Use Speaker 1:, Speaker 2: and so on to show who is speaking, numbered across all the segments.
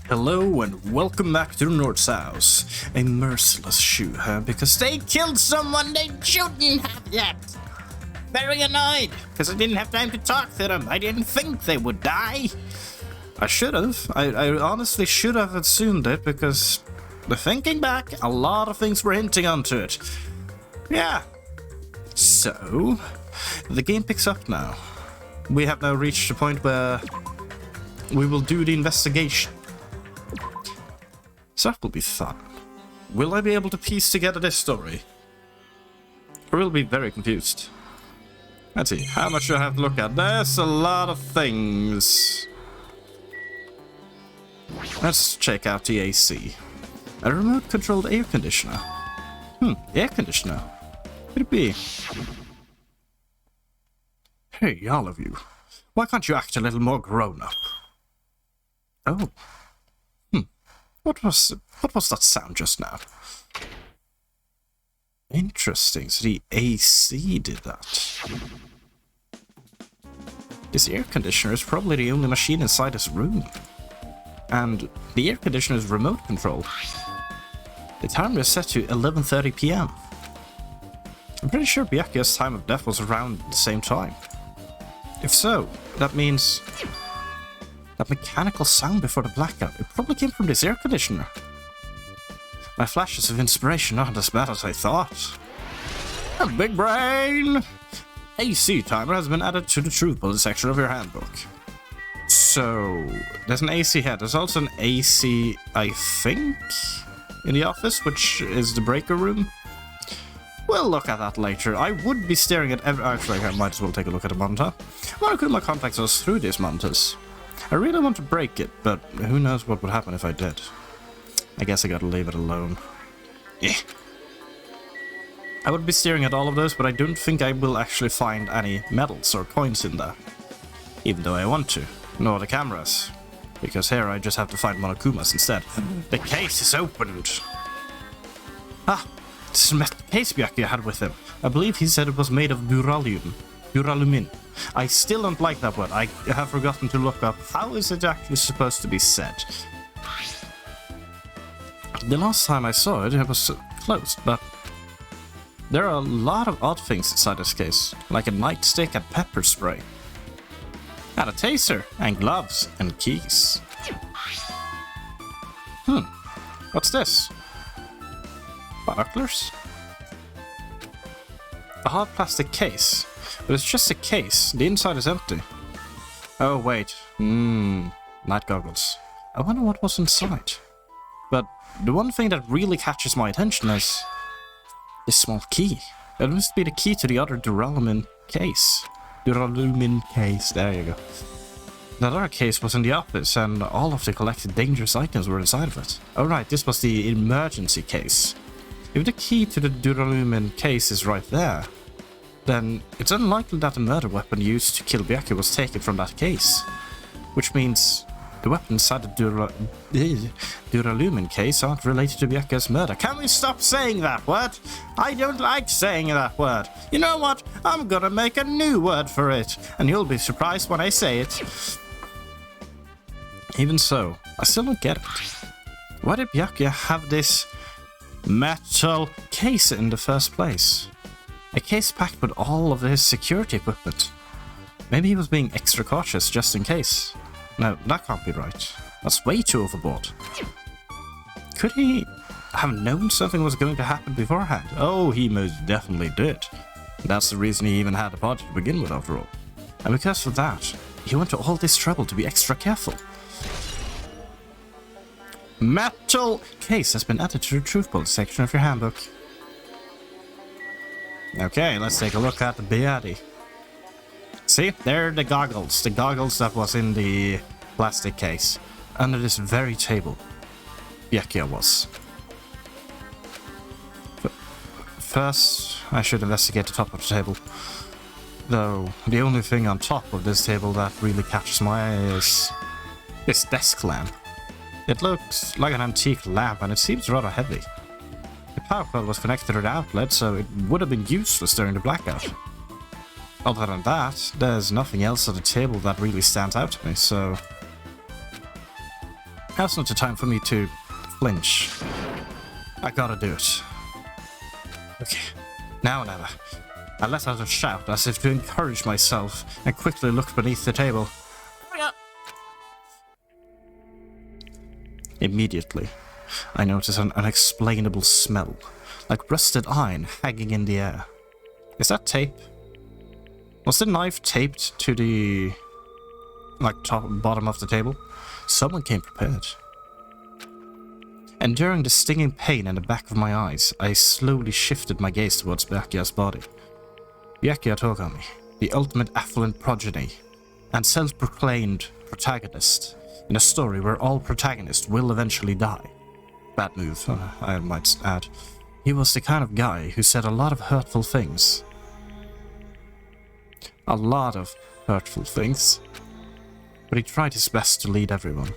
Speaker 1: Hello and welcome back to the North's house. A merciless shooter because they killed someone they shouldn't have yet. Very annoyed because I didn't have time to talk to them. I didn't think they would die. I should have. I honestly should have assumed it because thinking back, a lot of things were hinting onto it. Yeah. So, the game picks up now. We have now reached a point where we will do the investigation. So that will be fun. Will I be able to piece together this story? Or will I be very confused? Let's see, how much do I have to look at? There's a lot of things. Let's check out the AC. A remote-controlled air conditioner. Air conditioner. Could it be? Hey, all of you. Why can't you act a little more grown-up? Oh. What was that sound just now? Interesting, so the AC did that. This air conditioner is probably the only machine inside this room. And the air conditioner is remote controlled. The timer is set to 11:30 PM. I'm pretty sure Byakuya's time of death was around the same time. If so, that means that mechanical sound before the blackout, it probably came from this air conditioner. My flashes of inspiration aren't as bad as I thought. A big brain! AC timer has been added to the truth bullet section of your handbook. So, there's an AC here. There's also an AC, I think, in the office, which is the breaker room. We'll look at that later. I would be staring at every... Actually, I might as well take a look at the monitor. Why could my contacts us through these monitors? I really want to break it, but who knows what would happen if I did. I guess I gotta leave it alone. Eh. I would be staring at all of those, but I don't think I will actually find any medals or coins in there. Even though I want to. Nor the cameras. Because here I just have to find Monokuma's instead. The case is opened! Ah! This is the case Byakuya had with him. I believe he said it was made of duralumin. I still don't like that word. I have forgotten to look up how is it actually supposed to be said. The last time I saw it, it was closed, but there are a lot of odd things inside this case, like a nightstick and pepper spray. And a taser, and gloves, and keys. What's this? Binoculars? A hard plastic case. But it's just a case. The inside is empty. Oh, wait. Night goggles. I wonder what was inside. But the one thing that really catches my attention is this small key. It must be the key to the other duralumin case. Duralumin case, there you go. That other case was in the office, and all of the collected dangerous items were inside of it. Oh right, this was the emergency case. If the key to the duralumin case is right there, then it's unlikely that the murder weapon used to kill Byakuya was taken from that case. Which means the weapon inside the duralumin case aren't related to Byakuya's murder. Can we stop saying that word? I don't like saying that word. You know what? I'm gonna make a new word for it, and you'll be surprised when I say it. Even so, I still don't get it. Why did Byakuya have this metal case in the first place? A case packed with all of his security equipment. Maybe he was being extra cautious just in case. No, that can't be right. That's way too overboard. Could he have known something was going to happen beforehand? Oh, he most definitely did. That's the reason he even had a party to begin with, after all. And because of that, he went to all this trouble to be extra careful. Metal case has been added to the truth bullet section of your handbook. Okay, let's take a look at the body. See, there are the goggles that was in the plastic case, under this very table. Byakuya was. But first, I should investigate the top of the table. Though, the only thing on top of this table that really catches my eye is this desk lamp. It looks like an antique lamp, and it seems rather heavy. The power cord was connected to the outlet, so it would have been useless during the blackout. Other than that, there's nothing else at the table that really stands out to me, so... Now's not the time for me to flinch. I gotta do it. Okay, now or never. I let out a shout as if to encourage myself and quickly looked beneath the table. Immediately, I noticed an unexplainable smell, like rusted iron hanging in the air. Is that tape? Was the knife taped to the top bottom of the table? Someone came prepared. Enduring the stinging pain in the back of my eyes, I slowly shifted my gaze towards Byakuya's body. Byakuya Togami, the ultimate affluent progeny and self-proclaimed protagonist in a story where all protagonists will eventually die. Bad move, I might add. He was the kind of guy who said a lot of hurtful things. A lot of hurtful things. But he tried his best to lead everyone.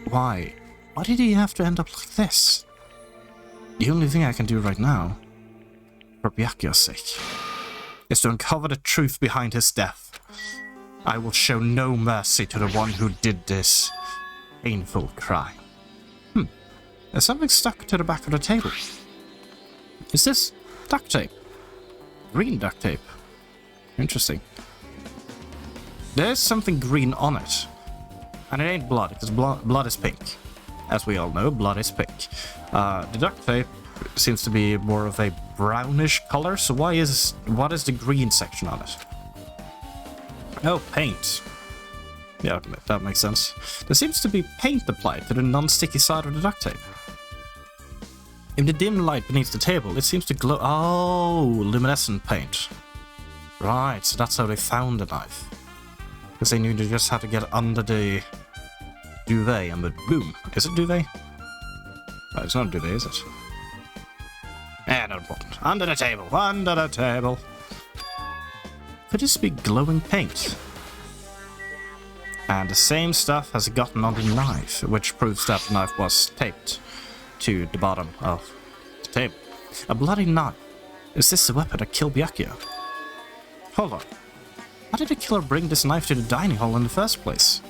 Speaker 1: Why? Why did he have to end up like this? The only thing I can do right now, for Byakuya's sake, is to uncover the truth behind his death. I will show no mercy to the one who did this painful crime. There's something stuck to the back of the table. Is this duct tape? Green duct tape. Interesting. There's something green on it. And it ain't blood, because blood is pink. As we all know, blood is pink. The duct tape seems to be more of a brownish color, so what is the green section on it? Oh, paint. Yeah, that makes sense. There seems to be paint applied to the non-sticky side of the duct tape. In the dim light beneath the table, it seems to glow. Oh, luminescent paint. Right, so that's how they found the knife. Because they knew they just had to get under the duvet and boom. Is it duvet? No, it's not a duvet, is it? Eh, not important. Under the table, under the table. Could this be glowing paint? And the same stuff has gotten on the knife, which proves that the knife was taped to the bottom of the table. A bloody knife. Is this the weapon that killed Byakuya? Hold on. How did the killer bring this knife to the dining hall in the first place?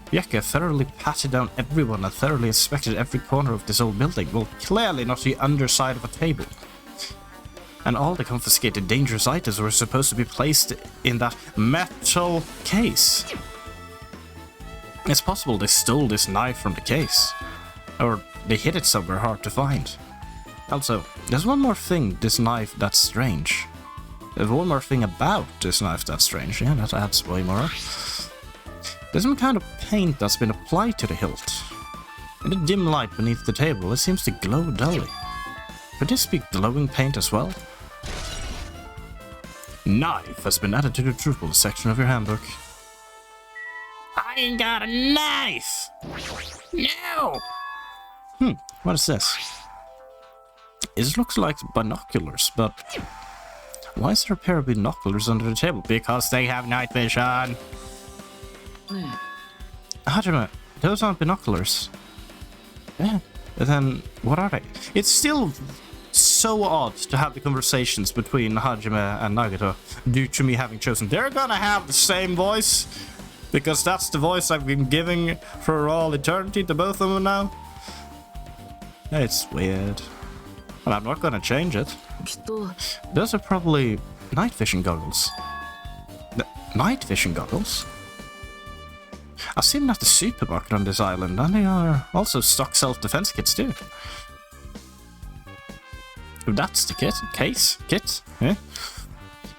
Speaker 1: Byakuya thoroughly patted down everyone and thoroughly inspected every corner of this old building. Well, clearly not the underside of a table. And all the confiscated dangerous items were supposed to be placed in that metal case. It's possible they stole this knife from the case. Or they hid it somewhere hard to find. Also, there's one more thing this knife that's strange. There's one more thing about this knife that's strange. Yeah, that adds way more. There's some kind of paint that's been applied to the hilt. In the dim light beneath the table, it seems to glow dully. Could this be glowing paint as well? Knife has been added to the truthful section of your handbook. I got a knife! No! What is this? It looks like binoculars, but why is there a pair of binoculars under the table? Because they have night vision! Hajime, those aren't binoculars. Yeah, then what are they? It's still so odd to have the conversations between Hajime and Nagito due to me having chosen. They're gonna have the same voice, because that's the voice I've been giving for all eternity to both of them now. It's weird. But I'm not gonna change it. Those are probably night vision goggles. Night vision goggles? I've seen them at the supermarket on this island, and they are also stock self-defense kits too. If that's the kit, yeah?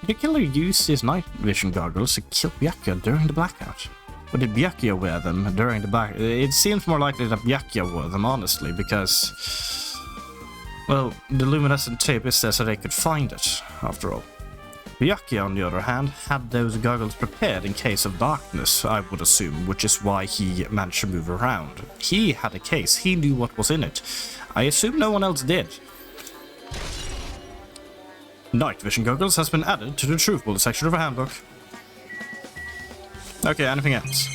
Speaker 1: The killer used his night vision goggles to kill Byakuya during the blackout. Or did Byakuya wear them during the blackout? It seems more likely that Byakuya wore them, honestly, because, well, the luminescent tape is there so they could find it, after all. Byakuya, on the other hand, had those goggles prepared in case of darkness, I would assume, which is why he managed to move around. He had a case, he knew what was in it. I assume no one else did. Night vision goggles has been added to the truth bullet section of our handbook. Okay, anything else?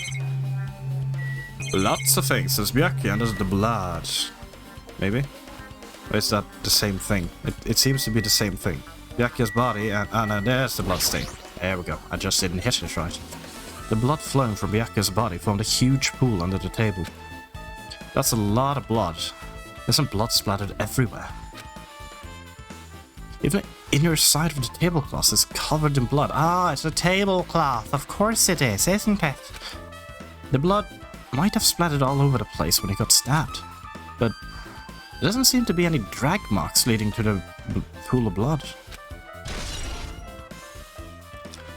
Speaker 1: Lots of things. There's Byakuya and there's the blood. Maybe? Or is that the same thing? It seems to be the same thing. Byakuya's body and there's the blood stain. There we go. I just didn't hit it right. The blood flowing from Byakuya's body formed a huge pool under the table. That's a lot of blood. There's some blood splattered everywhere. Even the inner side of the tablecloth is covered in blood. Ah, it's a tablecloth. Of course it is, isn't it? The blood might have splattered all over the place when he got stabbed, but there doesn't seem to be any drag marks leading to the pool of blood.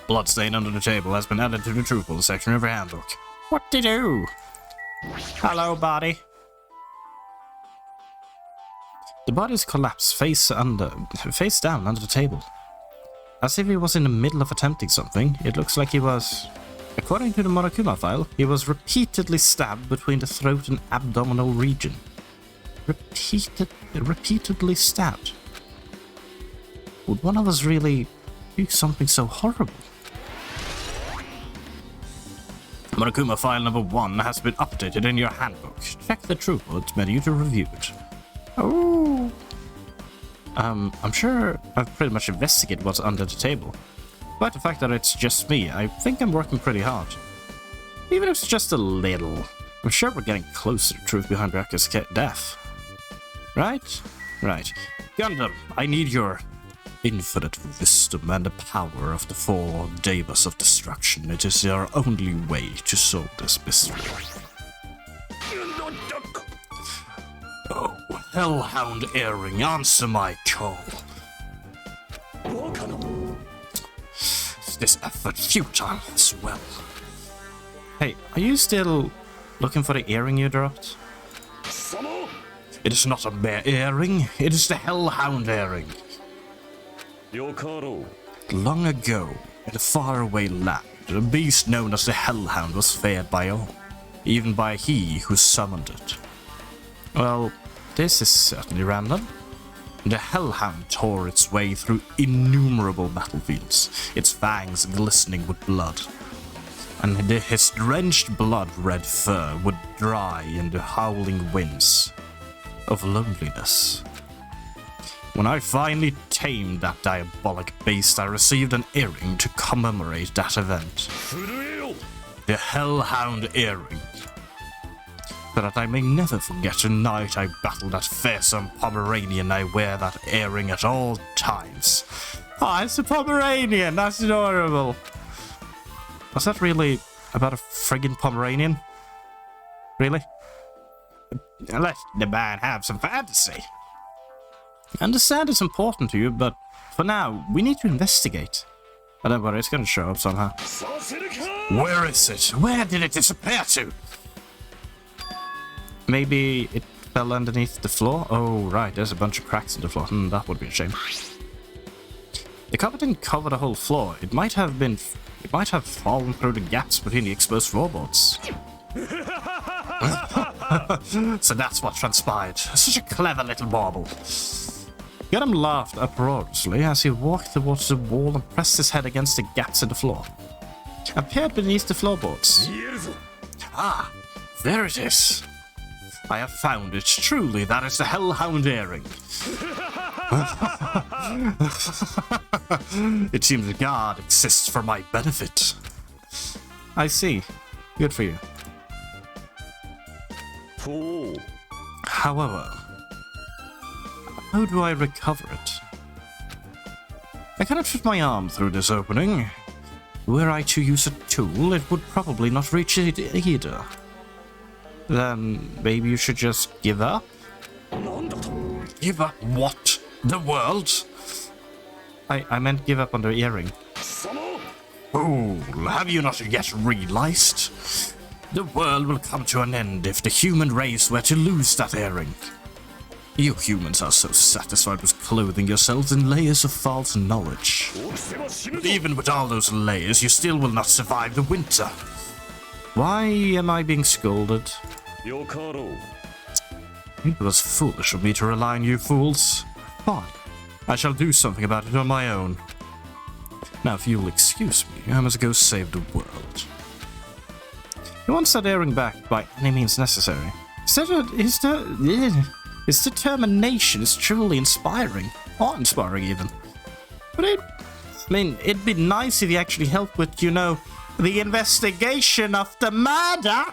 Speaker 1: Blood stain under the table has been added to the truthful section of your handbook. What to do? Hello, body. The body's collapsed face down under the table. As if he was in the middle of attempting something, it looks like he was... According to the Monokuma file, he was repeatedly stabbed between the throat and abdominal region. Repeatedly stabbed. Would one of us really do something so horrible? Monokuma file number 1 has been updated in your handbook. Check the truth bullet menu to review it. Oh. I'm sure I've pretty much investigated what's under the table. Despite the fact that it's just me, I think I'm working pretty hard. Even if it's just a little. I'm sure we're getting closer to the truth behind Raka's death. Right? Right. Gundam, I need your infinite wisdom and the power of the 4 Devas of Destruction. It is our only way to solve this mystery. Oh, Hellhound Earring, answer my call. Is this effort futile as well? Hey, are you still looking for the earring you dropped? It is not a mere earring, it is the Hellhound Earring. Long ago, in a faraway land, a beast known as the Hellhound was feared by all, even by he who summoned it. Well, this is certainly random. The Hellhound tore its way through innumerable battlefields, its fangs glistening with blood. And his drenched blood-red fur would dry in the howling winds of loneliness. When I finally tamed that diabolic beast, I received an earring to commemorate that event. The Hellhound Earring. So that I may never forget the night I battled that fearsome Pomeranian, I wear that earring at all times. Oh, it's a Pomeranian! That's adorable! Was that really about a friggin' Pomeranian? Really? Let the man have some fantasy. I understand it's important to you, but for now, we need to investigate. But don't worry, it's gonna show up somehow. Where is it? Where did it disappear to? Maybe it fell underneath the floor? Oh, right, there's a bunch of cracks in the floor. That would be a shame. The cover didn't cover the whole floor. It might have fallen through the gaps between the exposed floorboards. So that's what transpired. Such a clever little bauble. Gundam laughed uproariously as he walked towards the wall and pressed his head against the gaps in the floor. Appeared beneath the floorboards. Ah, there it is. I have found it. Truly, that is the Hellhound Earring. It seems God exists for my benefit. I see. Good for you. However, how do I recover it? I cannot fit my arm through this opening. Were I to use a tool, it would probably not reach it either. Then maybe you should just give up? Give up what? The world? I meant give up on the earring. Fool, have you not yet realized? The world will come to an end if the human race were to lose that earring. You humans are so satisfied with clothing yourselves in layers of false knowledge. But even with all those layers, you still will not survive the winter. Why am I being scolded? It was foolish of me to rely on you fools. Fine, I shall do something about it on my own. Now, if you'll excuse me, I must go save the world. He wants that earring back by any means necessary. His determination is truly inspiring. Awe-inspiring, even. But it'd be nice if he actually helped with, the investigation of the murder.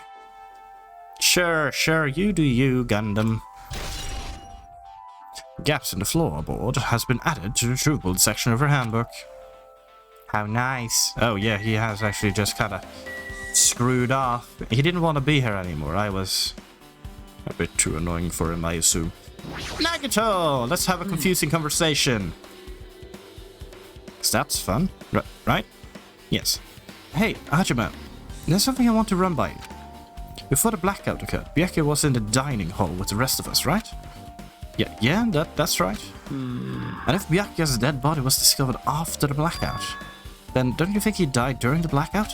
Speaker 1: Sure, you do you, Gundam. Gaps in the floorboard has been added to the troubled section of her handbook. How nice. Oh yeah, he has actually just kind of screwed off. He didn't want to be here anymore. I was a bit too annoying for him, I assume. Nagato! Let's have a confusing conversation. 'Cause that's fun, right? Yes. Hey, Hajime, there's something I want to run by you. Before the blackout occurred, Byakuya was in the dining hall with the rest of us, right? Yeah, that's right. And if Byakuya's dead body was discovered after the blackout, then don't you think he died during the blackout?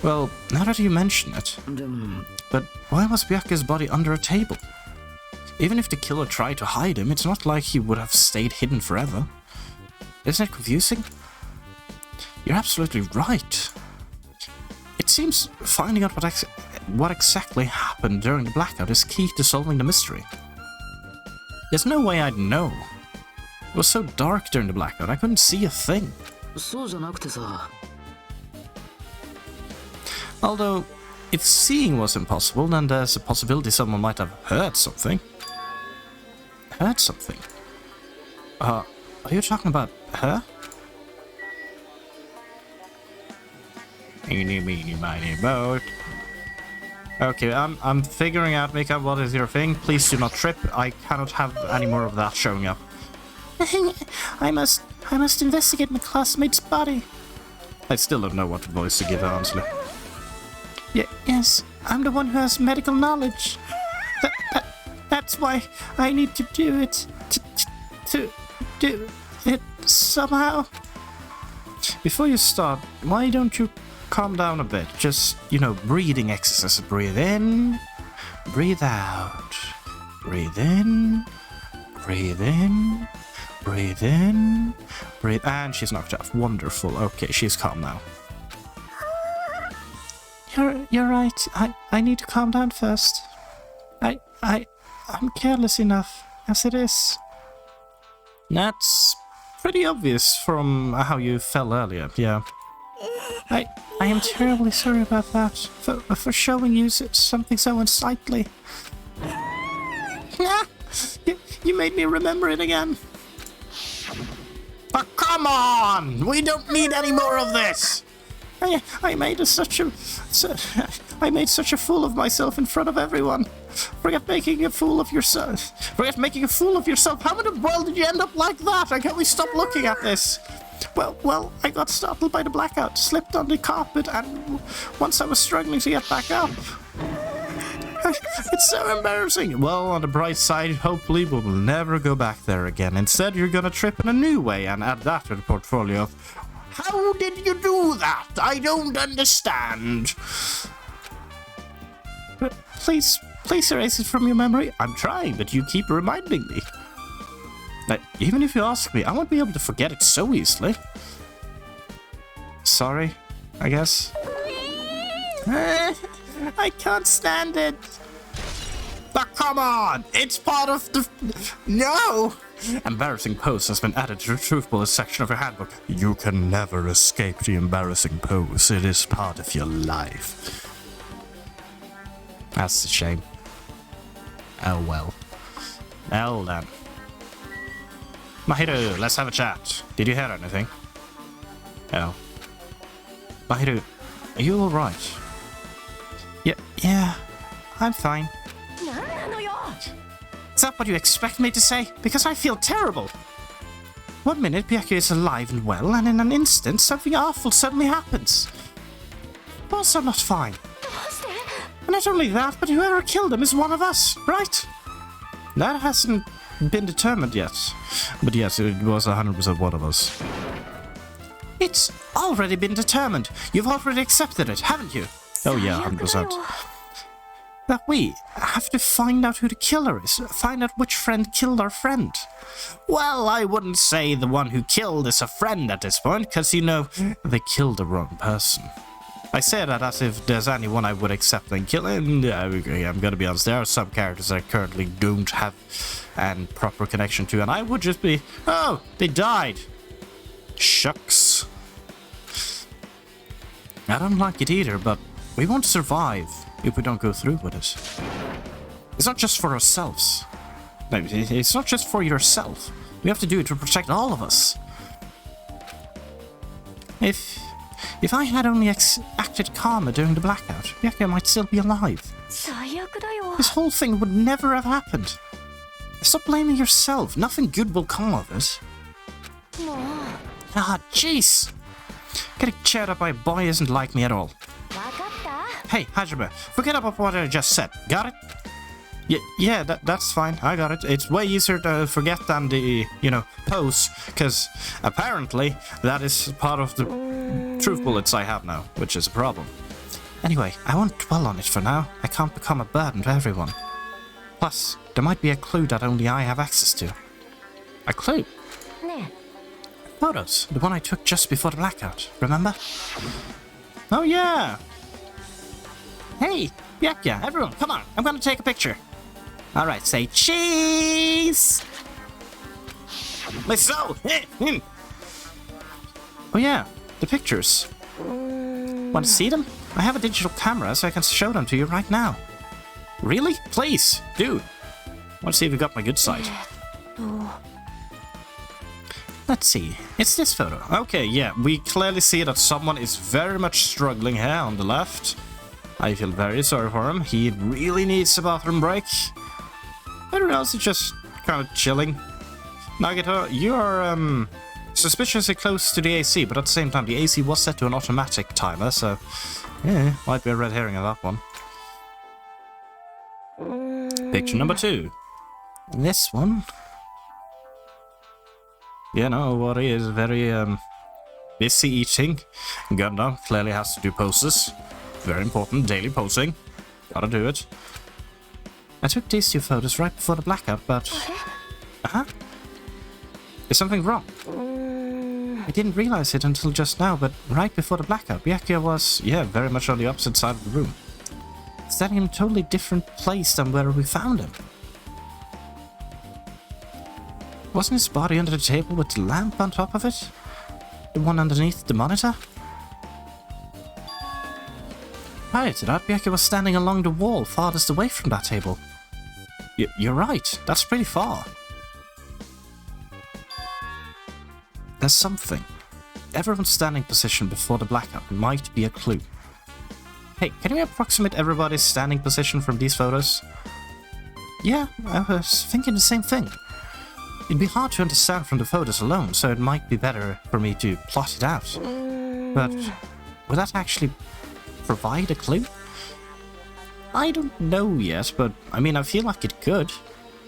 Speaker 1: Well, now that you mention it. But why was Byakuya's body under a table? Even if the killer tried to hide him, it's not like he would have stayed hidden forever. Isn't it confusing? You're absolutely right. It seems finding out what exactly happened during the blackout is key to solving the mystery. There's no way I'd know. It was so dark during the blackout, I couldn't see a thing. Although, if seeing was impossible, then there's a possibility someone might have heard something. Heard something? Are you talking about her? Eeny, meeny, miny, moe. Okay, I'm figuring out, Mika, what is your thing? Please do not trip. I cannot have any more of that showing up. I must investigate my classmate's body. I still don't know what voice to give her, honestly. Yes, I'm the one who has medical knowledge. That's why I need to do it. To do it somehow. Before you start, why don't you calm down a bit? Just, breathing exercise. Breathe in, breathe out. Breathe in, breathe in, breathe in, breathe. And she's knocked off. Wonderful. Okay, she's calm now. You're right. I need to calm down first. I'm careless enough as it is. That's pretty obvious from how you fell earlier, yeah. I am terribly sorry about that, for showing you something so unsightly. You made me remember it again. Oh, come on! We don't need any more of this! I made such a fool of myself in front of everyone. Forget making a fool of yourself. Forget making a fool of yourself. How in the world did you end up like that? Can't we stop looking at this? Well, I got startled by the blackout, slipped on the carpet, and once I was struggling to get back up. It's so embarrassing. Well, on the bright side, hopefully we will never go back there again. Instead, you're gonna trip in a new way and add that to the portfolio. How did you do that? I don't understand. Please erase it from your memory. I'm trying, but you keep reminding me. Even if you ask me, I won't be able to forget it so easily. Sorry, I guess. I can't stand it. Oh, come on! It's part of the... No! Embarrassing pose has been added to the truth bullet section of your handbook. You can never escape the embarrassing pose. It is part of your life. That's a shame. Oh well. Well then. Mahiru, let's have a chat. Did you hear anything? Oh. Mahiru, are you alright? Yeah, I'm fine. Is that what you expect me to say? Because I feel terrible. One minute Byakuya is alive and well, and in an instant something awful suddenly happens. Of course I'm not fine. And not only that, but whoever killed him is one of us, right? That hasn't been determined yet. But yes, it was 100% one of us. It's already been determined. You've already accepted it, haven't you? Oh yeah, 100%. That we have to find out who the killer is. Find out which friend killed our friend. Well, I wouldn't say the one who killed is a friend at this point, because, they killed the wrong person. I say that as if there's anyone I would accept and kill, and I'm gonna be honest, there are some characters I currently don't have a proper connection to, and I would just be, oh, they died. Shucks. I don't like it either, but We won't survive if we don't go through with it. It's not just for ourselves. No, it's not just for yourself. We have to do it to protect all of us. If I had only acted calmer during the blackout, Byakuya might still be alive. This whole thing would never have happened. Stop blaming yourself. Nothing good will come of it. Ah, jeez. Getting cheered up by a boy isn't like me at all. Hey, Hajime, forget about what I just said. Got it? Yeah, that's fine. I got it. It's way easier to forget than the, pose, because apparently that is part of the truth bullets I have now, which is a problem. Anyway, I won't dwell on it for now. I can't become a burden to everyone. Plus, there might be a clue that only I have access to. A clue? Photos, the one I took just before the blackout, remember? Oh yeah! Hey, Byakuya, everyone, come on, I'm gonna take a picture. Alright, say cheese! So, oh yeah, the pictures. Want to see them? I have a digital camera, so I can show them to you right now. Really? Please, dude. Want to see if you got my good side. Let's see. It's this photo. Okay, yeah, we clearly see that someone is very much struggling here on the left. I feel very sorry for him. He really needs a bathroom break. Everyone else is just kind of chilling. Nagito, you are suspiciously close to the AC, but at the same time the AC was set to an automatic timer, so yeah, might be a red herring on that one. Picture number 2. This one. Yeah, no, what he is very busy eating. Gundam clearly has to do poses. Very important, daily posing. Gotta do it. I took these 2 photos right before the blackout, but... Is something wrong? I didn't realize it until just now, but right before the blackout, Byakuya was, very much on the opposite side of the room. Standing in a totally different place than where we found him. Wasn't his body under the table with the lamp on top of it? The one underneath the monitor? Prior to that, Byakuya was standing along the wall farthest away from that table. You're right, that's pretty far. There's something. Everyone's standing position before the blackout might be a clue. Hey, can you approximate everybody's standing position from these photos? Yeah, I was thinking the same thing. It'd be hard to understand from the photos alone, so it might be better for me to plot it out. But will that actually provide a clue? I don't know yet, but I mean, I feel like it could.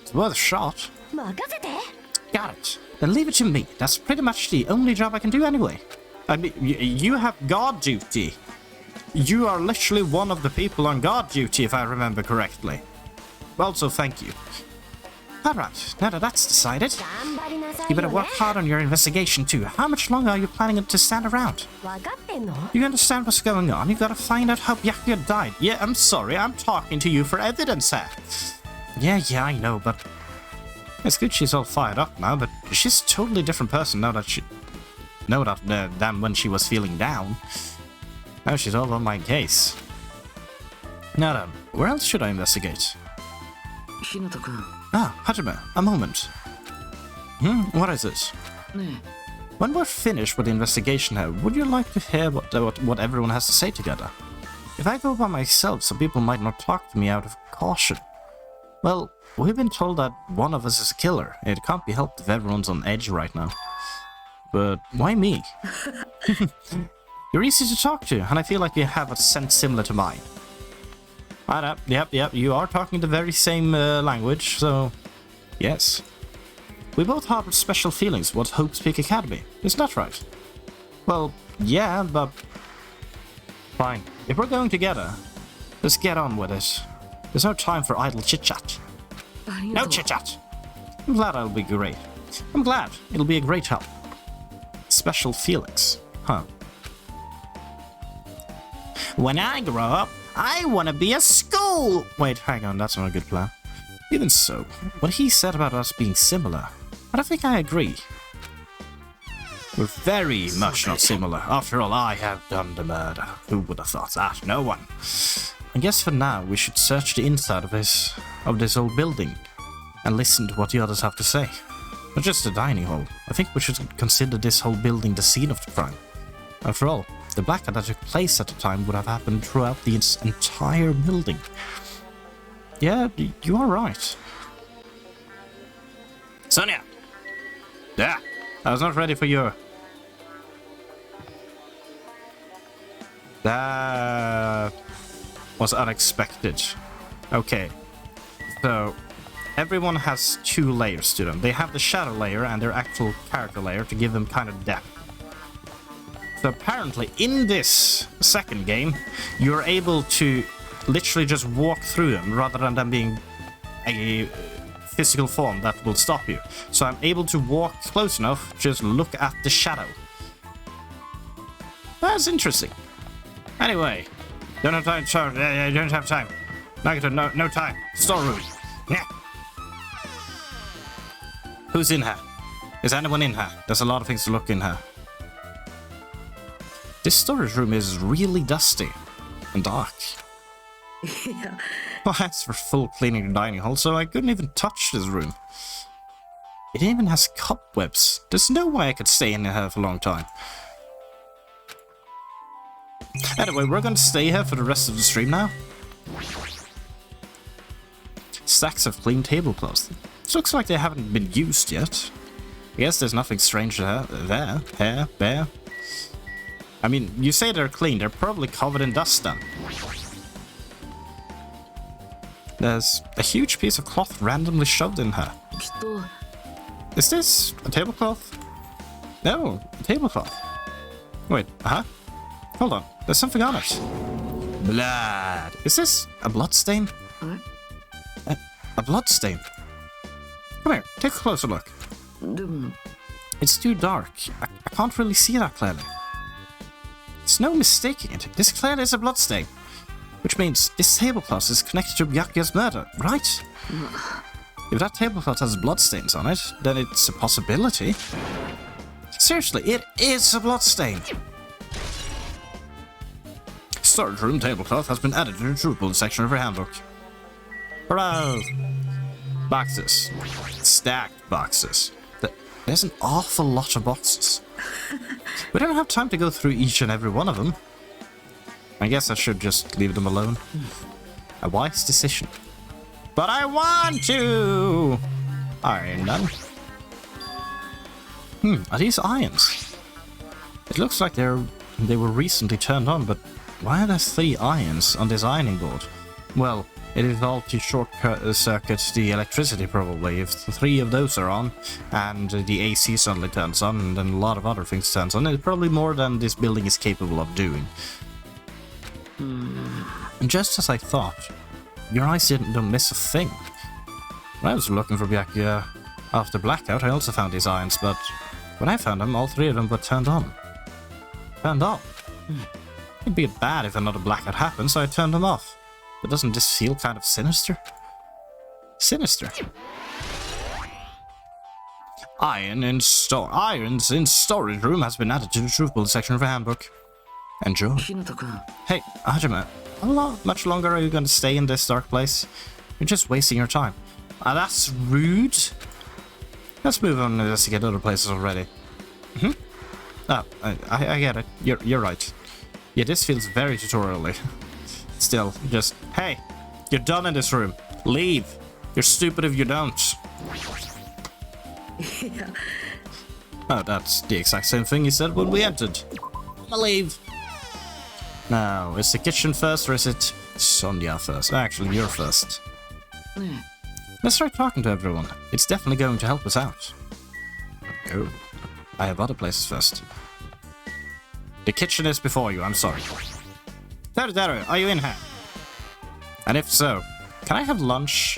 Speaker 1: It's worth a shot. Got it. Then leave it to me. That's pretty much the only job I can do anyway. I mean, you have guard duty. You are literally one of the people on guard duty, if I remember correctly. Well, so thank you. Alright, now that that's decided, you better work hard on your investigation too. How much longer are you planning to stand around? You understand what's going on? You gotta find out how Byakuya died. Yeah, I'm sorry, I'm talking to you for evidence here. Yeah, I know, but... It's good she's all fired up now, but she's a totally different person now that than when she was feeling down. Now she's all on my case. Now then, where else should I investigate? Ah, Hajime, a moment. What is it? When we're finished with the investigation here, would you like to hear what everyone has to say together? If I go by myself, some people might not talk to me out of caution. Well, we've been told that one of us is a killer. It can't be helped if everyone's on edge right now. But why me? You're easy to talk to, and I feel like you have a sense similar to mine. Yep, you are talking the very same language, so... Yes. We both harbor special feelings towards Hope Peak Academy, isn't that right? Well, yeah, but... Fine. If we're going together, let's get on with it. There's no time for idle chit-chat. No chit-chat! I'm glad it'll be great. I'm glad it'll be a great help. Special feelings, huh? When I grow up, I want to be a school! Wait, hang on, that's not a good plan. Even so, what he said about us being similar, I don't think I agree. We're very much not similar. After all, I have done the murder. Who would have thought that? No one. I guess for now we should search the inside of this old building and listen to what the others have to say. Not just the dining hall. I think we should consider this whole building the scene of the crime. After all, the blackout that took place at the time would have happened throughout the entire building. Yeah, you are right. Sonia! Yeah, I was not ready for your... That was unexpected. Okay, so everyone has two layers to them. They have the shadow layer and their actual character layer to give them kind of depth. So apparently in this second game, you're able to literally just walk through them rather than them being a physical form that will stop you. So I'm able to walk close enough, just look at the shadow. That's interesting. Anyway, don't have time. Don't have time. No time. Storeroom. Yeah. Who's in here? Is anyone in here? There's a lot of things to look in here. This storage room is really dusty and dark.
Speaker 2: Yeah.
Speaker 1: Well, that's for full cleaning the dining hall, so I couldn't even touch this room. It even has cobwebs. There's no way I could stay in here for a long time. Anyway, we're going to stay here for the rest of the stream now. Stacks of clean tablecloths. It looks like they haven't been used yet. I guess there's nothing strange there. I mean, you say they're clean, they're probably covered in dust then. There's a huge piece of cloth randomly shoved in here. Is this a tablecloth? No, a tablecloth. Wait, hold on, there's something on it. Blood. Is this a blood stain? A blood stain? Come here, take a closer look. It's too dark. I can't really see that clearly. There's no mistaking it. This clearly is a blood stain. Which means this tablecloth is connected to Byakuya's murder, right? If that tablecloth has bloodstains on it, then it's a possibility. Seriously, it is a bloodstain. Storage room tablecloth has been added to the Drupal section of your handbook. Hurrah! Boxes. Stacked boxes. There's an awful lot of boxes. We don't have time to go through each and every one of them. I guess I should just leave them alone. A wise decision. But I want to iron them. Are these irons? It looks like they were recently turned on, but why are there 3 irons on this ironing board? Well, it evolved to short-circuit the electricity probably. If 3 of those are on, and the AC suddenly turns on, and then a lot of other things turns on, it's probably more than this building is capable of doing. And just as I thought, your eyes don't miss a thing. When I was looking for Byakuya after Blackout, I also found these irons, but when I found them, all 3 of them were turned on. Turned on? It'd be bad if another Blackout happened, so I turned them off. But doesn't this feel kind of sinister? Sinister. Irons in storage room has been added to the Truthful section of the handbook. Enjoy. Hey, Hajime, how much longer are you going to stay in this dark place? You're just wasting your time. That's rude. Let's move on and investigate other places already. Oh, I get it. You're right. Yeah, this feels very tutorial-y. Still, just, hey, you're done in this room. Leave. You're stupid if you don't.
Speaker 2: Yeah.
Speaker 1: Oh, that's the exact same thing he said when we entered. I'ma leave. Now, is the kitchen first or is it Sonia first? Actually, you're first. Let's try talking to everyone. It's definitely going to help us out. Oh, I have other places first. The kitchen is before you, I'm sorry. Teru, are you in here? And if so, can I have lunch?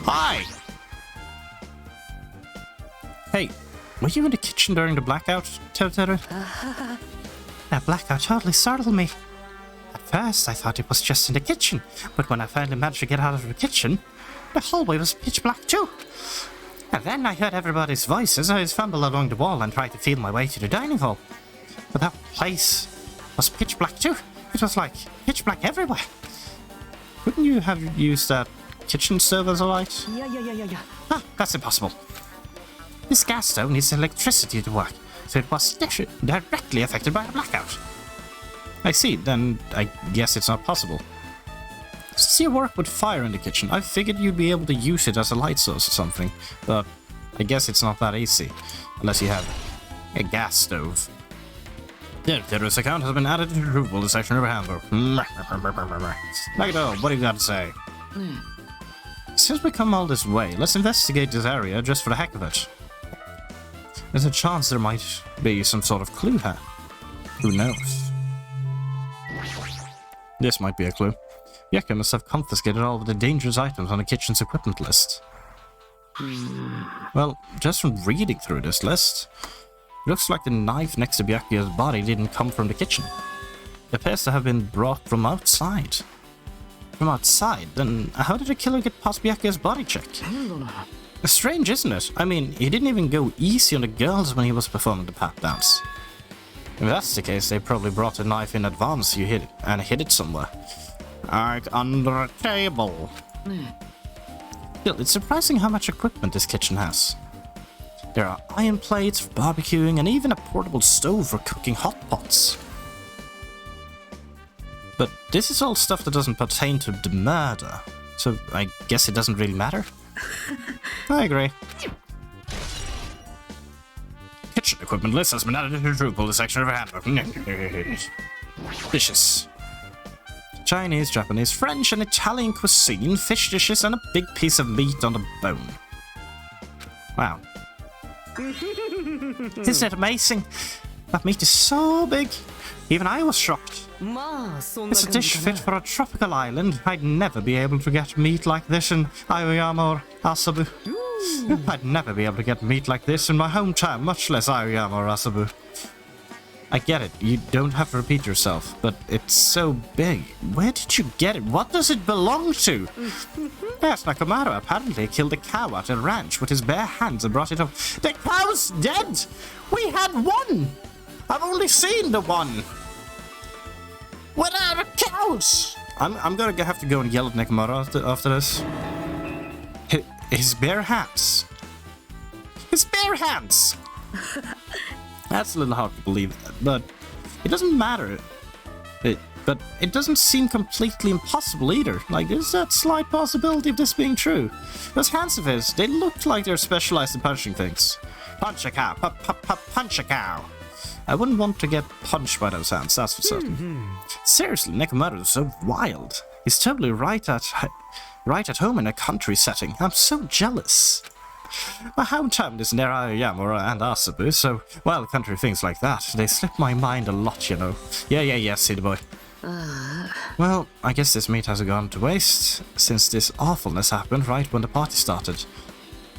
Speaker 1: Hi! Hey, were you in the kitchen during the blackout, Teru? That blackout totally startled me. At first, I thought it was just in the kitchen, but when I finally managed to get out of the kitchen, the hallway was pitch black too. And then I heard everybody's voices. I fumbled along the wall and tried to feel my way to the dining hall. But that place was pitch black too. It was like pitch black everywhere. Couldn't you have used that kitchen stove as a light?
Speaker 2: Yeah.
Speaker 1: Ah, that's impossible. This gas stove needs electricity to work, so it was directly affected by a blackout. I see, then I guess it's not possible. Since you work with fire in the kitchen, I figured you'd be able to use it as a light source or something, but I guess it's not that easy, unless you have a gas stove. The terrorist account has been added to the approval section of our handbook. Nagito, what do you got to say? Since we come all this way, let's investigate this area just for the heck of it. There's a chance there might be some sort of clue here. Who knows? This might be a clue. Yaka must have confiscated all of the dangerous items on the kitchen's equipment list. Well, just from reading through this list, it looks like the knife next to Byakuya's body didn't come from the kitchen. It appears to have been brought from outside. From outside? Then how did the killer get past Byakuya's body check? Strange, isn't it? I mean, he didn't even go easy on the girls when he was performing the pat dance. If that's the case, they probably brought a knife in advance you hid it somewhere. Like under a table. Still, it's surprising how much equipment this kitchen has. There are iron plates for barbecuing and even a portable stove for cooking hot pots. But this is all stuff that doesn't pertain to the murder, so I guess it doesn't really matter. I agree. Kitchen equipment list has been added to the Drupal section of our handbook. Dishes. Chinese, Japanese, French and Italian cuisine, fish dishes and a big piece of meat on the bone. Wow. Isn't it amazing? That meat is so big. Even I was shocked. It's a dish fit for a tropical island. I'd never be able to get meat like this in Aoyama or Asabu. I'd never be able to get meat like this in my hometown, much less Aoyama or Asabu. I get it, you don't have to repeat yourself, but it's so big. Where did you get it? What does it belong to? Yes, Nakamura apparently killed a cow at a ranch with his bare hands and brought it up. The cow's dead! We had one! I've only seen the one! Where are the cows? I'm gonna have to go and yell at Nakamura after this. His bare hands. His bare hands! That's a little hard to believe, but it doesn't matter. But it doesn't seem completely impossible either. Like, there's that slight possibility of this being true. Those hands of his, they look like they're specialized in punching things. Punch a cow, punch a cow. I wouldn't want to get punched by those hands, that's for certain. Seriously, Nakamura is so wild. He's totally right at home in a country setting. I'm so jealous. My hometown is near Aoyama and Asabu, so, well, country things like that, they slip my mind a lot, you know. Yeah, city boy. Well, I guess this meat hasn't gone to waste, since this awfulness happened right when the party started.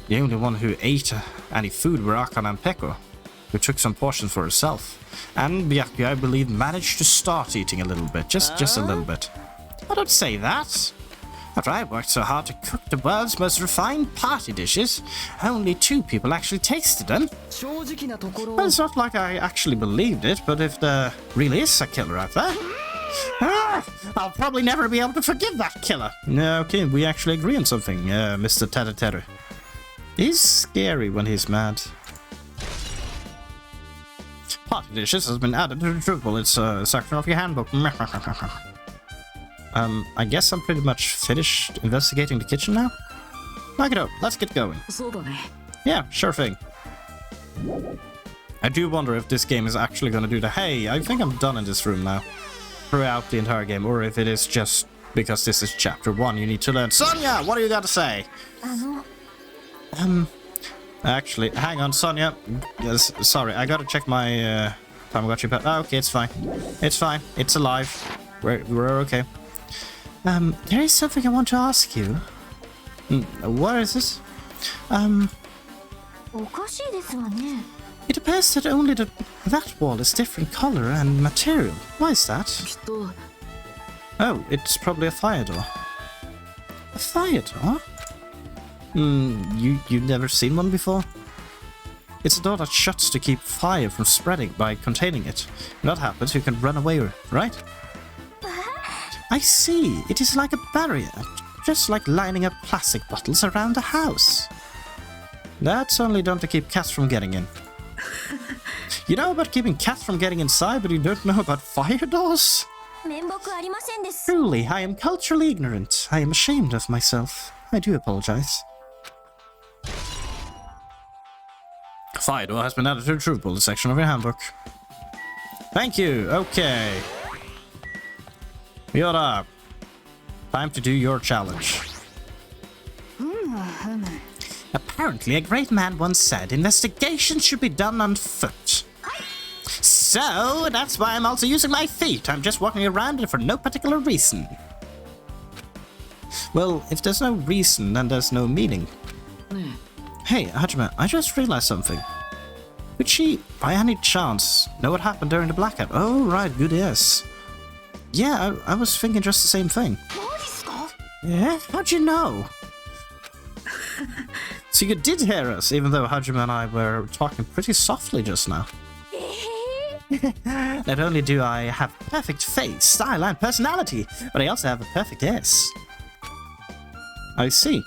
Speaker 1: The only one who ate any food were Akane and Peko, who took some portions for herself. And Byakuya, I believe, managed to start eating a little bit, just a little bit. I don't say that. After I worked so hard to cook the world's most refined party dishes, only 2 people actually tasted them. Well, it's not like I actually believed it, but if there really is a killer out there, I'll probably never be able to forgive that killer. Okay, we actually agree on something, Mr. Teru. He's scary when he's mad. Party dishes has been added to the Drupal. It's a section of your handbook. I guess I'm pretty much finished investigating the kitchen now? Nagito, let's get going. Yeah, sure thing. I do wonder if this game is actually gonna do the hey, I think I'm done in this room now. Throughout the entire game, or if it is just because this is chapter 1 you need to learn. Sonia, what do you got to say? Actually, hang on, Sonia. Yes, sorry, I gotta check my Tamagotchi pet. Oh, okay, it's fine. It's fine. It's alive. We're okay. There is something I want to ask you. What is this? It appears that only that wall is different color and material. Why is that? Oh, it's probably a fire door. A fire door? You've never seen one before? It's a door that shuts to keep fire from spreading by containing it. When that happens, you can run away, right? I see. It is like a barrier, just like lining up plastic bottles around a house. That's only done to keep cats from getting in. You know about keeping cats from getting inside, but you don't know about fire doors? Truly, I am culturally ignorant. I am ashamed of myself. I do apologize. Fire door has been added to the true bullet section of your handbook. Thank you. Okay. Miura, time to do your challenge. Apparently, a great man once said, investigations should be done on foot. So, that's why I'm also using my feet. I'm just walking around for no particular reason. Well, if there's no reason, then there's no meaning. Hey, Hajime, I just realized something. Could she, by any chance, know what happened during the blackout? Oh, right, good, yes. Yeah, I was thinking just the same thing. Yeah? How'd you know? So you did hear us, even though Hajime and I were talking pretty softly just now. Not only do I have perfect face, style, and personality, but I also have a perfect S. I see.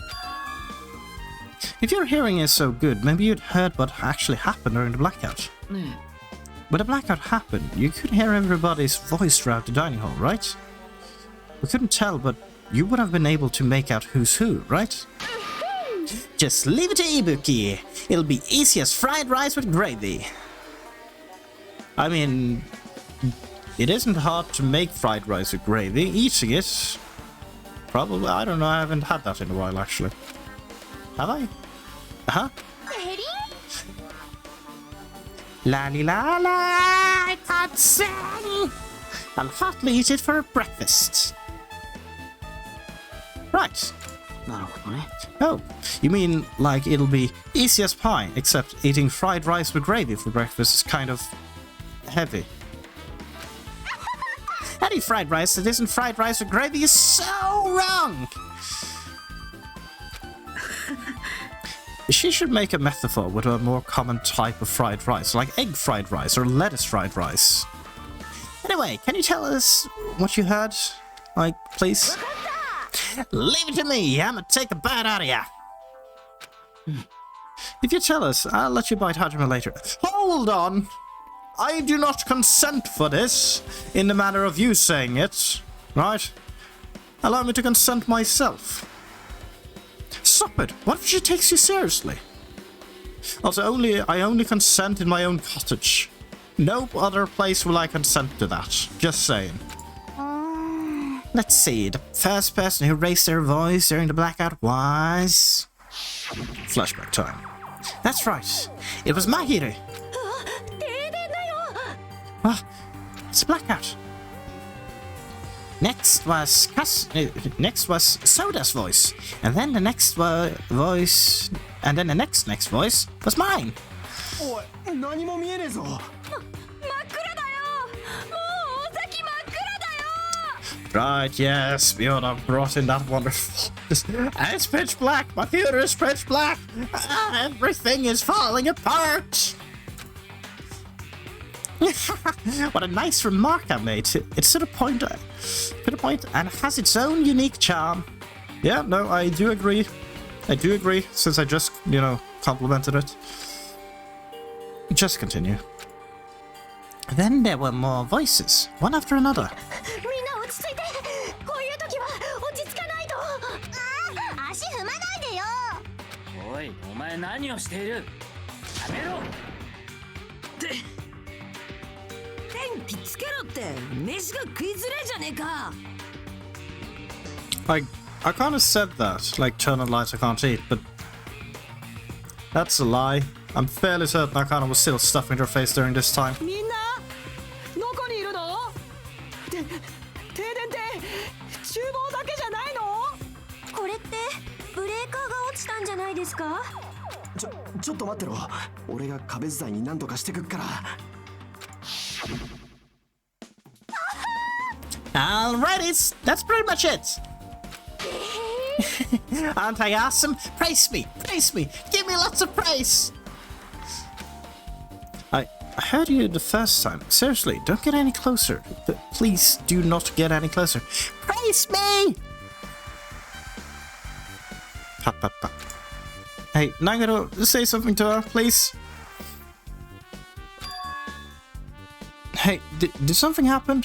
Speaker 1: If your hearing is so good, maybe you'd heard what actually happened during the blackout. When the blackout happened, you could hear everybody's voice throughout the dining hall, right? We couldn't tell, but you would have been able to make out who's who, right? Just leave it to Ibuki. It'll be easy as fried rice with gravy. I mean, it isn't hard to make fried rice with gravy. Eating it, probably, I don't know, I haven't had that in a while, actually. Have I? Huh? La li la la, I can't sing! I'll hardly eat it for breakfast. Right. Oh, you mean like it'll be easy as pie, except eating fried rice with gravy for breakfast is kind of heavy. Any fried rice that isn't fried rice with gravy is so wrong! She should make a metaphor with a more common type of fried rice, like egg fried rice or lettuce fried rice. Anyway, can you tell us what you heard? Like, please? Leave it to me, I'ma take a bite out of ya! If you tell us, I'll let you bite Hajime later. Hold on! I do not consent for this, in the manner of you saying it, right? Allow me to consent myself. Stop it! What if she takes you seriously? Also, I only consent in my own cottage. No other place will I consent to that. Just saying. Let's see, the first person who raised their voice during the blackout was... Flashback time. That's right, it was Mahiri. What? It's a blackout. Next was Soda's voice, and then the next voice, and then the next voice was mine. Right, yes, Fiona brought in that wonderful. It's pitch black. My theater is pitch black. Everything is falling apart. What a nice remark I made. It's to the point, and has its own unique charm. Yeah, no, I do agree. Since I just, complimented it. Just continue. Then there were more voices, one after another. I kind of said that, like turn on lights I can't eat, but that's a lie. I'm fairly certain I kind of was still stuffing her face during this time. Alrighty, that's pretty much it. Aren't I awesome? Praise me! Praise me! Give me lots of praise! I heard you the first time. Seriously, don't get any closer. Please do not get any closer. Praise me! Pop, pop, pop. Hey, Nagano, say something to her, please. Hey, did something happen?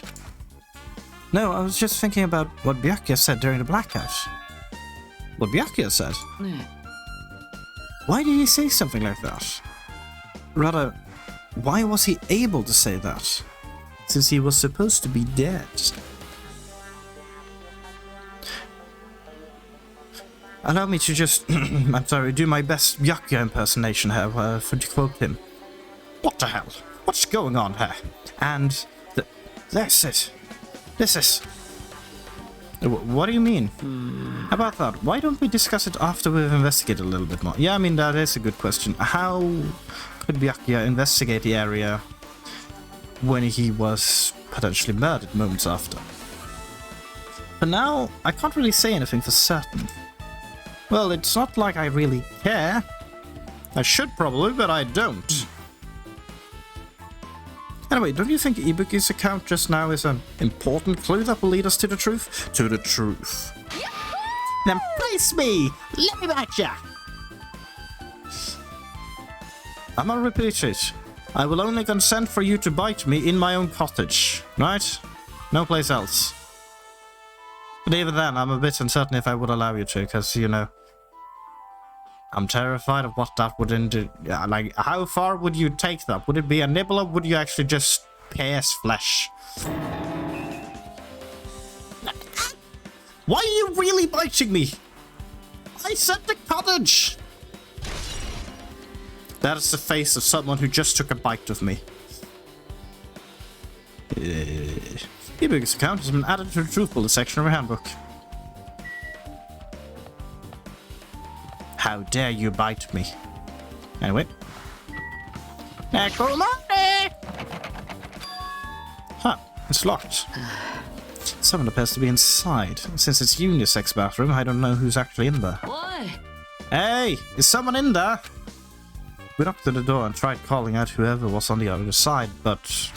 Speaker 1: No, I was just thinking about what Byakuya said during the blackout. What Byakuya said? Why did he say something like that? Rather, why was he able to say that? Since he was supposed to be dead. Allow me to just, I'm sorry, do my best Byakuya impersonation here, for to quote him. What the hell? What's going on here? And that's it. This is... What do you mean? About that, why don't we discuss it after we've investigated a little bit more? Yeah, I mean, that is a good question. How could Byakuya investigate the area when he was potentially murdered moments after? But now, I can't really say anything for certain. Well, it's not like I really care. I should probably, but I don't. Anyway, don't you think Ibuki's account just now is an important clue that will lead us to the truth? To the truth. Then place me! Let me back ya! I'ma repeat it. I will only consent for you to bite me in my own cottage. Right? No place else. But even then, I'm a bit uncertain if I would allow you to, because, you know... I'm terrified of what that would do. Like, how far would you take that? Would it be a nibble, or would you actually just pierce flesh? Why are you really biting me? I said the cottage! That is the face of someone who just took a bite of me. Ibuki's account has been added to the truth bullet section of our handbook. How dare you bite me? Anyway. Nakomane! Huh, it's locked. Someone appears to be inside. Since it's unisex bathroom, I don't know who's actually in there.
Speaker 2: Oi!
Speaker 1: Hey, is someone in there? We knocked at the door and tried calling out whoever was on the other side, but...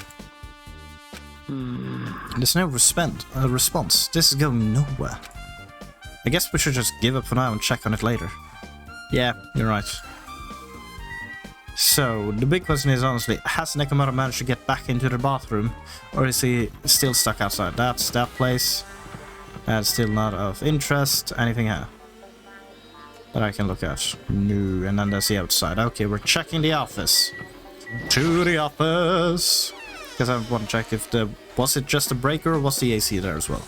Speaker 1: There's no response. This is going nowhere. I guess we should just give up for now and check on it later. Yeah, you're right. So, the big question is honestly, has Nekomaru managed to get back into the bathroom? Or is he still stuck outside? That's that place. That's still not of interest. Anything here that I can look at? No, and then there's the outside. Okay, we're checking the office. To the office! Because I want to check if the... Was it just a breaker or was the AC there as well?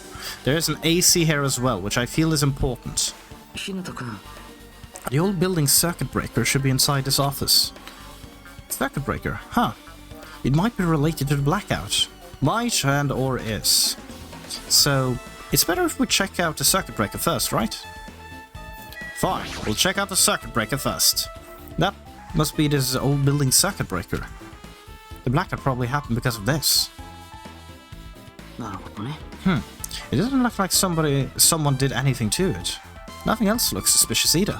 Speaker 1: There is an AC here as well, which I feel is important. The old building circuit breaker should be inside this office. Circuit breaker, huh. It might be related to the blackout. Might and or is. So, it's better if we check out the circuit breaker first, right? Fine, we'll check out the circuit breaker first. That must be this old building circuit breaker. The blackout probably happened because of this. It doesn't look like someone did anything to it. Nothing else looks suspicious either.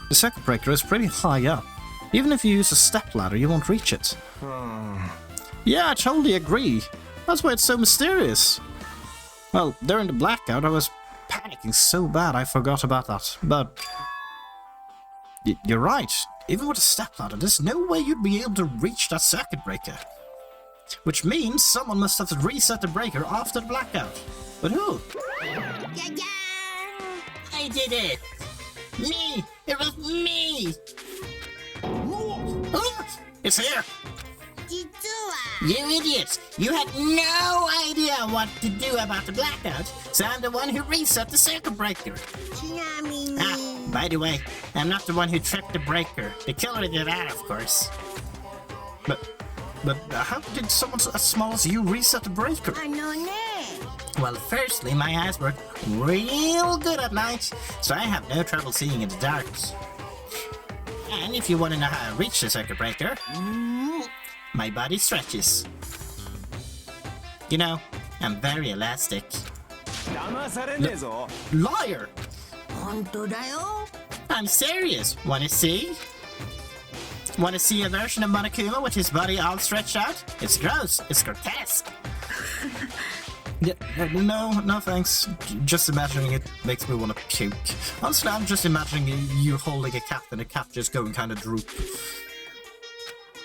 Speaker 1: The circuit breaker is pretty high up. Even if you use a stepladder, you won't reach it. Yeah, I totally agree. That's why it's so mysterious. Well, during the blackout, I was panicking so bad I forgot about that. But... you're right. Even with a stepladder, there's no way you'd be able to reach that circuit breaker. Which means someone must have reset the breaker after the blackout. But who? I did it! Me! It was me! Look! It's here! You idiots! You had no idea what to do about the blackout, so I'm the one who reset the circuit breaker. Ah, by the way, I'm not the one who tripped the breaker. The killer did that, of course. But how did someone as small as you reset the breaker? Well, firstly, my eyes work real good at night, so I have no trouble seeing in the dark. And if you want to know how I reach the circuit breaker, my body stretches. You know, I'm very elastic. Liar!
Speaker 2: 本当だよ。
Speaker 1: I'm serious. Wanna see? Wanna see a version of Monokuma with his body all stretched out? It's gross. It's grotesque. Yeah, no thanks. Just imagining it makes me want to puke. Honestly, I'm just imagining you holding a cat and a cat just going kind of droop.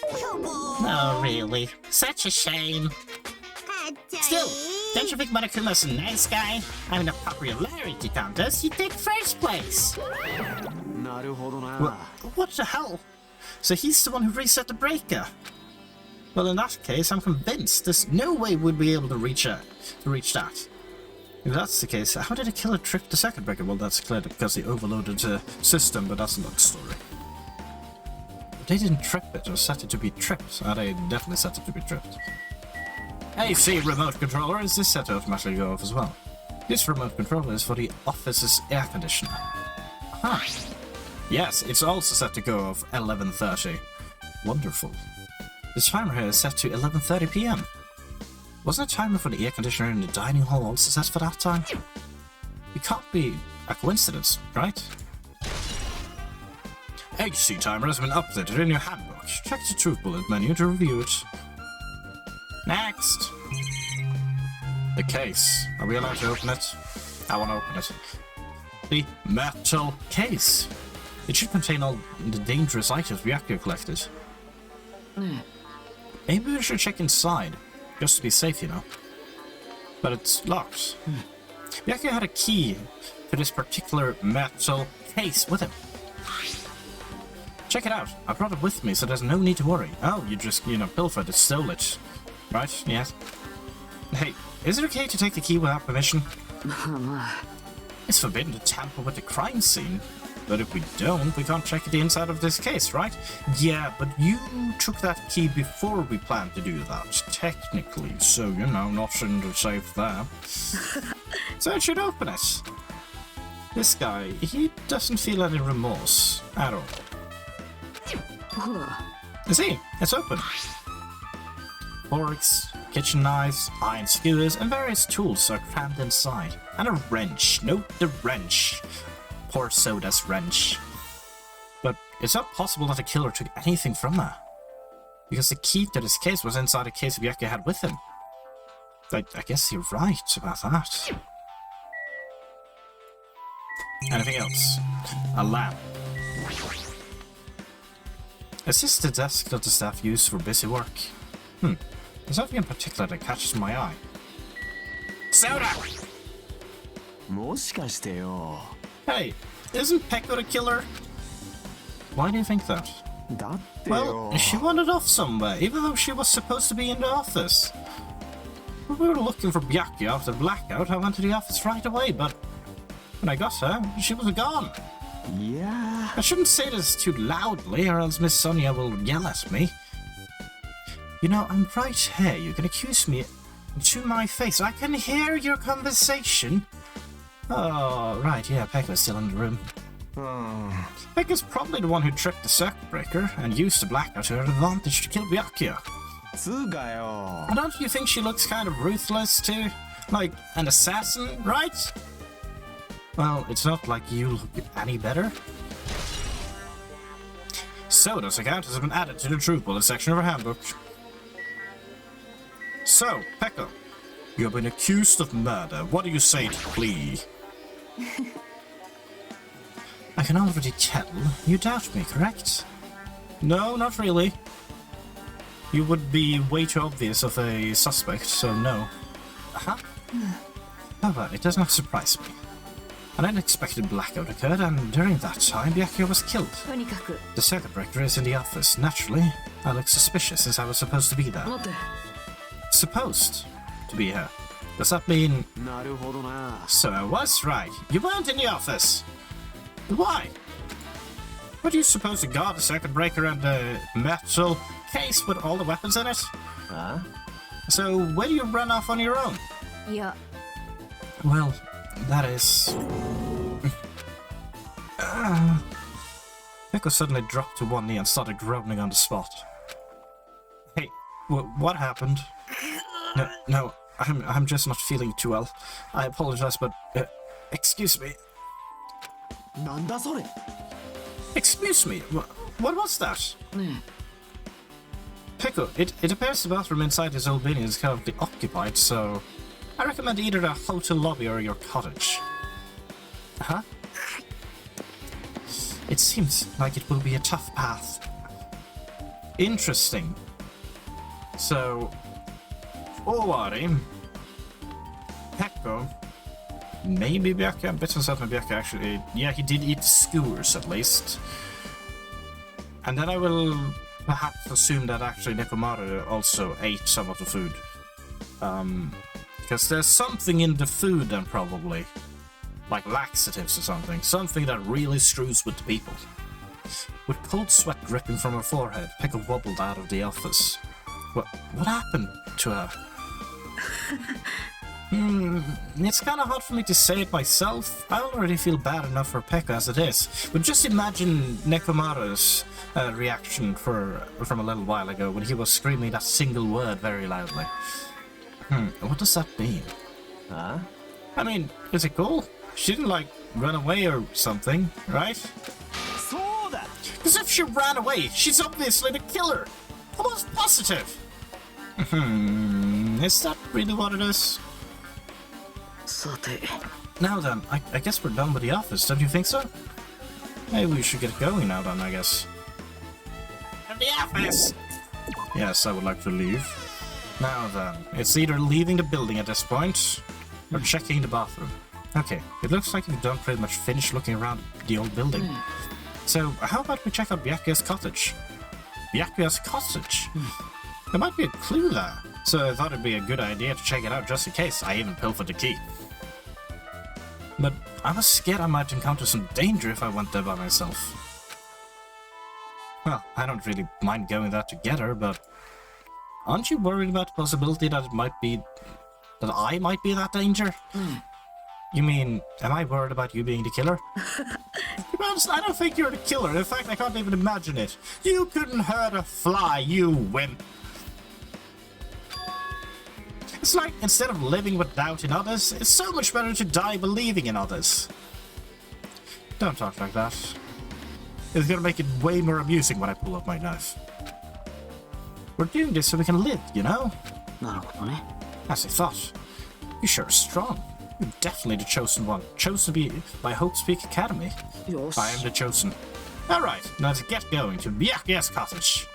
Speaker 1: Oh, really? Such a shame. Still, don't you think Monokuma's a nice guy? I'm in a popularity contest, he'd take first place. What the hell? So he's the one who reset the breaker? Well, in that case, I'm convinced there's no way we'd be able to reach that. If that's the case, how did a killer trip the circuit breaker? Well, that's clear because he overloaded the system, but that's another story. They didn't trip it or set it to be tripped. They definitely set it to be tripped. AC remote controller is this set to automatically go off as well. This remote controller is for the office's air conditioner. Huh. Yes, it's also set to go off 11:30. Wonderful. The timer here is set to 11:30 PM. Wasn't the timer for the air conditioner in the dining hall also set for that time? It can't be a coincidence, right? AC timer has been updated in your handbook. Check the truth bullet menu to review it. Next! The case. Are we allowed to open it? I want to open it. The metal case. It should contain all the dangerous items Byakuya collected. Maybe we should check inside, just to be safe, you know. But it's locked. Byakuya had a key to this particular metal case with him. Check it out. I brought it with me, so there's no need to worry. Oh, you just, pilfered it, stole it. Right? Yes. Hey, is it okay to take the key without permission? It's forbidden to tamper with the crime scene. But if we don't, we can't check the inside of this case, right? Yeah, but you took that key before we planned to do that, technically. So, not in the safe there. So I should open it. This guy, he doesn't feel any remorse at all. See, it's open. Forks, kitchen knives, iron skewers, and various tools are crammed inside. And a wrench. Note the wrench. Poor Soda's wrench. But it's not possible that the killer took anything from her. Because the key to this case was inside a case Byakuya had with him. I guess you're right about that. Anything else? A lamp. Is this the desk that the staff use for busy work? There's nothing in particular that catches my eye. Soda! Hey, isn't Peko the killer? Why do you think that? Well, she wandered off somewhere, even though she was supposed to be in the office. When we were looking for Byakuya after the blackout, I went to the office right away, but when I got her, she was gone. Yeah. I shouldn't say this too loudly, or else Miss Sonia will yell at me. I'm right here. You can accuse me to my face. I can hear your conversation. Oh, right, yeah, Pekka's still in the room. Pekka's probably the one who tripped the circuit breaker and used the blackout to her advantage to kill Byakuya. Don't you think she looks kind of ruthless too? Like an assassin, right? Well, it's not like you look any better. Soda's account has been added to the truth bullet section of her handbook. So, Pekka, you have been accused of murder. What do you say to the plea? I can already tell. You doubt me, correct? No, not really. You would be way too obvious of a suspect, so no. Huh? However, it does not surprise me. An unexpected blackout occurred, and during that time, Byakuya was killed. The circuit breaker is in the office. Naturally, I look suspicious since I was supposed to be there. Supposed to be here. Does that mean... So I was right. You weren't in the office. Why? What do you suppose to guard the circuit breaker and the metal case with all the weapons in it? Huh? So where do you run off on your own? Yeah. Well, that is... Peko suddenly dropped to one knee and started groaning on the spot. Hey, what happened? No, I'm just not feeling too well. I apologize, but... excuse me.
Speaker 3: なんだそれ。
Speaker 1: Excuse me, what was that?
Speaker 3: ね
Speaker 1: Pickle, it appears the bathroom inside his old building is currently occupied, so I recommend either the hotel lobby or your cottage. Huh? It seems like it will be a tough path. Interesting. So, Owari, Pekko, maybe Byakuya, I'm a bit uncertain Byakuya actually. Yeah, he did eat skewers at least. And then I will perhaps assume that actually Nekomaru also ate some of the food. Because there's something in the food then probably. Like laxatives or something. Something that really screws with the people. With cold sweat dripping from her forehead, Pekka wobbled out of the office. What happened to her? It's kind of hard for me to say it myself. I already feel bad enough for Pekka as it is. But just imagine Nekomaru's reaction from a little while ago when he was screaming that single word very loudly. What does that mean?
Speaker 3: Huh?
Speaker 1: I mean, is it cool? She didn't, like, run away or something, right?
Speaker 3: そうだ。
Speaker 1: Because if she ran away, she's obviously the killer! Almost positive! Is that really what it is?
Speaker 2: さて
Speaker 1: Now then, I guess we're done with the office, don't you think so? Maybe we should get going now then, I guess. At the office! Yes, I would like to leave. Now then, it's either leaving the building at this point, or checking the bathroom. Okay, it looks like we've done pretty much finished looking around the old building. So, how about we check out Byakuya's cottage? Byakuya's cottage? There might be a clue there, so I thought it'd be a good idea to check it out just in case. I even pilfered the key. But I was scared I might encounter some danger if I went there by myself. Well, I don't really mind going there together, but aren't you worried about the possibility that that I might be that danger? You mean, am I worried about you being the killer? To be honest, I don't think you're the killer. In fact, I can't even imagine it. You couldn't hurt a fly, you wimp. It's like, instead of living with doubt in others, it's so much better to die believing in others. Don't talk like that. It's gonna make it way more amusing when I pull up my knife. We're doing this so we can live, you know?
Speaker 2: なるほどね
Speaker 1: As I thought. You sure are strong. You're definitely the chosen one. Chosen to be by Hope Speak Academy.
Speaker 2: よし
Speaker 1: I am the chosen. Alright, now let's get going to Byakuya's cottage.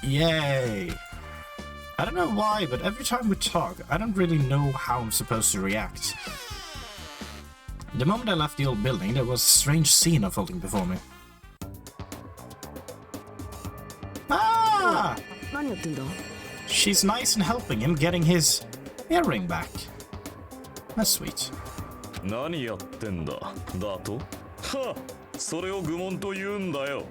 Speaker 1: Yay! I don't know why, but every time we talk, I don't really know how I'm supposed to react. The moment I left the old building, there was a strange scene unfolding before me. Ah!
Speaker 2: 何やってんだ
Speaker 1: She's nice and helping him getting his earring back. That's sweet.
Speaker 4: 何やってんだだとはそれを愚問と言うんだよ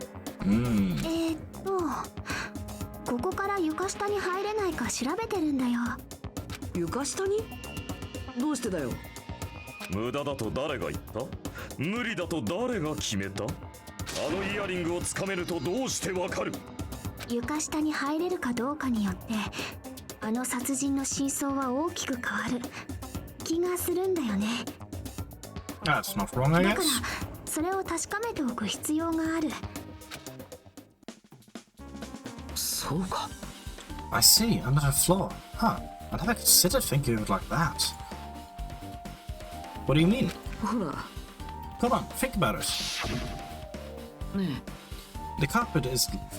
Speaker 5: ここから床下に入れないか調べてるんだよ。
Speaker 2: 床下にどうしてだよ
Speaker 4: 無駄だと誰が言った無理だと誰が決めたあのイヤリングをつかめるとどうしてわかる
Speaker 5: 床下に入れるかどうかによってあの殺人の真相は大きく変わる気がするんだよね。
Speaker 1: That's not wrong, I
Speaker 5: だから
Speaker 1: guess.
Speaker 5: それを確かめておく必要がある。
Speaker 2: そうか
Speaker 1: I see, under the floor. Huh, I never considered thinking of it like that. What do you mean?
Speaker 2: ほら
Speaker 1: Come on, think about it.
Speaker 2: ね
Speaker 1: The carpet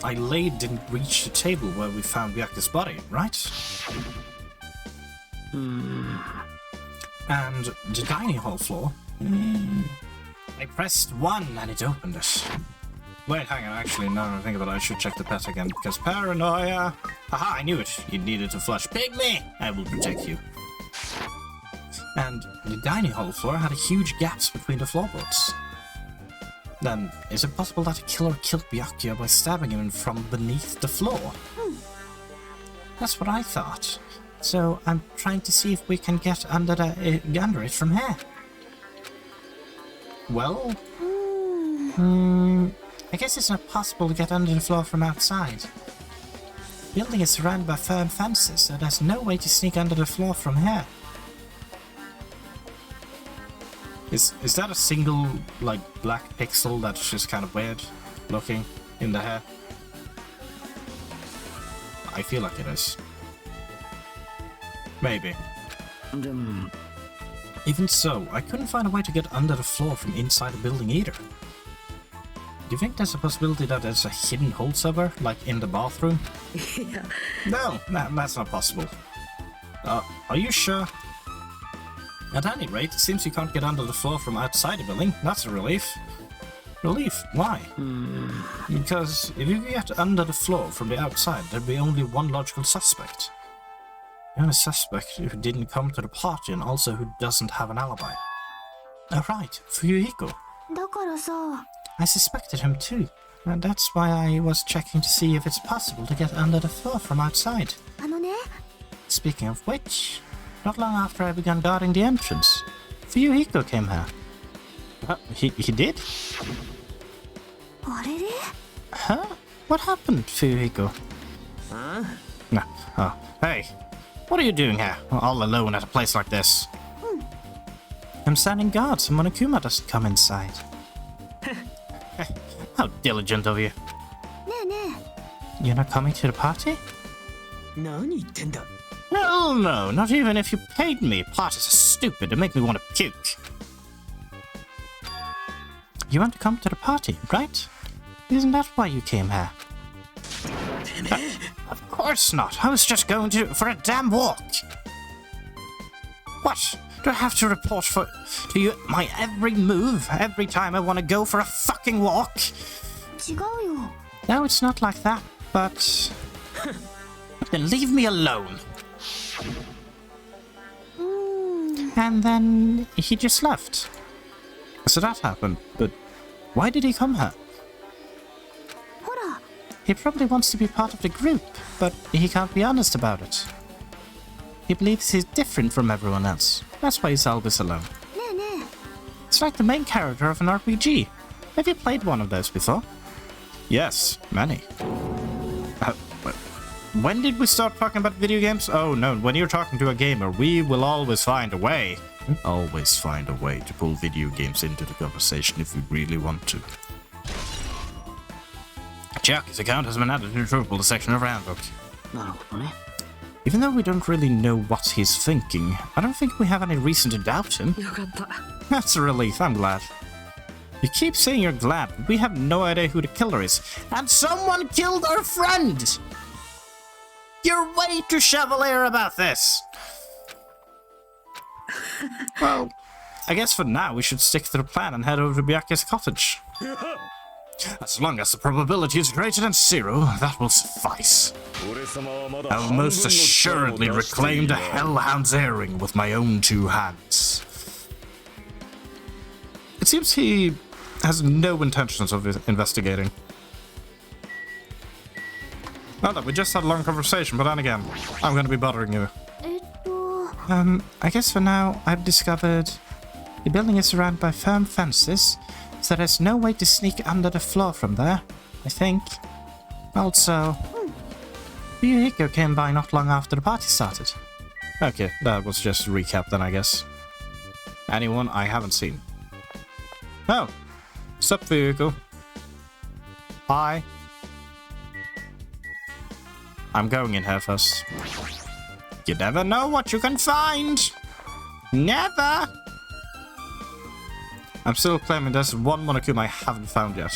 Speaker 1: I laid didn't reach the table where we found Byakuya's body, right? And the dining hall floor? I pressed 1 and it opened it. Wait, hang on, actually, now that I think about it, I should check the pet again, because paranoia... Aha, I knew it! You needed to flush. Pygmy! I will protect you. And the dining hall floor had huge gaps between the floorboards. Then, is it possible that the killer killed Byakuya by stabbing him from beneath the floor? That's what I thought. So, I'm trying to see if we can get under it from here. Well... I guess it's not possible to get under the floor from outside. The building is surrounded by firm fences, so there's no way to sneak under the floor from here. Is that a single, like, black pixel that's just kind of weird looking in the hair? I feel like it is. Maybe. Even so, I couldn't find a way to get under the floor from inside the building either. Do you think there's a possibility that there's a hidden hole somewhere, like in the bathroom?
Speaker 2: Yeah.
Speaker 1: No, that's not possible. Are you sure? At any rate, it seems you can't get under the floor from outside the building. That's a relief. Relief? Why? Because if you get under the floor from the outside, there'd be only one logical suspect. The only suspect who didn't come to the party and also who doesn't have an alibi. Oh, right, Fuyuhiko.
Speaker 5: だからさ、
Speaker 1: I suspected him too. And that's why I was checking to see if it's possible to get under the floor from outside.
Speaker 5: あのね、
Speaker 1: Speaking of which, not long after I began guarding the entrance, Fuyuhiko came here. He did?
Speaker 5: あれれ
Speaker 1: Huh? What happened, Fuyuhiko?
Speaker 3: Huh?
Speaker 1: No. Oh, hey. What are you doing here, all alone at a place like this? I'm standing guard so Monokuma doesn't come inside. How diligent of you.
Speaker 5: ねえね
Speaker 1: You're not coming to the party?
Speaker 3: 何言ってんだ
Speaker 1: Hell no, not even if you paid me. Parties are stupid to make me want to puke. You want to come to the party, right? Isn't that why you came here? Of course not. I was just going for a damn walk. What? Do I have to report to you my every move every time I want to go for a fucking walk?
Speaker 5: え、違うよ。
Speaker 1: No, it's not like that, but... Then leave me alone. And then he just left. So that happened, but why did he come here?
Speaker 5: ほら、
Speaker 1: He probably wants to be part of the group, but he can't be honest about it. He believes he's different from everyone else. That's why he's always alone.
Speaker 5: ねえね
Speaker 1: It's like the main character of an RPG. Have you played one of those before? Yes, many. When did we start talking about video games? Oh no, when you're talking to a gamer, we will always find a way. Always find a way to pull video games into the conversation if we really want to. Jackie's account has been added to the Drupal section of our handbook.
Speaker 3: なるほどね
Speaker 1: Even though we don't really know what he's thinking, I don't think we have any reason to doubt him.
Speaker 2: よかった。
Speaker 1: That's a relief, I'm glad. You keep saying you're glad, but we have no idea who the killer is. And someone killed our friend! You're way too chevalier about this! Well, I guess for now we should stick to the plan and head over to Byakuya's cottage. As long as the probability is greater than 0, that will suffice. I'll most assuredly reclaim the Hellhound's earring with my own 2 hands. It seems he has no intentions of investigating. Not that we just had a long conversation, but then again, I'm going to be bothering you.
Speaker 5: え。
Speaker 1: I guess for now, I've discovered the building is surrounded by firm fences, so there's no way to sneak under the floor from there, I think. Also, Fuyuhiko came by not long after the party started. Okay, that was just a recap then, I guess. Anyone I haven't seen. Oh, sup Fuyuhiko. Hi. I'm going in here first. You never know what you can find! Never! I'm still claiming there's one Monokuma I haven't found yet.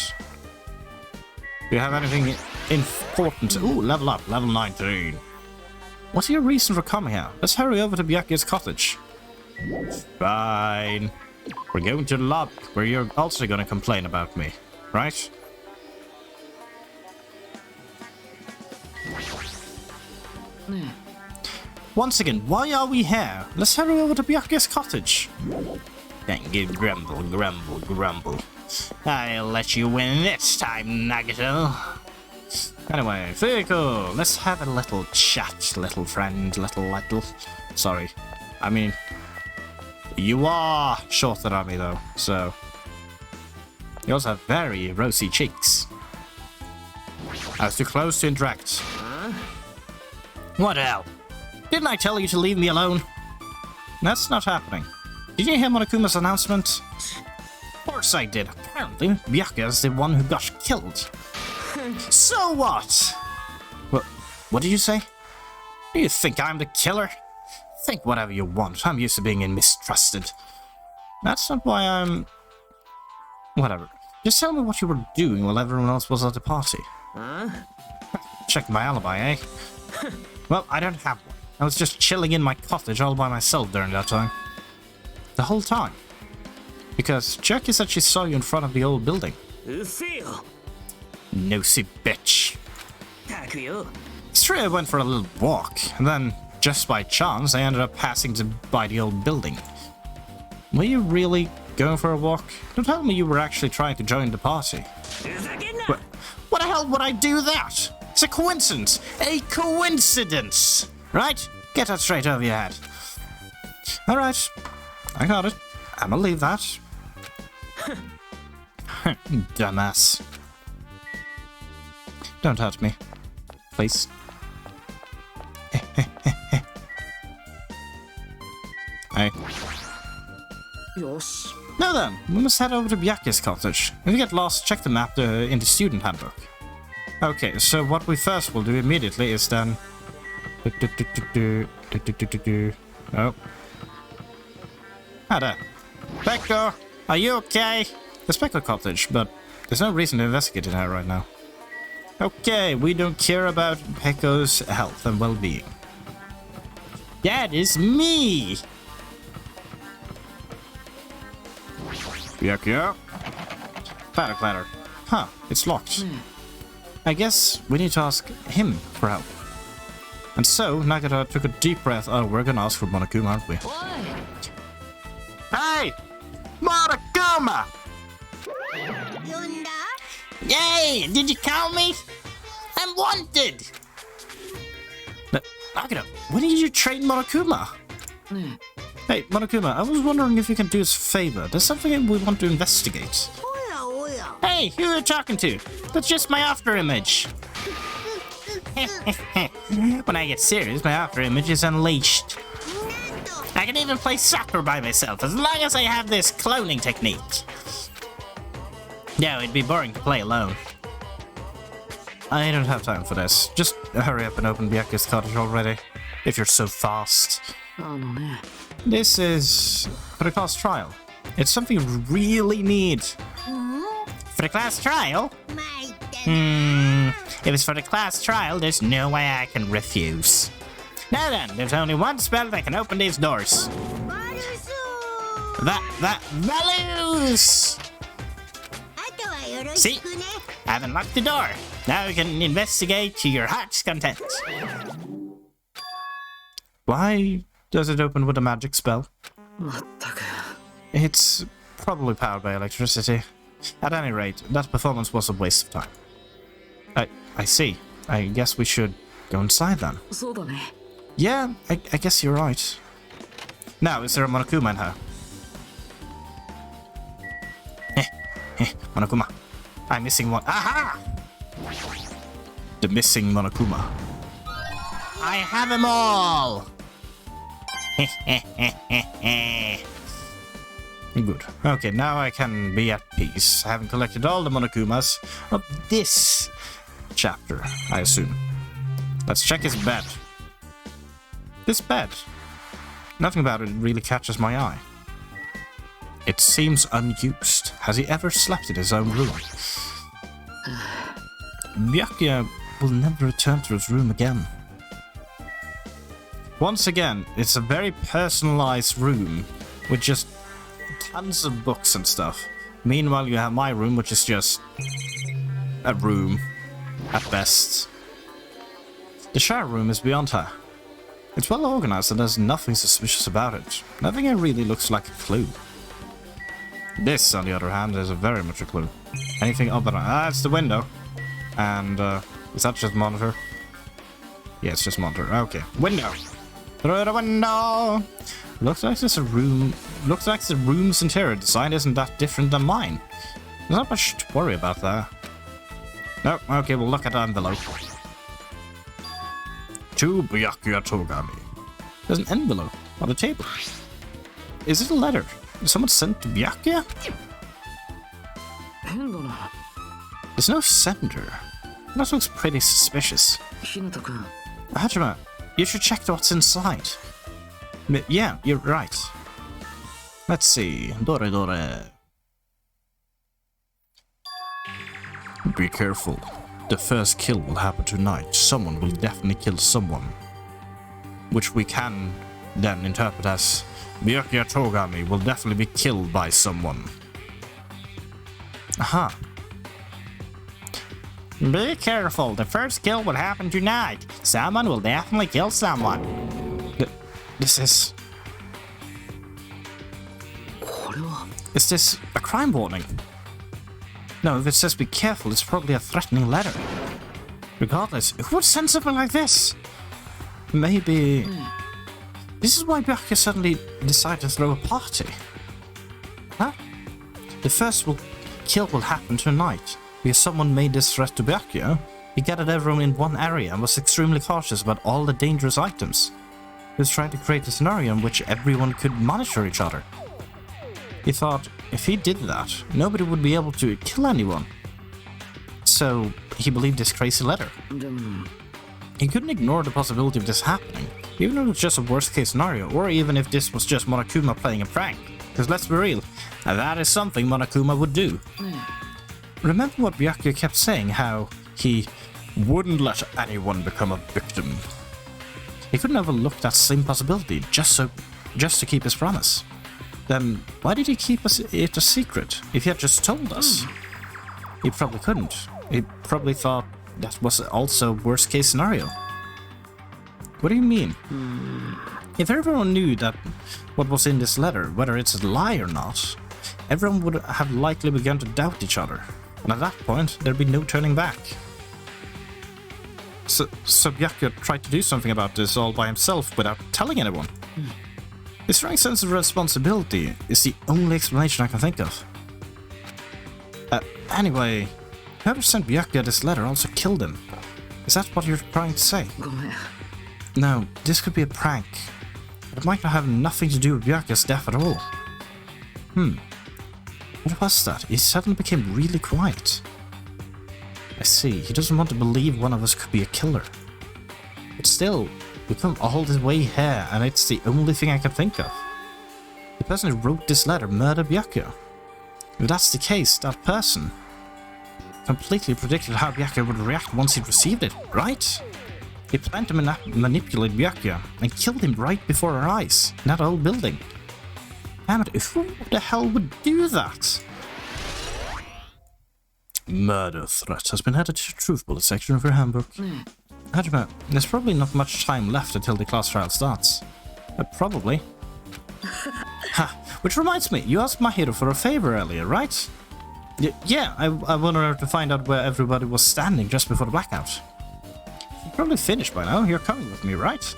Speaker 1: Do you have anything important? Ooh, level up, level 19. What's your reason for coming here? Let's hurry over to Byakuya's cottage. Fine. We're going to the lobby, where you're also gonna complain about me, right? Once again, why are we here? Let's hurry over to Byakuya's cottage. Thank you, grumble, grumble, grumble. I'll let you win this time, Nagato. Anyway, Fuyuhiko, let's have a little chat, little friend, little. Sorry. I mean, you are shorter than me though, so... You also have very rosy cheeks. I was too close to interact. What the hell? Didn't I tell you to leave me alone? That's not happening. Did you hear Monokuma's announcement? Of course I did. Apparently, Byakuya is the one who got killed. So what? What did you say? Do you think I'm the killer? Think whatever you want. I'm used to being mistrusted. That's not why I'm... Whatever. Just tell me what you were doing while everyone else was at the party.
Speaker 3: Huh?
Speaker 1: Check my alibi, eh? Well, I don't have one. I was just chilling in my cottage all by myself during that time. The whole time. Because Jackie said she saw you in front of the old building.
Speaker 3: うっせえよ
Speaker 1: Nosy bitch.
Speaker 3: たくよ
Speaker 1: It's true I went for a little walk, and then, just by chance, I ended up passing by the old building. Were you really going for a walk? Don't tell me you were actually trying to join the party.
Speaker 3: ふざけんな
Speaker 1: What the hell would I do that? It's a coincidence! A coincidence! Right? Get that straight over your head. Alright. I got it. I'ma leave that. Dumbass. Don't hurt me. Please. Hey.
Speaker 2: よし
Speaker 1: Now then, we must head over to Byakuya's cottage. If you get lost, check the map in the student handbook. Okay, so what we first will do immediately is then... Oh. Hi there. Pekko, are you okay? There's Pekko cottage, but there's no reason to investigate it here right now. Okay, we don't care about Pekko's health and well-being. That is me! Byakuya. Clatter, clatter. Huh, it's locked. I guess we need to ask him for help. And so, Nagata took a deep breath. Oh, we're gonna ask for Monokuma, aren't we? Hey! Monokuma! Yay! Did you call me? I'm wanted! Nagata, when did you train Monokuma? Hey, Monokuma, I was wondering if you can do us a favor. There's something we want to investigate. Hey, who are you talking to? That's just my afterimage. When I get serious, my afterimage is unleashed. I can even play soccer by myself as long as I have this cloning technique. No, it'd be boring to play alone. I don't have time for this. Just hurry up and open Byakuya's cottage already. If you're so fast.
Speaker 2: あのね
Speaker 1: This is for the class trial. It's something you really need. For the class trial? If it's for the class trial, there's no way I can refuse. Now then, there's only one spell that can open these doors. Values! See? I've unlocked the door. Now you can investigate to your heart's content. Why does it open with a magic spell?
Speaker 2: まったく
Speaker 1: It's probably powered by electricity. At any rate, that performance was a waste of time. I see. I guess we should go inside then.
Speaker 2: そうだね
Speaker 1: Yeah, I guess you're right. Now, is there a Monokuma in her? Monokuma. I'm missing one. Aha! The missing Monokuma. I have them all! Good. Okay, now I can be at peace, having collected all the Monokumas of this chapter, I assume. Let's check his bed. This bed. Nothing about it really catches my eye. It seems unused. Has he ever slept in his own room? Byakuya will never return to his room again. Once again, it's a very personalized room with just tons of books and stuff. Meanwhile, you have my room, which is just a room at best. The shower room is beyond her. It's well organized and there's nothing suspicious about it. Nothing here really looks like a clue. This, on the other hand, is very much a clue. Anything other than... Ah, it's the window. And, is that just monitor? Yeah, it's just monitor. Okay. Window! Through the window! Looks like there's a room... Looks like the room's interior design isn't that different than mine. There's not much to worry about there. No, okay, we'll look at the envelope. To Byakuya Togami. There's an envelope on the table. is it a letter? Someone sent to Byakuya?
Speaker 2: 変だな
Speaker 1: There's no sender. That looks pretty suspicious.
Speaker 2: 日向君
Speaker 1: Hajime, you should check what's inside. Yeah, you're right. Let's see. Dore dore. Be careful. The first kill will happen tonight. Someone will definitely kill someone. Which we can then interpret as Byakuya Togami will definitely be killed by someone. Aha. Be careful, the first kill will happen tonight. Someone will definitely kill someone. This is...
Speaker 2: これは
Speaker 1: Is this a crime warning? No, if it says be careful, it's probably a threatening letter. Regardless, who would send something like this? Maybe... This is why Byakuya suddenly decided to throw a party. Huh? The first kill will happen tonight. Because someone made this threat to Byakuya, he gathered everyone in one area and was extremely cautious about all the dangerous items. He was trying to create a scenario in which everyone could monitor each other. He thought if he did that, nobody would be able to kill anyone. So he believed this crazy letter.
Speaker 2: でも
Speaker 1: He couldn't ignore the possibility of this happening, even if it was just a worst case scenario, or even if this was just Monokuma playing a prank. Because let's be real, that is something Monokuma would do. Remember what Byakuya kept saying, how he wouldn't let anyone become a victim. He couldn't overlook that same possibility just to keep his promise. Then why did he keep it a secret if he had just told us? He probably couldn't. He probably thought that was also worst case scenario. What do you mean? If everyone knew that what was in this letter, whether it's a lie or not, everyone would have likely begun to doubt each other. And at that point, there'd be no turning back. So Byakuya tried to do something about this all by himself without telling anyone. His strong sense of responsibility is the only explanation I can think of. Anyway, whoever sent Byakuya this letter also killed him. Is that what you're trying to say?
Speaker 2: ごめん
Speaker 1: No, this could be a prank. It might not have nothing to do with Byakuya's death at all. What was that? He suddenly became really quiet. I see, he doesn't want to believe one of us could be a killer. But still, we've come all this way here, and it's the only thing I can think of. The person who wrote this letter murdered Byakuya. If that's the case, that person completely predicted how Byakuya would react once he received it, right? He planned to manipulate Byakuya and killed him right before our eyes, in that old building. Damn it, who the hell would do that? Murder threat has been added to the truth bullet section of your handbook. Hajime, there's probably not much time left until the class trial starts. Probably. Ha, which reminds me, you asked my hero for a favor earlier, right? Yeah, I wanted her to find out where everybody was standing just before the blackout. You're probably finished by now, you're coming with me, right?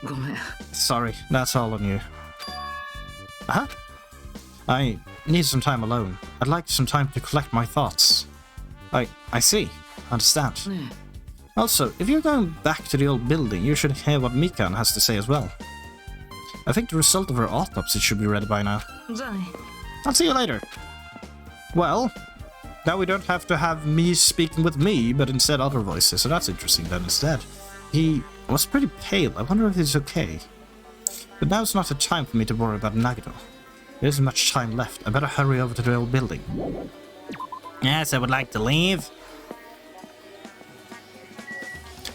Speaker 2: ごめん
Speaker 1: Sorry, that's all on you. Huh? I need some time alone. I'd like some time to collect my thoughts. I see. Understand. Also, if you're going back to the old building, you should hear what Mikan has to say as well. I think the result of her autopsy should be ready by now.
Speaker 2: じゃあね
Speaker 1: I'll see you later. Well, now we don't have to have me speaking with me, but instead other voices, so that's interesting then instead. He was pretty pale. I wonder if he's okay. But now's not the time for me to worry about Nagito. There isn't much time left. I better hurry over to the old building. Yes, I would like to leave.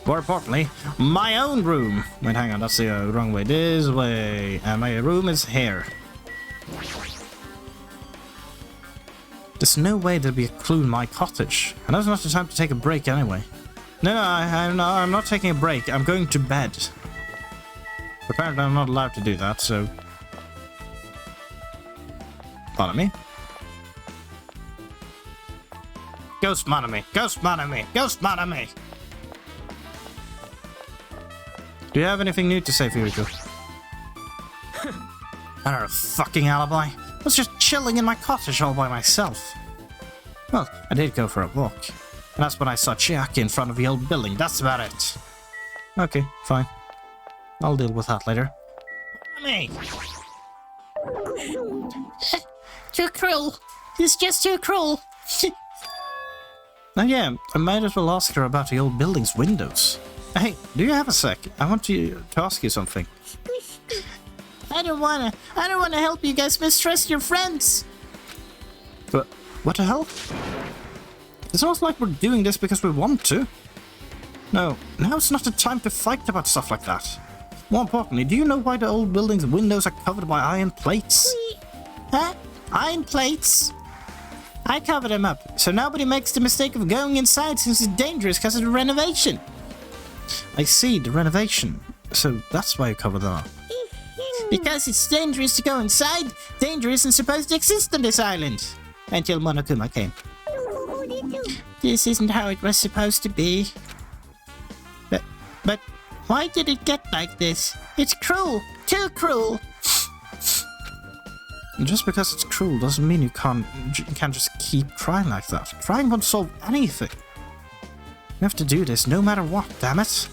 Speaker 1: More importantly, my own room. Wait, hang on, that's the wrong way. This way. And my room is here. There's no way there'd be a clue in my cottage. And now's not the time to take a break anyway. No, I'm not taking a break. I'm going to bed. Apparently I'm not allowed to do that, so... Pardon me? Ghost Monami! Ghost Monami! Ghost Monami! Do you have anything new to say, Furiko? I don't have a fucking alibi. I was just chilling in my cottage all by myself. Well, I did go for a walk. And that's when I saw Chiaki in front of the old building. That's about it. Okay, fine. I'll deal with that later. Me. Too cruel. It's just too cruel. Oh yeah, I might as well ask her about the old building's windows. Hey, do you have a sec? I want to ask you something. I don't wanna help you guys mistrust your friends. But what the hell? It's not like we're doing this because we want to. No, now's not the time to fight about stuff like that. More importantly, do you know why the old building's windows are covered by iron plates? Huh? Iron plates? I covered them up, so nobody makes the mistake of going inside since it's dangerous because of the renovation. I see, the renovation. So that's why you covered them up. Because it's dangerous to go inside, danger isn't supposed to exist on this island. Until Monokuma came. This isn't how it was supposed to be. But why did it get like this? It's cruel! Too cruel! Just because it's cruel doesn't mean you can't just keep crying like that. Crying won't solve anything. You have to do this no matter what, damn it.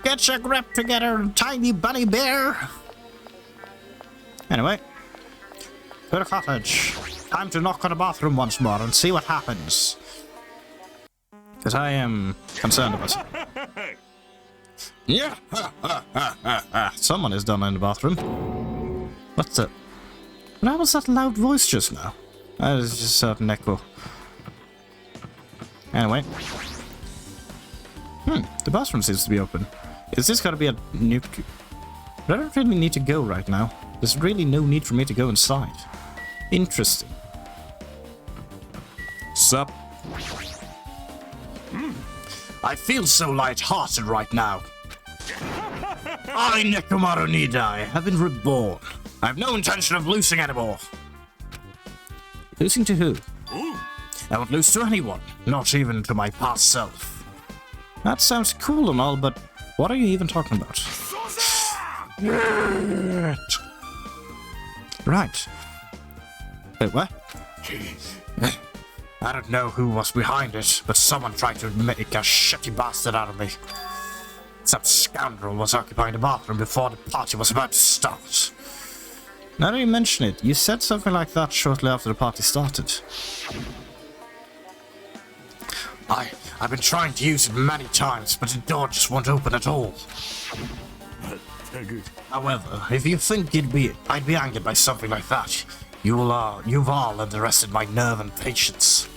Speaker 1: Get your grip together, tiny bunny bear! Anyway, to the cottage. Time to knock on the bathroom once more and see what happens. Because I am concerned about it. Yeah! Someone is done in the bathroom. What the? What was that loud voice just now? That is just a certain echo. Anyway. The bathroom seems to be open. Is this gonna be a new... I don't really need to go right now. There's really no need for me to go inside. Interesting. Sup? I feel so light-hearted right now. I, Nekomaru Nidai, have been reborn. I have no intention of losing anymore. Losing to who? I won't lose to anyone, not even to my past self. That sounds cool and all, but what are you even talking about? Right. Wait, what? I don't know who was behind it, but someone tried to make a shitty bastard out of me. Some scoundrel was occupying the bathroom before the party was about to start. Now that you mention it, you said something like that shortly after the party started. I've been trying to use it many times, but the door just won't open at all. However, if you think I'd be angered by something like that, you've all underestimated my nerve and patience.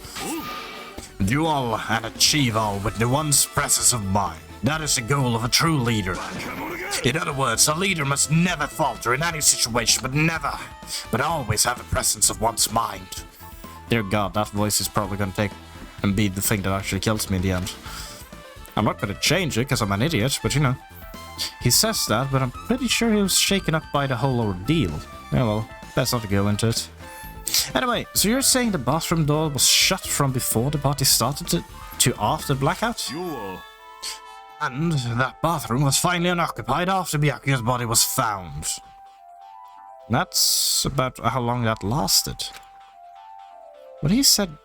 Speaker 1: Do all and achieve all with the one's presence of mind. That is the goal of a true leader. In other words, a leader must never falter in any situation, but always have a presence of one's mind. Dear God, that voice is probably going to take and be the thing that actually kills me in the end. I'm not going to change it because I'm an idiot, but you know. He says that, but I'm pretty sure he was shaken up by the whole ordeal. Yeah, well, best not to go into it. Anyway, so you're saying the bathroom door was shut from before the party started to after the blackout? And that bathroom was finally unoccupied after Byakuya's body was found. That's about how long that lasted. What he said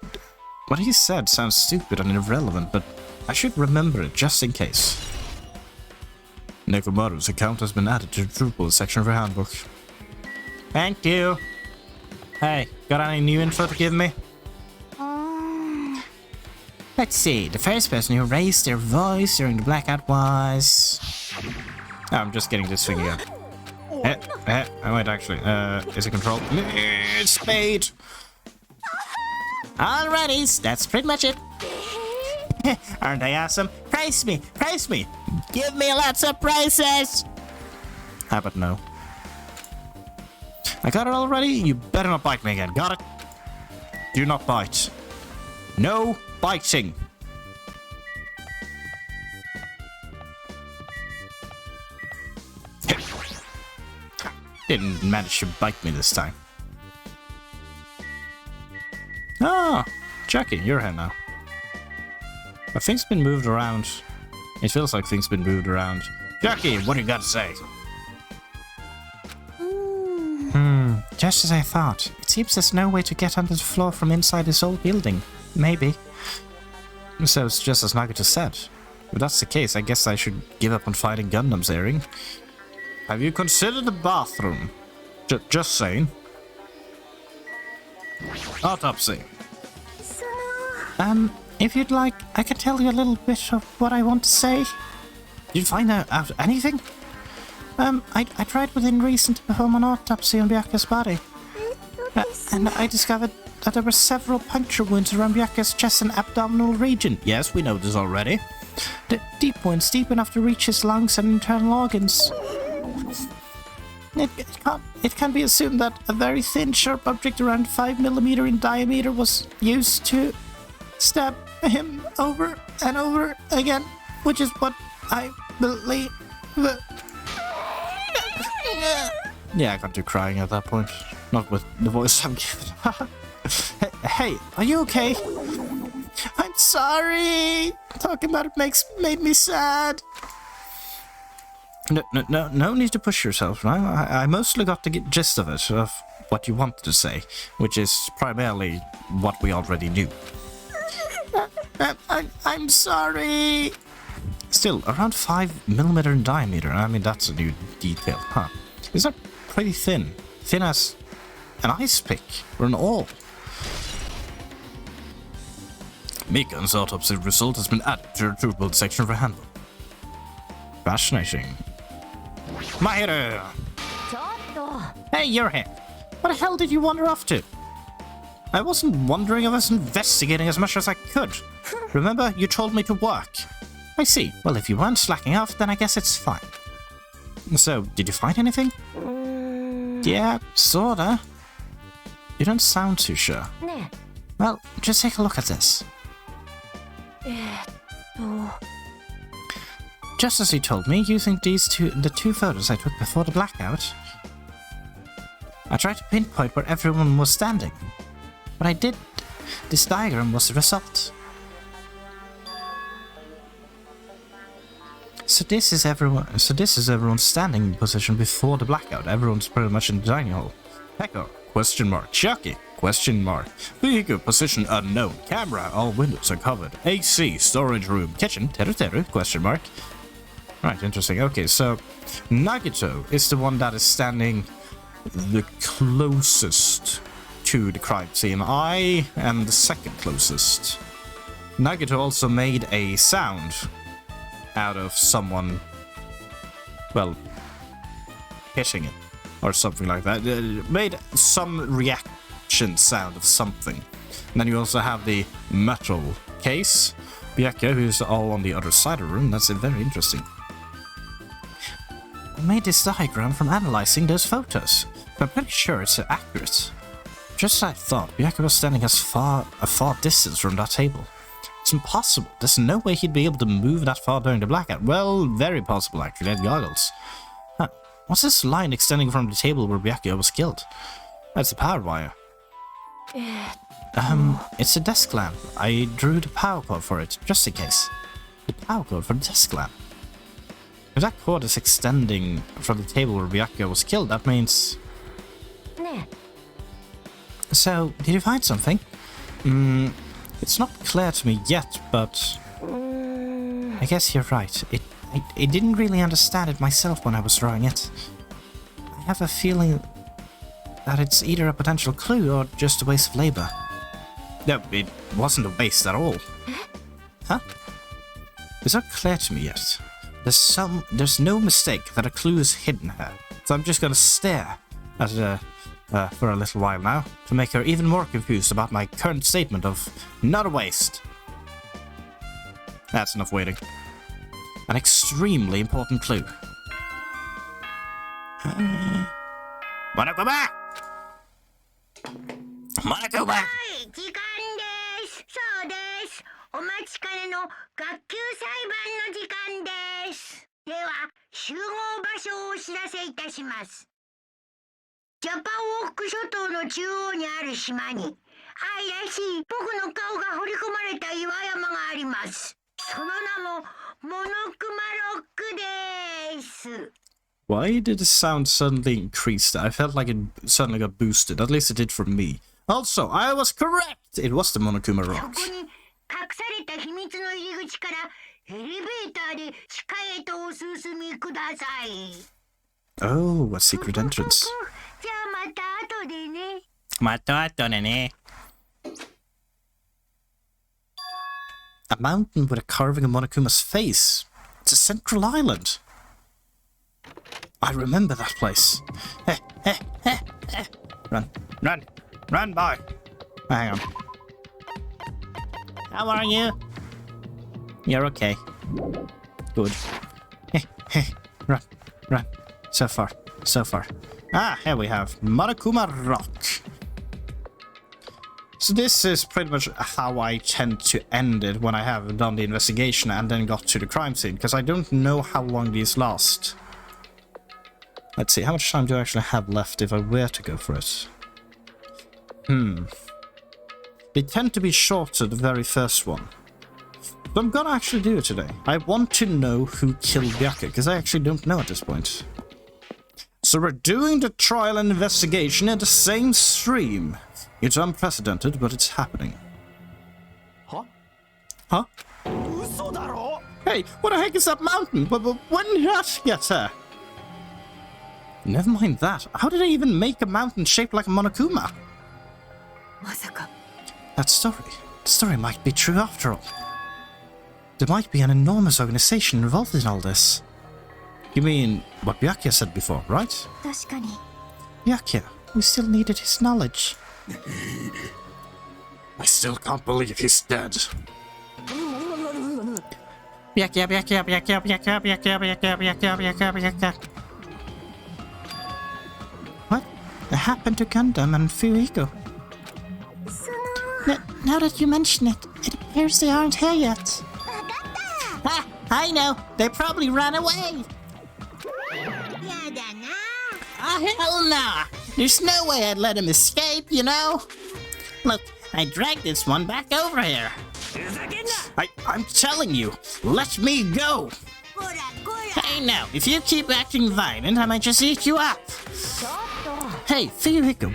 Speaker 1: sounds stupid and irrelevant, but I should remember it just in case. Nekomaru's account has been added to the Drupal section of your handbook. Thank you. Hey, got any new info to give me? Let's see, the first person who raised their voice during the blackout was... Oh, I'm just getting this thing again. Wait, actually, is it controlled? It's Spade! Alrighty, that's pretty much it. Aren't I awesome? Praise me! Praise me! Give me lots of praises! How about no? I got it already? You better not bite me again, got it? Do not bite. No biting. Didn't manage to bite me this time. Ah, Jackie, you're here now. Have things been moved around? It feels like things been moved around. Jackie, what do you got to say? Just as I thought. It seems there's no way to get under the floor from inside this old building. Maybe. So it's just as Nagato said. If that's the case, I guess I should give up on fighting Gundam's airing. Have you considered the bathroom? Just saying. Autopsy. If you'd like, I could tell you a little bit of what I want to say. Did you find out anything? I tried within reason to perform an autopsy on Byakuya's body. And I discovered that there were several puncture wounds around Byakuya's chest and abdominal region. Yes, we know this already. The deep wounds, deep enough to reach his lungs and internal organs. It can be assumed that a very thin, sharp object around 5 mm in diameter was used to stab him over and over again, which is what I believe. Yeah, I got to crying at that point. Not with the voice I'm giving. Hey, are you okay? I'm sorry! Talking about it made me sad. No need to push yourself. Right? I mostly got the gist of it, of what you wanted to say, which is primarily what we already knew. I'm sorry! Still, around 5 mm in diameter. I mean, that's a new detail, huh? Is that pretty thin? Thin as an ice pick or an awl? Mikan's autopsy result has been added to the report section of her handbook. Fascinating. Mahiru! Hey, you're here. What the hell did you wander off to? I wasn't wandering, I was investigating as much as I could. Remember, you told me to work. I see. Well, if you weren't slacking off, then I guess it's fine. So, did you find anything? Yeah, sorta. You don't sound too sure. Well, just take a look at this. Just as you told me, using the two photos I took before the blackout, I tried to pinpoint where everyone was standing. What I did, this diagram was the result. So this is everyone's standing position before the blackout. Everyone's pretty much in the dining hall. Echo, question mark. Chucky, question mark. Vehicle position unknown. Camera, all windows are covered. AC, storage room. Kitchen, teru, question mark. Right, interesting. Okay, so Nagito is the one that is standing the closest to the crime scene. I am the second closest. Nagito also made a sound out of someone, well, hitting it or something like that. It made some reaction sound of something. And then you also have the metal case. Byakuya, who's all on the other side of the room. That's very interesting. I made this diagram from analyzing those photos. I'm pretty sure it's accurate. Just as I thought, Byakuya was standing a far distance from that table. It's impossible. There's no way he'd be able to move that far during the blackout. Well, very possible actually, at goggles. Huh. What's this line extending from the table where Byakuya was killed? That's a power wire. It's a desk lamp. I drew the power cord for it, just in case. The power cord for the desk lamp. If that cord is extending from the table where Byakuya was killed, that means... So, did you find something? It's not clear to me yet, but... I guess you're right. I didn't really understand it myself when I was drawing it. I have a feeling that it's either a potential clue or just a waste of labor. No, it wasn't a waste at all. Huh? It's not clear to me yet. There's no mistake that a clue is hidden here. So I'm just gonna stare at it for a little while now, to make her even more confused about my current statement of not a waste. That's enough waiting. An extremely important clue. Monokuma! Monokuma!
Speaker 6: はい、時間です。そうです。お待ちかねの学級裁判の時間です。では、集合場所をお知らせいたします。ジャパンウォーク諸島の中央にある島に、愛らしい僕の顔が彫り込まれた岩山があります。その名も、モノクマロックです。
Speaker 1: Why did the sound suddenly increase? I felt like it suddenly got boosted. At least it did for me. Also, I was correct! It was the Monokuma
Speaker 6: そ
Speaker 1: Rock.
Speaker 6: こに隠された秘密の入り口からエレベーターで地下へとお進みください。
Speaker 1: Oh, a secret entrance.
Speaker 6: じゃ
Speaker 1: A mountain with a carving of Monokuma's face. It's a central island. I remember that place. Run, run, run, boy. Hang on. How are you? You're okay. Good. Run, run. So far, so far. Ah, here we have Monokuma Rock. So this is pretty much how I tend to end it when I have done the investigation and then got to the crime scene, because I don't know how long these last. Let's see, how much time do I actually have left if I were to go for it? They tend to be shorter, the very first one. But I'm gonna actually do it today. I want to know who killed Byakuya, because I actually don't know at this point. So we're doing the trial and investigation in the same stream. It's unprecedented, but it's happening. Huh? Huh? Hey, what the heck is that mountain? But when did that get there? Never mind that. How did they even make a mountain shaped like a Monokuma? That story might be true after all. There might be an enormous organization involved in all this. You mean what Byakuya said before, right? Byakuya, we still needed his knowledge. I still can't believe he's dead. Byakuya. What happened to Gundam and Fuyuhiko? Now that you mention it, it appears they aren't here yet. Ah, I know. They probably ran away. Ah, hell nah. There's no way I'd let him escape, you know? Look, I dragged this one back over here. I'm telling you, let me go. Hey, now, if you keep acting violent, I might just eat you up. Hey, Fuyuhiko,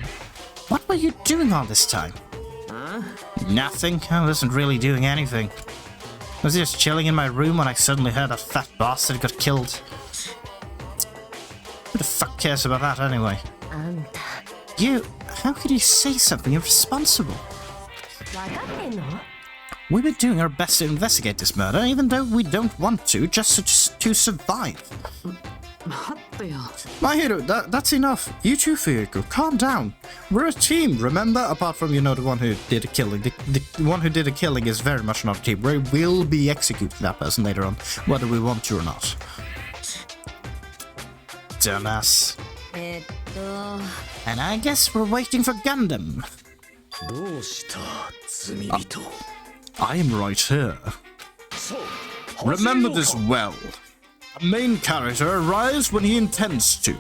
Speaker 1: what were you doing all this time? Nothing. I wasn't really doing anything. I was just chilling in my room when I suddenly heard that fat bastard got killed. Who the fuck cares about that anyway? You, how could you say something irresponsible? We've been doing our best to investigate this murder, even though we don't want to, just to survive. My hero, that's enough. You too, Fuyuhiko, calm down. We're a team, remember? Apart from, you know, the one who did the killing. The one who did the killing is very much not a team. We will be executing that person later on, whether we want to or not. Dumbass. And I guess we're waiting for Gundam. I am right here. Remember this well. A main character arrives when he intends to.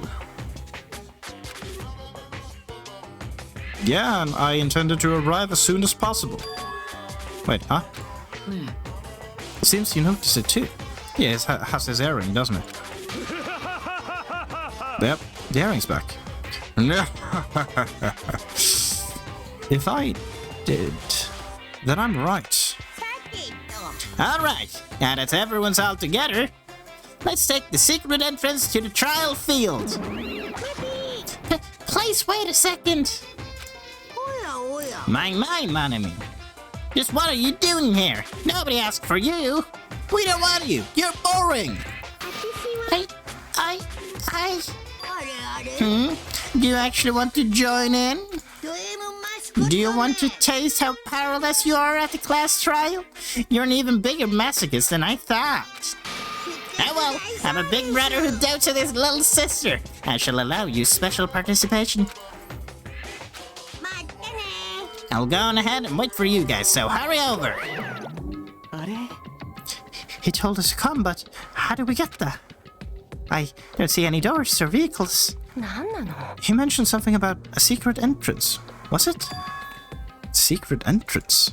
Speaker 1: Yeah, and I intended to arrive as soon as possible. Wait, huh? Seems you notice it too. Yeah, it has his earring, doesn't it? Yep, the earring's back. If I did, then I'm right. Alright, now that everyone's all together, let's take the secret entrance to the trial field. Please wait a second. My, mon ami. Just what are you doing here? Nobody asked for you. We don't want you. You're boring. Do you actually want to join in? Do you want to taste how powerless you are at the class trial? You're an even bigger masochist than I thought. Oh well, I'm a big brother who dotes on his little sister. I shall allow you special participation. I'll go on ahead and wait for you guys, so hurry over. He told us to come, but how do we get there? I don't see any doors or vehicles. He mentioned something about a secret entrance. Was it? Secret entrance?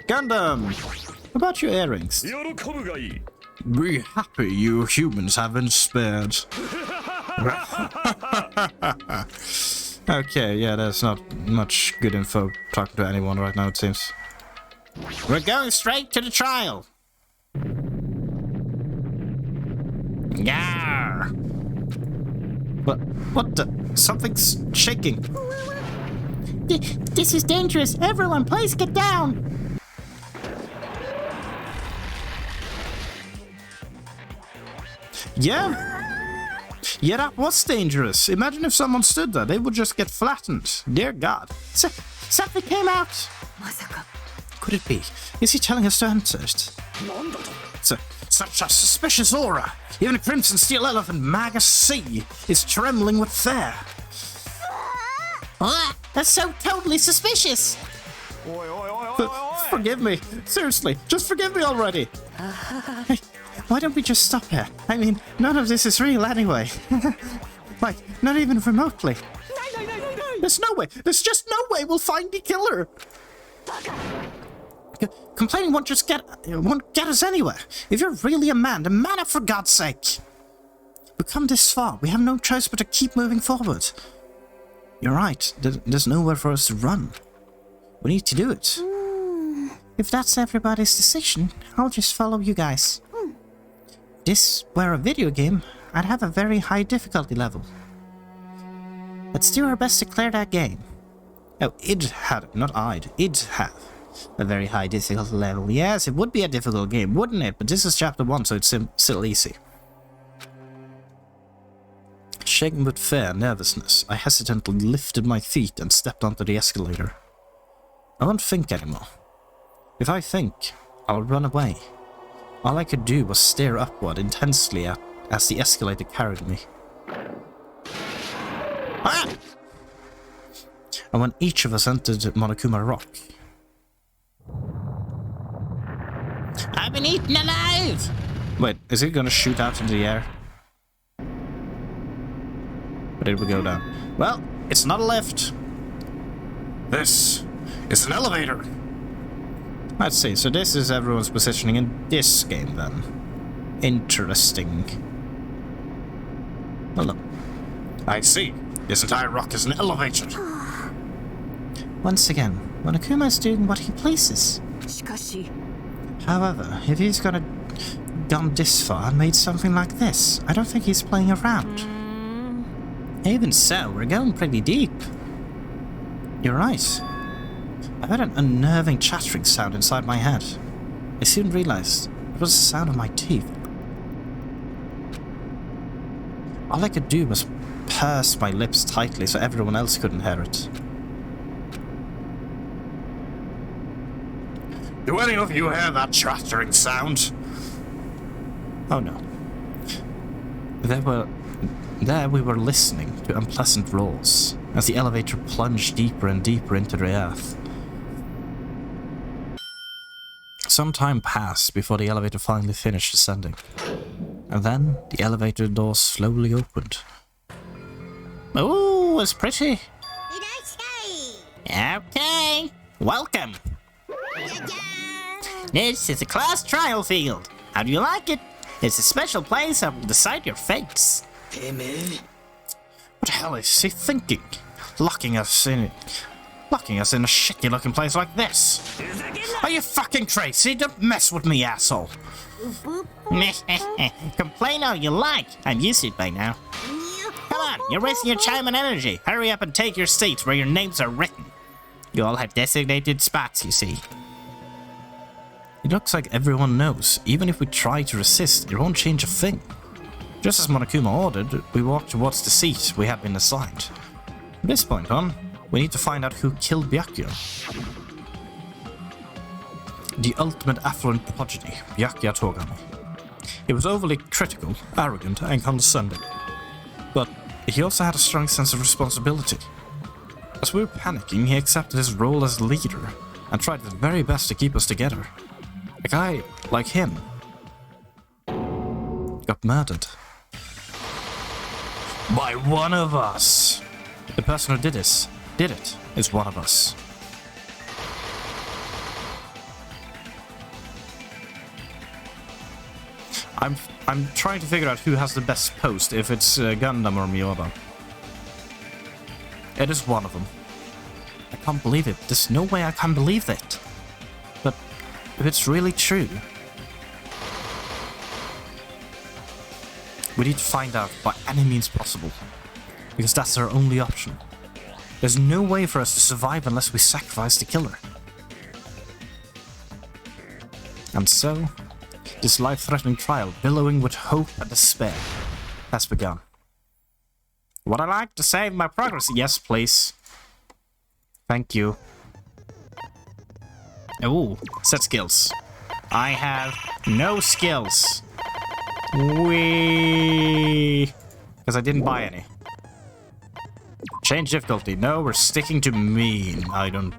Speaker 1: Gundam! About your earrings. Be happy you humans have been spared. Okay, yeah, there's not much good info talking to anyone right now, it seems. We're going straight to the trial. Yarr. What the? Something's shaking.
Speaker 7: This is dangerous. Everyone, please get down.
Speaker 1: Yeah, that was dangerous. Imagine if someone stood there. They would just get flattened. Dear God.
Speaker 7: Something came out.
Speaker 1: Could it be? Is he telling us to enter it? Such a suspicious aura. Even a Crimson Steel Elephant Magus C is trembling with fear.
Speaker 7: That's so totally suspicious.
Speaker 1: Forgive me. Seriously, just forgive me already. Hey, why don't we just stop here? I mean, none of this is real anyway. Like, not even remotely. There's no way. There's just no way we'll find the killer. Complaining won't get us anywhere. If you're really a man, then man up for God's sake. We've come this far. We have no choice but to keep moving forward. You're right. There's nowhere for us to run. We need to do it.
Speaker 7: If that's everybody's decision, I'll just follow you guys.
Speaker 1: If this were a video game, I'd have a very high difficulty level. Let's do our best to clear that game. Oh, it'd have, not I'd. It'd have a very high difficulty level. Yes, it would be a difficult game, wouldn't it? But this is chapter 1, so it's still easy. Shaken with fear and nervousness, I hesitantly lifted my feet and stepped onto the escalator. I won't think anymore. If I think, I'll run away. All I could do was stare upward intensely as the escalator carried me. Ah! And when each of us entered Monokuma Rock,
Speaker 7: I've been eaten alive!
Speaker 1: wait, is it gonna shoot out into the air? Or did we go down? Well, it's not a lift. This is an elevator. Let's see, so this is everyone's positioning in this game then. Interesting. Hold on. I see. This entire rock is an elevator.
Speaker 7: Once again, Monokuma is doing what he pleases.
Speaker 2: しかし
Speaker 1: However, if he's gone this far and made something like this, I don't think he's playing around. Even so, we're going pretty deep. You're right. I heard an unnerving chattering sound inside my head. I soon realized it was the sound of my teeth. All I could do was purse my lips tightly so everyone else couldn't hear it. Do any of you hear that chattering sound? Oh no. There we were listening to unpleasant roars as the elevator plunged deeper and deeper into the earth. Some time passed before the elevator finally finished descending. And then the elevator doors slowly opened. Ooh, it's pretty. Okay, welcome. This is a class trial field. How do you like it? It's a special place that will decide your fates. What the hell is he thinking? Locking us in a shitty looking place like this. Are you fucking crazy? Don't mess with me, asshole. Complain all you like. I'm used to it by now. Come on, you're wasting your time and energy. Hurry up and take your seats where your names are written. You all have designated spots, you see. It looks like everyone knows. Even if we try to resist, it won't change a thing. Just as Monokuma ordered, we walked towards the seat we had been assigned. From this point on, we need to find out who killed Byakuya. The ultimate affluent prodigy, Byakuya Togami. He was overly critical, arrogant, and condescending. But he also had a strong sense of responsibility. As we were panicking, he accepted his role as leader and tried his very best to keep us together. A guy like him got murdered. By one of us. The person who did it is one of us. I'm trying to figure out who has the best post, if it's Gundam or Miyoda. It is one of them. I can't believe it. There's no way I can believe it. But if it's really true, we need to find out by any means possible. because that's our only option. There's no way for us to survive unless we sacrifice the killer. And so, this life-threatening trial, billowing with hope and despair, has begun. Would I like to save my progress? Yes, please. Thank you. Ooh, set skills. I have no skills. Because I didn't buy any. Change difficulty. No, we're sticking to mean. I don't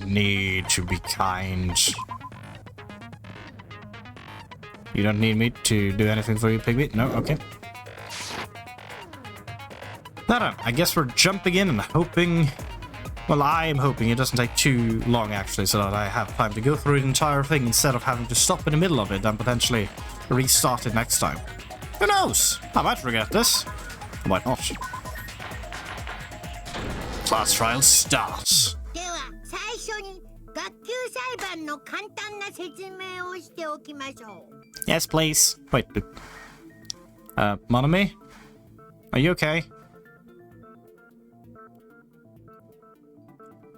Speaker 1: need to be kind. You don't need me to do anything for you, Pigby? No? Okay. No, I guess we're jumping in and hoping... Well, I am hoping it doesn't take too long, actually, so that I have time to go through the entire thing instead of having to stop in the middle of it and potentially restart it next time. Who knows? I might regret this. I might not. Class trial starts.
Speaker 6: では最初に学級裁判の簡単な説明をしておきましょう。
Speaker 1: Yes, please. Wait. Monami? Are you okay?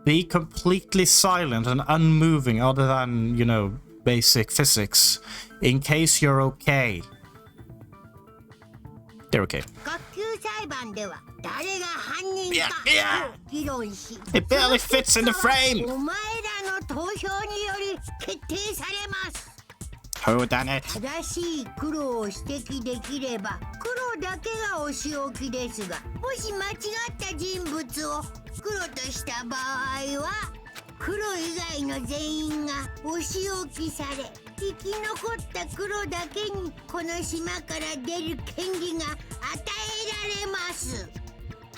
Speaker 1: Be completely silent and unmoving other than, you know, basic physics. In case you're okay. They're okay.
Speaker 6: 学級裁判では誰が犯人か
Speaker 1: Yeah.
Speaker 6: 議論し、
Speaker 1: It barely fits in the frame.
Speaker 6: お前らの投票により決定されます。
Speaker 1: Who done it?
Speaker 6: 正しい黒を指摘できれば黒だけがお仕置きですが、もし間違った人物を黒とした場合は黒以外の全員がお仕置きされ、生き残った黒だけにこの島から出る権利が与えられます。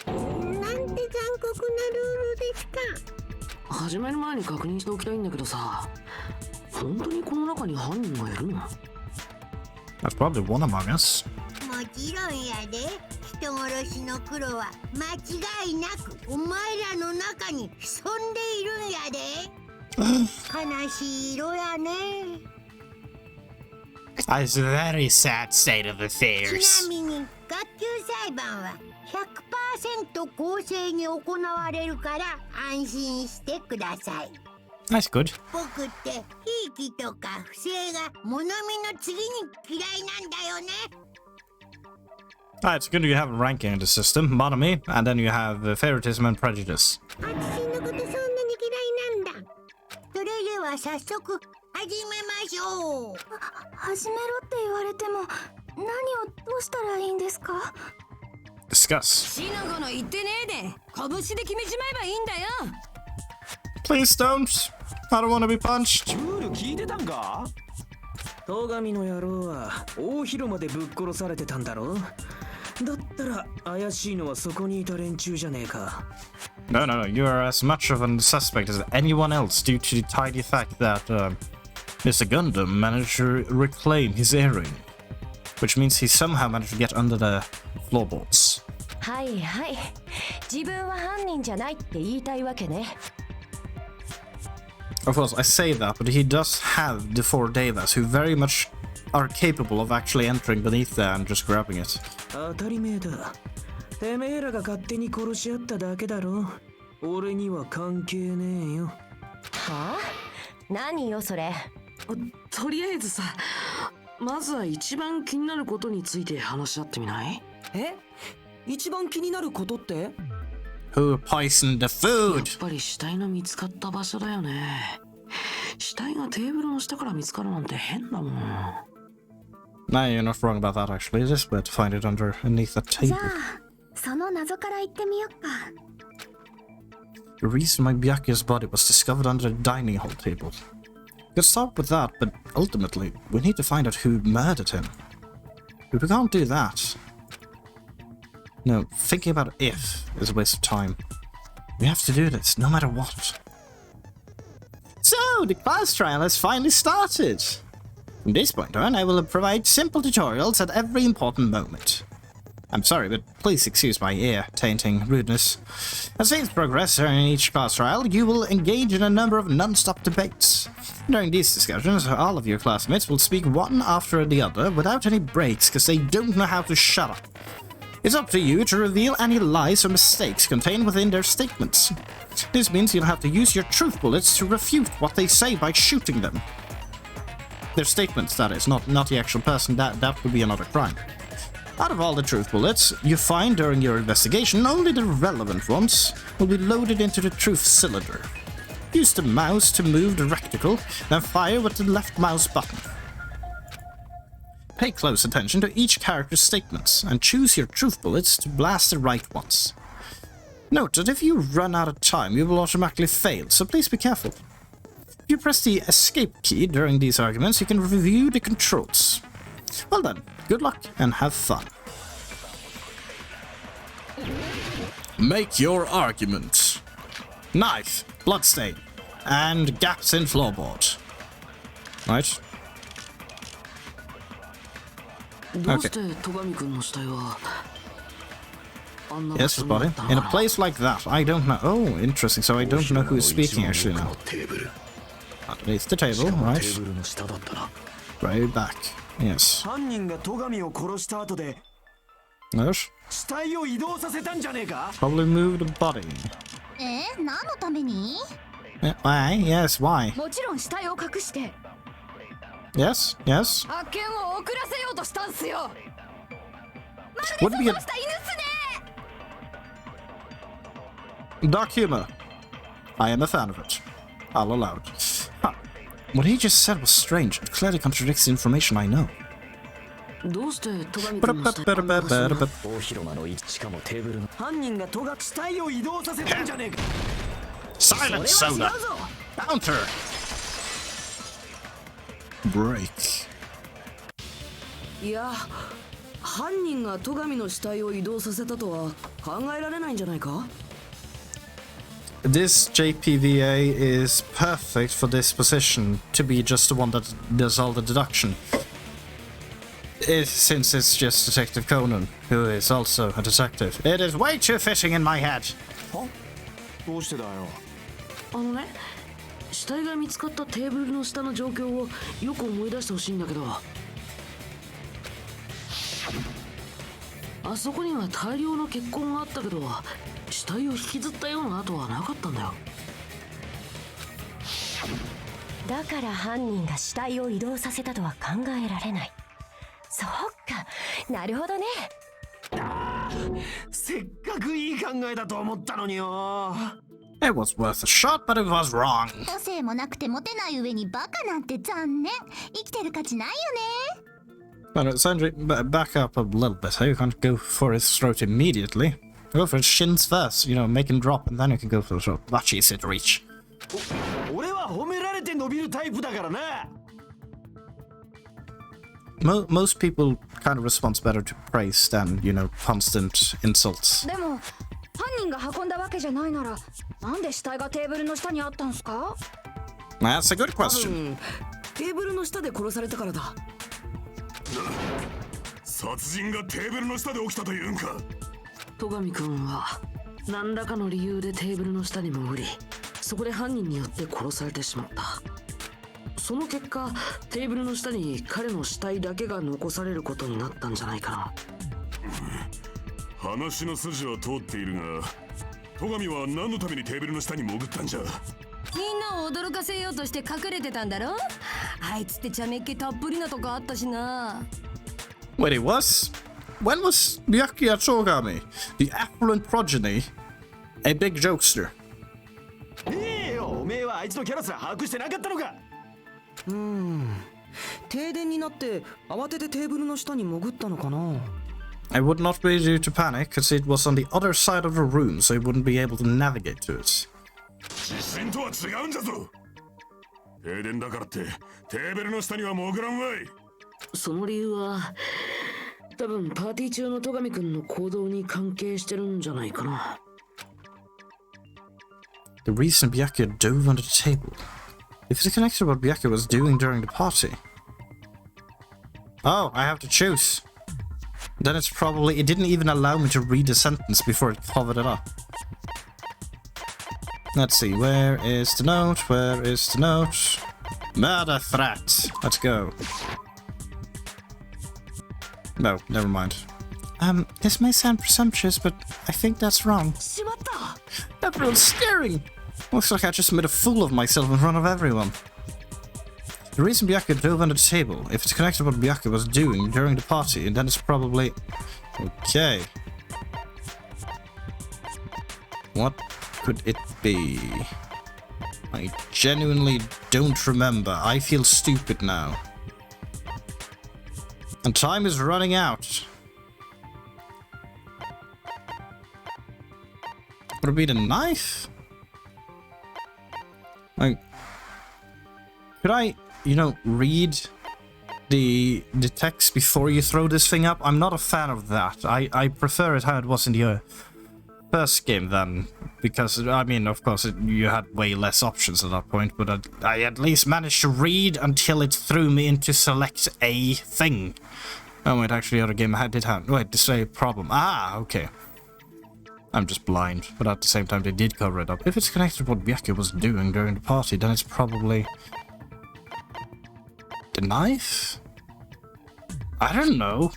Speaker 6: なんて残酷なルールですか。
Speaker 2: 始める前に確認しておきたいんだけどさ、本当にこの中に犯人がいるの？
Speaker 1: That's probably one among us.
Speaker 6: もちろんやで。人殺しの黒は間違いなくお前らの中に潜んでいるんやで。悲しい色やね。
Speaker 1: It's a very sad state of
Speaker 6: ち
Speaker 1: affairs.
Speaker 6: なみに学級裁判は 100% 公正に行われるから安心してください。
Speaker 1: That's good.
Speaker 6: 僕ってひいきとか不正が物見の次に嫌いなんだよね。
Speaker 1: It's good you have a ranking in the system, Monami, and then you have favoritism and prejudice.
Speaker 6: 私のことそんなに嫌いなんだ。それでは早速始めましょう。
Speaker 5: 始めろって言われても何をどうしたらいいんですか？
Speaker 1: Discuss.
Speaker 8: シナゴの言ってねえで拳で決めちまえばいいんだよ。
Speaker 1: Please don't. I don't want to be punched.
Speaker 9: ルール聞いてたんか？
Speaker 3: 戸上の野郎は大広間でぶっ殺されてたんだろ。だったら怪しいのはそこにいた連中じゃねえか。
Speaker 1: No, you are as much of a suspect as anyone else due to the tidy fact that Mr. Gundam managed to reclaim his earring, which means he somehow managed to get under the floorboards.
Speaker 8: はいはい。自分は犯人じゃないって言いたいわけね。
Speaker 1: Of course, I say that, but he does have the four Devas who very much are capable of actually entering beneath there and just grabbing it.
Speaker 3: 当たり前だ。てめえらが勝手に殺し合っただけだろ。俺には関係ねえよ。
Speaker 8: はあ？何よそれ。
Speaker 2: とりあえずさ、まずは一番気になることについて話し合ってみない？
Speaker 10: え？一番気になることって？
Speaker 1: Who poisoned the
Speaker 2: や
Speaker 1: food?
Speaker 2: っぱり死体の見つかった場所だよね。死体がテーブルの下から見つかるなんて変だもん。
Speaker 1: No, you're not wrong about that actually. It is weird to find it underneath the
Speaker 5: じゃ
Speaker 1: table.
Speaker 5: あその謎から言ってみよっか。
Speaker 1: The reason why Byakuya's body was discovered under the dining hall table. We could start with that, but ultimately, we need to find out who murdered him. But we can't do that. No, thinking about if is a waste of time. We have to do this, no matter what. So, the class trial has finally started. From this point on, I will provide simple tutorials at every important moment. I'm sorry, but please excuse my ear-tainting rudeness. As things progress in each class trial, you will engage in a number of non-stop debates. During these discussions, all of your classmates will speak one after the other without any breaks because they don't know how to shut up. It's up to you to reveal any lies or mistakes contained within their statements. This means you'll have to use your truth bullets to refute what they say by shooting them. Their statements, that is, not the actual person. That would be another crime. Out of all the truth bullets you find during your investigation, only the relevant ones will be loaded into the truth cylinder. Use the mouse to move the reticle, then fire with the left mouse button. Pay close attention to each character's statements, and choose your truth bullets to blast the right ones. Note that if you run out of time, you will automatically fail, so please be careful. If you press the escape key during these arguments, you can review the controls. Well then, good luck and have fun. Make your argument. Knife, bloodstain, and gaps in floorboard. Right?
Speaker 2: どうして戸上君の死体はあんな場
Speaker 1: Yes,
Speaker 2: 所にあ
Speaker 1: buddy.
Speaker 2: ったの
Speaker 1: In
Speaker 2: か
Speaker 1: a
Speaker 2: な
Speaker 1: place like that, I don't know. Oh, interesting. So I don't know who is speaking actually now. Underneath the table, right? Right back. Yes.
Speaker 3: 犯人が戸上を殺した後で
Speaker 1: Yes.
Speaker 3: 死体を移動させたんじゃねえか
Speaker 1: Probably move the body.
Speaker 5: 何のために
Speaker 1: Why? Yes, why?
Speaker 8: もちろん死体を隠して
Speaker 1: Yes, yes.
Speaker 8: 発見を遅らせようとしたんすよ。
Speaker 1: Would be a
Speaker 8: した犬っすね。
Speaker 1: dark humor. I am a fan of it. I'll allow it. Huh. What he just said was strange. It clearly contradicts the information I know.
Speaker 2: どうして戸上君の死体をあんな場所に
Speaker 3: 大広間の位置しかもテーブルの犯人が死体を移動させたんじゃねえか
Speaker 1: Silence, Soda! Counter! Break.
Speaker 2: いや犯人が戸上の死体を移動させたとは考えられないんじゃないか
Speaker 1: This JPVA is perfect for this position to be just the one that does all the deduction. Since it's just Detective Conan, who is also a detective. It is way too fitting in my head.
Speaker 3: どうしてだよ
Speaker 2: あのね死体が見つかったテーブルの下の状況をよく思い出してほしいんだけどあそこには大量の血痕があったけど死体を引きずったような跡はなかったんだよ
Speaker 8: だから犯人が死体を移動させたとは考えられない。そうか、なるほどね。
Speaker 3: せっかくいい考えだと思ったのによ
Speaker 1: It was worth a shot, but it was wrong.
Speaker 5: 個性もなくてモテない上にバカなんて残念。生きてる価値ないよね。
Speaker 1: Sandry, back up a little bit. You can't go for his throat immediately. Go for his shins first, you know, make him drop, and then you can go for the throat. That's easy to reach.
Speaker 3: 俺は褒められて伸びるタイプだからな
Speaker 1: Most people kind of respond better to praise than, you know, constant insults.
Speaker 8: でも犯人が運んだわけじゃないなら、なんで死体がテーブルの下にあったんすか？
Speaker 1: That's a good
Speaker 2: 多
Speaker 1: question.
Speaker 2: 分テーブルの下で殺されたからだ
Speaker 4: 殺人がテーブルの下で起きたというんか
Speaker 2: 戸上君は何らかの理由でテーブルの下に潜りそこで犯人によって殺されてしまったその結果テーブルの下に彼の死体だけが残されることになったんじゃないかな
Speaker 4: 話の筋は通っているが戸上は何のためにテーブルの下に潜ったんじゃ
Speaker 8: みんなを驚かせようとして隠れてたんだろ？あいつって茶目っ気たっぷりなとこあったしな。
Speaker 1: Wait, it was? When was Byakuya Tsogami, the affluent progeny, a big jokester?
Speaker 3: ええよおめえはあいつのキャラすら把握してなかったのか停電になって慌ててテーブルの下に潜ったのかな
Speaker 1: I would not be due to panic, because it was on the other side of the room, so he wouldn't be able to navigate to it.
Speaker 4: 地震とは違うんだぞ停電だからってテーブルの下には潜らんわい
Speaker 2: その理由は多分パーティー中の戸上君の行動に関係してるんじゃないかな
Speaker 1: The reason Byakuya dove under the table. If it's connected to what Byakuya was doing during the party. Oh, I have to choose. Then it's probably... It didn't even allow me to read the sentence before it covered it up. Let's see, where is the note? Where is the note? Murder threat. Let's go. No, never mind.
Speaker 7: This may sound presumptuous, but I think that's wrong.
Speaker 2: しまった
Speaker 1: Everyone's staring! Looks like I just made a fool of myself in front of everyone. The reason Byakuya dove under the table, if it's connected to what Byakuya was doing during the party, then it's probably... Okay. What could it be? I genuinely don't remember. I feel stupid now. And time is running out. Would it be the knife? Like, could I, you know, read the text before you throw this thing up? I'm not a fan of that. I prefer it how it was in the first game then, because, I mean, of course, you had way less options at that point, but I at least managed to read until it threw me into select a thing. Oh, wait, actually, the other game I did have... Wait, display problem. Ah, okay. I'm just blind, but at the same time, they did cover it up. If it's connected to what Byakuya was doing during the party, then it's probably... the knife? I don't know.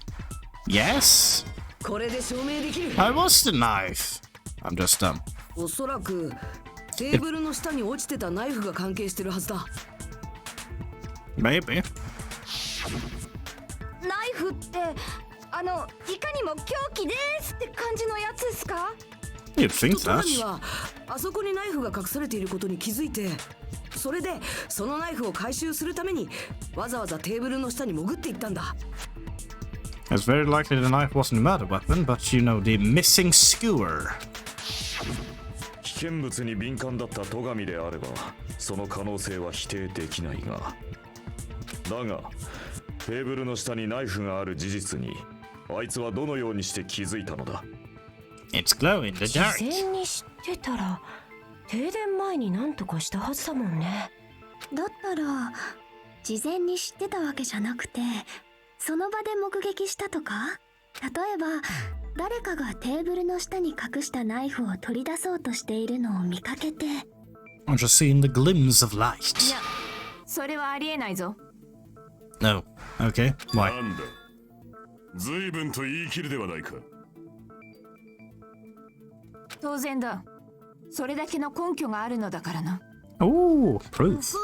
Speaker 1: Yes?
Speaker 2: これで証明できる
Speaker 1: I was the knife. I'm just dumb.
Speaker 2: おそらくテーブルの下に落ちてたナイフが関係してるはずだ
Speaker 1: Maybe.
Speaker 8: ナイフっていかにも凶器ですって感じのやつですか？
Speaker 1: You'd think
Speaker 2: トナ
Speaker 1: that.
Speaker 2: ミはあそこにナイフが隠されていることに気づいてそれでそのナイフを回収するためにわざわざテーブルの下に潜っていったんだ
Speaker 1: It's very likely the knife wasn't a murder weapon, but you know, the missing skewer.
Speaker 4: 危険物に敏感だった戸上であればその可能性は否定できないがだがテーブルの下にナイフがある事実にあいつはどのようにして気づいたのだ
Speaker 1: It's glow in the
Speaker 8: 事
Speaker 1: dark.
Speaker 8: 前に知ってたら停電前に何とかしたはずだもんね。
Speaker 5: だったら事前に知ってたわけじゃなくてその場で目撃したとか？例えば誰かがテーブルの下に隠したナイフを取り出そうとしているのを見かけて
Speaker 1: I'm just seeing the glimmers of light.
Speaker 8: いや、それはありえないぞ。
Speaker 1: No. Okay. Why?
Speaker 9: なんだ随分と言い切るではないか
Speaker 8: 当然だ。それだけの根拠があるのだからな。
Speaker 1: Ooh, proof.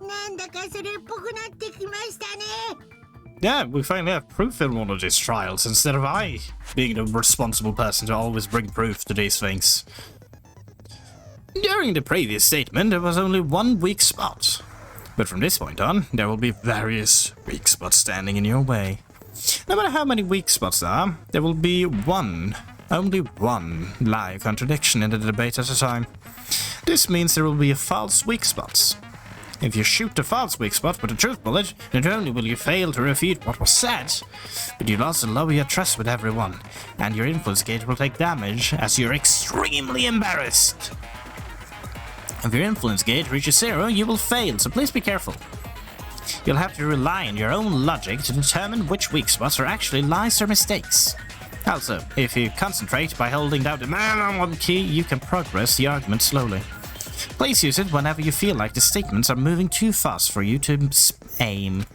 Speaker 6: なんだかそれっぽくなってきましたね
Speaker 1: Yeah, we finally have proof in one of these trials instead of I being the responsible person to always bring proof to these things. During the previous statement, there was only one weak spot. But from this point on, there will be various weak spots standing in your way. No matter how many weak spots there are, there will be only one live contradiction in the debate at a time. This means there will be false weak spots. If you shoot the false weak spot with a truth bullet, not only will you fail to refute what was said, but you'll also lower your trust with everyone, and your influence gauge will take damage as you're extremely embarrassed. If your influence gauge reaches 0, you will fail, so please be careful. You'll have to rely on your own logic to determine which weak spots are actually lies or mistakes. Also, if you concentrate by holding down the man key, you can progress the argument slowly. Please use it whenever you feel like the statements are moving too fast for you to aim.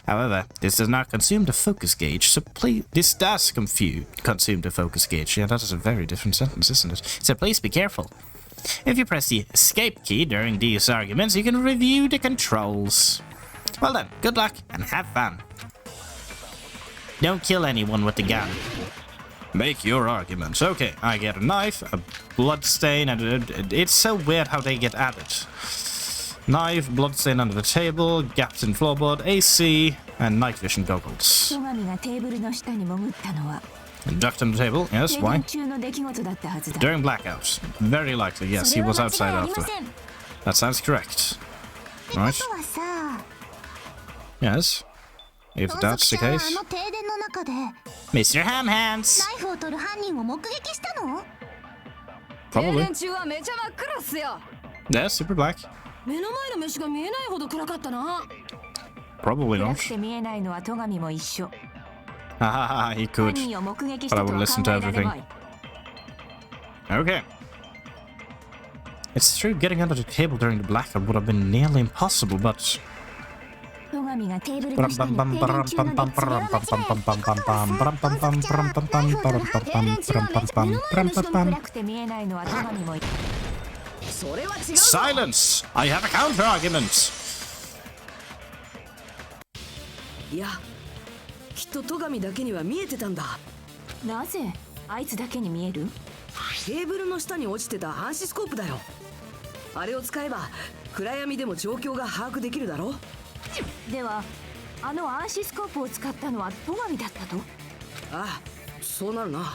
Speaker 1: However, this does not consume the focus gauge, so please... This does consume the focus gauge. Yeah, that is a very different sentence, isn't it? So please be careful. If you press the escape key during these arguments, you can review the controls. Well then, good luck and have fun. Don't kill anyone with the gun. Make your arguments. Okay, I get a knife, a bloodstain, and it's so weird how they get added. Knife, bloodstain under the table, gaps in floorboard, AC, and night vision goggles.
Speaker 8: 戸上がテーブルの下に潜ったのは
Speaker 1: Ducked on the table, yes,
Speaker 8: 停
Speaker 1: why?
Speaker 8: 電中の出来事だったはずだ。
Speaker 1: During blackouts. Very likely, yes, he was outside after. That sounds correct. Right?
Speaker 5: はさ
Speaker 1: Yes. If that's the
Speaker 5: あ
Speaker 1: case.
Speaker 5: の停電の中で
Speaker 1: Mr. Ham Hands!
Speaker 5: ナイフを取る犯人を目撃したの？
Speaker 1: Probably.
Speaker 2: 中はめちゃ真っ暗っすよ
Speaker 1: Yeah, super black.
Speaker 2: 目の前の飯が見えないほど暗かったな
Speaker 1: Probably
Speaker 8: 暗
Speaker 1: not.
Speaker 8: くて見えないのは戸上も一緒。
Speaker 1: Hahaha, he
Speaker 8: 犯
Speaker 1: could.
Speaker 8: 人を目撃し
Speaker 1: But
Speaker 8: た
Speaker 1: I
Speaker 8: と
Speaker 1: will
Speaker 8: は
Speaker 1: listen
Speaker 8: 考
Speaker 1: to
Speaker 8: えられ
Speaker 1: everything.
Speaker 8: ない。
Speaker 1: Okay. It's true, getting under the table during the blackout would have been nearly impossible, but...
Speaker 8: 戸上神がテーブルの下に停電中の熱量を間違え暗くて見えないのは戸上も
Speaker 2: それは違う。
Speaker 1: Silence! I have a counter argument.
Speaker 2: いや、きっと戸上だけには見えてたんだ。
Speaker 8: なぜあいつだけに見える？
Speaker 2: テーブルの下に落ちてた暗視スコープだよ。あれを使えば暗闇でも状況が把握できるだろ。
Speaker 8: ではあの暗視スコープを使ったのは戸上だったと？
Speaker 2: ああ、そうなるな。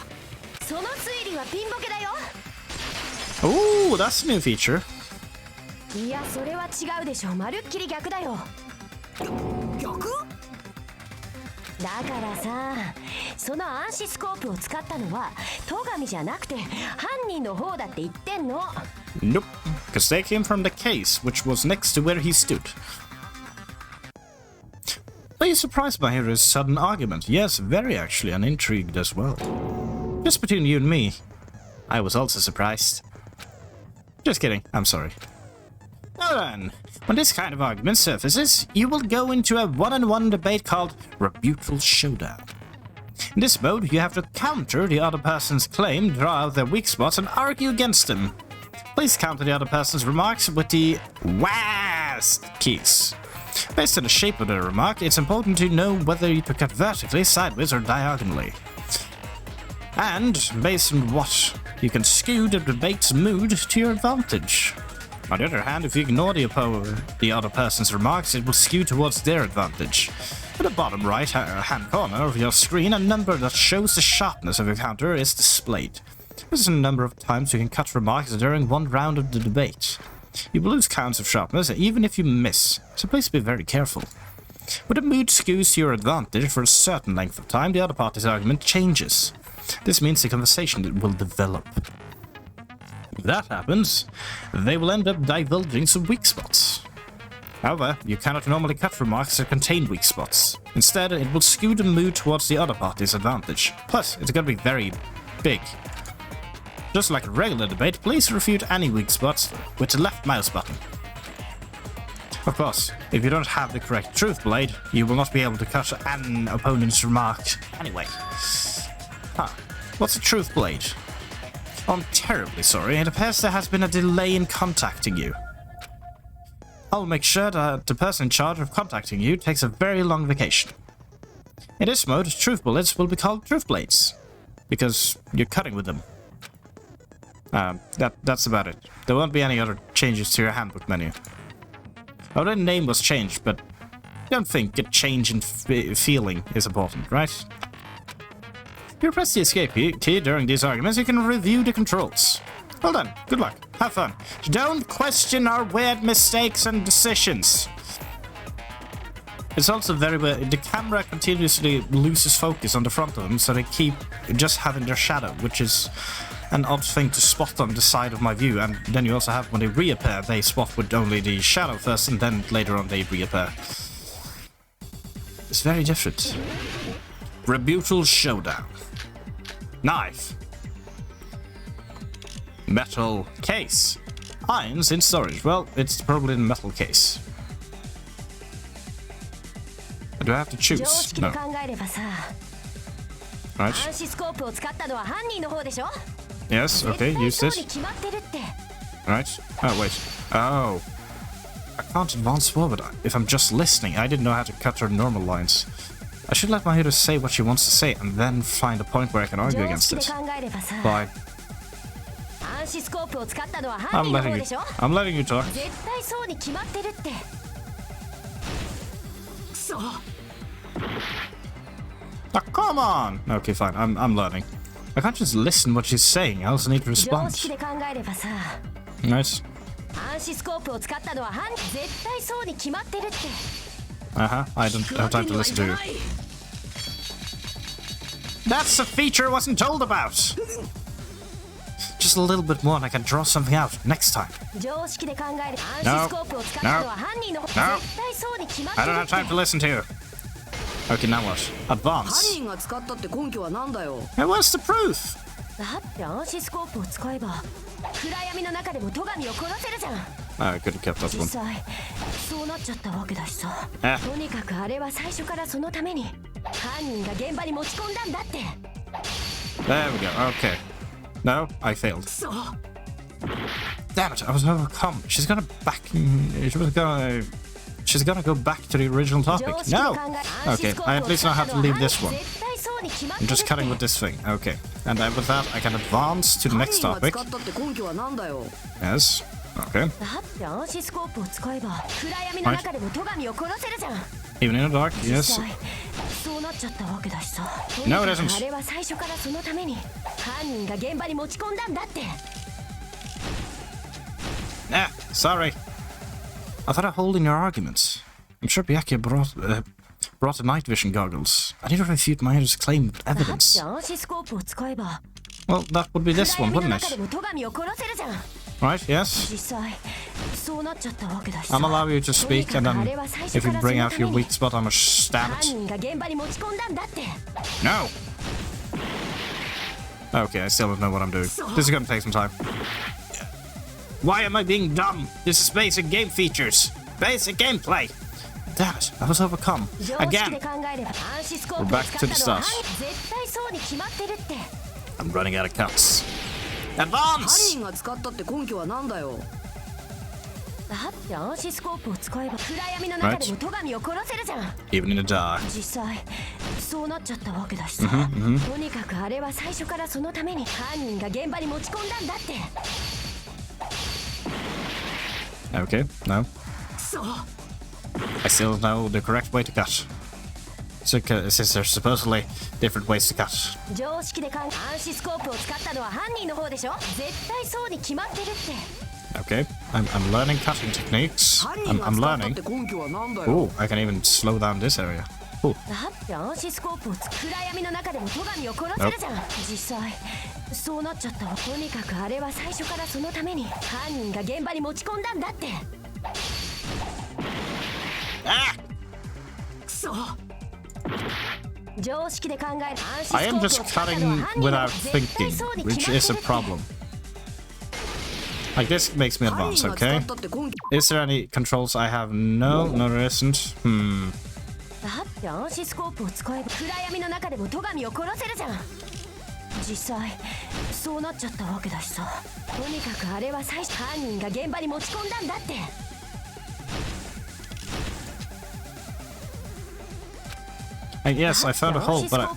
Speaker 8: その推理はピンボケだよ。
Speaker 1: Ooh, that's a new feature.
Speaker 8: いや、それは違うでしょ。まるっきり逆だよ。
Speaker 2: 逆？
Speaker 8: だからさ、その暗視スコープを使ったのは戸上じゃなくて犯人の方だって言ってんの。
Speaker 1: Nope, because they came from the case, which was next to where he stood. Are you surprised by his sudden argument? Yes, very actually, and intrigued as well. Just between you and me, I was also surprised. Just kidding, I'm sorry. Now then, when this kind of argument surfaces, you will go into a one-on-one debate called Rebuttal Showdown. In this mode, you have to counter the other person's claim, draw out their weak spots, and argue against them. Please counter the other person's remarks with the WAST keys. Based on the shape of the remark, it's important to know whether to cut vertically, sideways, or diagonally. And based on what, you can skew the debate's mood to your advantage. On the other hand, if you ignore the other person's remarks, it will skew towards their advantage. At the bottom right-hand corner of your screen, a number that shows the sharpness of your counter is displayed. This is a number of times you can cut remarks during one round of the debate. You will lose counts of sharpness even if you miss, so please be very careful. When the mood skews to your advantage for a certain length of time, the other party's argument changes. This means the conversation will develop. If that happens, they will end up divulging some weak spots. However, you cannot normally cut remarks that contain weak spots. Instead, it will skew the mood towards the other party's advantage. Plus, it's going to be very big. Just like a regular debate, please refute any weak spots with the left mouse button. Of course, if you don't have the correct truth blade, you will not be able to cut an opponent's remark anyway. Huh. What's a truth blade? I'm terribly sorry, it appears there has been a delay in contacting you. I'll make sure that the person in charge of contacting you takes a very long vacation. In this mode, truth bullets will be called truth blades, because you're cutting with them. That's about it. There won't be any other changes to your handbook menu. Oh, the name was changed, but I don't think a change in feeling is important, right? If you press the escape key during these arguments, you can review the controls. Well done. Good luck. Have fun. Don't question our weird mistakes and decisions. It's also very weird. The camera continuously loses focus on the front of them, so they keep just having their shadow, which is an odd thing to spot on the side of my view. And then you also have, when they reappear, they spot with only the shadow first, and then later on they reappear. It's very different. Rebuttal Showdown. Knife. Metal case. Irons in storage. Well, it's probably in a metal case. Do I have to choose? No. Right. Yes, okay, use this. Right. Oh, wait. Oh. I can't advance forward if I'm just listening. I didn't know how to cut her normal lines. I should let my hero say what she wants to say and then find a point where I can argue against it. Bye. I'm letting you talk. Oh, come on! Okay, fine. I'm learning. I can't just listen what she's saying. I also need to respond. Nice. I don't have time to listen to you. That's a feature I wasn't told about! Just a little bit more and I can draw something out next time. No. No. No. I don't have time to listen to you. Okay, now what? Advance. And what's the proof? I could have kept that
Speaker 8: 実
Speaker 1: one.
Speaker 8: 際そうなっちゃったわけだしさ。とにかくあれは最初からそのために犯人が現場に持ち込んだんだって。
Speaker 1: There we go. Okay. No, I failed. Damn it! I was overcome. She's gonna go back to the original topic. No. Okay, I at least know how to leave this one. I'm just cutting with this thing. Okay, and then with that, I can advance to the next topic. Yes. Okay.
Speaker 8: だって暗視スコープを使えば暗闇の中でも戸上を殺せるじゃん。
Speaker 1: Even in the dark,
Speaker 8: 実
Speaker 1: yes.
Speaker 8: 際そうなっちゃったわけだしさ。
Speaker 1: No, it isn't.
Speaker 8: あれは最初からそのために犯人が現場に持ち込んだんだって。
Speaker 1: Ah, sorry. I thought I hold in your arguments. I'm sure Byakuya brought the night vision goggles. I need to refute Maeda's claim with
Speaker 8: だって
Speaker 1: evidence.
Speaker 8: 暗視スコープを使えば
Speaker 1: Well, that would be this one,
Speaker 8: 暗闇の
Speaker 1: wouldn't
Speaker 8: 中で
Speaker 1: it?
Speaker 8: も戸上を殺せるじゃん。
Speaker 1: Right, yes.
Speaker 8: 実際そうなっちゃったわけだしさ。
Speaker 1: I'll allow you to speak, and then if you bring out your weak spot, I'm gonna stab
Speaker 8: 犯
Speaker 1: it.
Speaker 8: 人が現場に持ち込んだんだって。
Speaker 1: No! Okay, I still don't know what I'm doing. This is gonna take some time. Why am I being dumb? This is basic game features. Basic gameplay. Damn it, I was overcome.
Speaker 8: 常識
Speaker 1: Again.
Speaker 8: で考えれば暗視スコー
Speaker 1: We're
Speaker 8: プを
Speaker 1: back
Speaker 8: 使
Speaker 1: to the
Speaker 8: ったのは
Speaker 1: start.
Speaker 8: 絶対そうに決まってるって。
Speaker 1: I'm running out of cuts. Advance!
Speaker 2: が使ったって根拠はなんだよ。
Speaker 8: だって暗視スコープを使えば暗闇の中でも戸上を殺せるじゃん。
Speaker 1: Even in the dark.
Speaker 8: 実際そうなっちゃったわけだしさ。とにかくあれは最初からそのために犯人が現場に持ち込んだんだって。
Speaker 1: Okay, no. I still don't know the correct way to cut. So, since there's supposedly different ways to cut.
Speaker 8: 常識で暗視スコープを使ったのは犯人の方でしょ。絶対そうに決まってるって。
Speaker 1: Okay, I'm learning cutting techniques. I'm learning. Oh, I can even slow down this area. Oh,
Speaker 8: だって暗視スコープを暗闇の中でも戸上を殺せるじゃん。実際そうなっちゃったわ。とにかくあれは最初からそのために犯人が現場に持ち込んだんだって。
Speaker 1: ah!
Speaker 8: 常識で考える暗視スコ
Speaker 1: I
Speaker 8: ー
Speaker 1: am
Speaker 8: プを
Speaker 1: just
Speaker 8: 使ったの
Speaker 1: cutting
Speaker 8: は犯人の
Speaker 1: without
Speaker 8: 絶対
Speaker 1: thinking,
Speaker 8: そうに
Speaker 1: which
Speaker 8: 決まって
Speaker 1: is
Speaker 8: る
Speaker 1: a
Speaker 8: って。
Speaker 1: problem. Like this makes me advance, okay? Is there any controls I have? No, no there isn't.
Speaker 8: だって暗視スコープを使えば暗闇の中でも戸上を殺せるじゃん。実際そうなっちゃったわけだしさ。とにかくあれは最初犯人が現場に持ち込んだんだって。
Speaker 1: Yes, I found a hole, but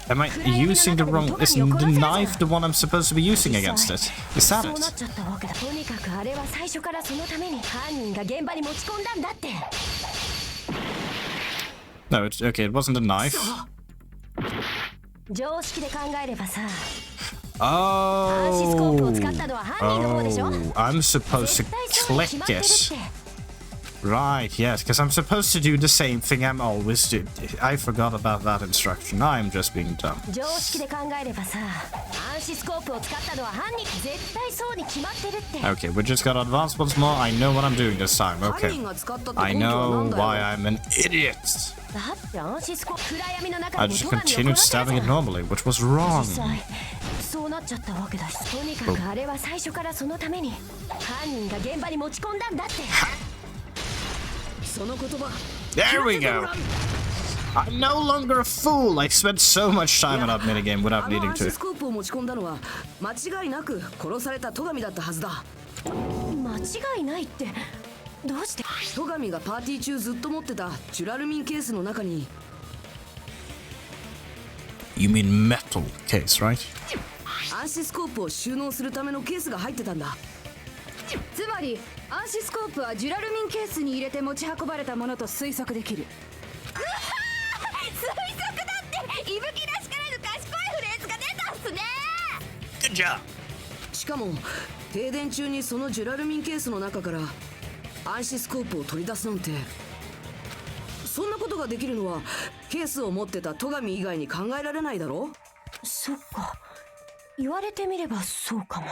Speaker 1: am I using the wrong... Is the knife the one I'm supposed to be using against it? Is that
Speaker 8: そうなっ
Speaker 1: it?
Speaker 8: ちゃったわけだ。とにかくあれは最初からそのために犯人が現場に持ち込んだんだって。
Speaker 1: No, okay, it wasn't a knife.
Speaker 8: 常識で考えればさ。
Speaker 1: Oh,
Speaker 8: 暗視スコープを使ったのは犯人の方でしょ。
Speaker 1: I'm supposed to
Speaker 8: 絶対そうに決
Speaker 1: click
Speaker 8: まってるっ
Speaker 1: it.
Speaker 8: て。
Speaker 1: Right, yes, because I'm supposed to do the same thing I'm always doing. I forgot about that instruction. I'm just being dumb.
Speaker 8: 常識で考えればさ、暗視スコープを使ったのは犯人。絶対そうに決まってるって。
Speaker 1: Okay, we just gotta advance once more. I know what I'm doing this time. Okay. I know why I'm an idiot.
Speaker 8: だって暗視スコープ暗闇の中
Speaker 1: I
Speaker 8: でも
Speaker 1: just
Speaker 8: 戸上を
Speaker 1: continued
Speaker 8: 殺せる
Speaker 1: stabbing
Speaker 8: じ
Speaker 1: it
Speaker 8: ゃん。
Speaker 1: normally, which was wrong.
Speaker 8: 実際そうなっちゃったわけだし、とにかくあれは最初からそのために犯人が現場に持ち込んだんだって。
Speaker 1: There we go. I'm no longer a fool. I spent so much time on that minigame without needing
Speaker 2: 暗視
Speaker 1: to.
Speaker 2: スコープを持ち込んだのは間違いなく殺された戸上だったはずだ。
Speaker 8: 間違いないってどうして。
Speaker 2: 戸上がパーティー中ずっと持ってたジュラルミンケースの中に
Speaker 1: You mean metal case, right?
Speaker 2: 暗視スコープを収納するためのケースが入ってたんだ。
Speaker 11: つまり暗視スコープはジュラルミンケースに入れて持ち運ばれたものと推測できる。推測だって伊吹らしからぬ賢いフレーズが出たっすね。
Speaker 1: Good job.
Speaker 2: しかも停電中にそのジュラルミンケースの中から暗視スコープを取り出すなんて、そんなことができるのはケースを持ってた戸上以外に考えられないだろ。
Speaker 8: そっか、言われてみればそうかも。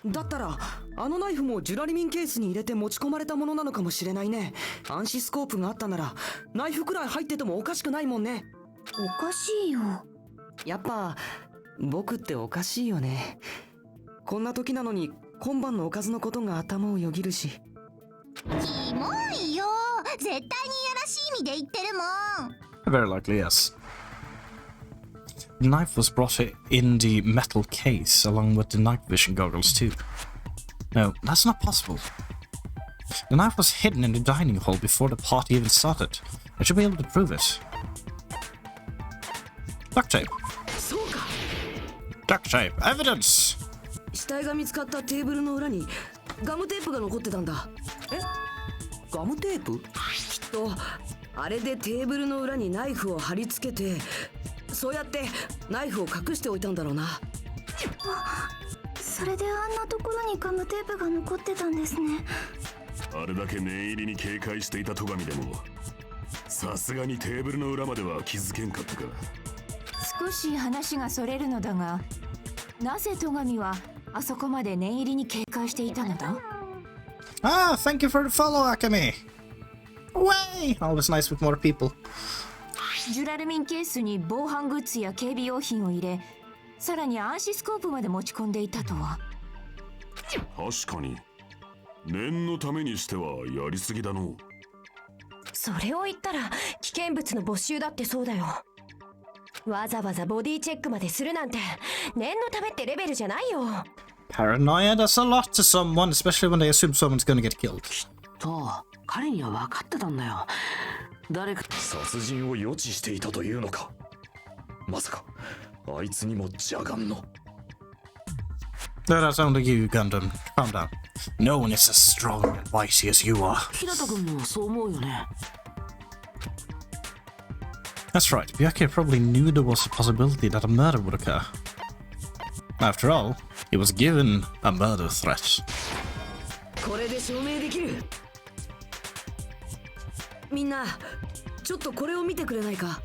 Speaker 10: だったらあのナイフもジュラルミンケースに入れて持ち込まれたものなのかもしれないね。暗視スコープがあったならナイフくらい入っててもおかしくないもんね。
Speaker 5: おかしいよ。
Speaker 10: やっぱ僕っておかしいよね。こんな時なのに今晩のおかずのことが頭をよぎるし。
Speaker 6: キモいよ。絶対にいやらしい意味で言ってるもん。
Speaker 1: Very likely, yes. The knife was brought in the metal case, along with the night vision goggles too. No, that's not possible. The knife was hidden in the dining hall before the party even started. I should be able to prove it. Duct tape.
Speaker 10: そうか。
Speaker 1: Duct tape. Evidence!
Speaker 10: 死体が見つかったテーブルの裏にガムテープが残ってたんだ。え？ガムテープ？きっとあれでテーブルの裏にナイフを貼り付けて、そうやってナイフを隠しておいたんだろうな。
Speaker 5: それであんなところにガムテープが残ってたんですね。
Speaker 9: あれだけ念入りに警戒していた戸上でも、さすがにテーブルの裏までは気づけんかったか。
Speaker 11: 少し話がそれるのだが、なぜ戸上はあそこまで念入りに警戒していたのだ？
Speaker 1: Ah, thank you for the follow, Akemi! Way! Always nice with more people.
Speaker 11: ジュラルミンケースに防犯グッズや警備用品を入れ、さらに暗視スコープまで持ち込んでいたとは。
Speaker 9: 確かに念のためにしてはやりすぎだの。
Speaker 8: それを言ったら危険物の没収だってそうだよ。わざわざボディチェックまでするなんて念のためってレベルじゃないよ。
Speaker 1: Paranoia does a lot to someone, especially when they assume someone's gonna get killed.
Speaker 2: と彼には分かってたんだよ。誰か
Speaker 4: 殺人を予知していたというのか。まさかあいつにも邪眼の。
Speaker 1: That's only you, Gundam. Calm down. No one is as strong and mighty as you are.
Speaker 2: 平田君もそう思うよね。
Speaker 1: That's right, Byakuya probably knew there was a possibility that a murder would occur. After all, he was given a murder threat.
Speaker 10: これで証明できる。みんな、ちょっとこれを見てくれないか。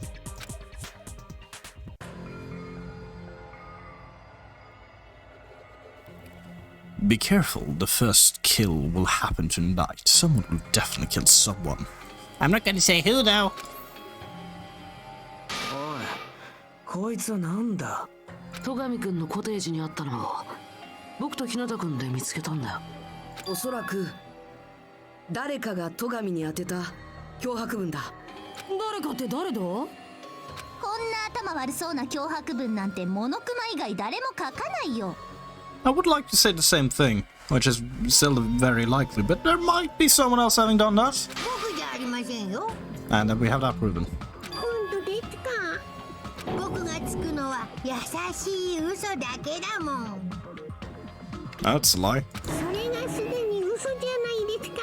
Speaker 1: Be careful, the first kill will happen tonight. Someone will definitely kill someone. I'm not gonna say who though.
Speaker 3: おい、こいつはなんだ？
Speaker 2: 戸上君のコテージにあったのを僕と日向君で見つけたんだよ。
Speaker 10: おそらく誰かが戸上に当てた脅迫文だ。
Speaker 11: 誰かって誰だ？
Speaker 6: こんな頭悪そうな脅迫文なんてモノクマ以外誰も書かないよ。
Speaker 1: I would like to say the same thing, which is still very likely, but there might be someone else having done that.
Speaker 6: 僕じゃありませんよ。
Speaker 1: And then we have that proven.
Speaker 6: 本当ですか。僕がつくのは優しい嘘だけだもん。
Speaker 1: That's a lie.
Speaker 6: それがすでに嘘じゃないですか。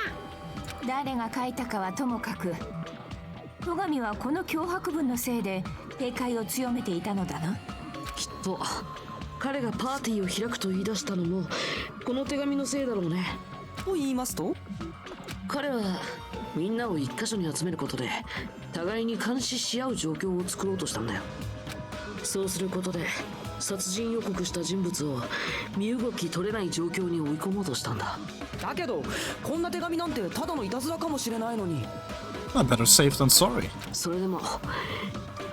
Speaker 11: 誰が書いたかはともかく、戸上はこの脅迫文のせいで警戒を強めていたのだな。
Speaker 2: きっと彼がパーティーを開くと言い出したのもこの手紙のせいだろうね。
Speaker 10: と言いますと？
Speaker 2: 彼はみんなを一箇所に集めることで互いに監視し合う状況を作ろうとしたんだよ。そうすることで殺人予告した人物を身動き取れない状況に追い込もうとしたんだ。
Speaker 10: だけどこんな手紙なんてただのいたずらかもしれないのに。
Speaker 1: Better safe than sorry.
Speaker 2: それでも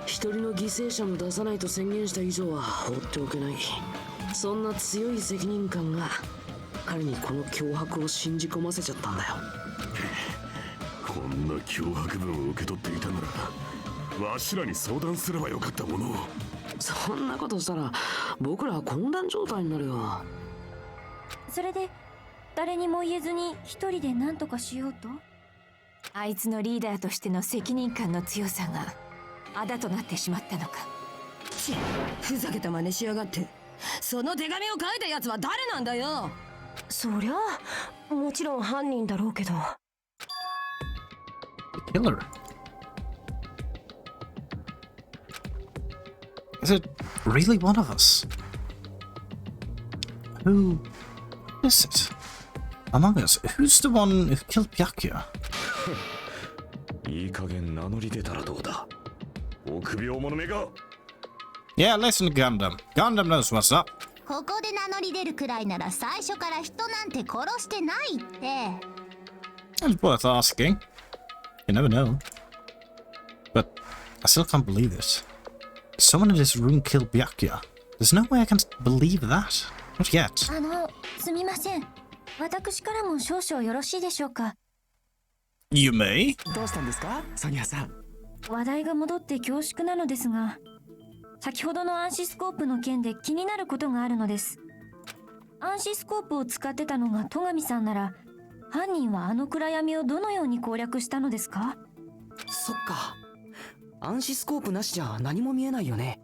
Speaker 2: 一人の犠牲者も出さないと宣言した以上は放っておけない。そんな強い責任感が彼にこの脅迫を信じ込ませちゃったんだよ。
Speaker 9: こんな脅迫文を受け取っていたならわしらに相談すればよかったものを。
Speaker 2: そんなことしたら僕らは混乱状態になるよ。
Speaker 8: それで誰にも言えずに一人で何とかしようと？
Speaker 11: あいつのリーダーとしての責任感の強さがあだとなってしまったのか。
Speaker 12: ふざけた真似しやがって。その手紙を書いたやつは誰なんだよ。
Speaker 8: そりゃもちろん犯人だろうけど。
Speaker 1: Killer. Is it really one of us? Who is it? Among us, who's the one who killed Byakuya?
Speaker 4: いい加減名乗り出たらどうだ。臆病者めが。
Speaker 1: Yeah, listen, Gundam. Gundam knows what's up.
Speaker 6: ここで名乗り出るくらいなら最初から人なんて殺してないって。
Speaker 1: It's worth asking. You never know. But I still can't believe it. Someone in this room killed Byakuya. There's no way I can believe that. Not yet.
Speaker 8: すみません。私からも少々よろしいでしょうか。
Speaker 1: You may.
Speaker 13: どうしたんですか、ソニアさん。
Speaker 8: 話題が戻って恐縮なのですが、先ほどの暗視スコープの件で気になることがあるのです。暗視スコープを使ってたのが戸上さんなら、犯人はあの暗闇をどのように攻略したのですか？
Speaker 3: そっか。暗視スコープなしじゃ何も見えないよね。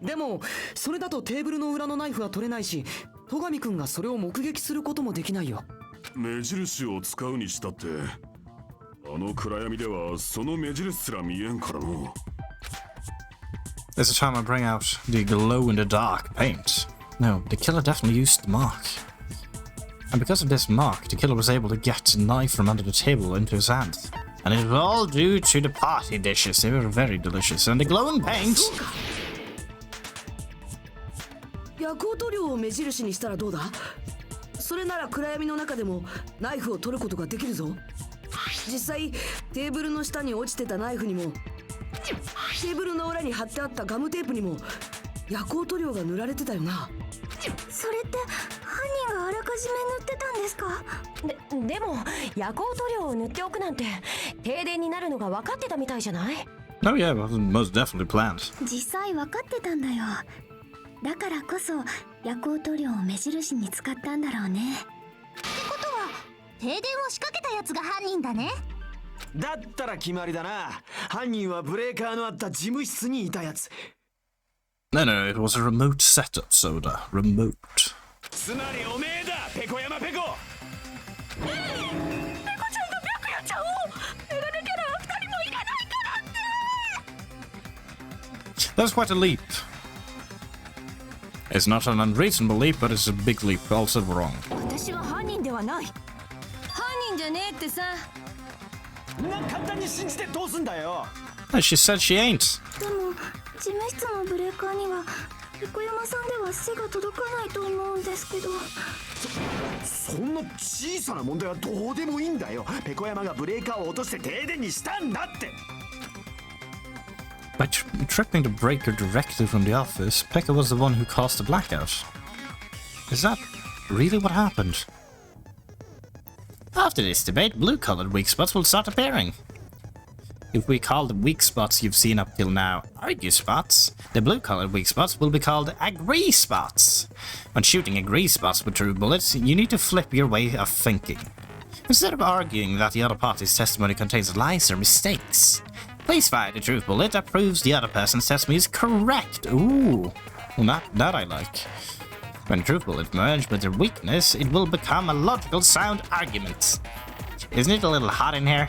Speaker 3: でもそれだとテーブルの裏のナイフは取れないし、戸上くんがそれを目撃することもできないよ。
Speaker 9: 目印を使うにしたって、あの暗闇ではその目印すら見えんからの。
Speaker 1: There's a time I bring out the glow-in-the-dark paint. No, the killer definitely used the mark. And because of this mark, the killer was able to get a knife from under the table into his hand. And it was all due to the party dishes. They were very delicious. And the glowing paint...
Speaker 10: 夜光塗料を目印にしたらどうだ？それなら暗闇の中でもナイフを取ることができるぞ。実際テーブルの下に落ちてたナイフにも、テーブルの裏に貼ってあったガムテープにも夜光塗料が塗られてたよな。
Speaker 5: それって犯人があらかじめ塗ってたんですか？
Speaker 8: でも夜光塗料を塗っておくなんて停電になるのが分かってたみたいじゃない？
Speaker 1: Oh yeah, it was most definitely planned.
Speaker 5: 実際分かってたんだよ。だからこそ夜光塗料を目印に使ったんだろうね。
Speaker 6: ってことは停電を仕掛けたやつが犯人だね。
Speaker 13: だったら決まりだな。犯人はブレーカーのあった事務室にいたやつ。
Speaker 1: No, no, it was a remote setup, Soda. Remote.
Speaker 13: つまりおめえだ、ペコ山ペコ。ペコちゃんと白夜ちゃんをメガネキャラ2人もいらないからって。
Speaker 1: That's quite a leap. It's not an unreasonable leap, but it's a big leap. Also wrong.
Speaker 12: 私は犯人ではない。犯人じゃねえってさ。
Speaker 13: な、簡単に信じてどうすんだよ。
Speaker 1: No, she said she ain't.
Speaker 5: でも事務室のブレーカーにはペコ山さんでは背が届かないと思うんですけど。
Speaker 13: そんな小さな問題はどうでもいいんだよ。ペコ山がブレーカーを落として停電にしたんだって。
Speaker 1: By tripping the breaker directly from the office, Pekka was the one who caused the blackout. Is that really what happened? After this debate, blue-colored weak spots will start appearing. If we call the weak spots you've seen up till now argue spots, the blue-colored weak spots will be called agree spots. When shooting agree spots with true bullets, you need to flip your way of thinking. Instead of arguing that the other party's testimony contains lies or mistakes, please fire the truth bullet that proves the other person's testimony is correct. Ooh, well, that I like. When truth bullets merge with their weakness, it will become a logical, sound argument. Isn't it a little hot in here?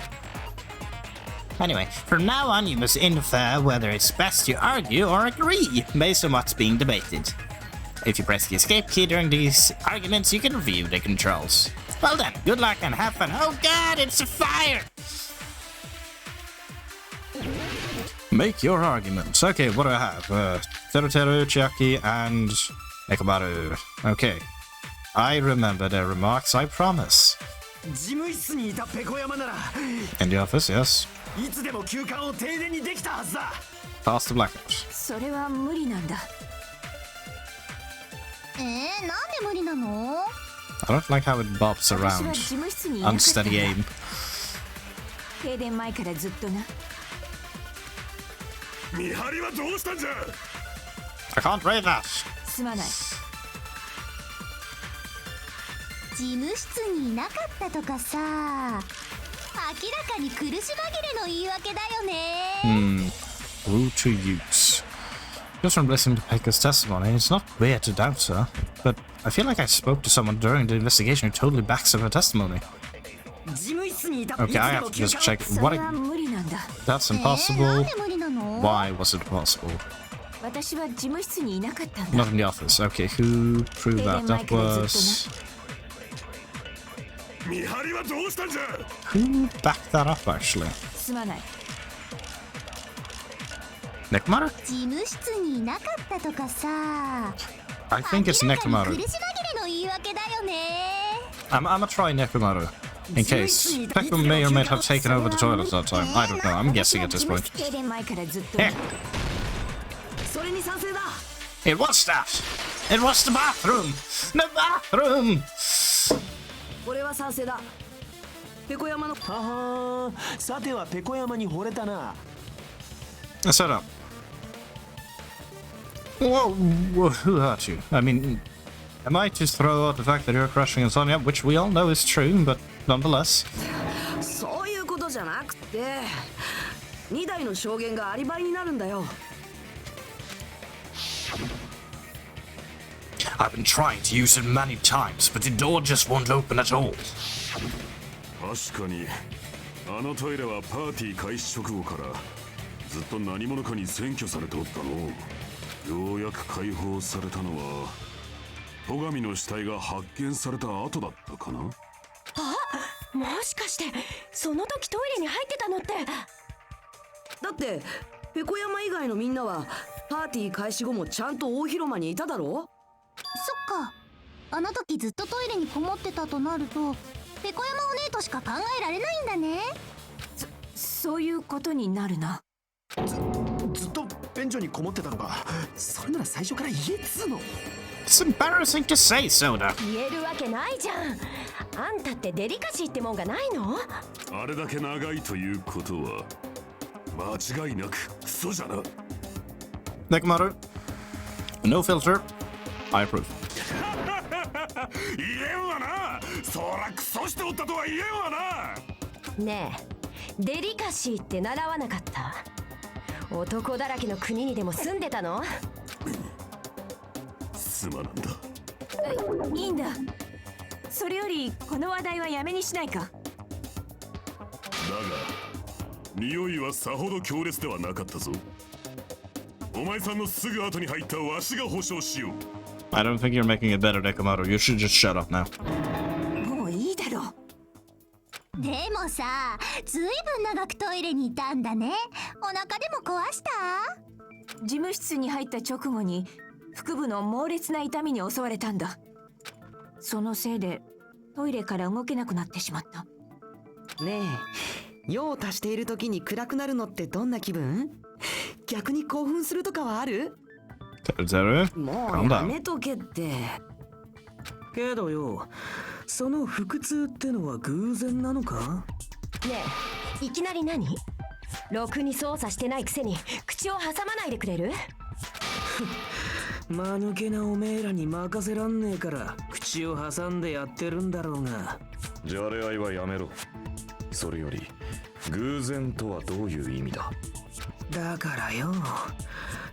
Speaker 1: Anyway, from now on you must infer whether it's best to argue or agree based on what's being debated. If you press the escape key during these arguments, you can review the controls. Well then, good luck and have fun. Oh god, it's a fire! Make your arguments. Okay, what do I have? Teru, Chiaki, and Nekomaru. Okay. I remember their remarks, I promise.
Speaker 13: 事務室にいたペコ山なら
Speaker 1: In the office, yes.
Speaker 13: いつでも休館を停電にできたはずだ。
Speaker 1: Past the blackout.
Speaker 12: それは無理なんだ。
Speaker 6: なんで無理なの？
Speaker 1: I don't like how it bobs
Speaker 12: 私は
Speaker 1: around.
Speaker 12: 事務室にいなかったんだ。
Speaker 1: Unsteady aim.
Speaker 12: 停電前からずっとな。
Speaker 9: 見張りはどうしたんじゃ。
Speaker 1: I can't read that.
Speaker 12: すまない。
Speaker 6: 事務室にいなかったとかさ、明らかに苦し紛れの言い訳だよね。
Speaker 1: Rule to use. Just from listening to Pekka's testimony, it's not weird to doubt her, but I feel like I spoke to someone during the investigation who totally backs up her testimony. Okay, I have to just check what it... That's impossible. Why was it possible?
Speaker 12: 私は事務室にいなかったんだ。
Speaker 1: Not in the office. Okay, who proved that? That was...
Speaker 9: 見張りはどうしたんじゃ。
Speaker 1: Who backed that up, actually?
Speaker 12: すまない。
Speaker 1: Nekomaru?
Speaker 6: 事務室にいなかったとかさ、
Speaker 1: I think it's
Speaker 6: 明らか
Speaker 1: Nekomaru.
Speaker 6: に苦し紛れの言い訳だよね。
Speaker 1: I'm gonna try Nekomaru. In case. Pekka may or may have taken over the toilet that time. I don't know. I'm guessing at this point.
Speaker 12: 停電前からずっと。
Speaker 1: Here.
Speaker 10: それに賛成だ。
Speaker 1: It was that! It was the bathroom! The bathroom!
Speaker 10: 俺は賛成だ。ペコ山の
Speaker 13: ははー、さてはペコ山に惚れたな。
Speaker 1: Shut up. Whoa, who hurt you? I mean, I might just throw out the fact that you're crushing on Sonya, which we all know is true, but nonetheless.
Speaker 10: そういうことじゃなくて、2台の証言がアリバイになるんだよ。
Speaker 1: I've been trying to use it many times, but the door just won't open at all.
Speaker 9: 確かにあのトイレはパーティー開始直後からずっと何者かに占拠されておったの。ようやく解放されたのは戸上の死体が発見された後だったかな。
Speaker 8: あ、もしかしてその時トイレに入ってたのって。
Speaker 10: だってペコ山以外のみんなはパーティー開始後もちゃんと大広間にいただろ。
Speaker 5: そっか、あの時ずっとトイレにこもってたとなるとペコ山お姉としか考えられないんだね。
Speaker 11: そういうことになるな。
Speaker 13: ずっと便所にこもってたのか。それなら最初から言えっつうの。
Speaker 1: It's embarrassing to say, Soda.
Speaker 8: 言えるわけないじゃん。あんたってデリカシーってもんがないの？
Speaker 9: あれだけ長いということは間違いなくクソじゃな。
Speaker 1: Nekamoto, no filter. I approve.
Speaker 9: 言えんわな。そらクソしておったとは言えんわな。
Speaker 8: ねえ、デリカシーって習わなかった？男だらけの国にでも住んでたの？
Speaker 9: すまなんだ。
Speaker 11: いいんだ。それよりこの話題はやめにしないか。
Speaker 9: だが匂いはさほど強烈ではなかったぞ。お前さんのすぐ後に入ったわしが保証しよう。
Speaker 1: I don't think you're making it better, Nekamoto. You should just shut up now.
Speaker 11: もういいだろう。
Speaker 5: でもさ、ずいぶん長くトイレにいたんだね。お腹でも壊した？
Speaker 11: 事務室に入った直後に腹部の猛烈な痛みに襲われたんだ。そのせいでトイレから動けなくなってしまった。
Speaker 3: ねえ、用を足している時に暗くなるのってどんな気分？逆に興奮するとかはある？
Speaker 10: もうやめとけって。けどよ、その腹痛ってのは偶然なのか？
Speaker 8: ねえ、いきなり何？ろくに操作してないくせに口を挟まないでくれる？
Speaker 10: 間抜けなおめえらに任せらんねえから口を挟んでやってるんだろうが。
Speaker 4: じゃれ合いはやめろ。それより偶然とはどういう意味だ？
Speaker 10: だからよ、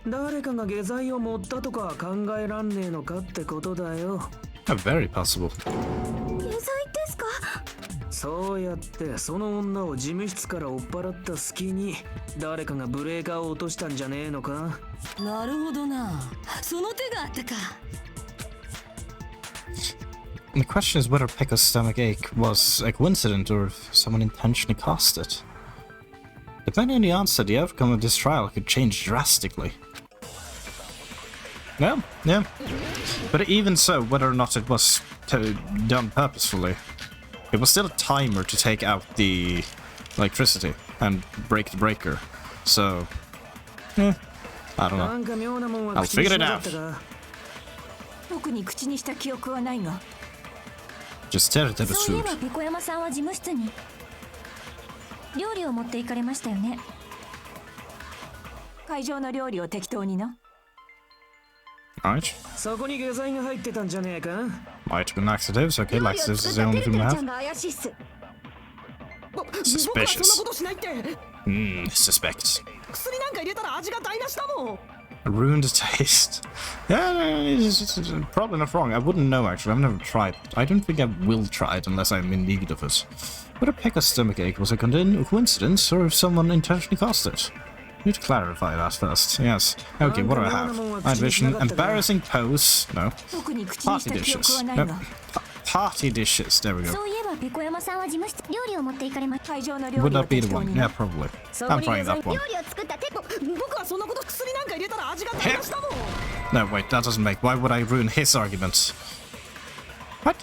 Speaker 10: 誰かが下剤を持ったとか考えらんねえのかってことだよ。
Speaker 1: Very possible.
Speaker 5: 下剤ですか？
Speaker 10: そうやってその女を事務室から追っ払った隙に誰かがブレーカーを落としたんじゃねえのか？
Speaker 12: なるほどな。その手があったか。
Speaker 1: The question is whether Pekka's stomach ache was a coincidence or if someone intentionally caused it. Depending on the answer, the outcome of this trial could change drastically. Yeah. But even so, whether or not it was done purposefully, it was still a timer to take out the electricity and break the breaker. So, I don't know. I'll figure it out.
Speaker 11: 特に口にした記憶はないが。
Speaker 1: Just tear it at the
Speaker 5: そういえ
Speaker 1: suit.
Speaker 5: ばペコ山さんは事務室に料理を持って行かれましたよね。
Speaker 11: 会場の料理を適当にな。
Speaker 1: Alright.
Speaker 10: そこに下剤が入ってたんじゃねえか？
Speaker 1: Might have been laxatives. Okay, laxatives is the only thing we
Speaker 8: ちゃ
Speaker 1: have.
Speaker 8: んが怪しいっす。
Speaker 10: 僕はそんな
Speaker 1: Suspicious.
Speaker 10: ことしないって。
Speaker 1: Suspect.
Speaker 10: 薬なんか入れたら味が台無しだもん。
Speaker 1: Ruined the taste. Yeah, it's probably not wrong. I wouldn't know actually. I've never tried it. I don't think I will try it unless I'm in need of it. Whether Pekka's stomach ache was a coincidence or if someone intentionally caused it. Need to clarify that first. Yes. Okay, what do I have? Night vision, embarrassing pose. No.
Speaker 11: 特に口に
Speaker 1: Party
Speaker 11: した記憶
Speaker 1: dishes.
Speaker 11: はない
Speaker 1: Nope.
Speaker 11: が。
Speaker 1: Party dishes. There we go.
Speaker 5: そういえばペコ山さんは事務室料理を持って行かれました。
Speaker 11: 会場の料
Speaker 1: Would
Speaker 11: 理を
Speaker 1: that be the
Speaker 11: 適当
Speaker 1: one?
Speaker 11: に
Speaker 1: Yeah,
Speaker 11: な。
Speaker 1: probably.
Speaker 11: そこ
Speaker 1: I'm
Speaker 11: に
Speaker 1: trying
Speaker 11: 下剤
Speaker 1: that one.
Speaker 5: 料理を作った
Speaker 10: 僕はそんなこと薬なんか入れたら味が台無しだもん。
Speaker 1: No, wait, that doesn't make... Why would I ruin his argument? What?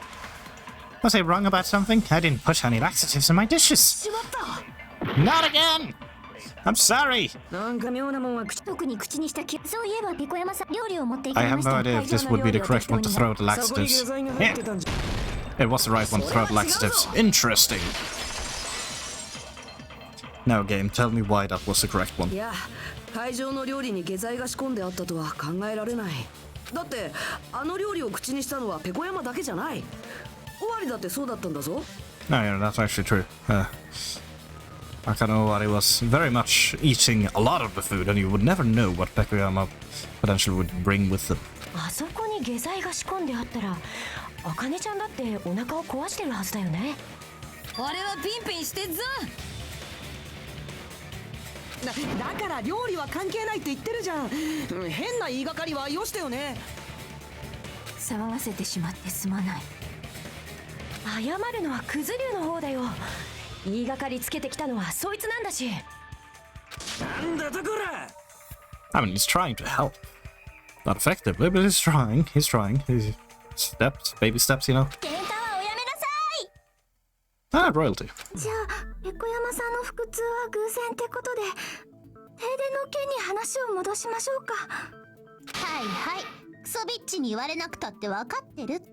Speaker 1: Was I wrong about something? I didn't put any laxatives in my dishes.
Speaker 10: しまった。
Speaker 1: Not again! I'm sorry!
Speaker 10: なんか妙なもんは
Speaker 5: 特に口にした気そういえばペコ山さん料理を持っていき
Speaker 1: I
Speaker 5: ま
Speaker 1: have
Speaker 5: し
Speaker 1: no
Speaker 5: た
Speaker 1: idea if this would be the correct one to throw the
Speaker 10: そこに
Speaker 1: laxatives.
Speaker 10: 具材が入
Speaker 1: Yeah,
Speaker 10: ってたんじゃ
Speaker 1: it was the right one to throw the laxatives. Interesting. Now, game, tell me why that was the correct one.
Speaker 10: いや会場の料理に下剤が仕込んであったとは考えられない。だってあの料理を口にしたのはペコ山だけじゃない。終わりだってそうだったんだぞ。
Speaker 1: No, yeah, that's actually true. Akano was very much eating a lot of the food, and you would never know what Pekuyama potentially would bring with them.
Speaker 8: あそこに下剤が仕込んであったらあかねちゃんだってお腹を壊してるはずだよね。
Speaker 12: 俺はピンピンしてっぞ。
Speaker 3: だから料理は関係ないって言ってるじゃん。変な言いがかりはよしてよね。
Speaker 8: 騒がせてしまってすまない。謝るのはクズ竜の方だよ。言いがかりつけてきたのはそいつなんだし。
Speaker 13: なんだとこら。
Speaker 1: I mean, he's trying to help. Not effectively, but he's trying. He's trying. He's steps, baby steps, you know.
Speaker 5: 喧嘩はおやめなさい。
Speaker 1: Ah, royalty.
Speaker 5: じゃあペコ山さんの腹痛は偶然ってことで停電の件に話を戻しましょうか。
Speaker 14: はいはい、クソビッチに言われなくたって分かってるって。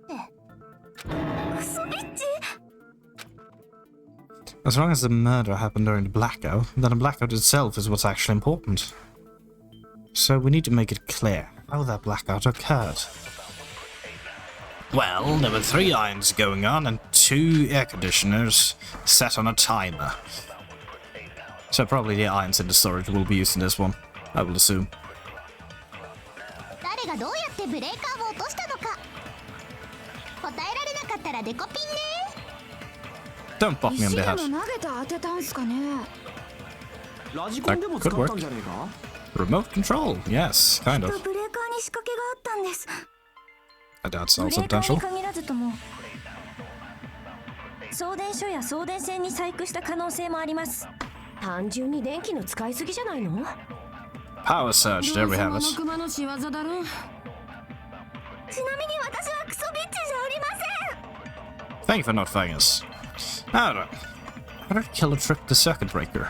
Speaker 5: クソビッチ
Speaker 1: As long as the murder happened during the blackout, then the blackout itself is what's actually important. So we need to make it clear how that blackout occurred. Well, there were 3 irons going on and 2 air conditioners set on a timer. So probably the irons in the storage will be used in this one, I will assume.
Speaker 14: 誰がどうやってブレーカーを落としたのか答えられなかったらデコピンね。
Speaker 1: Don't bop me on the head.
Speaker 11: 投げて当てたんすかね。
Speaker 3: ラジコンでも使ったんじゃねえか。
Speaker 1: Remote control, yes, kind
Speaker 5: きっ
Speaker 1: of.
Speaker 5: とブレーカーに仕掛けがあったんです。
Speaker 1: I doubt
Speaker 8: ブ
Speaker 1: so
Speaker 8: レーカー
Speaker 1: substantial.
Speaker 8: に限らずとも送電所や送電線に細工した可能性もあります。単純に電気の使いすぎじゃないの？
Speaker 1: Power surge, there we have
Speaker 12: の
Speaker 1: it.
Speaker 12: 熊の仕業だろ。
Speaker 5: ちなみに私はクソビッチじゃありません。
Speaker 1: Thank you for notifying us. Now then, how did killer trick the circuit breaker?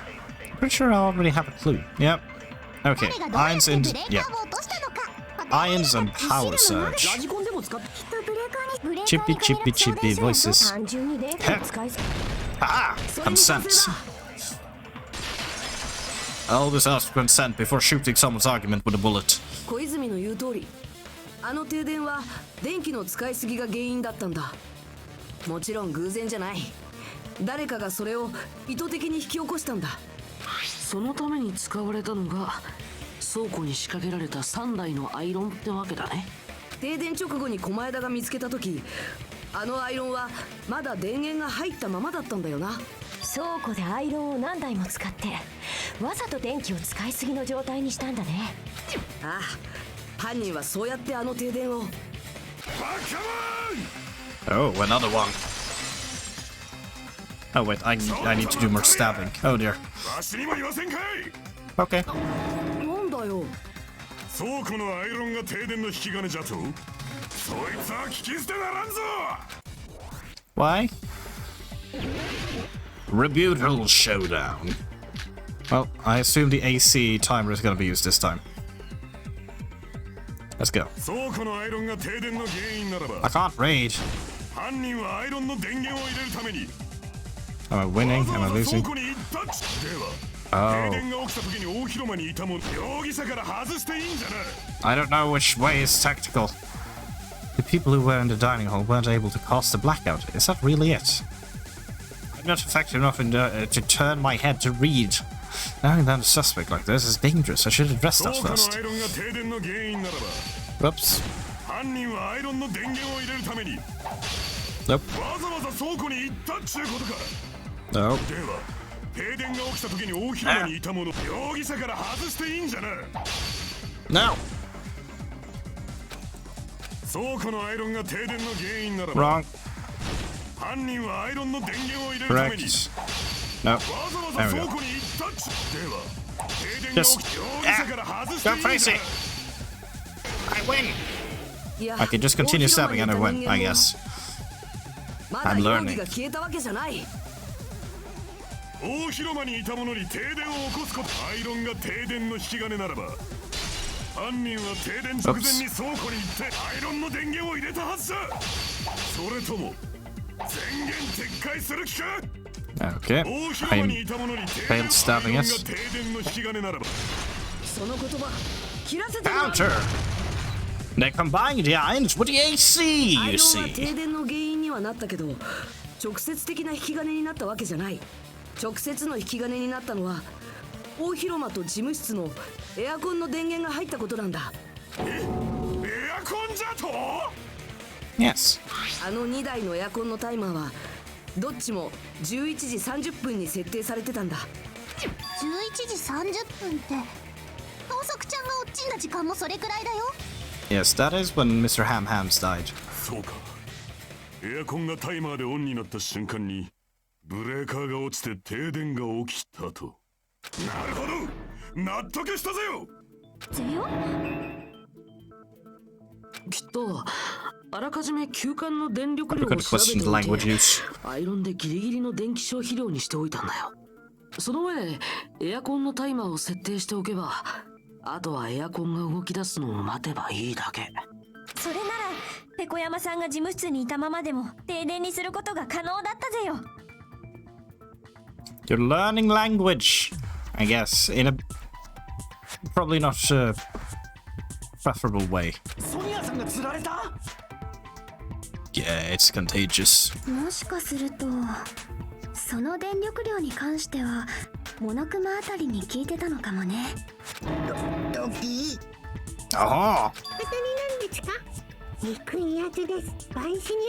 Speaker 1: Pretty sure I already have a clue. Yep. Okay, irons in. Yeah. Irons and power surge.
Speaker 3: ラジコンでも使っ
Speaker 1: Chippy, chippy, chippy voices.
Speaker 8: 単純に電気の使いすぎ。
Speaker 1: Ah! Consent. Always ask consent before shooting someone's argument with a bullet.
Speaker 10: 小泉の言う通り、あの停電は電気の使いすぎが原因だったんだ。もちろん偶然じゃない。誰かがそれを意図的に引き起こしたんだ。
Speaker 2: そのために使われたのが倉庫に仕掛けられた3台のアイロンってわけだね。
Speaker 10: 停電直後に狛枝が見つけた時、あのアイロンはまだ電源が入ったままだったんだよな。
Speaker 8: 倉庫でアイロンを何台も使ってわざと電気を使いすぎの状態にしたんだね。
Speaker 10: ああ、犯人はそうやってあの停電を。
Speaker 1: Oh, another one. Oh wait, I need to do more stabbing. Oh dear. Okay.
Speaker 10: なんだよ。
Speaker 9: 倉庫のアイロンが停電の引き金じゃと。そいつは聞き捨てならんぞ。
Speaker 1: Why? Rebuttal showdown. Well, I assume the AC timer is gonna be used this time. Let's go.
Speaker 9: 倉庫のアイロンが停電の原因ならば。
Speaker 1: I can't raid.
Speaker 9: 犯人はアイロンの電源を入れるために。
Speaker 1: Am I winning? Am I losing?
Speaker 9: 倉庫に行ったっち。では。
Speaker 1: Oh.
Speaker 9: 停電が起きた時に大広間にいたもん。容疑者から外していいんじゃな。
Speaker 1: I don't know which way is tactical. The people who were in the dining hall weren't able to cause the blackout. Is that really it? I'm not effective enough in to turn my head to read. Knowing that a suspect like this is dangerous, I should address that first. Whoops. Nope. No.
Speaker 9: 停電が起きた時に大広間にいたもの、容疑者から外していいんじゃな。
Speaker 1: No.
Speaker 9: 倉庫のアイロンが停電の原因ならば。
Speaker 1: Wrong.
Speaker 9: 犯人はアイロンの電源を入れるために。
Speaker 1: Correct. No.
Speaker 9: わざわざ倉庫に行ったっち。では、停電が起きて容疑者から外していいんじゃな。
Speaker 1: Go crazy. I win.
Speaker 10: いや、
Speaker 1: I can just continue stabbing and I win, I guess.
Speaker 10: まだ
Speaker 1: I'm
Speaker 10: 容
Speaker 1: learning.
Speaker 10: 疑が消えたわけじゃない。
Speaker 9: 大広間にいた者に停電を起こすこと。アイロンが停電の引き金ならば、犯人は停電直前に倉庫に行ってアイロンの電源を入れたはずだ。それとも電源撤回する気か。
Speaker 1: Okay, I failed stabbing us.
Speaker 9: 停電の引き金ならば、
Speaker 10: その言葉切らせてもらう。
Speaker 1: Counter! They combine the irons with the AC,
Speaker 10: アイ
Speaker 1: you
Speaker 10: ロンは
Speaker 1: see.
Speaker 10: 停電の原因にはなったけど、直接的な引き金になったわけじゃない。直接の引き金になったのは大広間と事務室のエアコンの電源が入ったことなんだ。
Speaker 9: エアコンじゃと？
Speaker 1: Yes.
Speaker 10: あの2台のエアコンのタイマーはどっちも11時30分に設定されてたんだ。
Speaker 14: 11時30分って高速ちゃんが落ちんだ時間もそれくらいだよ。
Speaker 1: Yes, that is when Mr. Ham-Hams died.
Speaker 9: そうか。エアコンがタイマーでオンになった瞬間にブレーカーが落ちて停電が起きたと。なるほど、納得したぜよ。
Speaker 14: ぜよ。
Speaker 2: きっとあらかじめ休館の電力量を調べておいてアイロンでギリギリの電気消費量にしておいたんだよ。その上でエアコンのタイマーを設定しておけば、あとはエアコンが動き出すのを待てばいいだけ。
Speaker 8: それならペコ山さんが事務室にいたままでも停電にすることが可能だったぜよ。
Speaker 1: You're learning language, I guess, in a probably not preferable way.
Speaker 3: ソニアさんが釣られた？
Speaker 1: Yeah, it's contagious.
Speaker 5: もしかするとその電力量に関してはモノクマあたりに聞いてたのかもね。
Speaker 6: ドキ
Speaker 1: Aha!
Speaker 6: またになんですか。憎いやつです。賠死に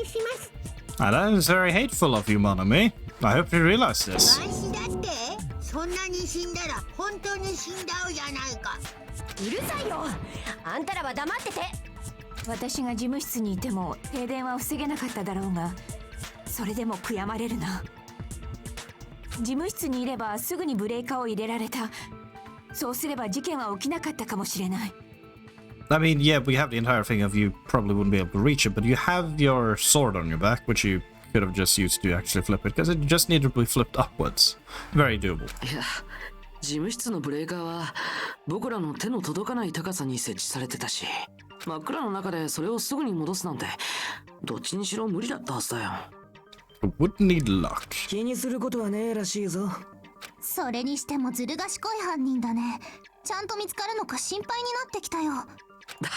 Speaker 6: 値します。
Speaker 1: That is very hateful of you, Monami. I hope you realize this.
Speaker 6: 賠死だって。そんなに死んだら本当に死んだうじゃないか。
Speaker 8: うるさいよ、あんたらは黙ってて。私が事務室にいても停電は防げなかっただろうが、それでも悔やまれるな。事務室にいればすぐにブレーカーを入れられた。そうすれば事件は起きなかったかもしれない。
Speaker 1: I mean, yeah, we have the entire thing of you probably wouldn't be able to reach it, but you have your sword on your back, which you could have just used to actually flip it, because it just needed to be flipped upwards. Very doable.
Speaker 2: いや、事務室のブレーカーは僕らの手の届かない高さに設置されてたし、真っ暗の中でそれをすぐに戻すなんてどっちにしろ無理だったはずだよ。
Speaker 1: It would need luck.
Speaker 10: 気にすることはねえらしいぞ。
Speaker 14: それにしてもずる賢い犯人だね。ちゃんと見つかるのか心配になってきたよ。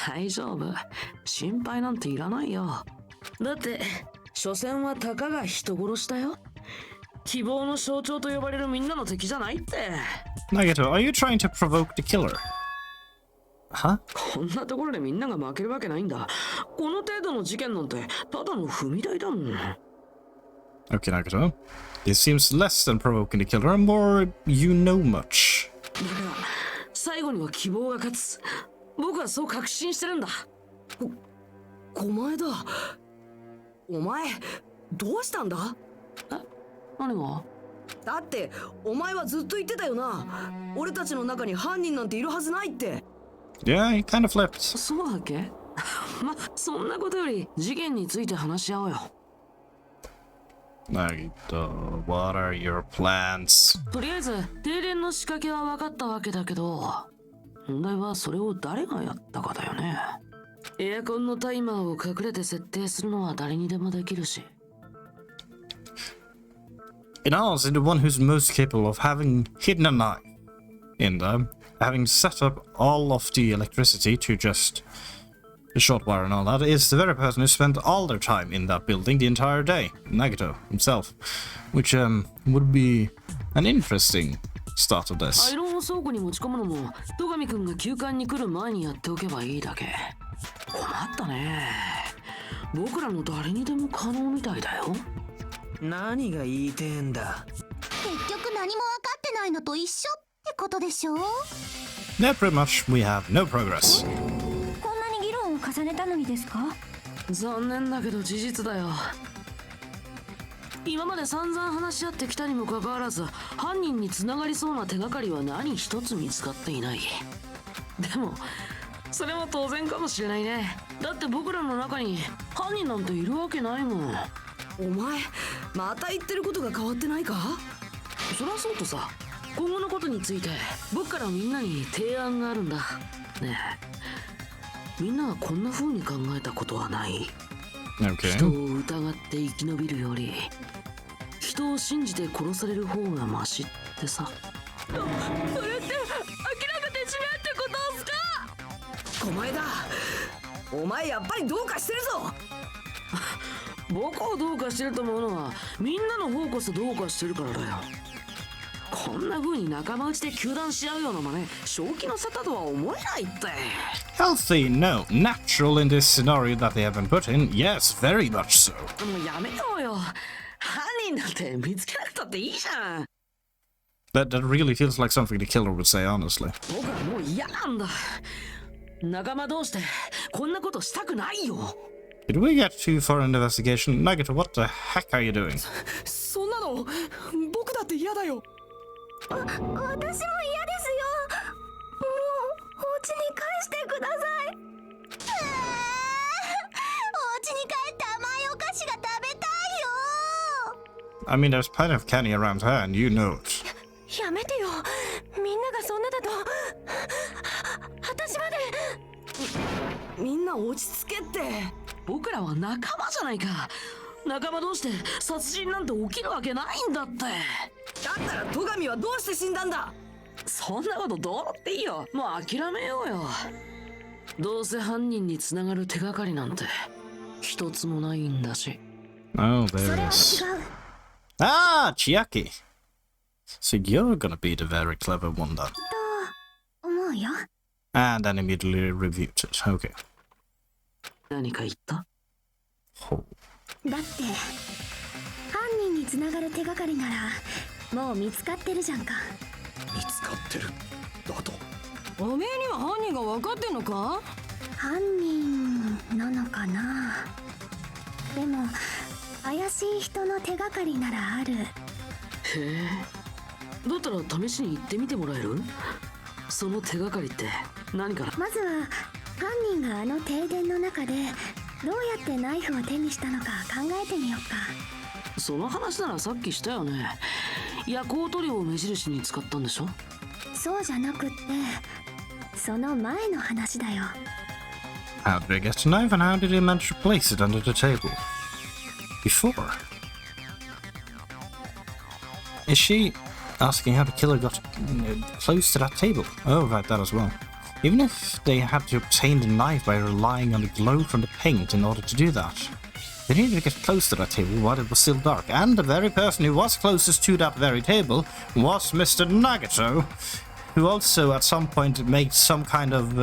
Speaker 2: 大丈夫、心配なんていらないよ。だって所詮はたかが人殺しだよ。希望の象徴と呼ばれるみんなの敵じゃないって。
Speaker 1: Nagato, are you trying to provoke the killer? Huh?
Speaker 2: こんなところでみんなが負けるわけないんだ。この程度の事件なんてただの踏み台だもん。
Speaker 1: Okay, Nagato. This seems less than provoking the killer and more you know much.
Speaker 2: だから最後には希望が勝つ。僕はそう確信してるんだ。
Speaker 10: お前だ。お前どうしたんだ？
Speaker 2: え、何が？
Speaker 10: だってお前はずっと言ってたよな。俺たちの中に犯人なんているはずないって。
Speaker 1: Yeah, he kind of flipped.
Speaker 2: そうだっけ？ま、そんなことより事件について話し合おうよ。
Speaker 1: Nagito, what are your plans?
Speaker 2: とりあえず停電の仕掛けは分かったわけだけど、問題はそれを誰がやったかだよね。エアコンのタイマーを隠れて設定するのは誰にでもできるし。
Speaker 1: In ours, the one who's most capable of having hidden a knife in them, having set up all of the electricity to just the short wire and all that, is the very person who spent all their time in that building the entire day, Nagato himself, which would be an interesting start of this.
Speaker 2: アイロンを倉庫に持ち込むのも戸上くんが休館に来る前にやっておけばいいだけ。困ったね。僕らの誰にでも可能みたいだよ。
Speaker 3: 何が言いてえんだ。
Speaker 14: 結局何も分かってないのと一緒ってことでしょ。
Speaker 1: Yeah, pretty much. We have no progress.
Speaker 8: こんなに議論を重ねたのにですか？
Speaker 2: 残念だけど事実だよ。今まで散々話し合ってきたにもかかわらず、犯人に繋がりそうな手がかりは何一つ見つかっていない。でもそれも当然かもしれないね。だって僕らの中に犯人なんているわけないもん。
Speaker 10: お前また言ってることが変わってないか？
Speaker 2: そりゃそうとさ、今後のことについて僕からみんなに提案があるんだ。ねえ、みんなはこんな風に考えたことはない？
Speaker 1: Okay.
Speaker 2: 人を疑って生き延びるより人を信じて殺される方がマシってさ。それって諦めてしまうってことっすか？
Speaker 10: お前だ。お前やっぱりどうかしてるぞ。
Speaker 2: 僕をどうかしてると思うのはみんなの方こそどうかしてるからだよ。こんな風に仲間内で糾弾し合うような真似、正気の沙汰とは思えないって。
Speaker 1: Healthy? No. Natural in this scenario that they have been put in? Yes, very much so.
Speaker 2: もうやめようよ。犯人なんて見つけなくたっていいじゃん。
Speaker 1: That really feels like something the killer would say, honestly.
Speaker 2: 僕はもう嫌なんだ。仲間同士でこんなことしたくないよ。
Speaker 1: Did we get too far in the investigation? Nagito, what the heck are you doing?
Speaker 3: そんなの僕だって嫌だよ。
Speaker 5: 私も嫌ですよ。もうお家に返してください。お家に帰って甘いお菓子が食べたいよ。
Speaker 1: I mean, there's plenty of candy around her, and you know it.
Speaker 8: やめてよ。みんながそんなだと私まで。
Speaker 2: みんな落ち着けって。僕らは仲間じゃないか。仲間同士で殺人なんて起きるわけないんだって。
Speaker 10: だったら戸上はどうして死んだんだ。
Speaker 2: そんなことどうだっていいよ。もう諦めようよ。どうせ犯人につながる手がかりなんて一つもないんだし。
Speaker 1: Oh, there it is. Ah, Chiaki. So you're gonna be the very clever one then.
Speaker 5: と思うよ。
Speaker 1: And then immediately reviewed it. Okay.
Speaker 2: 何か言った？
Speaker 5: だって犯人につながる手がかりならもう見つかってるじゃんか。
Speaker 4: 見つかってるだと？
Speaker 12: おめえには犯人が分かってんのか？
Speaker 5: 犯人なのかな。でも怪しい人の手がかりならある。へ
Speaker 2: え。だったら試しに行ってみてもらえる？その手がかりって何かな？
Speaker 5: まずは犯人があの停電の中でどうやってナイフを手にしたのか考えてみようか。
Speaker 2: その話ならさっきしたよね。夜光塗料を目印に使ったんでしょ？
Speaker 5: そうじゃなくってその前の話だよ。
Speaker 1: How did they get the knife and how did they manage to place it under the table? Before? Is she asking how the killer got close to that table? Oh, right, that as well. Even if they had to obtain the knife by relying on the glow from the paint in order to do that, they needed to get close to that table while it was still dark, and the very person who was closest to that very table was Mr. Nagato, who also at some point made some kind of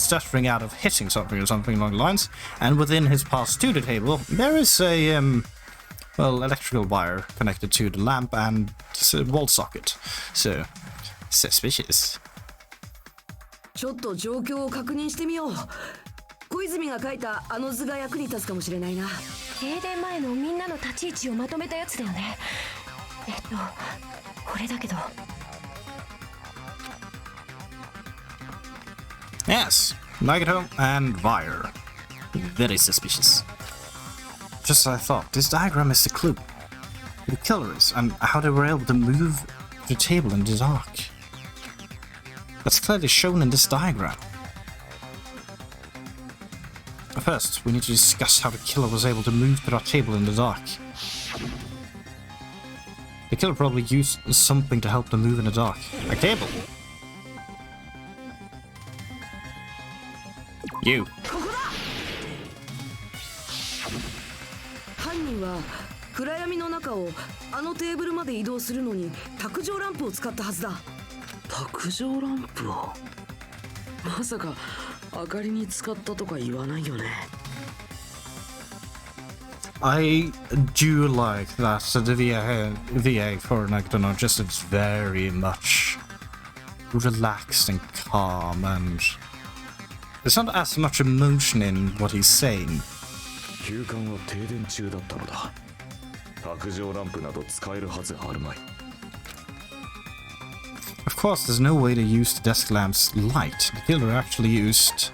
Speaker 1: stuttering out of hitting something or something along the lines, and within his path to the table, there is a, well, electrical wire connected to the lamp and wall socket. So, suspicious.
Speaker 10: ちょっと状況を確認してみよう。小泉が書いたあの図が役に立つかもしれないな。
Speaker 8: 停電前のみんなの立ち位置をまとめたやつだよね。これだけど。
Speaker 1: Yes, Nagato and Wire. Very suspicious. Just as I thought, this diagram is the clue. Who the killer is, and how they were able to move the table in the dark. That's clearly shown in this diagram. First, we need to discuss how the killer was able to move to that table in the dark. The killer probably used something to help them move in the dark. A cable. You.
Speaker 10: 犯人は暗闇の中をあのテーブルまで移動するのに卓上ランプを使ったはずだ。
Speaker 2: 卓上ランプを？まさか明かりに使ったとか言わないよね。
Speaker 1: I do like that the VA for Nagato just is very much relaxed and calm, and there's not as much emotion in what he's saying.
Speaker 4: 休館は停電中だったのだ。卓上ランプなど使えるはずあるまい。
Speaker 1: Of course, there's no way to use the desk lamp's light. The killer actually used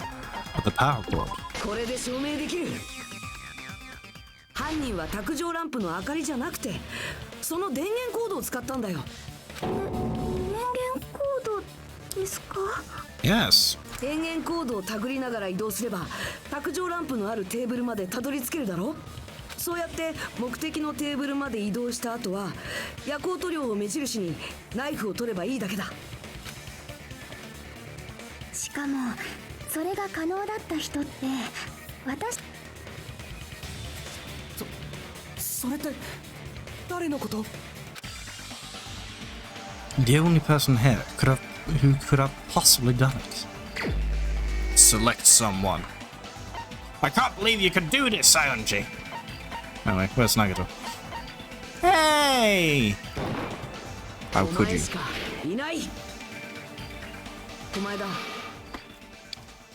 Speaker 1: the power cord.
Speaker 10: これで証明できる。犯人は卓上ランプの明かりじゃなくてその電源コードを使ったんだよ。
Speaker 5: コードですか？
Speaker 1: Yes.
Speaker 10: 電源コードを手繰りながら移動すれば卓上ランプのあるテーブルまでたどり着けるだろ。そうやって目的のテーブルまで移動した後は夜光塗料を目印にナイフを取ればいいだけだ。
Speaker 5: しかもそれが可能だった人って私。
Speaker 3: それって誰のこと？
Speaker 1: The only person here who could have possibly done it. Select someone. I can't believe you could do this, Ionji. Anyway, where's Nagato? Hey! How
Speaker 10: お
Speaker 1: could
Speaker 10: 前
Speaker 1: you?
Speaker 10: しかいない。お前だ。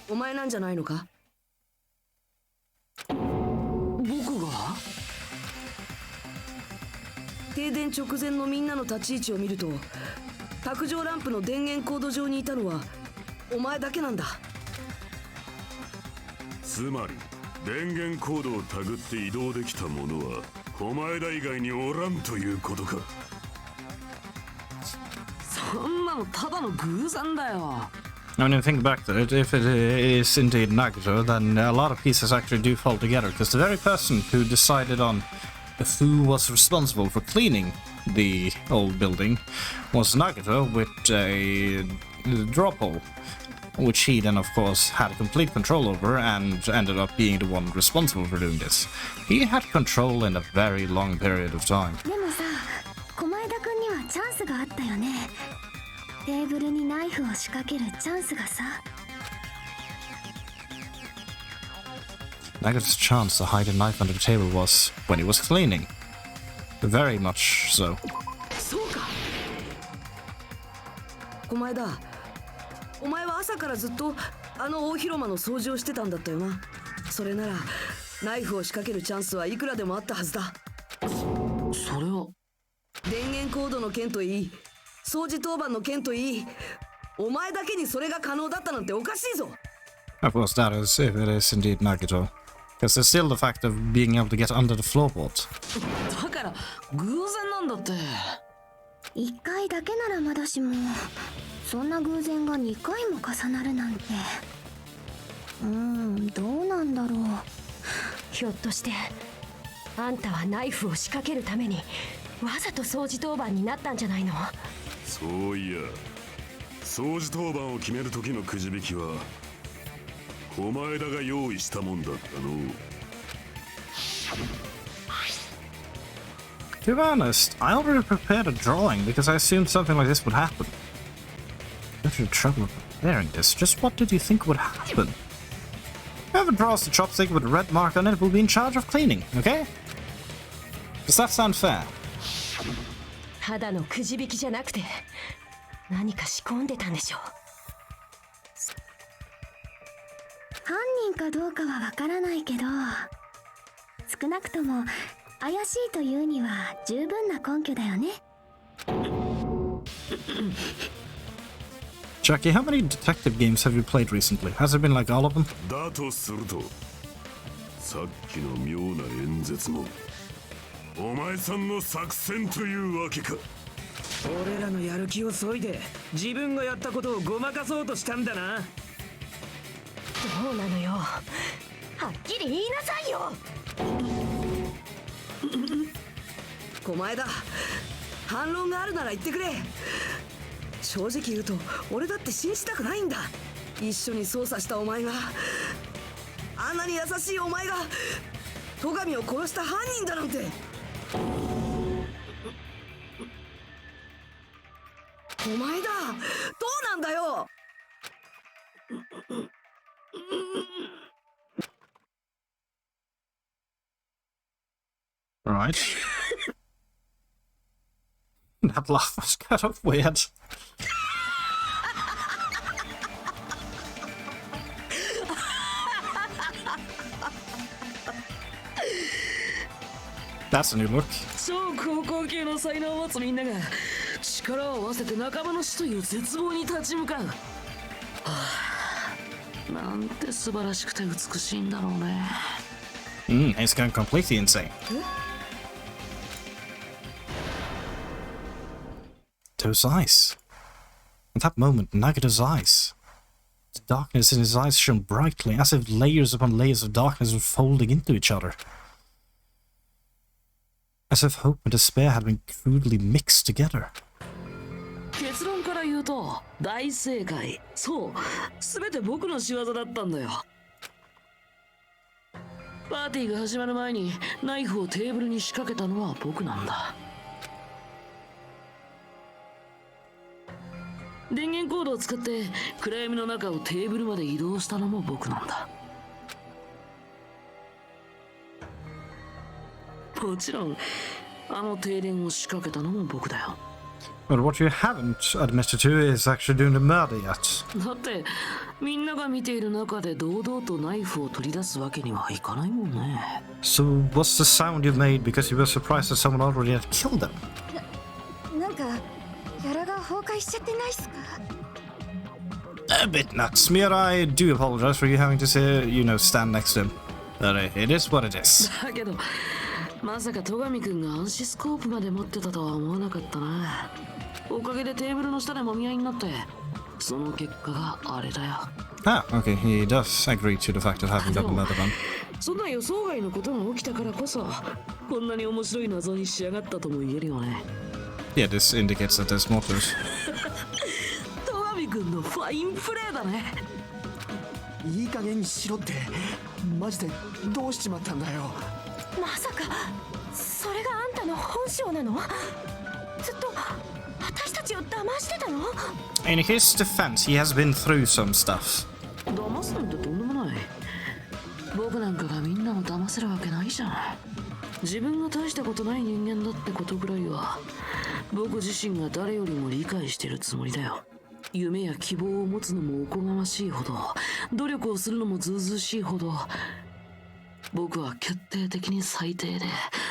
Speaker 10: お前なんじゃないのか？
Speaker 2: 僕が？
Speaker 10: 停電直前のみんなの立ち位置を見ると卓上ランプの電源コード上にいたのはお前だけなんだ。
Speaker 9: つまり電源コードを手繰って移動できた者はお前ら以外におらんということか。
Speaker 2: そんなのただの偶然だよ。
Speaker 1: I mean, think back to it. If it is indeed Nagato, then a lot of pieces actually do fall together. Because the very person who decided on who was responsible for cleaning the old building was Nagato with a drop hole, which he then, of course, had complete control over and ended up being the one responsible for doing this. He had control in a very long period of time.
Speaker 5: でもさ、小前田君にはチャンスがあったよね。テーブルにナイフを仕掛けるチャンスがさ。
Speaker 1: Nagato's chance to hide a knife under the table was when he was cleaning. Very much so.
Speaker 10: そうか。小前田、お前は朝からずっとあの大広間の掃除をしてたんだったよな。それならナイフを仕掛けるチャンスはいくらでもあったはずだ。
Speaker 2: それは
Speaker 10: 電源コードの件といい、掃除当番の件といい、お前だけにそれが可能だったなんておかしいぞ。
Speaker 1: Of course, that is if it is indeed Nagato. Because there's still the fact of being able to get under the floorboards.
Speaker 2: だから偶然なんだって。
Speaker 5: 1回だけならまだしも、そんな偶然が2回も重なるなんて。どうなんだろう。
Speaker 8: ひょっとしてあんたはナイフを仕掛けるためにわざと掃除当番になったんじゃないの？
Speaker 9: そういや、掃除当番を決める時のくじ引きはお前らが用意したもんだったの。
Speaker 1: To be honest, I already prepared a drawing because I assumed something like this would happen. After the trouble of preparing this, just what did you think would happen? Whoever draws the chopstick with a red mark on it will be in charge of cleaning, okay? Does that sound fair?
Speaker 8: ただのくじ引きじゃなくて何か仕込んでたんでしょう。
Speaker 5: 犯人かどうかはわからないけど、少なくとも怪しいというには十分な根拠だよね。
Speaker 1: Jackie, how many detective games have you played recently? Has it been like all of them?
Speaker 9: だとすると、さっきの妙な演説もお前さんの作戦というわけか。
Speaker 13: 俺らのやる気を削いで自分がやったことをごまかそうとしたんだな。
Speaker 8: どうなのよ、はっきり言いなさいよ。
Speaker 10: 小前田、反論があるなら言ってくれ。正直言うと俺だって信じたくないんだ。一緒に捜査したお前が、あんなに優しいお前が戸上を殺した犯人だなんて。お前だ、どうなんだよ。
Speaker 1: Right. That laugh was kind of weird. That's a new look.
Speaker 2: 超高校級の才能を持つみんなが力を合わせて仲間の死という絶望に立ち向かう。はあ、なんて素晴らしくて美しいんだろうね。
Speaker 1: It's gone completely insane. Those eyes. At that moment, Nagato's eyes. The darkness in his eyes shone brightly, as if layers upon layers of darkness were folding into each other. As if hope and despair had been crudely mixed together.
Speaker 2: 結論から言うと大正解。そう、全て僕の仕業だったんだよ。パーティーが始まる前にナイフをテーブルに仕掛けたのは僕なんだ。電源コードを使って暗闇の中をテーブルまで移動したのも僕なんだ。もちろんあの停電を仕掛けたのも僕だよ。
Speaker 1: But what you haven't admitted to is actually doing the murder yet.
Speaker 2: だってみんなが見ている中で堂々とナイフを取り出すわけにはいかないもんね。
Speaker 1: So what's the sound you made because you were surprised that someone already had killed them?
Speaker 11: なんかギャラが崩壊しちゃってないっすか？
Speaker 1: A bit nuts. Mira, I do apologize for you having to say, stand next to him. But it is what it is.
Speaker 2: だけどまさか戸上くんが暗視スコープまで持ってたとは思わなかったな。おかげでテーブルの下でもみ合いになって、その結果があれだよ。
Speaker 1: Ah, okay, he does agree to the fact of having done the murder then.
Speaker 2: そんな予想外のことが起きたからこそ、こんなに面白い謎に仕上がったとも言えるよね。
Speaker 1: Yeah, this indicates that there's more to it.
Speaker 2: 戸上くんのファインプレーだね。
Speaker 3: いい加減にしろって。マジでどうしちまったんだよ。
Speaker 8: まさかそれがあんたの本性なの？ずっと私たちを騙してたの？
Speaker 1: In his defense, he has been through some stuff.
Speaker 2: 騙すなんてとんでもない。僕なんかがみんなを騙せるわけないじゃん。自分が大したことない人間だってことぐらいは僕自身が誰よりも理解してるつもりだよ。夢や希望を持つのもおこがましいほど、努力をするのもずうずうしいほど、僕は決定的に最低で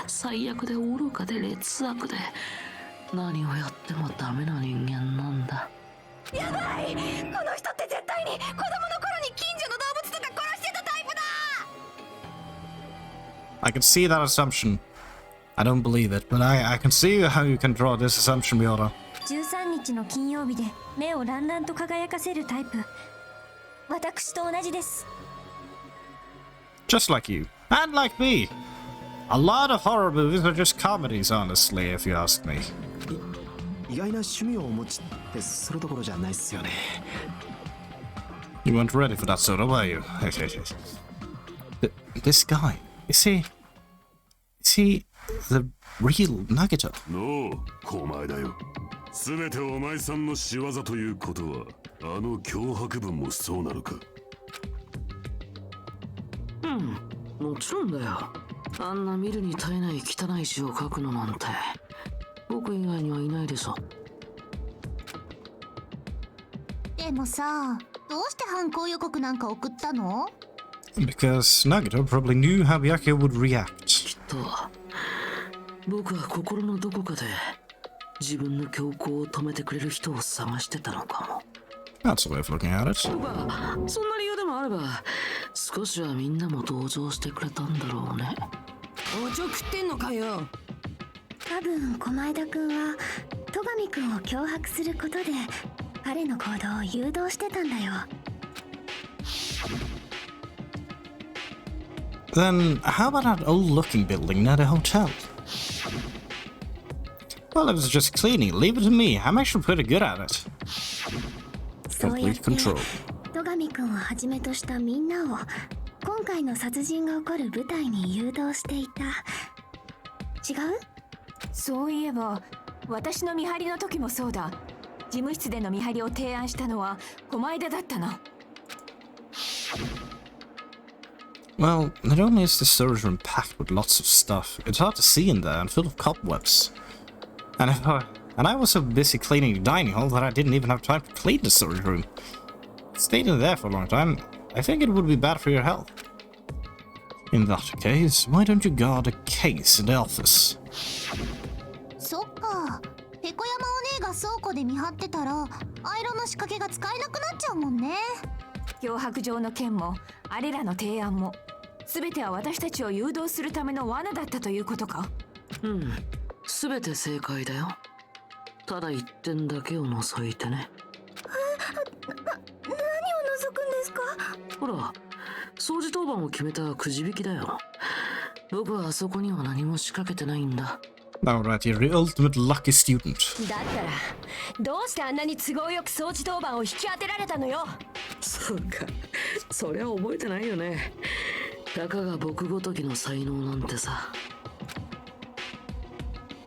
Speaker 2: 最悪で愚かで劣悪で、何をやってもダメな人間なんだ。
Speaker 8: やばい、この人って絶対に子供の頃に近所の動物とか殺してたタイプだ。
Speaker 1: I can see that assumption. I don't believe it, but I can see how you can draw this assumption, Miura.
Speaker 8: 13日の金曜日で目をランランと輝かせるタイプ。私と同じです。
Speaker 1: Just like you. And like me. A lot of horror movies are just comedies, honestly, if you ask me.
Speaker 3: 意外な趣味をお持ちってそれどころじゃないっすよね。
Speaker 1: You weren't ready for that soda, were you? This guy, is he the real Nagito?
Speaker 9: No, お前だよ。全てお前さんの仕業ということは、あの脅迫文もそうなのか？
Speaker 2: もちろんだよ。あんな見るに耐えない汚い詩を書くのなんて僕以外にはいないでしょ。
Speaker 14: でもさ、どうして犯行予告なんか送ったの？
Speaker 1: Because Nagito probably knew how Byakuya would react.
Speaker 2: きっと僕は心のどこかで自分の強行を止めてくれる人を探してたのかも。
Speaker 1: That's a way of looking at it.
Speaker 2: とか、そんな理由でもあれば少しはみんなも同情してくれたんだろうね。
Speaker 10: おちょくってんのかよ。
Speaker 5: 多分駒枝くんは戸上くんを脅迫することで彼の行動を誘導してたんだよ。
Speaker 1: Then how about that old-looking building near the hotel? Well, it was just cleaning. Leave it to me. I'm actually pretty good at it.
Speaker 5: そうやっ
Speaker 1: Complete
Speaker 5: て
Speaker 1: control.
Speaker 5: 戸上くんをはじめとしたみんなを今回の殺人が起こる舞台に誘導していた。違う？
Speaker 8: そういえば私の見張りの時もそうだ。事務室での見張りを提案したのは駒枝だったな。
Speaker 1: Well, not only is the storage room packed with lots of stuff, it's hard to see in there and full of cobwebs. And I was so busy cleaning the dining hall that I didn't even have time to clean the storage room. Stayed in there for a long time. I think it would be bad for your health. In that case, why don't you guard a case in the office?
Speaker 14: そっか。ペコ山お姉が倉庫で見張ってたら、アイロンの仕掛けが使えなくなっちゃうもんね。
Speaker 8: 脅迫状の件もあれらの提案も全ては私たちを誘導するための罠だったということか？
Speaker 2: うん、全て正解だよ。ただ一点だけを除いてね。
Speaker 5: 何を除くんですか？
Speaker 2: ほら、掃除当番を決めたくじ引きだよ。僕はあそこには何も仕掛けてないんだ。
Speaker 1: Alright, you're the ultimate lucky student.
Speaker 8: だったらどうしてあんなに都合よく掃除当番を引き当てられたのよ。
Speaker 2: そうか、そりゃ覚えてないよね。たかが僕ごときの才能なんてさ。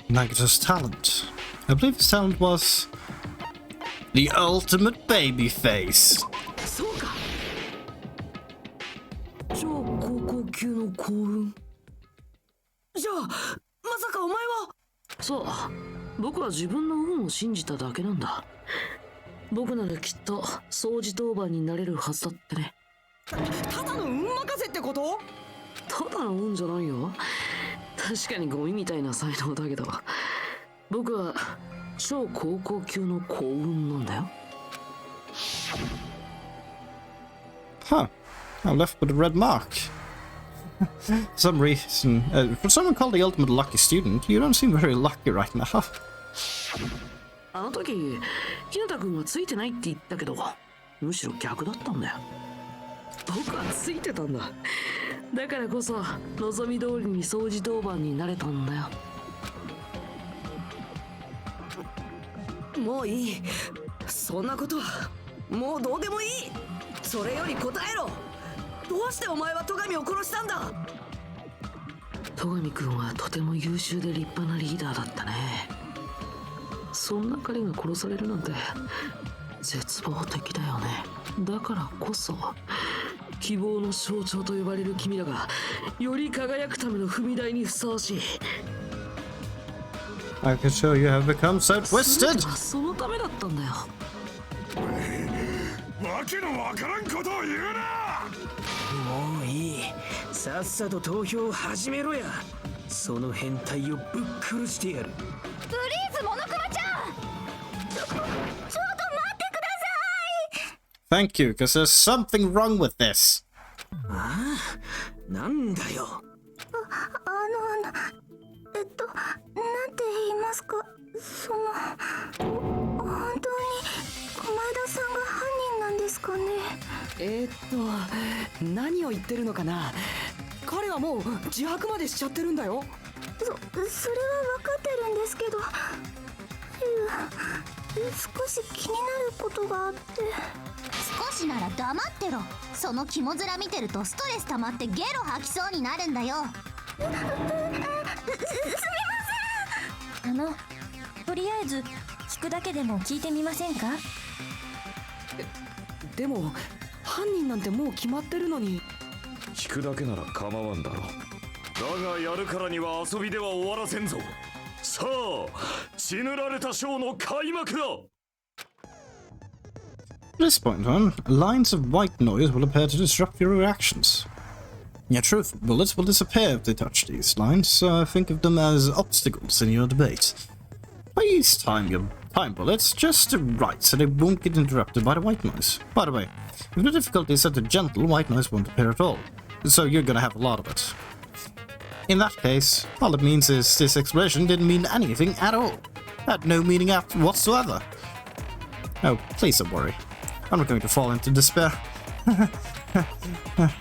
Speaker 1: Nagita's talent. I believe his talent was the ultimate baby face.
Speaker 2: そうか。超高校級の幸運。
Speaker 10: じゃあまさかお前は。
Speaker 2: そう、僕は自分の運を信じただけなんだ。僕ならきっと掃除当番になれるはずだってね。
Speaker 10: ただの運任せってこと？
Speaker 2: ただの運じゃないよ。確かにゴミみたいな才能だけど、僕は超高校級の幸運なんだよ。
Speaker 1: Huh. I'm left with a red mark. For some reason, for someone called the ultimate lucky student, you don't seem very lucky right now.
Speaker 2: あの時、ひなたくんはついてないって言ったけど、むしろ逆だったんだよ。僕はついてたんだ。だからこそ望み通りに掃除当番になれたんだよ。
Speaker 10: もういい。そんなことはもうどうでもいい。それより答えろ。どうしてお前は戸上を殺したんだ？
Speaker 2: 戸上くんはとても優秀で立派なリーダーだったね。そんな彼が殺されるなんて絶望的だよね。だからこそ希望の象徴と呼ばれる君らがより輝くための踏み台にふさわしい。
Speaker 1: I can show you have become so twisted.
Speaker 2: そのためだったんだよ。
Speaker 9: わけのわからんことを言うな。
Speaker 13: もういい。さっさと投票を始めろや。その変態をぶっ殺してやる。
Speaker 11: プリーズモノクマちゃん。ちょっと待ってください。
Speaker 1: Thank you, because there's something wrong with this.
Speaker 13: ああ、なんだよ。
Speaker 5: なんて言いますか、本当に小前田さんが犯人なんですかね。
Speaker 3: 何を言ってるのかな。彼はもう自白までしちゃってるんだよ。
Speaker 5: それは分かってるんですけど、少し気になることがあって。
Speaker 14: 少しなら黙ってろ。その肝面見てるとストレス溜まってゲロ吐きそうになるんだよ。
Speaker 5: すみません。
Speaker 8: とりあえず聞くだけでも聞いてみませんか？
Speaker 3: でも犯人なんてもう決まってるのに。
Speaker 4: 聞くだけなら構わんだろ。だがやるからには遊びでは終わらせんぞ。さあ、血塗られたショーの開幕だ。
Speaker 1: At this point on, lines of white noise will appear to disrupt your reactions. Your truth bullets will disappear if they touch these lines, so think of them as obstacles in your debate. Please time your time bullets just right so they won't get interrupted by the white noise. By the way, if the difficulty is set to gentle, white noise won't appear at all, so you're gonna have a lot of it. In that case, all it means is this explosion didn't mean anything at all. Had no meaning whatsoever. Oh, please don't worry. I'm not going to fall into despair.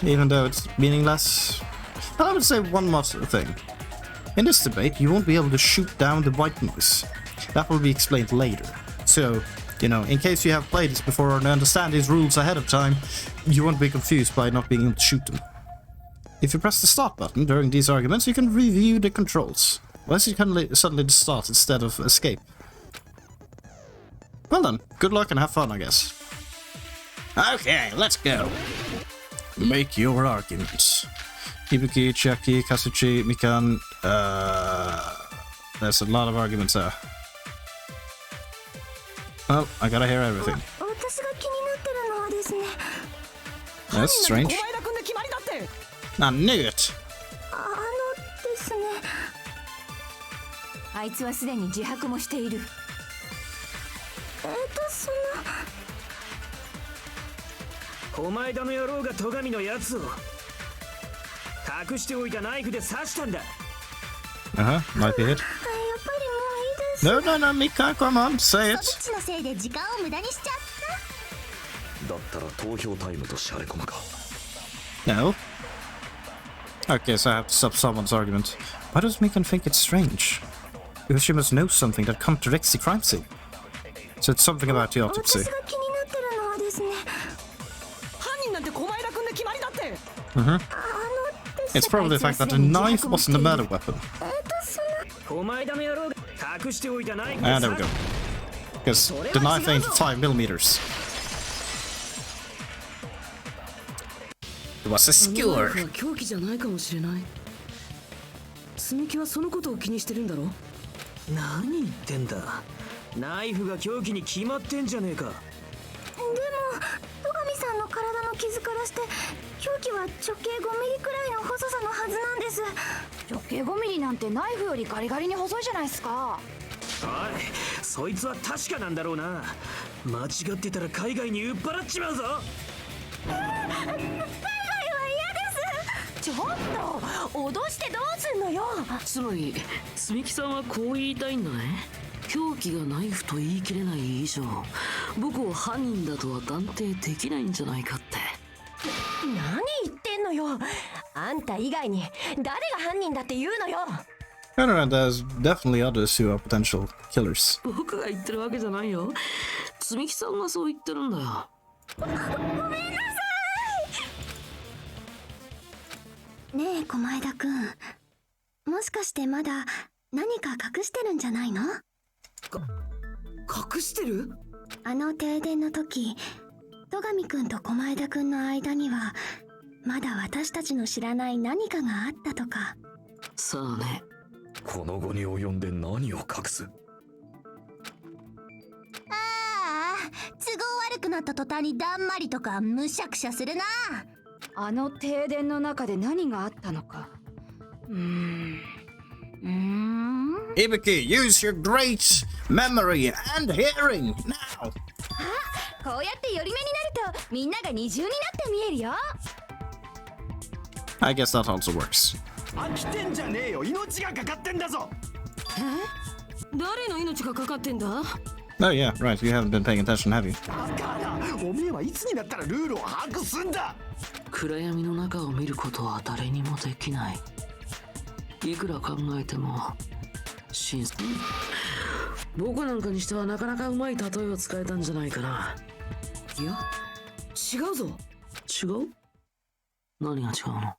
Speaker 1: Even though it's meaningless. And I would say one more thing. In this debate, you won't be able to shoot down the white noise. That will be explained later. So, you know, in case you have played this before and understand these rules ahead of time, you won't be confused by not being able to shoot them. If you press the start button during these arguments, you can review the controls. Unless you can suddenly start instead of escape. Well then, good luck and have fun, I guess. Okay, let's go. Make your arguments. Ibuki, Chiaki, Kasuchi, Mikan. There's a lot of arguments there. Well, I gotta hear everything. That's strange. I knew it.
Speaker 5: ですね。
Speaker 8: あいつはすでに自白もしている。
Speaker 13: お前だの野郎が戸上のやつを隠しておいたナイフで刺したんだ。
Speaker 1: might be it.
Speaker 5: やっぱりもういいです。
Speaker 1: No, no, no, Mika, come on, say
Speaker 14: そ
Speaker 1: it.
Speaker 14: っちのせいで時間を無駄にしちゃっ
Speaker 4: だったら投票タイムとシャレコマか。
Speaker 1: No. Okay, so I have to stop someone's argument. Why does Mika think it's strange? Because she must know something that contradicts the crime scene. So it's something about the
Speaker 14: た。
Speaker 1: autopsy.
Speaker 14: 私が気になってるのはですね、
Speaker 3: 犯人なんて狛江田君で決まりだって。
Speaker 1: It's probably the fact that the knife wasn't a murder weapon.
Speaker 13: 狛江田の野郎が隠しておいたナイフ
Speaker 1: Ah, there we go. Because the knife ain't 5mm. It was a
Speaker 10: ナイ
Speaker 1: skewer.
Speaker 10: フは凶器じゃないかもしれない。積木はそのことを気にしてるんだろ。
Speaker 13: 何言ってんだ。ナイフが凶器に決まってんじゃねえか。
Speaker 14: でも戸上さんの体の傷からして凶器は直径5ミリくらいの細さのはずなんです。
Speaker 11: 直径5ミリなんてナイフよりガリガリに細いじゃないですか。
Speaker 13: おい、そいつは確かなんだろうな。間違ってたら海外に売っ払っちまうぞ。
Speaker 8: ちょっと脅してどうすんのよ。
Speaker 2: つまり積木さんはこう言いたいんだね。凶器がナイフと言い切れない以上、僕を犯人だとは断定できないんじゃないかって。
Speaker 8: 何言ってんのよ。あんた以外に誰が犯人だって言うのよ。
Speaker 1: I don't know, there's definitely others who are potential killers.
Speaker 2: 僕が言ってるわけじゃないよ。積木さんがそう言ってるんだよ。
Speaker 14: ごめんなさい。ねえ狛江田くん、もしかしてまだ何か隠してるんじゃないの？
Speaker 10: 隠してる？
Speaker 14: あの停電の時、戸上くんと狛江田くんの間にはまだ私たちの知らない何かがあったとか。
Speaker 2: さあね。
Speaker 4: この後に及んで何を隠す？
Speaker 14: ああ、都合悪くなった途端にだんまりとかむしゃくしゃするな。
Speaker 11: あの停電の中で何があったのか。
Speaker 1: Ibuki, use your great memory and hearing now.
Speaker 11: こうやって寄り目になるとみんなが二重になって見えるよ。
Speaker 1: I guess that also works.
Speaker 13: 飽きてんじゃねえよ。命がかかってんだぞ。
Speaker 10: 誰の命がかかってんだ？
Speaker 1: Oh yeah, right, you haven't been paying attention, have you?
Speaker 13: だからおめえはいつになったらルールを把握すんだ。
Speaker 2: 暗闇の中を見ることは誰にもできない。いくら考えても僕なんかにしてはなかなかうまい例えを使えたんじゃないかな。
Speaker 10: いや、違うぞ。
Speaker 2: 違う？何が違うの？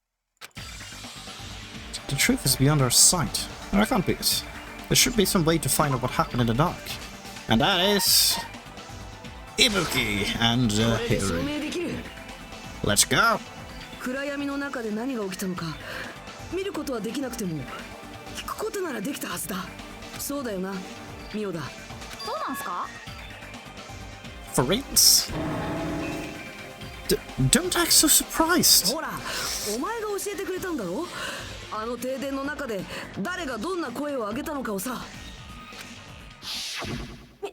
Speaker 1: The truth is beyond our sight. I can't be it. There should be some way to find out what happened in the dark. And that is... Ibuki and Hiri. Let's go!
Speaker 10: 暗闇の中で何が起きたのか見ることはできなくても聞くことならできたはずだ。そうだよな、ミオだ。
Speaker 11: そうなんすか？
Speaker 1: For reals? Don't act so surprised!
Speaker 10: ほら、お前が教えてくれたんだろ。あの停電の中で誰がどんな声を上げたのかをさ。
Speaker 8: みんな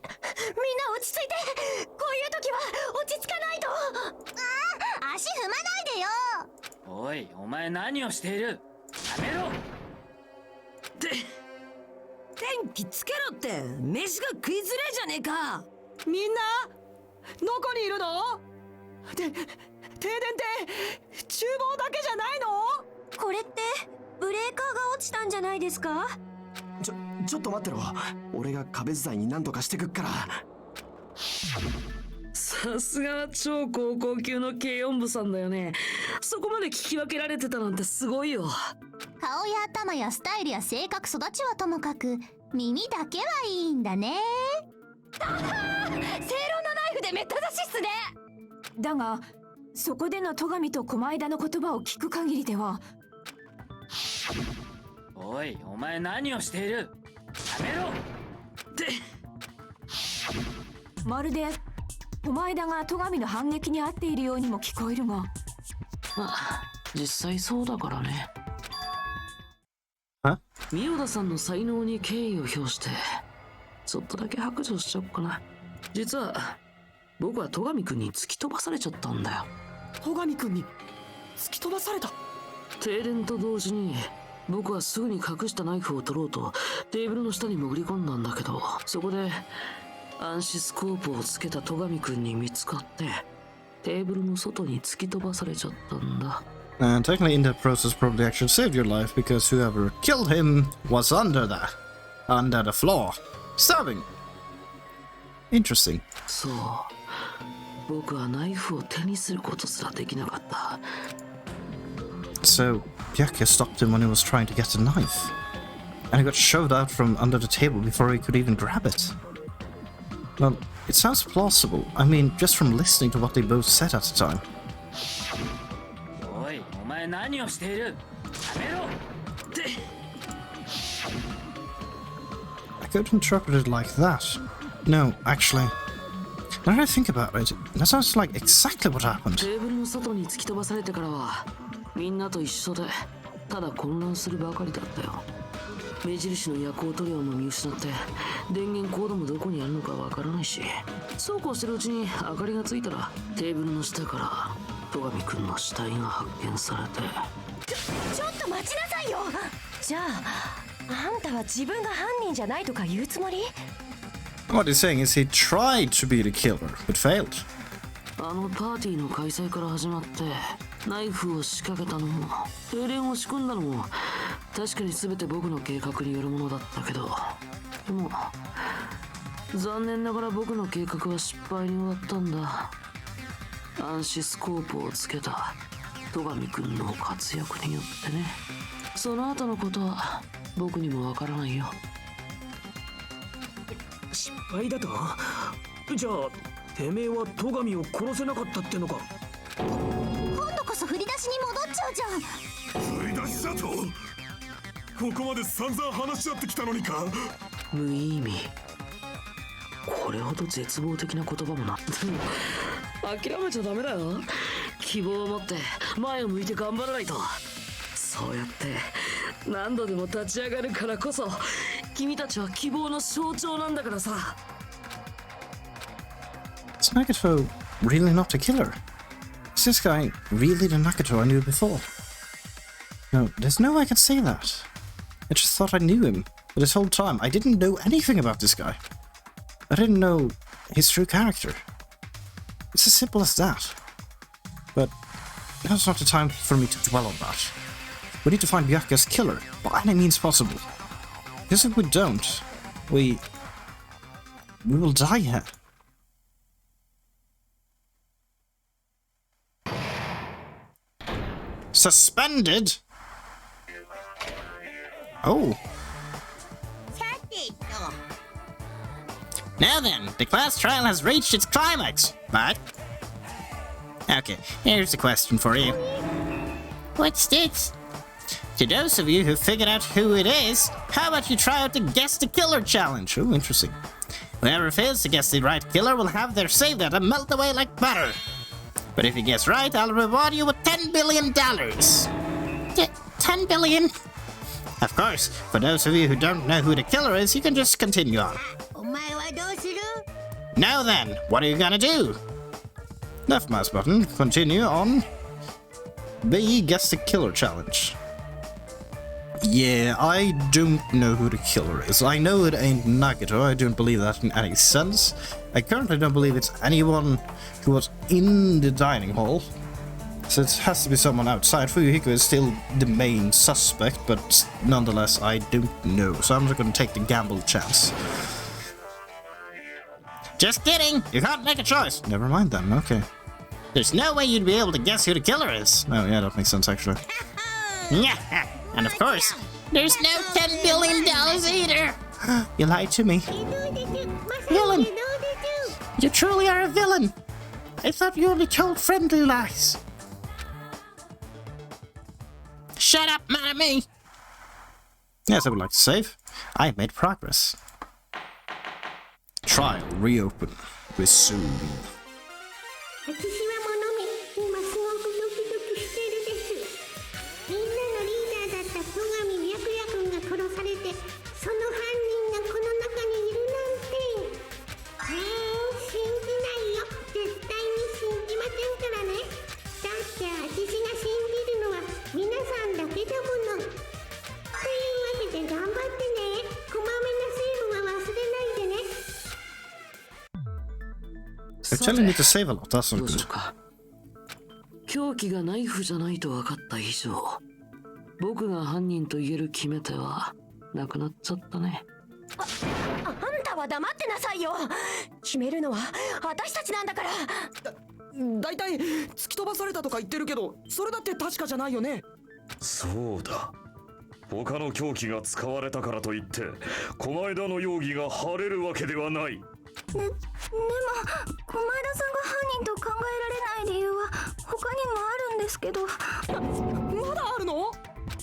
Speaker 8: 落ち着いて。こういう時は落ち着かないと。
Speaker 14: 足踏まないでよ。
Speaker 13: おい、お前何をしている？やめろ。
Speaker 10: 電気つけろって。飯が食いづれえじゃねえか。みんなどこにいるの？停電って厨房だけじゃないの？
Speaker 8: これってブレーカーが落ちたんじゃないですか？
Speaker 13: ちょっと待ってろ。俺が壁伝いに何とかしてくっから。
Speaker 2: さすがは超高校級の軽音部さんだよね。そこまで聞き分けられてたなんてすごいよ。
Speaker 14: 顔や頭やスタイルや性格育ちはともかく耳だけはいいんだね。
Speaker 8: 正論のナイフでめった刺しっすね。
Speaker 11: だがそこでの戸上と狛江田の言葉を聞く限りでは。
Speaker 13: おい、お前何をしている？やめろ。
Speaker 11: まるで狛江田が戸上の反撃に遭っているようにも聞こえるが。
Speaker 2: まあ実際そうだからね。ミオダさんの才能に敬意を表してちょっとだけ白状しちゃおっかな。実は僕は戸上くんに突き飛ばされちゃったんだよ。
Speaker 10: 戸上くんに突き飛ばされた？
Speaker 2: 停電と同時に僕はすぐに隠したナイフを取ろうとテーブルの下に潜り込んだんだけど、そこで暗視スコープをつけた戸上くんに見つかってテーブルの外に突き飛ばされちゃったんだ。
Speaker 1: And technically in that process probably actually saved your life because whoever killed him was under the floor. Starving. Interesting.
Speaker 2: そう、僕はナイフを手にすることすらできなかった。
Speaker 1: So, Byakuya stopped him when he was trying to get the knife. And he got shoved out from under the table before he could even grab it. Well, it sounds plausible. I mean, just from listening to what they both said at the time. I could interpret it like that. No, actually, now that I think about it, that sounds like exactly what happened.
Speaker 2: テーブルの外に突き飛ばされてからはみんなと一緒でただ混乱するばかりだったよ。目印の夜光塗料も見失って電源コードもどこにあるのかわからないし、そうこうしてるうちに明かりがついたらテーブルの下から戸上くんの死体が発見されて。
Speaker 8: ちょっと待ちなさいよ。じゃああんたは自分が犯人じゃないとか言うつもり？
Speaker 1: What he's saying is he tried to be the killer, but failed.
Speaker 2: あのパーティーの開催から始まってナイフを仕掛けたのも停電を仕組んだのも確かに全て僕の計画によるものだったけど、でも残念ながら僕の計画は失敗に終わったんだ。暗視スコープをつけた戸上くんの活躍によってね。その後のことは僕にもわからないよ。
Speaker 13: 失敗だと？じゃあてめえは戸上を殺せなかったってのか？
Speaker 5: 今度こそ振り出しに戻っちゃうじゃん。
Speaker 9: 振り出しだと？ここまで散々話し合ってきたのにか？
Speaker 2: 無意味。これほど絶望的な言葉もな。諦めちゃダメだよ。希望を持って前を向いて頑張らないと。そうやって何度でも立ち上がるからこそ君たちは希望の象徴なんだからさ。
Speaker 1: Is Nagato really not a killer? Is this guy really the Nagato I knew before? No, there's no way I can say that. I just thought I knew him, but this whole time I didn't know anything about this guy. I didn't know his true character. It's as simple as that. But now's not the time for me to dwell on that. We need to find Byakuya's killer by any means possible. Because if we don't, we will die here. Suspended? Oh. Now then, the class trial has reached its climax, but... Okay, here's a question for you. What's this? To those of you who figured out who it is, how about you try out the Guess the Killer challenge? Oh, interesting. Whoever fails to guess the right killer will have their save data melt away like butter. But if you guess right, I'll reward you with $10 billion.
Speaker 7: 10 billion?
Speaker 1: Of course, for those of you who don't know who the killer is, you can just continue on. Now then, what are you gonna do? Left mouse button, continue on the Guess the Killer challenge. Yeah, I don't know who the killer is. I know it ain't Nagato, I don't believe that in any sense. I currently don't believe it's anyone who was in the dining hall. So it has to be someone outside. Fuyuhiko is still the main suspect, but nonetheless, I don't know. So I'm just gonna take the gamble chance. Just kidding! You can't make a choice! Never mind then, okay. There's no way you'd be able to guess who the killer is. Oh yeah, that makes sense actually. Yeah, and of course, there's no $10 billion either! You lied to me. Villain! You truly are a villain! I thought you only told friendly lies. Shut up, man at me! Yes, I would like to save. I have made progress. Trial reopen. Resume.
Speaker 6: 私は物見、今すごくドキドキしてるです。みんなのリーダーだった戸上白夜君が殺されて、その犯人がこの中にいるなんて。信じないよ。絶対に信じませんからね。だって私が信じるのは皆さんだけだもの。
Speaker 1: telling me to save a lot. That's
Speaker 2: ど
Speaker 1: not
Speaker 2: うし
Speaker 1: good.
Speaker 2: ようか。凶器がナイフじゃないと分かった以上、僕が犯人と言える決め手はなくなっちゃったね。
Speaker 8: あんたは黙ってなさいよ。決めるのは私たちなんだから。
Speaker 3: だいたい突き飛ばされたとか言ってるけど、それだって確かじゃないよね。
Speaker 4: そうだ。他の凶器が使われたからといって狛江田の容疑が晴れるわけではない。
Speaker 5: でも狛江田さんが犯人と考えられない理由は他にもあるんですけど。
Speaker 3: まだあるの？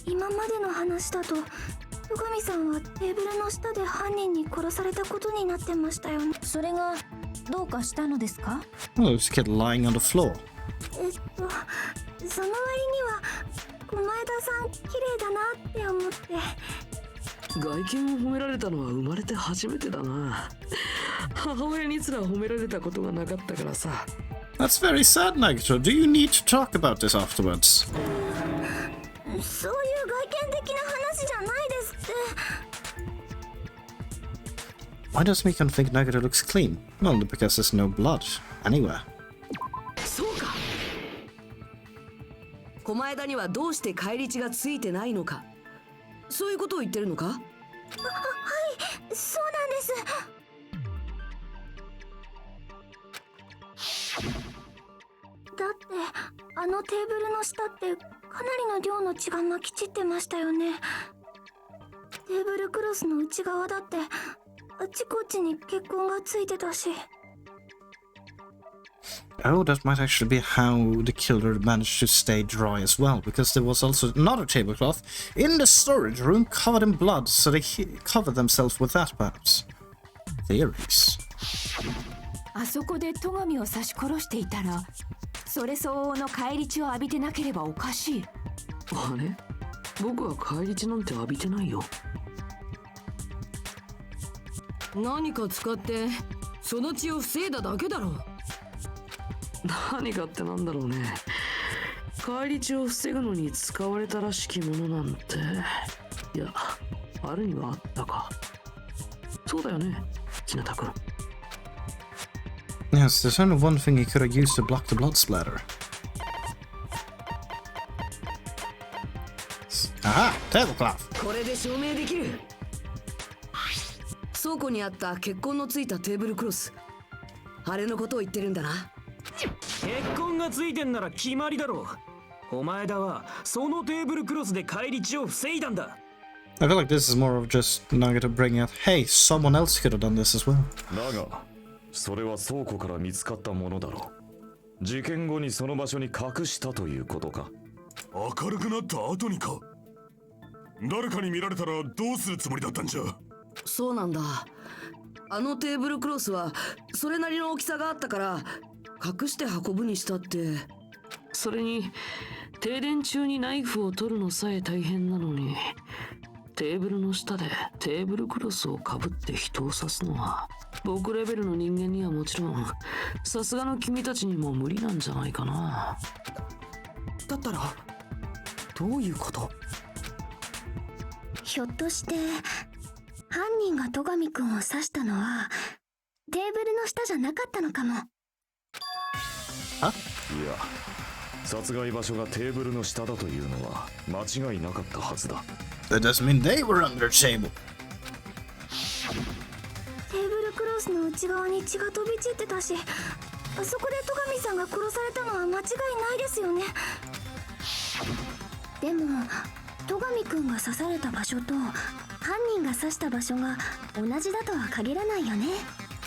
Speaker 5: 今までの話だと戸上さんはテーブルの下で犯人に殺されたことになってましたよね。
Speaker 11: それがどうかしたのですか？
Speaker 1: Oh, there's a kid lying on the floor.
Speaker 5: その割には狛江田さん綺麗だなって思って。
Speaker 2: 外見を褒められたのは生まれて初めてだな。母親にすら褒められたことがなかったからさ。
Speaker 1: That's very sad, Nagito. Do you need to talk about this afterwards?
Speaker 5: そういう外見的な話じゃないですって。
Speaker 1: Why does Mikon think Nagito looks clean? Well, because there's no blood anywhere.
Speaker 10: そうか。狛江田にはどうして返り血がついてないのか、そういうことを言ってるのか？
Speaker 5: はい、そうなんです。だってあのテーブルの下ってかなりの量の血がまき散ってましたよね。テーブルクロスの内側だってあちこちに血痕がついてたし。
Speaker 1: Oh, that might actually be how the killer managed to stay dry as well, because there was also another tablecloth in the storage room covered in blood, so they covered themselves with that, perhaps. Theories.
Speaker 11: あそこで戸上を刺し殺していたら、それ相応の返り血を浴びてなければおかしい。
Speaker 2: あれ？僕は返り血なんて浴びてないよ。
Speaker 10: 何か使ってその血を防いだだけだろう。
Speaker 2: 何かってなんだろうね。返り血を防ぐのに使われたらしきものなんて、いや、あるにはあったか。そうだよね、日向君。
Speaker 1: Yes, there's only one thing he could have used to block the blood splatter. Aha! Tablecloth!
Speaker 10: これで証明できる。倉庫にあった血痕のついたテーブルクロス、あれのことを言ってるんだな。
Speaker 13: 血痕がついてんなら決まりだろう。お前だはそのテーブルクロスで返り血を防いだんだ。
Speaker 1: I feel like this is more of just Nagito bringing out, hey, someone else could have done this as well.
Speaker 4: だがそれは倉庫から見つかったものだろう。事件後にその場所に隠したということか。
Speaker 9: 明るくなった後にか。誰かに見られたらどうするつもりだったんじゃ。
Speaker 10: そうなんだ。あのテーブルクロスはそれなりの大きさがあったから隠して運ぶにしたって。
Speaker 2: それに停電中にナイフを取るのさえ大変なのに、テーブルの下でテーブルクロスをかぶって人を刺すのは僕レベルの人間にはもちろん、さすがの君たちにも無理なんじゃないかな。
Speaker 3: だったらどういうこと？
Speaker 14: ひょっとして犯人が戸上くんを刺したのはテーブルの下じゃなかったのかも。
Speaker 4: いや、殺害場所がテーブルの下だというのは間違いなかったはずだ。
Speaker 1: That doesn't mean they were under the table.
Speaker 5: テーブルクロスの内側に血が飛び散ってたし、あそこで戸上さんが殺されたのは間違いないですよね。でも戸上くんが刺された場所と犯人が刺した場所が同じだとは限らないよね。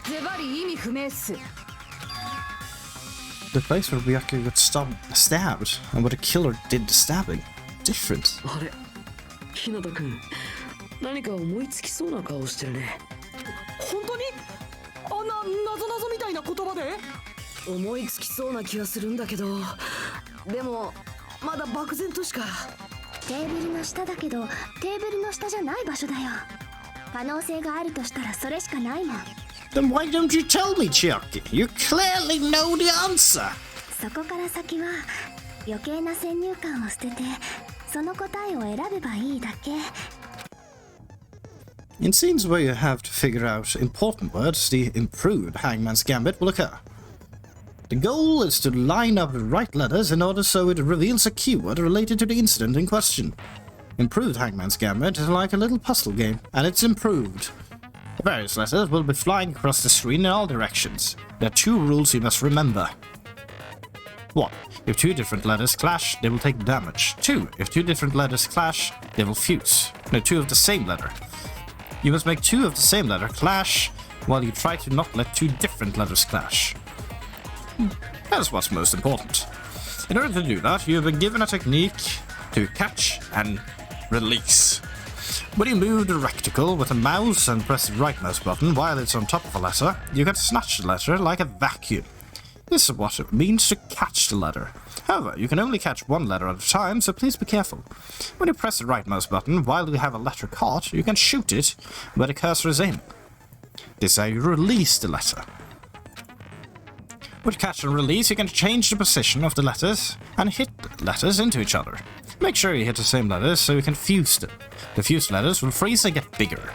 Speaker 11: ズバリ意味不明っす。
Speaker 1: The place where Byakuya got stabbed and where the killer did the stabbing. Different.
Speaker 2: あれ、日向君、何か思いつきそうな顔してるね。
Speaker 3: 本当に？あんな謎々みたいな言葉で？
Speaker 10: 思いつきそうな気がするんだけど、でもまだ漠然としか。
Speaker 14: テーブルの下だけどテーブルの下じゃない場所だよ。可能性があるとしたらそれしかないもん。
Speaker 1: Then why don't you tell me, Chiaki? You clearly know the answer!
Speaker 14: そこから先は余計な先入観を捨ててその答えを選べばいいだけ。
Speaker 1: In scenes where you have to figure out important words, the improved Hangman's Gambit will occur. The goal is to line up the right letters in order so it reveals a keyword related to the incident in question. Improved Hangman's Gambit is like a little puzzle game, and it's improved. The various letters will be flying across the screen in all directions. There are 2 rules you must remember. 1. If 2 different letters clash, they will take damage. 2. If 2 different letters clash, they will fuse. No, 2 of the same letter. You must make 2 of the same letter clash, while you try to not let 2 different letters clash. That's what's most important. In order to do that, you have been given a technique to catch and release. When you move the rectangle with a mouse and press the right mouse button while it's on top of a letter, you can snatch the letter like a vacuum. This is what it means to catch the letter. However, you can only catch 1 letter at a time, so please be careful. When you press the right mouse button while you have a letter caught, you can shoot it where the cursor is in. This is how you release the letter. With catch and release, you can change the position of the letters and hit letters into each other. Make sure you hit the same letters so you can fuse them. The fused letters will freeze and get bigger.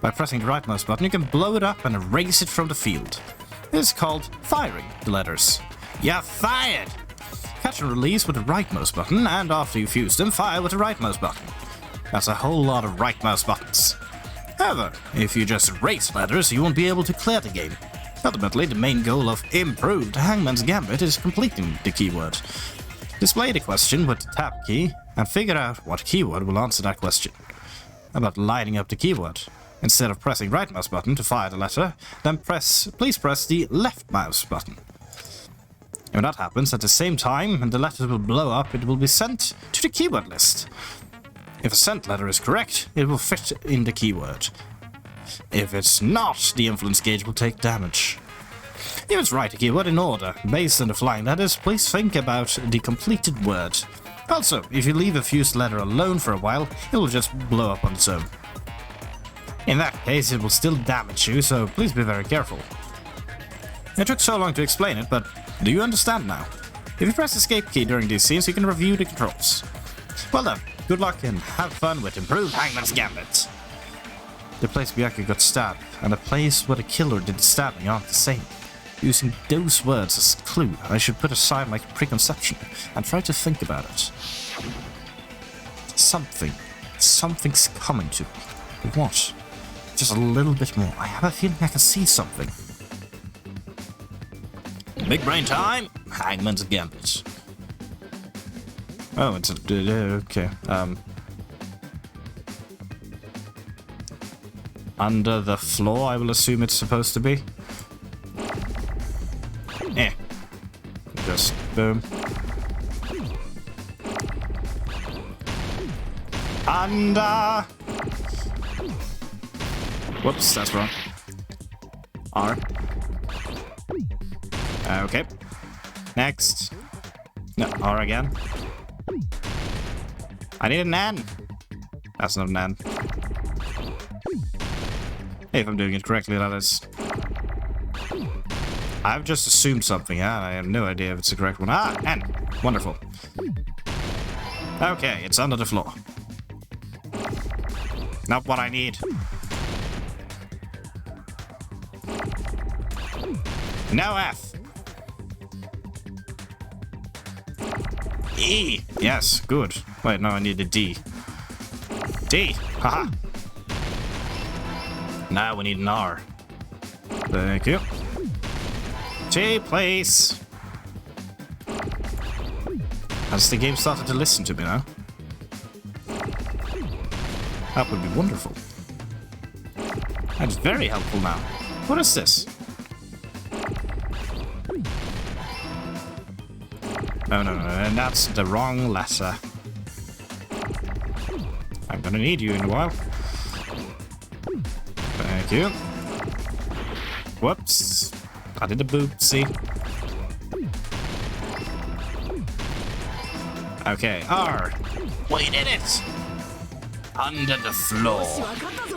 Speaker 1: By pressing the right mouse button, you can blow it up and erase it from the field. This is called firing the letters. You're fired! Catch and release with the right mouse button, and after you fuse them, fire with the right mouse button. That's a whole lot of right mouse buttons. However, if you just erase letters, you won't be able to clear the game. Ultimately, the main goal of Improved Hangman's Gambit is completing the keyword. Display the question with the tab key, and figure out what keyword will answer that question. About lining up the keyword. Instead of pressing right mouse button to fire the letter, then please press the left mouse button. When that happens at the same time and the letters will blow up, it will be sent to the keyword list. If a sent letter is correct, it will fit in the keyword. If it's not, the influence gauge will take damage. You must write the keyword in order. Based on the flying letters, please think about the completed word. Also, if you leave a fused letter alone for a while, it will just blow up on its own. In that case, it will still damage you, so please be very careful. It took so long to explain it, but do you understand now? If you press escape key during these scenes, you can review the controls. Well done, good luck and have fun with Improved Hangman's Gambit. The place Byakuya got stabbed, and the place where the killer did the stabbing aren't the same. Using those words as a clue, I should put aside my preconception and try to think about it. Something's coming to me. What? Just a little bit more. I have a feeling I can see something. Big brain time! Hangman's Gambit. Oh, it's a... okay. Under the floor, I will assume it's supposed to be. Just boom. Under. Whoops, that's wrong. R. Okay. Next. No, R again. I need an N. That's not an N. If I'm doing it correctly, that is. I've just assumed something, I have no idea if it's the correct one. Ah, N. Wonderful. Okay, it's under the floor. Not what I need. No F. E. Yes, good. Wait, no, I need a D. D. Haha. Now we need an R. Thank you. T, please. Has the game started to listen to me now? That would be wonderful. That's very helpful now. What is this? No, and that's the wrong letter. I'm gonna need you in a while. Thank you. Whoops. I did a boopsie. Okay, R. We did it! Under the floor.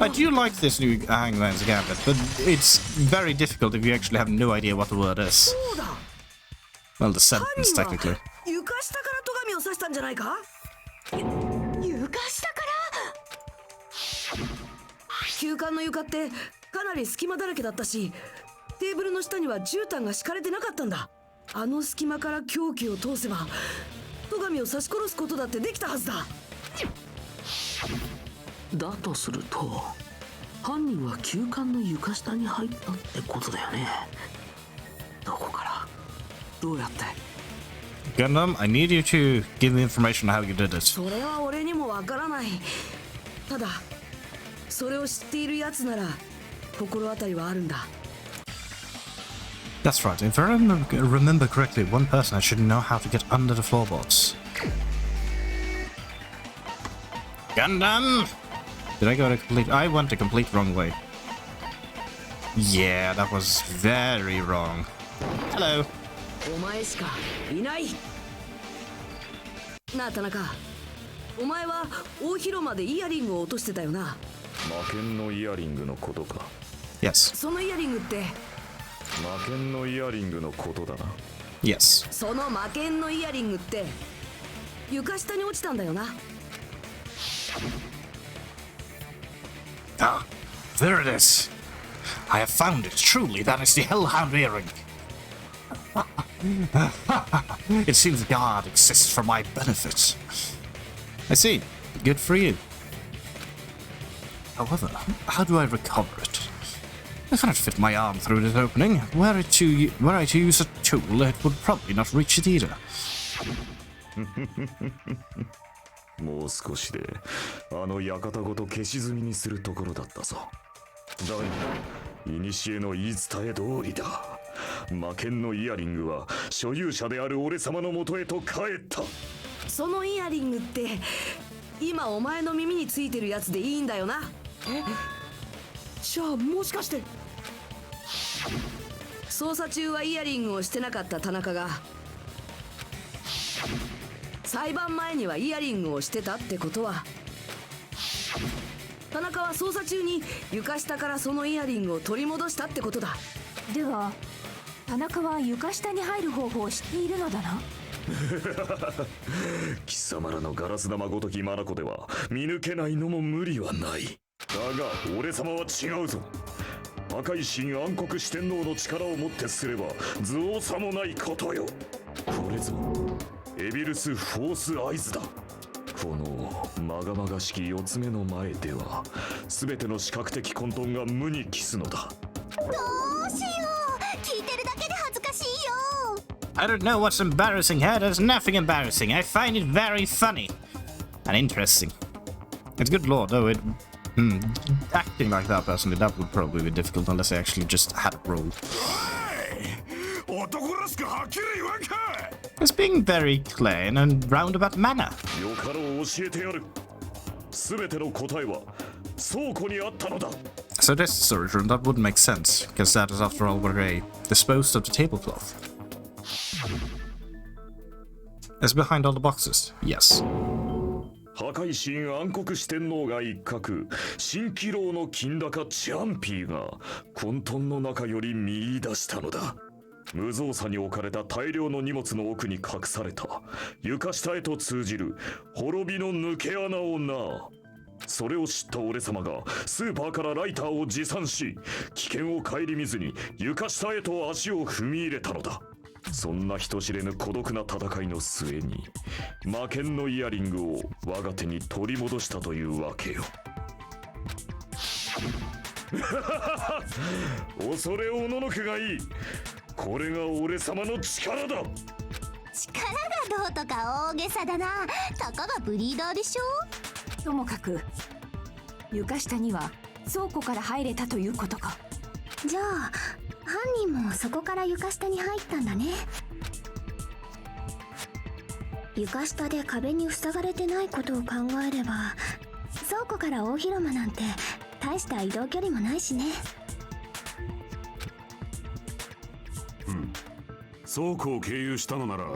Speaker 1: I do like this new Hangman's Gambit, but it's very difficult if you actually have no idea what the word is. Well, the sentence, technically.
Speaker 10: 床下から戸上を刺したんじゃないか？
Speaker 8: 床下から？
Speaker 10: 休館の床ってかなり隙間だらけだったし、テーブルの下には絨毯が敷かれてなかったんだ。あの隙間から凶器を通せば戸上を刺し殺すことだってできたはずだ。
Speaker 2: だとすると犯人は旧館の床下に入ったってことだよね。どこからどうやって。
Speaker 1: Gundam, I need you to give me information on how you did it.
Speaker 10: それは俺にもわからない。ただそれを知っているやつなら心当たりはあるんだ。
Speaker 1: That's right. If I remember correctly, one person I should know how to get under the floorboards. Gundam! Did I go the complete... I went the complete wrong way. Yeah, that was very wrong. Hello.
Speaker 10: お前しかいない。なあ田中、お前は大広間でイヤリングを落としてたよな。
Speaker 4: 魔剣のイヤリングのことか。
Speaker 1: Yes.
Speaker 10: そのイヤリングって
Speaker 4: 魔剣のイヤリングのことだな。
Speaker 1: Yes.
Speaker 10: その魔剣のイヤリングって床下に落ちたんだよな。
Speaker 1: Ah, there it is. I have found it. Truly, that is the Hellhound earring. It seems God exists for my benefit. I see. Good for you. However, how do I recover it? I cannot fit my arm through this opening. Were I to use a tool, it would probably not reach it either.
Speaker 4: もう少しであの館ごと消し積みにするところだったぞ。だが古の言い伝え通りだ。魔剣のイヤリングは所有者である俺様の元へと帰った。
Speaker 10: そのイヤリングって今お前の耳についてるやつでいいんだよな。え、じゃあもしかして捜査中はイヤリングをしてなかった田中が裁判前にはイヤリングをしてたってことは、田中は捜査中に床下からそのイヤリングを取り戻したってことだ。
Speaker 8: では田中は床下に入る方法を知っているのだな。
Speaker 4: 貴様らのガラス玉ごとき眼では見抜けないのも無理はない。だが俺様は違うぞ。赤い神暗黒四天王の力をもってすれば造作もないことよ。これぞエビルス・フォース・アイズだ。このまがまがしき4つ目の前では全ての視覚的混沌が無に帰すのだ。
Speaker 5: どうしよう、聞いてるだけで恥ずかしいよ。
Speaker 1: I don't know what's embarrassing here. There's nothing embarrassing. I find it very funny and interesting. It's good lore, though. Acting like that personally, that would probably be difficult unless I actually just had a role. It's being very clear in a roundabout manner.
Speaker 4: よかろう教えてやる。全ての答えは倉庫にあったのだ。
Speaker 1: So this storage room, that wouldn't make sense, because that is after all where they disposed of the tablecloth. It's behind all the boxes, yes.
Speaker 4: 破壊神暗黒四天王が一角、蜃気楼の金高チャンピーが混沌の中より見出したのだ。無造作に置かれた大量の荷物の奥に隠された床下へと通じる滅びの抜け穴をな。それを知った俺様がスーパーからライターを持参し、危険を顧みずに床下へと足を踏み入れたのだ。そんな人知れぬ孤独な戦いの末に魔剣のイヤリングを我が手に取り戻したというわけよ。恐れおののくがいい。これが俺様の力だ。
Speaker 5: 力がどうとか大げさだな。たかがブリーダーでしょ。
Speaker 8: ともかく床下には倉庫から入れたということか。
Speaker 14: じゃあ犯人もそこから床下に入ったんだね。床下で壁に塞がれてないことを考えれば倉庫から大広間なんて大した移動距離もないしね。
Speaker 9: 倉庫を経由したのなら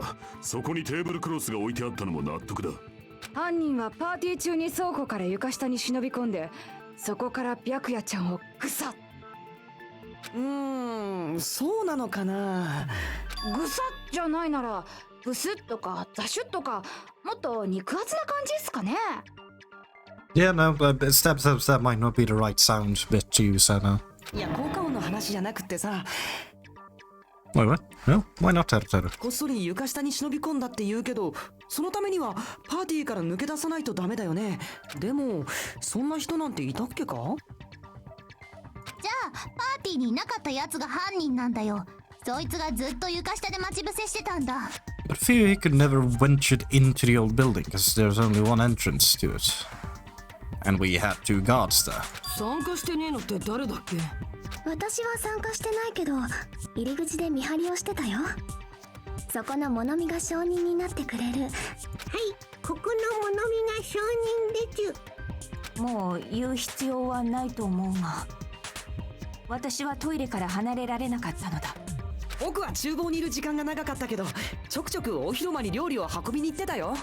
Speaker 9: そこにテーブルクロスが置いてあったのも納得だ。
Speaker 11: 犯人はパーティー中に倉庫から床下に忍び込んで、そこから白夜ちゃんをグサッ。
Speaker 3: そうなのかな。
Speaker 11: グサッじゃないならブスッとかザシュッとかもっと肉厚な感じですかね。
Speaker 1: Yeah, no, that might not be the right sound bit to use, Anna.
Speaker 3: いや、効果音の話じゃなくてさ。
Speaker 1: Wait, what? No? Why not, Teru?
Speaker 3: こっそり床下に忍び込んだって言うけど、そのためにはパーティーから抜け出さないとダメだよね。でもそんな人なんていたっけか？
Speaker 15: じゃあパーティーにいなかったやつが犯人なんだよ。そいつがずっと床下で待ち伏せしてたんだ。
Speaker 1: But Fuyuhiko never ventured into the old building because there's only one entrance to it. And we had 2 guards there.
Speaker 10: 参加してねえのって誰だっけ？
Speaker 14: 私は参加してないけど入り口で見張りをしてたよ。そこの物見が証人になってくれる。
Speaker 6: はい、ここの物見が証人です。
Speaker 8: もう言う必要はないと思うが、私はトイレから離れられなかったのだ。
Speaker 3: 僕は厨房にいる時間が長かったけど、ちょくちょく大広間に料理を運びに行ってたよ。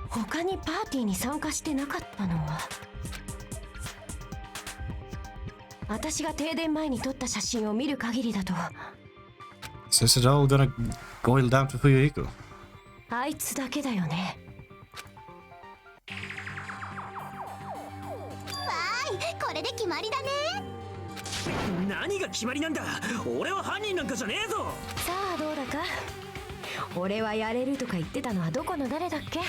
Speaker 8: 他にパーティーに参加してなかったのは、私が停電前に撮った写真を見る限りだと。
Speaker 1: So is it all gonna boil down to Fuyuhiko?
Speaker 8: あいつだけだよね。
Speaker 15: わーい、これで決まりだね。
Speaker 13: 何が決まりなんだ。俺は犯人なんかじゃねえぞ。
Speaker 8: さあどうだか。俺はやれるとか言ってたのはどこの誰だっけ？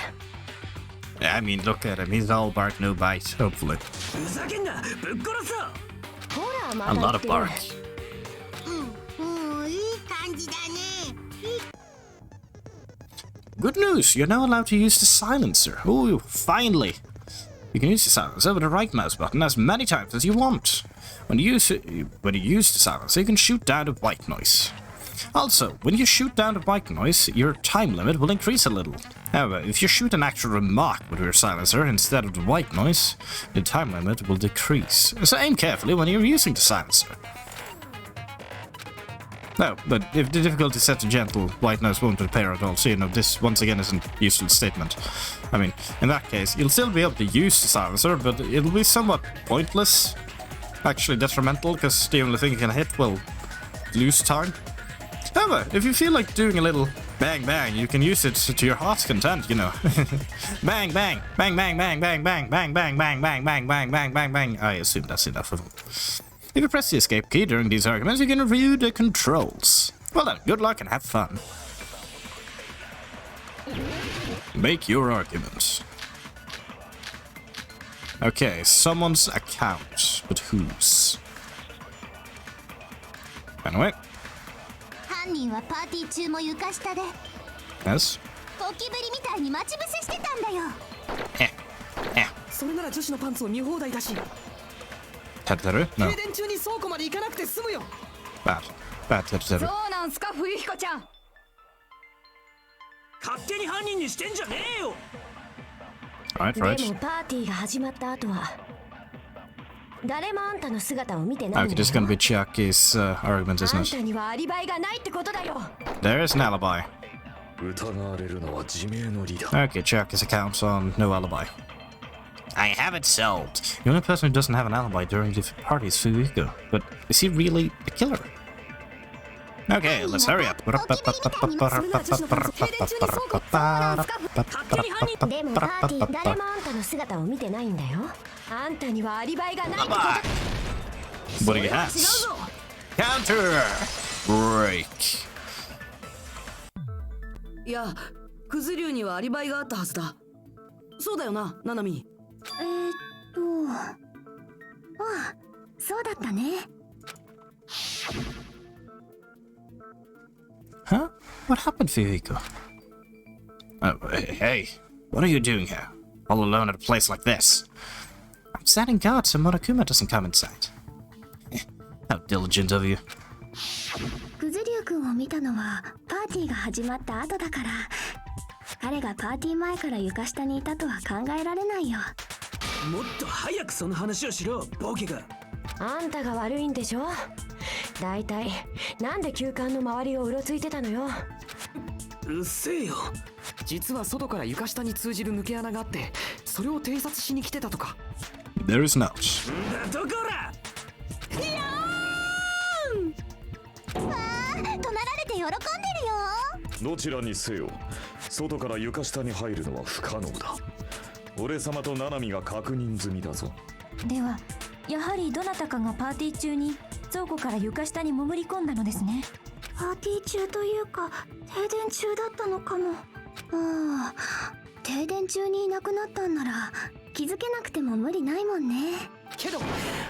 Speaker 1: I mean, look at him. He's all bark, no bite, hopefully.
Speaker 13: ふざけんな、ぶっ殺すぞ。
Speaker 8: ほら、ま
Speaker 1: A
Speaker 8: だ
Speaker 1: lot
Speaker 8: 言っ
Speaker 1: of
Speaker 8: てる。
Speaker 1: bark.
Speaker 6: いい感じだね。
Speaker 1: Good news! You're now allowed to use the silencer. Oh, finally! You can use the silencer with the right mouse button as many times as you want. When you use the silencer, you can shoot down the white noise. Also, when you shoot down the white noise, your time limit will increase a little. However, if you shoot an actual remark with your silencer instead of the white noise, the time limit will decrease. So aim carefully when you're using the silencer. No, but if the difficulty is set to gentle, white noise won't appear at all, so you know this once again is a useful statement. I mean, in that case, you'll still be able to use the silencer, but it'll be somewhat pointless. Actually detrimental, because the only thing you can hit will lose time. However, if you feel like doing a little bang bang, you can use it to your heart's content, you know. Bang bang, bang bang bang bang bang bang bang bang bang bang bang bang bang bang. I assume that's enough of them. If you press the escape key during these arguments, you can review the controls. Well then, good luck and have fun. Make your arguments. Okay, someone's account, but whose? Anyway.
Speaker 15: 犯人はパーティー中も床下で
Speaker 1: Yes?
Speaker 15: ゴキブリみたいに待ち伏せしてたんだよ。
Speaker 3: それなら女子のパンツを見放題だし、
Speaker 1: Teru? No.
Speaker 3: 停電中に倉庫まで行かなくて済むよ。
Speaker 1: Bad. Bad Teru.
Speaker 11: そうなんすか、冬彦ちゃん。
Speaker 13: 勝手に犯人にしてんじゃねえよ。
Speaker 1: Right,
Speaker 8: で
Speaker 1: right.
Speaker 8: もパーティーが始まった後は誰もあんたの姿を見てないん
Speaker 1: Okay,
Speaker 8: だ
Speaker 1: this is
Speaker 8: よ。
Speaker 1: gonna be Chiaki's argument,
Speaker 8: あ
Speaker 1: isn't
Speaker 8: ん
Speaker 1: it?
Speaker 8: たにはアリバイがないってことだよ。
Speaker 1: There is an alibi.
Speaker 4: 疑われるのは自明の理だ。
Speaker 1: Okay, Chiaki's account's on no alibi. I have it solved. The only person who doesn't have an alibi during the party is Fuyuhiko. But is he really the killer? Okay, let's hurry up.
Speaker 8: でもパーティー誰もあんたの姿を見てないんだよ。あんたにはアリバイがないってこと。
Speaker 1: What do you have? Counter! Break.
Speaker 10: いや、クズリュウにはアリバイがあったはずだ。そうだよな、ナナミ。
Speaker 14: ああ、そうだったね。
Speaker 1: Huh? What happened, Fuyuhiko? Oh, hey, what are you doing here? All alone at a place like this? I'm standing guard so Monokuma doesn't come inside. How diligent of you.
Speaker 14: クズリュウ君を見たのはパーティーが始まった後だから、彼がパーティー前から床下にいたとは考えられないよ。
Speaker 13: もっと早くその話をしろ、ボケが。
Speaker 8: あんたが悪いんでしょ。だいたいなんで休館の周りをうろついてたのよ。
Speaker 13: うっせえよ。
Speaker 3: 実は外から床下に通じる抜け穴があって、それを偵察しに来てたとか。
Speaker 1: There is not.
Speaker 13: だとこら。
Speaker 15: わあ、怒鳴られて喜んでるよ。
Speaker 4: どちらにせよ、外から床下に入るのは不可能だ。俺様とナナミが確認済みだぞ。
Speaker 15: では
Speaker 8: やはりどなたかがパーティー中に倉庫から床下に潜り込んだのですね。
Speaker 14: パーティー中というか停電中だったのかも。ああ、停電中にいなくなったんなら気づけなくても無理ないもんね。
Speaker 3: けど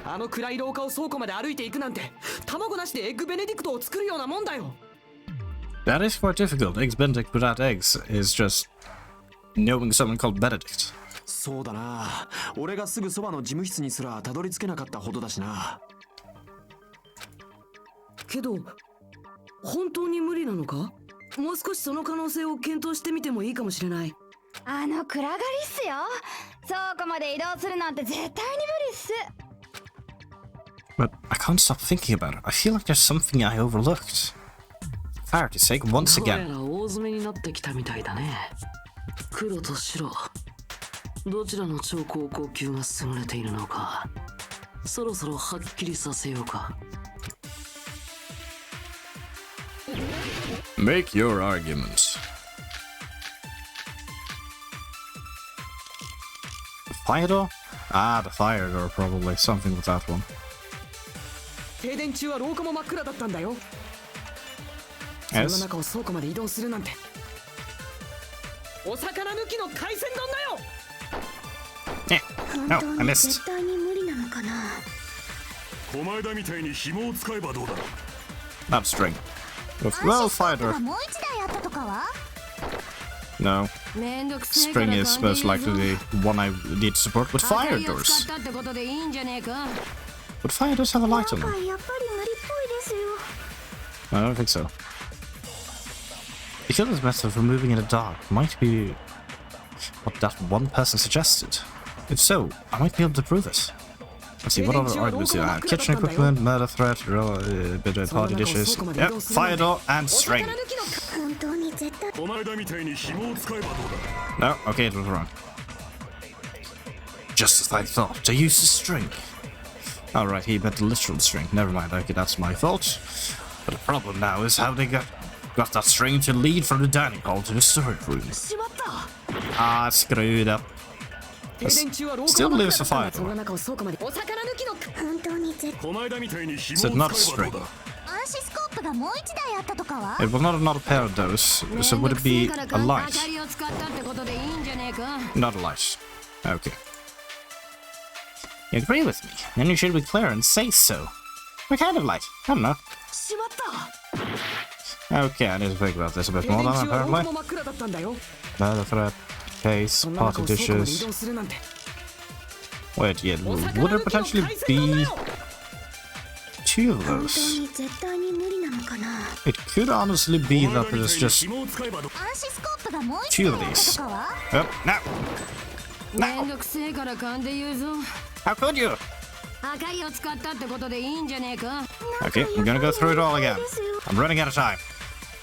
Speaker 3: あの暗い廊下を倉庫まで歩いていくなんて卵なしでエッグベネディクトを作るようなもんだよ。
Speaker 1: That is quite difficult. Eggs Benedict without eggs is just knowing someone called Benedict.
Speaker 16: そうだな。俺がすぐそばの事務室にすらたどり着けなかったほどだしな。
Speaker 10: けど本当に無理なのか？もう少しその可能性を検討してみてもいいかもしれない。
Speaker 11: あの暗がりっすよ。倉庫まで移動するなんて絶対に無理っす。
Speaker 1: But I can't stop thinking about it. I feel like there's something I overlooked. For Clarity's sake, once
Speaker 2: どうや
Speaker 1: again.
Speaker 2: ら大詰めになってきたみたいだね。黒と白、どちらの超高校級が優れているのか、そろそろはっきりさせようか。
Speaker 1: Make your arguments. Fire door? Ah, the fire door, probably. Something with that one.
Speaker 3: 停電中は廊下も真っ暗だったんだよ。そんな中を倉庫まで移動するなんて。お魚抜きの海鮮丼だよ。
Speaker 14: 本当に絶対に無理なのかな。
Speaker 9: 狛枝みたいに紐を使えばどうだ。
Speaker 1: Not string. Well, fire door.
Speaker 15: もう一台あったとかは？
Speaker 1: No.
Speaker 11: めんどくせえから
Speaker 1: String is most likely the one I need to support with fire
Speaker 11: 明かりを
Speaker 1: doors.
Speaker 11: 使ったってことでいいんじゃねえか。
Speaker 1: But fire doors have a
Speaker 14: な
Speaker 1: light
Speaker 14: ん
Speaker 1: on
Speaker 14: か
Speaker 1: them.
Speaker 14: やっぱり無理っぽいですよ。
Speaker 1: I don't think so. The killer's method of removing in the dark might be what that one person suggested. If so, I might be able to prove it. Let's see, what other arguments do I have? Kitchen equipment, murder threat, bit of party dishes. Yep, fire door and string.
Speaker 14: 本当に絶対。
Speaker 9: 狛枝みたいに紐を使えばどうだ。
Speaker 1: No, okay, it was wrong. Just as I thought, to use the string. Alright, he meant the literal string. Never mind, okay, that's my fault. But the problem now is how they got that string to lead from the dining hall to the storage room. Ah, screwed up. Still believes the fire door.
Speaker 14: 本当に絶対。
Speaker 9: 狛枝みたいに
Speaker 1: Said
Speaker 9: 紐を
Speaker 1: not a
Speaker 9: 使えば
Speaker 1: string.
Speaker 9: どうだ。
Speaker 15: 暗視スコープがもう一台あったとかは？
Speaker 1: It was not another pair of those, so would it be a
Speaker 11: 明
Speaker 1: light?
Speaker 11: かりを使ったってことでいいんじゃねえか。
Speaker 1: Not a light. Okay. You agree with me? Then you should be clear and say so. What kind of light? I don't know.
Speaker 10: しまった。
Speaker 1: Okay, I need to think about this a bit
Speaker 3: 停
Speaker 1: more
Speaker 3: 電
Speaker 1: then,
Speaker 3: 中は廊下
Speaker 1: apparently.
Speaker 3: も真っ暗だったんだよ。
Speaker 1: Murder threat, case,
Speaker 3: そんな中
Speaker 1: party
Speaker 3: を倉庫まで移
Speaker 1: dishes.
Speaker 3: 動するなんて。
Speaker 1: Wait, yeah, would there potentially be two of
Speaker 14: 本当
Speaker 1: those?
Speaker 14: に絶対に無理なのかな。
Speaker 1: It could honestly be that there's just
Speaker 9: 紐を使えばどうだ。
Speaker 15: 暗視スコープがもう一
Speaker 1: two
Speaker 15: 台
Speaker 1: of
Speaker 15: あったと
Speaker 1: these.
Speaker 15: かは？
Speaker 1: Oh, no!
Speaker 11: めんどくせえから勘で言うぞ。
Speaker 1: How could you?
Speaker 11: 明かりを使ったってことでいいんじゃねえか。
Speaker 1: Okay, I'm gonna go through it all again. I'm running out of time.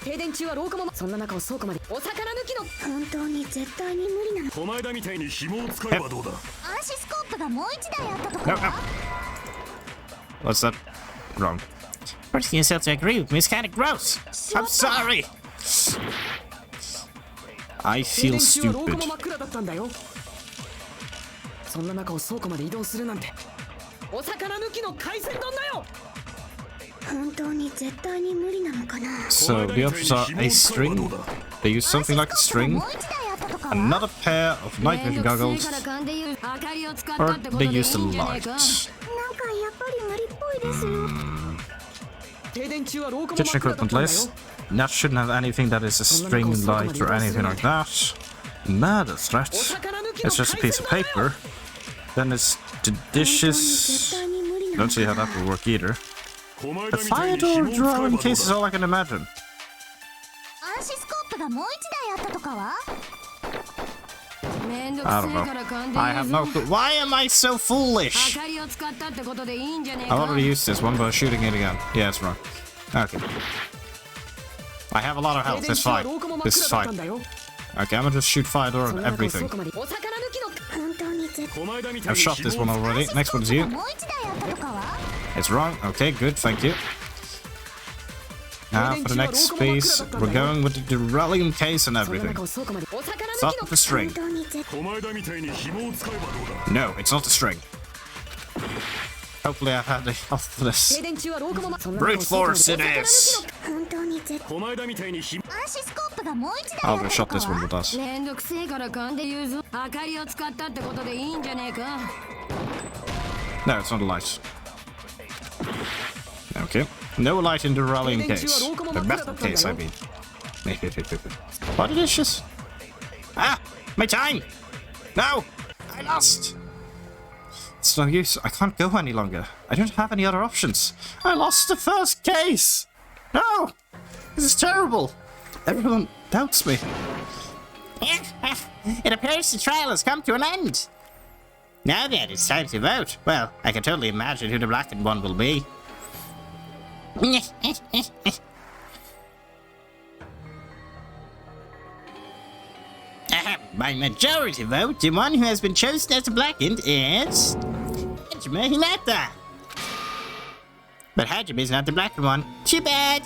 Speaker 3: 停電中は廊下もそんな中を倉庫まで。お魚抜きの。
Speaker 14: 本当に絶対に無理なの。
Speaker 9: 狛枝みたいに紐を使えばどうだ。
Speaker 15: 暗視スコープがもう一台あったと
Speaker 1: No,
Speaker 15: か
Speaker 1: no.
Speaker 15: は？
Speaker 1: What's that? Wrong. Forcing yourself to agree with me is kind of gross. I'm sorry. I
Speaker 3: 停
Speaker 1: feel
Speaker 3: 電中は廊下
Speaker 1: stupid.
Speaker 3: も真っ暗だったんだよ。そんな中を倉庫まで移動するなんて。お魚抜きの海鮮丼だよ。
Speaker 14: 本当に絶対に無理なのかな。
Speaker 1: So the options are a string. They use something like a string,
Speaker 15: もう一台あったとかは？
Speaker 1: another pair of night
Speaker 11: めん
Speaker 1: vision
Speaker 11: どくせえ
Speaker 1: goggles,
Speaker 11: から勘で言う。明かりを使った
Speaker 1: or
Speaker 11: ってこと
Speaker 1: they
Speaker 11: でいいん
Speaker 1: use
Speaker 11: じ
Speaker 1: the
Speaker 11: ゃねえ
Speaker 1: light.
Speaker 11: か。
Speaker 14: なんかやっぱり無理っぽいですよ。
Speaker 3: 停電中は廊下も真
Speaker 1: Kitchen
Speaker 3: っ暗だった
Speaker 1: equipment
Speaker 3: んだよ。
Speaker 1: list. That shouldn't have anything that is a string, light, or anything like that. Murder threat. It's just a piece of paper. Then it's the dishes. Don't see how that would work either. The fire door drawing case is all I can imagine.
Speaker 15: 暗視スコープがもう一台あったとかは？
Speaker 11: めんどく
Speaker 1: I
Speaker 11: せ
Speaker 1: don't
Speaker 11: えから
Speaker 1: know.
Speaker 11: 勘で
Speaker 1: I
Speaker 11: 言う
Speaker 1: have
Speaker 11: ぞ。
Speaker 1: no clue. Why am I so foolish?
Speaker 11: 明かりを使ったってことでいいんじゃねえ
Speaker 1: I
Speaker 11: か。
Speaker 1: already used this one by shooting it again. Yeah, it's wrong. Okay. I have a lot of
Speaker 3: 停
Speaker 1: health.
Speaker 3: 電
Speaker 1: It's
Speaker 3: 中は
Speaker 1: fine.
Speaker 3: 廊下も真っ
Speaker 1: This is
Speaker 3: 暗だった
Speaker 1: fine.
Speaker 3: んだよ。
Speaker 1: Okay, I'm gonna just shoot fire door
Speaker 3: そん
Speaker 1: on
Speaker 3: な中を
Speaker 1: everything.
Speaker 3: 倉庫まで。お魚抜きの。
Speaker 14: 本当に絶対。
Speaker 9: 狛枝みたい
Speaker 1: I've
Speaker 9: に
Speaker 1: shot this
Speaker 9: 紐
Speaker 1: one
Speaker 9: を
Speaker 1: already. Next one is you.
Speaker 15: もう一台あったとかは？
Speaker 1: It's wrong. Okay, good. Thank you. Now for the next piece, we're going with the duralium case and
Speaker 3: そんな
Speaker 1: everything.
Speaker 3: 中を倉庫まで。お魚
Speaker 1: It's
Speaker 3: 抜
Speaker 1: not
Speaker 3: きの。
Speaker 1: the string.
Speaker 14: 本当に絶対。
Speaker 9: 狛枝みたいに紐を使えばどうだ。
Speaker 1: No, it's not the string. Hopefully I've had enough for this. Brute force it is!
Speaker 15: 暗視スコープがもう一台
Speaker 1: I'll
Speaker 15: ある
Speaker 1: shut
Speaker 15: とか
Speaker 1: this one
Speaker 15: は
Speaker 1: with us.
Speaker 12: めんどくせえから勘で言うぞ。明かりを使ったってことでいいんじゃねえか。
Speaker 1: No, it's not a light. Okay. No light in the rallying case. The battle case, I mean. What dishes? Ah! My time! No! I lost! It's no use. I can't go any longer. I don't have any other options. I lost the first case! No! This is terrible! Everyone doubts me. It appears the trial has come to an end. Now then, it's time to vote. Well, I can totally imagine who the blackened one will be. By majority vote, the one who has been chosen as the blackened is... Hajime Hinata. But Hajime is not the blackened one. Too bad.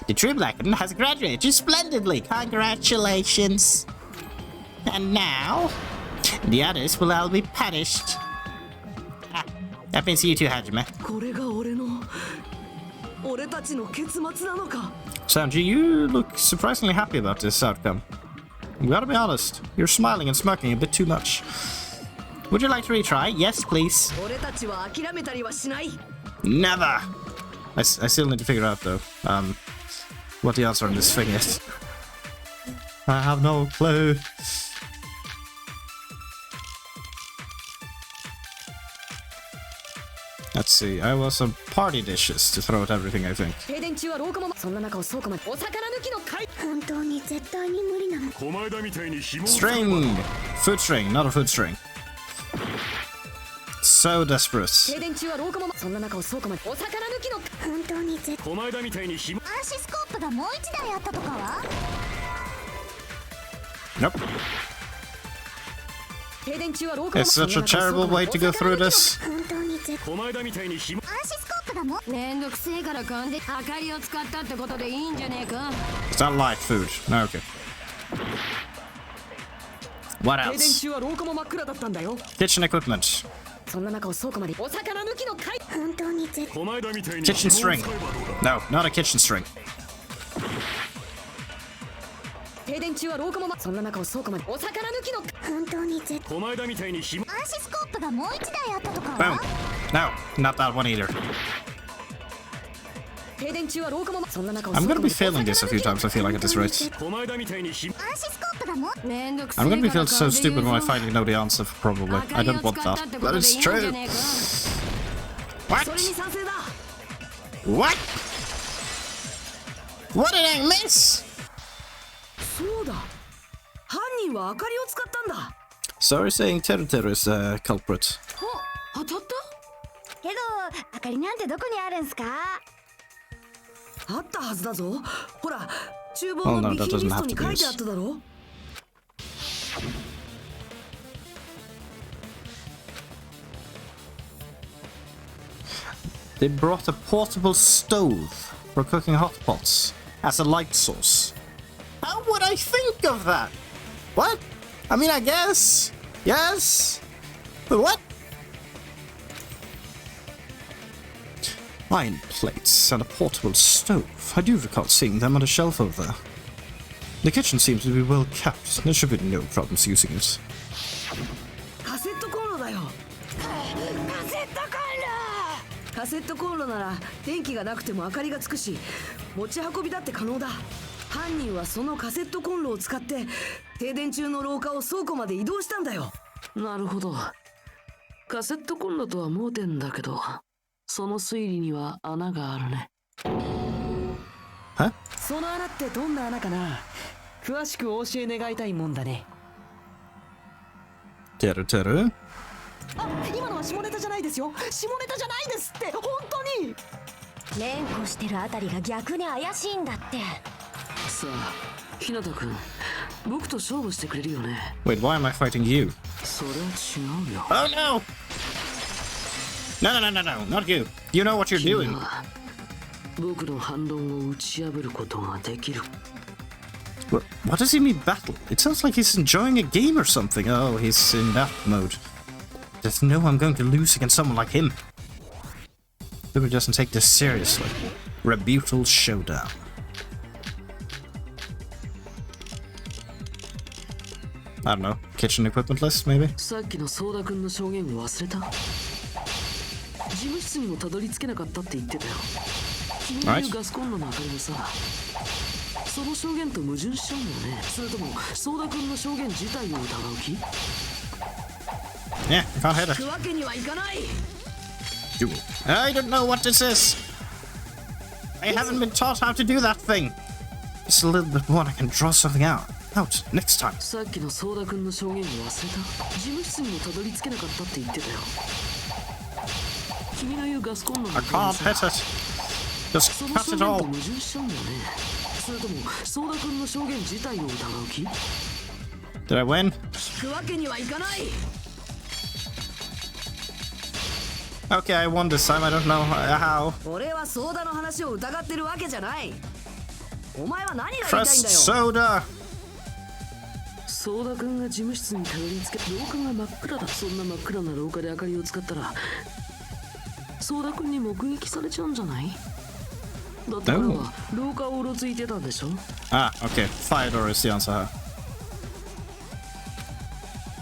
Speaker 1: The true blackened has graduated splendidly. Congratulations. And now, the others will all be punished. Ah, that means you too, Hajime.
Speaker 10: これが俺たちの結末なのか。
Speaker 1: Sanji, you look surprisingly happy about this outcome. You gotta be honest. You're smiling and smirking a bit too much. Would you like to retry? Yes, please.
Speaker 10: 俺たちは諦めたりはしない。
Speaker 1: Never. I still need to figure out though, what the answer on this thing is. I have no clue. Let's see. I was some party dishes to throw at everything, I think.
Speaker 3: 停電中は廊下もそんな中を倉庫までお魚抜きの会。
Speaker 14: 本当に絶対に無理なの。
Speaker 9: 狛枝みたいに紐を
Speaker 1: String! Food string, not a food string. So desperate.
Speaker 3: 停電中は廊下もそんな中を倉庫までお魚抜きの
Speaker 14: 本当に絶対。
Speaker 9: 狛枝みたいに紐
Speaker 15: 暗視スコープがもう一台あったとかは
Speaker 1: Nope.
Speaker 3: 停電中は廊下も
Speaker 1: It's such a terrible way to go through this.
Speaker 14: 本当に絶対。
Speaker 9: 狛枝みたいに紐
Speaker 15: 暗視スコープがもう
Speaker 12: めんどくせえから勘で明かりを使ったってことでいいんじゃねえか。
Speaker 1: It's not light food. No, okay. What
Speaker 3: 停電
Speaker 1: else?
Speaker 3: 中は廊下も真っ暗だったんだよ。
Speaker 1: Kitchen equipment.
Speaker 3: そんな中を倉庫までお魚抜きの会。
Speaker 14: 本当に絶対。
Speaker 9: 狛枝みたいに
Speaker 1: Kitchen
Speaker 9: 紐を
Speaker 1: string.
Speaker 9: 使えばどうだ
Speaker 1: No, not a kitchen string.
Speaker 3: 停電中は廊下もそんな中を倉庫までお魚抜きの
Speaker 14: 本当に絶対。
Speaker 9: 狛枝みたいに紐
Speaker 15: 暗視スコープがもう一台あったとか
Speaker 1: Boom.
Speaker 15: は
Speaker 1: No, not that one either.
Speaker 3: 停電中は廊下もそんな中を
Speaker 1: I'm
Speaker 3: 倉
Speaker 1: gonna
Speaker 3: 庫
Speaker 1: be
Speaker 3: まで
Speaker 1: failing this a few times, I feel like, at this rate.
Speaker 9: 狛枝みたいに紐
Speaker 15: 暗視スコープがもう
Speaker 12: めんどくせえ
Speaker 1: I'm
Speaker 12: か
Speaker 1: gonna
Speaker 12: ら
Speaker 1: be feeling so
Speaker 12: 勘で
Speaker 1: stupid
Speaker 12: 言う
Speaker 1: when I
Speaker 12: ぞ。
Speaker 1: finally know the answer, probably. I don't want that. But it's true.
Speaker 3: それに賛成だ。
Speaker 1: What? What did I miss?
Speaker 10: そうだ。犯人は明かりを使ったんだ。
Speaker 1: So you're saying Teru is a culprit.
Speaker 10: 当たった
Speaker 5: けど明かりなんてどこにあるんすか。
Speaker 10: あったはずだぞ。ほら、厨
Speaker 1: Oh,
Speaker 10: 房
Speaker 1: no,
Speaker 10: の備
Speaker 1: that
Speaker 10: 品リ
Speaker 1: doesn't
Speaker 10: ス
Speaker 1: have
Speaker 10: ト
Speaker 1: to
Speaker 10: に
Speaker 1: be
Speaker 10: 書いてあ
Speaker 1: this.
Speaker 10: っただろ。
Speaker 1: They brought a portable stove for cooking hot pots as a light source. How would I think of that? What? I mean, I guess. Yes. But what? Iron plates and a portable stove. I do recall seeing them on the shelf over there. The kitchen seems to be well kept. There should be no problems using it.
Speaker 10: カセットコンロだよ。カセットコンロなら電気がなくても明かりがつくし、持ち運びだって可能だ。犯人はそのカセットコンロを使って停電中の廊下を倉庫まで移動したんだよ。
Speaker 2: なるほど。カセットコンロとは盲点だけど、その推理には穴があるね。
Speaker 3: その穴ってどんな穴かな。詳しくお教え願いたいもんだね。
Speaker 1: Teru?
Speaker 3: あ、今のは下ネタじゃないですよ。下ネタじゃないですって、本当に。
Speaker 8: 連呼してるあたりが逆に怪しいんだって。
Speaker 2: さあ、日向くん、僕と勝負してくれるよね。
Speaker 1: Wait, why am I fighting you?
Speaker 2: それは違うよ。
Speaker 1: Oh no! No, not you. You know what you're
Speaker 2: 君
Speaker 1: doing.
Speaker 2: は僕の反論を打ち破ることができる。
Speaker 1: What does he mean battle? It sounds like he's enjoying a game or something. Oh, he's in that mode. There's no way I'm going to lose against someone like him. Who doesn't take this seriously? Rebuttal showdown. I don't know. Kitchen equipment list, maybe?
Speaker 2: さっきのソーダ君の証言を忘れた。事務室にもたどり着けなかったって言ってたよ。君の言うガスコンロの明かりもさ、その証言と矛盾しちゃうんだよね。それともソーダ君の証言自体を疑う気？
Speaker 1: Yeah, I can't hit it.
Speaker 10: 行くわけにはいかない。
Speaker 1: I don't know what this is. I haven't been taught how to do that thing. Just a little bit more, I can draw something out next time.
Speaker 2: さっきのソーダ君の証言を忘れた。事務室にもたどり着けなかったって言ってたよ。君の言うガスコンロの
Speaker 1: I can't hit it. Just cut it all.
Speaker 2: 矛盾しちゃうんだよね。それともソーダ君の証言自体を疑う気？
Speaker 1: Did I win?
Speaker 10: 行くわけにはいかない。
Speaker 1: Okay, I won this time. I don't know how.
Speaker 10: 俺はソーダの話を疑ってるわけじゃない。お前は何が言いたいんだよ。
Speaker 1: Press soda.
Speaker 2: ソーダ君が事務室にたどり着け、廊下が真っ暗だ。そんな真っ暗な廊下で明かりを使ったらソーダ君に目撃されちゃうんじゃない？だって彼は廊下をうろついてたんでしょ？
Speaker 1: Ah, okay. Fire door is the answer.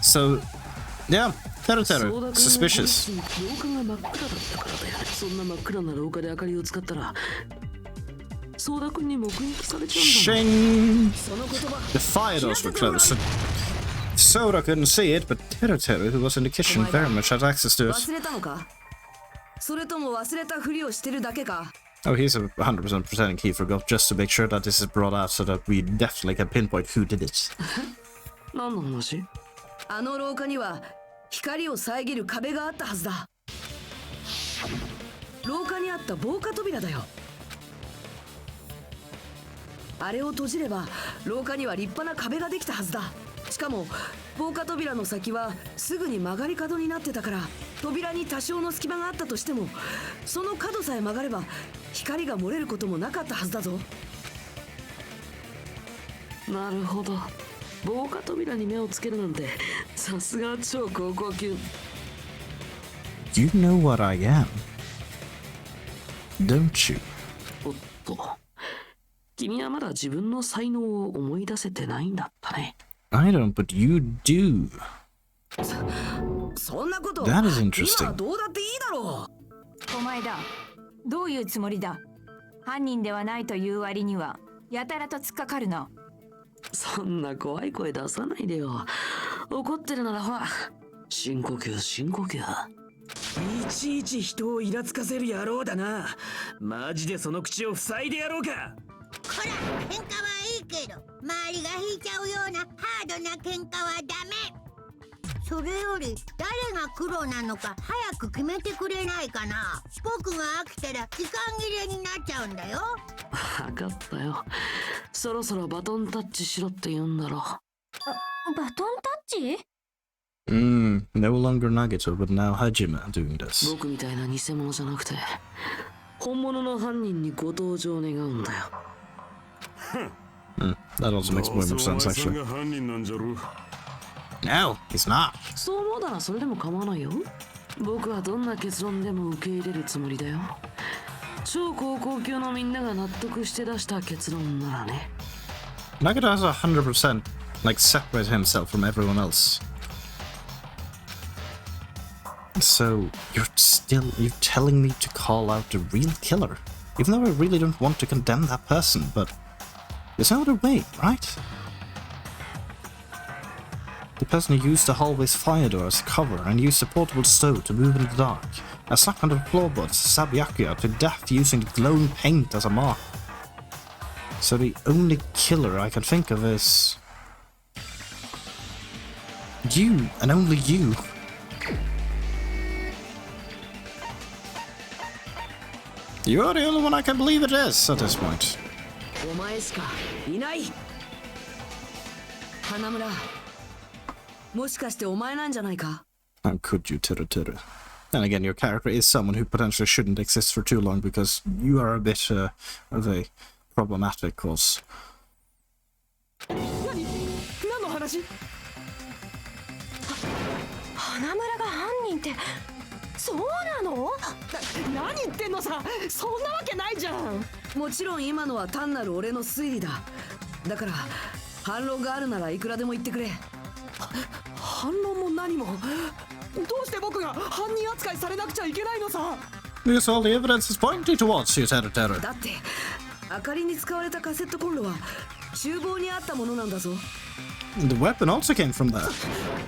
Speaker 1: So, yeah. Perpetrator. Suspicious.
Speaker 2: 廊下が真っ暗だったからだよね。そんな真っ暗な廊下で明かりを使ったらソーダ君に目撃されちゃうんじゃない？
Speaker 1: Shing! The fire doors were closed. Soda couldn't see it, but Perpetrator, who was in the kitchen, very much had access to it.
Speaker 10: 忘れたのか？それとも忘れたふりをしてるだけか？
Speaker 1: Oh, he's 100% pretending he forgot just to make sure that this is brought out so that we definitely can pinpoint who did it.
Speaker 2: 何の話？
Speaker 10: あの廊下には光を遮る壁があったはずだ。廊下にあった防火扉だよ。あれを閉じれば廊下には立派な壁ができたはずだ。しかも防火扉の先はすぐに曲がり角になってたから、扉に多少の隙間があったとしてもその角さえ曲がれば光が漏れることもなかったはずだぞ。
Speaker 2: なるほど。防火扉に目をつけるなんてさすが超高校級。
Speaker 1: You know what I am, don't you?
Speaker 2: おっと、君はまだ自分の才能を思い出せてないんだったね。
Speaker 1: I don't, but you do.
Speaker 10: そんなこと
Speaker 1: That is interesting.
Speaker 10: 今はどうだっていいだろう。
Speaker 11: お前だ、どういうつもりだ？犯人ではないという割にはやたらと突っかかるな。
Speaker 2: そんな怖い声出さないでよ。怒ってるならほら、深呼吸深呼吸。
Speaker 13: いちいち人をイラつかせる野郎だな。マジでその口を塞いでやろうか。
Speaker 6: こら、喧嘩はいいけど周りが引いちゃうようなハードな喧嘩はダメ。それより誰が黒なのか早く決めてくれないかな。僕が飽きたら時間切れになっちゃうんだよ。
Speaker 2: 分かったよ。そろそろバトンタッチしろって言うんだろう。
Speaker 11: バトンタッチ？
Speaker 1: No longer Nagato, but now Hajime doing this.
Speaker 2: 僕みたいな偽物じゃなくて本物の犯人にご登場願うんだよ。
Speaker 1: That also makes more sense, actually. No, he's not.
Speaker 2: そう思うならそれでも構わないよ。僕はどんな結論でも受け入れるつもりだよ。超高校級のみんなが納得して出した結論ならね。
Speaker 1: Nagato has 100% like separate himself from everyone else. So you're telling me to call out the real killer, even though I really don't want to condemn that person, but there's no other way, right? The person who used the hallway's fire door as cover and used a portable stove to move in the dark, and stuck under the floorboards to stab Yakuya to death using the glowing paint as a mark. So the only killer I can think of is you, and only you. You're the only one I can believe it is at this point.
Speaker 10: お前しかいない。花村、もしかしてお前なんじゃないか？
Speaker 1: How could you, Teru? Then again, your character is someone who potentially shouldn't exist for too long because you are a bit of a problematic cause.
Speaker 10: 何の話？
Speaker 11: 花村が犯人って
Speaker 10: そうなの？何言ってんのさ、そんなわけないじゃん。もちろん今のは単なる俺の推理だ。だから反論があるならいくらでも言ってくれ。反論も何も。どうして僕が犯人扱いされなくちゃいけないのさ。
Speaker 1: Because all the evidence is pointing towards you, Terror.
Speaker 10: だって明かりに使われたカセットコンロは厨房にあったものなんだぞ。
Speaker 1: The weapon also came from there.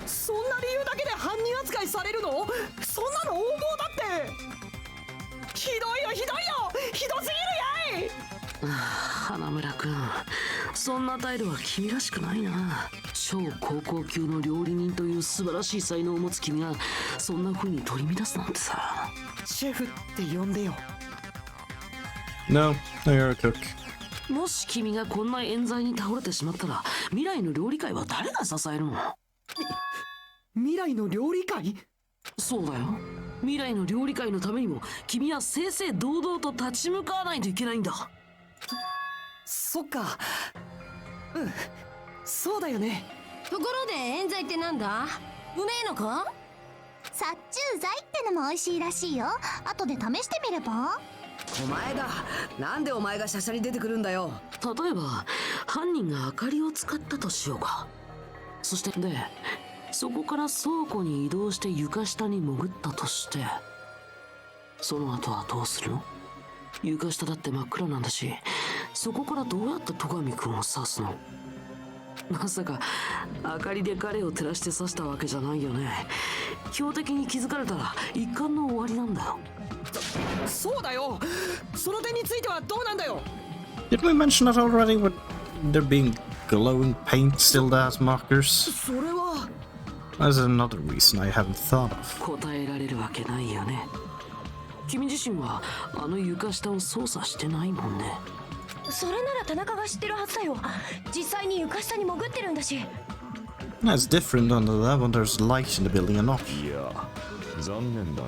Speaker 10: そんな理由だけで犯人扱いされるの？そんなの横暴だって。ひどいよひどいよ、ひどすぎるやい。
Speaker 2: 花村君、そんな態度は君らしくないな。超高校級の料理人という素晴らしい才能を持つ君がそんな風に取り乱すなんてさ。
Speaker 10: シェフって呼んでよ。
Speaker 1: No, you're a cook.
Speaker 2: もし君がこんな冤罪に倒れてしまったら未来の料理界は誰が支えるの？
Speaker 10: 未来の料理界？
Speaker 2: そうだよ。未来の料理界のためにも君は正々堂々と立ち向かわないといけないんだ。
Speaker 10: そっか。うん、そうだよね。
Speaker 12: ところで冤罪ってなんだ？うめえのか？
Speaker 15: 殺虫剤ってのも美味しいらしいよ。後で試してみれば？
Speaker 10: お前だ。なんでお前がシャシャに出てくるんだよ。
Speaker 2: 例えば犯人が明かりを使ったとしようか。そしてそこから倉庫に移動して床下に潜ったとして、その後はどうするの？床下だって真っ暗なんだし、そこからどうやって戸上君を刺すの？まさか明かりで彼を照らして刺したわけじゃないよね。標的に気づかれたら一巻の終わりなんだよ。
Speaker 10: そうだよ。その点についてはどうなんだよ。
Speaker 1: Did we mention that already? With there being glowing paint still there as markers?
Speaker 10: それは
Speaker 1: That's another reason I haven't thought of.
Speaker 2: 答えられるわけないよね。君自身はあの床下を操作してないもんね。
Speaker 8: それなら田中が知ってるはずだよ。実際に床下に潜ってるんだし。
Speaker 1: That's different under that when there's light in the building or not.
Speaker 4: いや、残念だが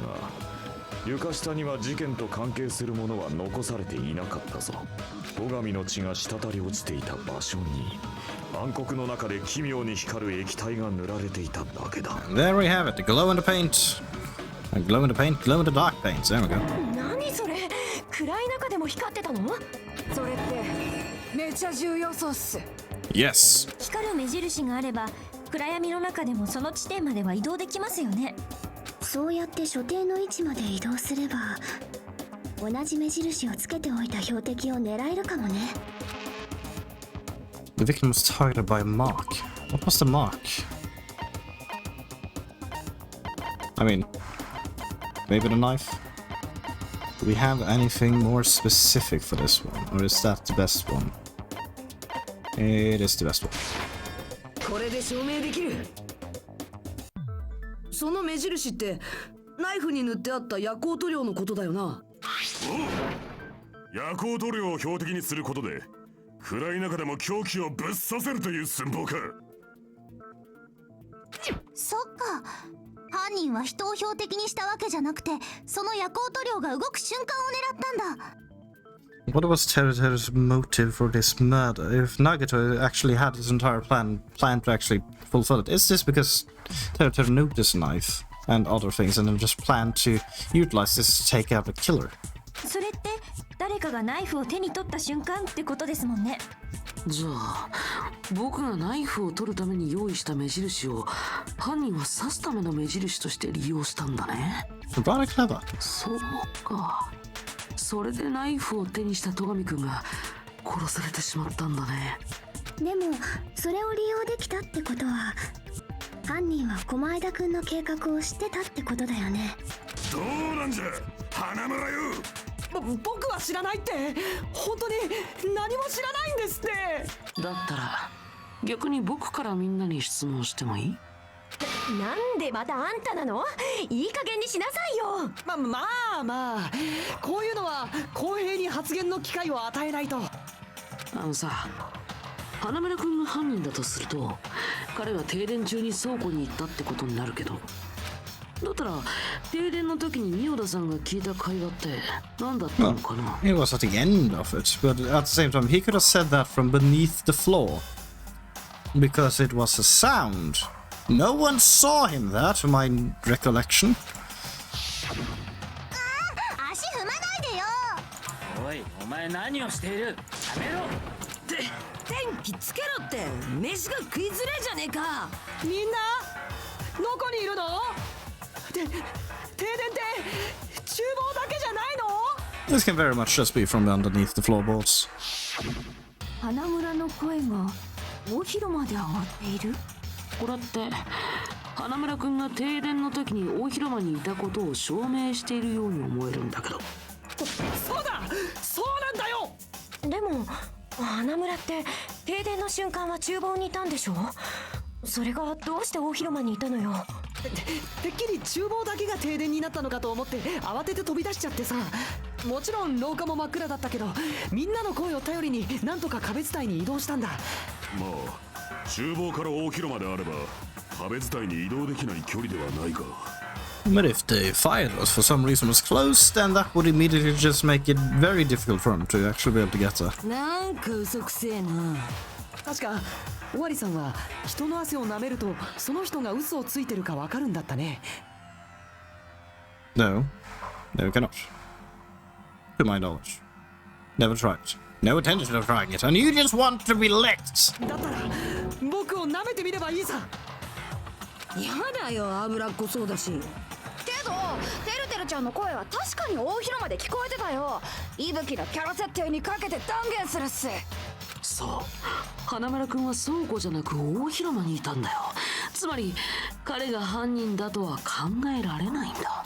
Speaker 4: 床下には事件と関係するものは残されていなかったぞ。戸上の血が滴り落ちていた場所に暗黒の中で奇妙に光る液体が塗られていただけだ。
Speaker 1: There we have it. The glow in the paint. Glow in the paint, glow in the dark paint. There we go.
Speaker 8: 何それ？暗い中でも光ってたの？
Speaker 11: それってめちゃ重要そうっす。
Speaker 1: Yes.
Speaker 8: 光る目印があれば暗闇の中でもその地点までは移動できますよね。
Speaker 14: そうやって所定の位置まで移動すれば同じ目印をつけておいた標的を狙えるかもね。
Speaker 1: The victim was targeted by a mark. What was the mark? I mean, maybe the knife? Do we have anything more specific for this one? Or is that the best one? It is the best one.
Speaker 10: これで証明できる。その目印ってナイフに塗ってあった夜光塗料のことだよな。
Speaker 9: 夜光塗料を標的にすることで暗い中でも凶器をぶっ刺せるという寸法か。
Speaker 15: そっか。犯人は人を標的にしたわけじゃなくて、その夜光塗料が動く瞬間を狙ったんだ。
Speaker 1: What was Terra's motive for this murder? If Nagato actually had his entire plan to actually fulfill it, is this because Terra knew this knife and other things and then just planned to utilize this to take out the killer?
Speaker 8: それって誰かがナイフを手に取った瞬間ってことですもんね。
Speaker 2: じゃあ僕がナイフを取るために用意した目印を犯人は刺すための目印として利用したんだね。
Speaker 1: Rather clever.
Speaker 2: そうか。それでナイフを手にした戸上くんが殺されてしまったんだね。
Speaker 14: でもそれを利用できたってことは犯人は駒枝くんの計画を知ってたってことだよね。
Speaker 9: どうなんじゃ花村よ。
Speaker 10: 僕は知らないって。本当に何も知らないんですって。
Speaker 2: だったら逆に僕からみんなに質問してもいい？
Speaker 8: なんでまたあんたなの？いい加減にしなさいよ。
Speaker 10: まあこういうのは公平に発言の機会を与えないと。
Speaker 2: さ、花村くんが犯人だとすると彼は停電中に倉庫に行ったってことになるけど、だったら停電の時にミオダさんが聞いた会話って何だったのかな？
Speaker 1: It was at the end of it, but at the same time he could have said that from beneath the floor because it was a sound. No one saw him there, to my recollection.
Speaker 15: 足踏まないでよ。
Speaker 13: おい、お前何をしている。やめろ。
Speaker 10: 電気つけろって。飯が食いづれじゃねえか。
Speaker 3: みんなどこにいるの？停電って厨房だけじゃないの？
Speaker 1: This can very much just be from underneath the floorboards.
Speaker 11: 花村の声が大広間で上がっている。
Speaker 2: これって花村くんが停電の時に大広間にいたことを証明しているように思えるんだけど。
Speaker 3: そうだ、そうなんだよ。
Speaker 8: でも花村って停電の瞬間は厨房にいたんでしょ。それがどうして大広間にいたのよ。
Speaker 3: てっきり厨房だけが停電になったのかと思って慌てて飛び出しちゃってさ。もちろん廊下も真っ暗だったけど、みんなの声を頼りになんとか壁伝いに移動したんだ。
Speaker 9: まあ厨房から大広間であれば壁伝いに移動できない距離ではないか。
Speaker 1: But if the fire doors for some reason was closed, then that would immediately just make it very difficult for him to actually be able to get there.
Speaker 10: なんか嘘くせえな。
Speaker 3: 確か尾張さんは人の汗を舐めるとその人が嘘をついてるかわかるんだったね。
Speaker 1: No, no, you cannot. To my knowledge. Never tried. No intention of trying it, and you just want to be licked!
Speaker 3: だったら僕を舐めてみればいいさ。
Speaker 10: やだよ、脂っこそうだし。
Speaker 11: けどてるてるちゃんの声は確かに大広間で聞こえてたよ。伊吹のキャラ設定にかけて断言するっす。
Speaker 2: そう、花村くんは倉庫じゃなく大広間にいたんだよ。つまり彼が犯人だとは考えられないんだ。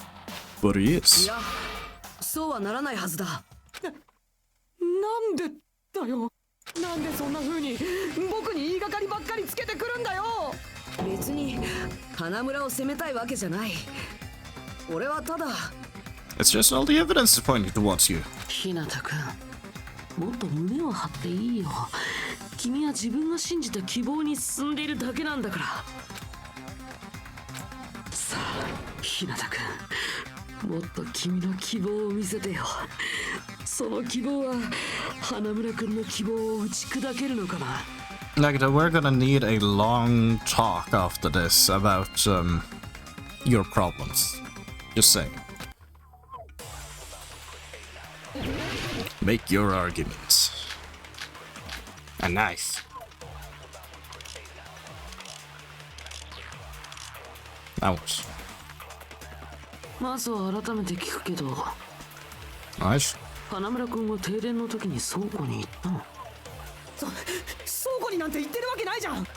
Speaker 1: But he
Speaker 10: い
Speaker 1: is.
Speaker 10: や、そうはならないはずだ。
Speaker 3: なんでだよ。なんでそんな風に僕に言いがかりばっかりつけてくるんだよ。
Speaker 10: 別に花村を責めたいわけじゃない。俺はただ
Speaker 1: It's just all the evidence is pointing towards you.
Speaker 2: 日向くん、もっと胸を張っていいよ。君は自分が信じた希望に進んでいるだけなんだから。さあ日向くん、もっと君の希望を見せてよ。その希望は花村くんの希望を打ち砕けるのかな。
Speaker 1: Nagita, we're gonna need a long talk after this about your problems. Just saying. Make your arguments. A knife. Ouch.
Speaker 2: まずは改めて聞くけど、
Speaker 1: Nice.
Speaker 2: 花村くんは停電の時に倉庫に行ったの？
Speaker 3: 倉庫になんて行ってるわけないじゃん。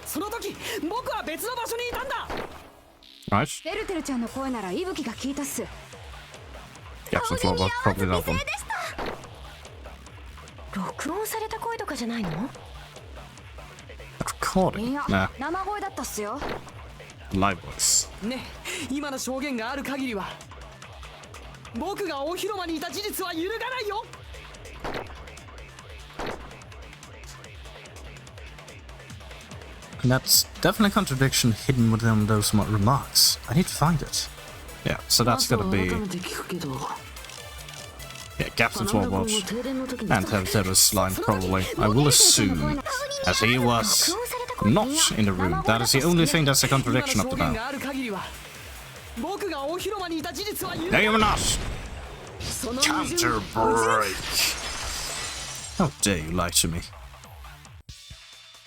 Speaker 3: その時僕は別の場所にいたんだ。
Speaker 1: Nice.
Speaker 11: てるてるちゃんの声なら伊吹が聞いたっす。
Speaker 1: Yeah, some floor, probably that one.
Speaker 8: 録音された声とかじゃないの？
Speaker 1: Recording?
Speaker 11: いや、
Speaker 1: Nah,
Speaker 11: 生声だったっすよ。
Speaker 1: live voice.
Speaker 3: ね、今の証言がある限りは僕が大広間にいた事実は揺るがないよ。
Speaker 1: And that's definitely a contradiction hidden within those remarks. I need to find it. Yeah, so that's gonna be...
Speaker 2: 改めて聞くけど、
Speaker 1: Yeah, gaps in floorboards. And Terror's line, probably. I will assume, as he was not in the room. That is the only thing that's a contradiction up to now.
Speaker 3: 僕が大広間にいた事実は揺る
Speaker 1: No,
Speaker 3: が
Speaker 1: you're
Speaker 3: ない。
Speaker 1: not! Counter break! How dare you lie to me?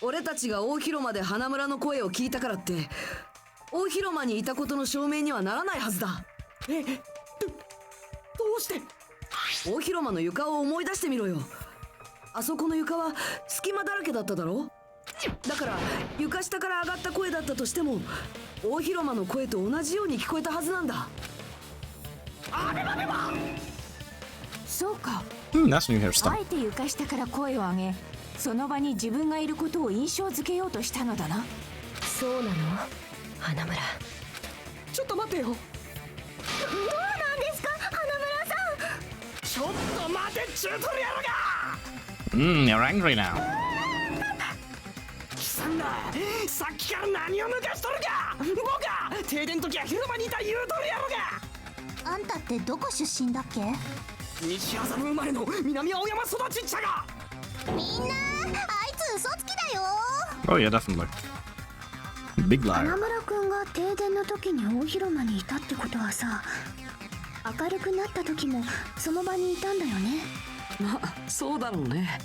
Speaker 10: 俺たちが大広間で花村の声を聞いたからって大広間にいたことの証明にはならないはずだ。
Speaker 3: どうして？
Speaker 10: 大広間の床を思い出してみろよ。あそこの床は隙間だらけだっただろ。だから床下から上がった声だったとしても大広間の声と同じように聞こえたはずなんだ。
Speaker 11: そうか。
Speaker 1: That's new
Speaker 11: あ
Speaker 1: hairstyle.
Speaker 11: えて床下から声を上げ、その場に自分がいることを印象づけようとしたのだな。
Speaker 8: そうなの？花村。
Speaker 3: ちょっと待ってよ。
Speaker 14: どうなんですか、花村さん。
Speaker 3: ちょっと待て、チュートリアルが。
Speaker 1: You're angry now.
Speaker 3: 貴さんだ、さっきから何を抜かしとるか。僕が停電の時は広場にいた言うとるやろが。
Speaker 15: あんたってどこ出身だっけ？
Speaker 3: 西麻布生まれの南青山育ちっちゃが。
Speaker 15: みんなあいつ嘘つきだよ。
Speaker 1: Oh yeah, definitely. Big
Speaker 14: 花
Speaker 1: liar.
Speaker 14: 村くんが停電の時に大広間にいたってことはさ、明るくなった時もその場にいたんだよね。
Speaker 2: まあそうだろうね。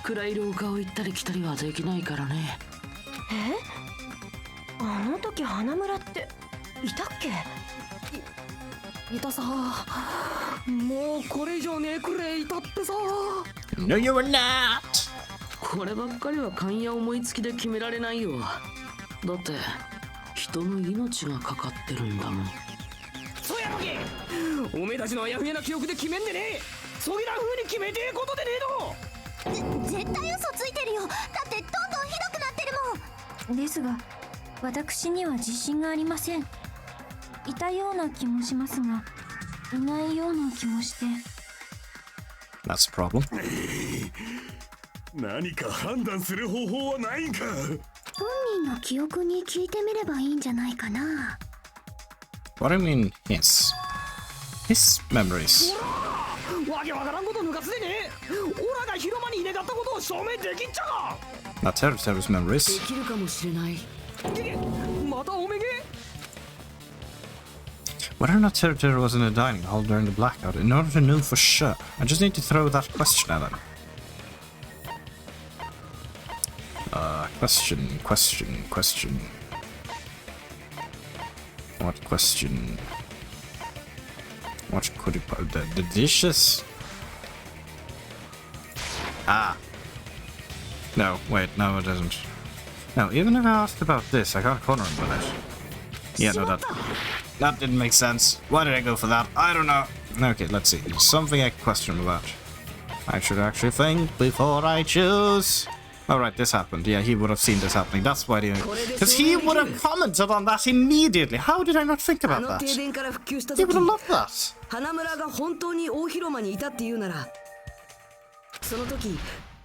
Speaker 2: 暗い廊下を行ったり来たりはできないからね。
Speaker 8: あの時花村っていたっけ？
Speaker 3: いたさ。もうこれ以上ねえくれいたってさ。
Speaker 1: No, you were not!
Speaker 2: こればっかりは勘や思いつきで決められないよ。だって人の命がかかってるんだもん。
Speaker 3: そうやろけ。おめえたちのあやふやな記憶で決めんでねえ。そぎら風に決めてえことでねえの。
Speaker 15: 絶対嘘ついてるよ。だってどんどんひどくなってるもん。
Speaker 5: ですが、私には自信がありません。いたような気もしますが、いないような気もして。
Speaker 1: That's a problem.
Speaker 9: 何か判断する方法はないんか。
Speaker 14: 本人の記憶に聞いてみればいいんじゃないかな。
Speaker 1: What do you mean, his memories?
Speaker 3: わけわからんこと抜かすでね。オラが広間に入れがったことを証明できんちゃが。
Speaker 1: Not Terry's memories.
Speaker 2: できるかもしれない。
Speaker 3: またおめげ。
Speaker 1: Whether or not Terry was in the dining hall during the blackout, in order to know for sure, I just need to throw that question at him. Question. What question? What could it be? The dishes? Ah. No, wait, no it doesn't. No, even if I asked about this, I can't corner him with it. Yeah, no, that didn't make sense. Why did I go for that? I don't know. Okay, let's see. There's something I can question about. I should actually think before I choose. Alright, this happened. Yeah, he would have seen this happening. That's why because he would have commented on that immediately. How did I not think about that? He would have loved that.
Speaker 10: 花村が本当に大広間にいたって言うなら、その時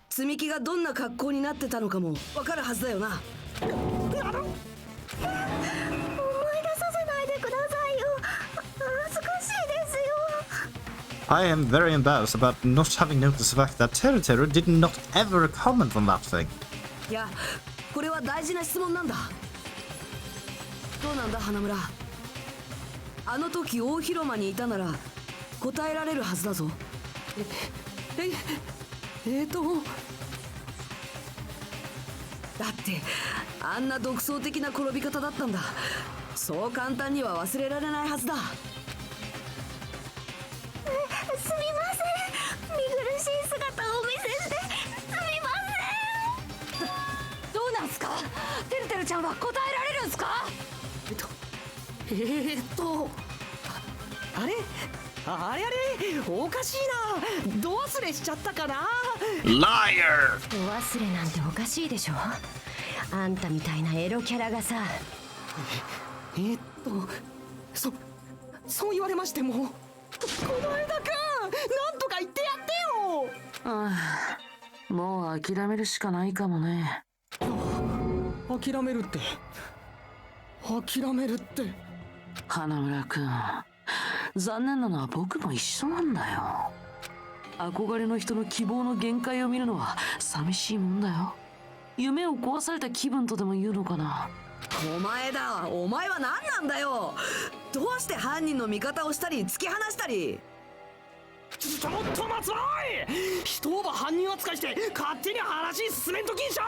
Speaker 10: 積み木がどんな格好になってたのかもわかるはずだよな。
Speaker 14: 思い出させないでくださいよ。恥ずかしいですよ。
Speaker 1: I am very embarrassed about not having noticed the fact that Terry did not ever comment on that thing.
Speaker 10: いや、これは大事な質問なんだ。どうなんだ花村。あの時大広間にいたなら答えられるはずだぞ。だってあんな独創的な転び方だったんだ。そう簡単には忘れられないはずだ。
Speaker 14: すみません。見苦しい姿をお見せしてすみません。
Speaker 11: どうなんすか？てるてるちゃんは答えられるんすか？
Speaker 3: あれおかしいな。ど忘れしちゃったかな。
Speaker 1: Liar!
Speaker 8: お忘れなんておかしいでしょ。あんたみたいなエロキャラがさ。
Speaker 3: そう言われましても、この間くんなんとか言ってやってよ。
Speaker 2: ああ、もう諦めるしかないかもね。
Speaker 3: 諦めるって
Speaker 2: 花村くん、残念なのは僕も一緒なんだよ。憧れの人の希望の限界を見るのは寂しいもんだよ。夢を壊された気分とでも言うのかな。
Speaker 10: お前は何なんだよ。どうして犯人の味方をしたり突き放したり。
Speaker 3: ちょっと待つわい。人を犯人扱いして勝手に話進めんときんしゃ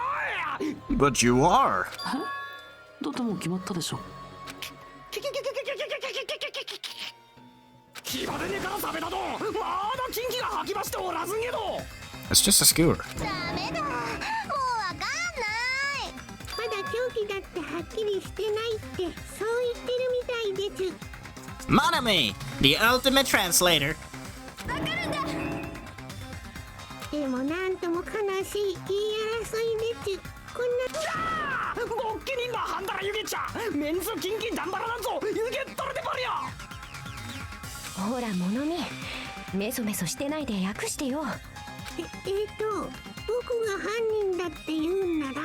Speaker 3: い。
Speaker 1: But you are.
Speaker 2: だってもう決まったでしょ。
Speaker 3: 気までねえから食べたと。まだキンキが吐きましておらずんけど。
Speaker 1: It's just a skewer.
Speaker 15: ダメだ、もうわかんない。
Speaker 6: まだ凶器だってはっきりしてないってそう言ってるみたいです。
Speaker 7: Monami, the ultimate translator.
Speaker 15: わかるんだ。
Speaker 6: でもなんとも悲しい言い争いです。こんな
Speaker 3: ボッキリンがハンダラユゲちゃメンズキンキダンバラなんぞユゲットルでバリア。
Speaker 8: ほらモノミ、メソメソしてないで訳してよ。
Speaker 6: 僕が犯人だって言うんならま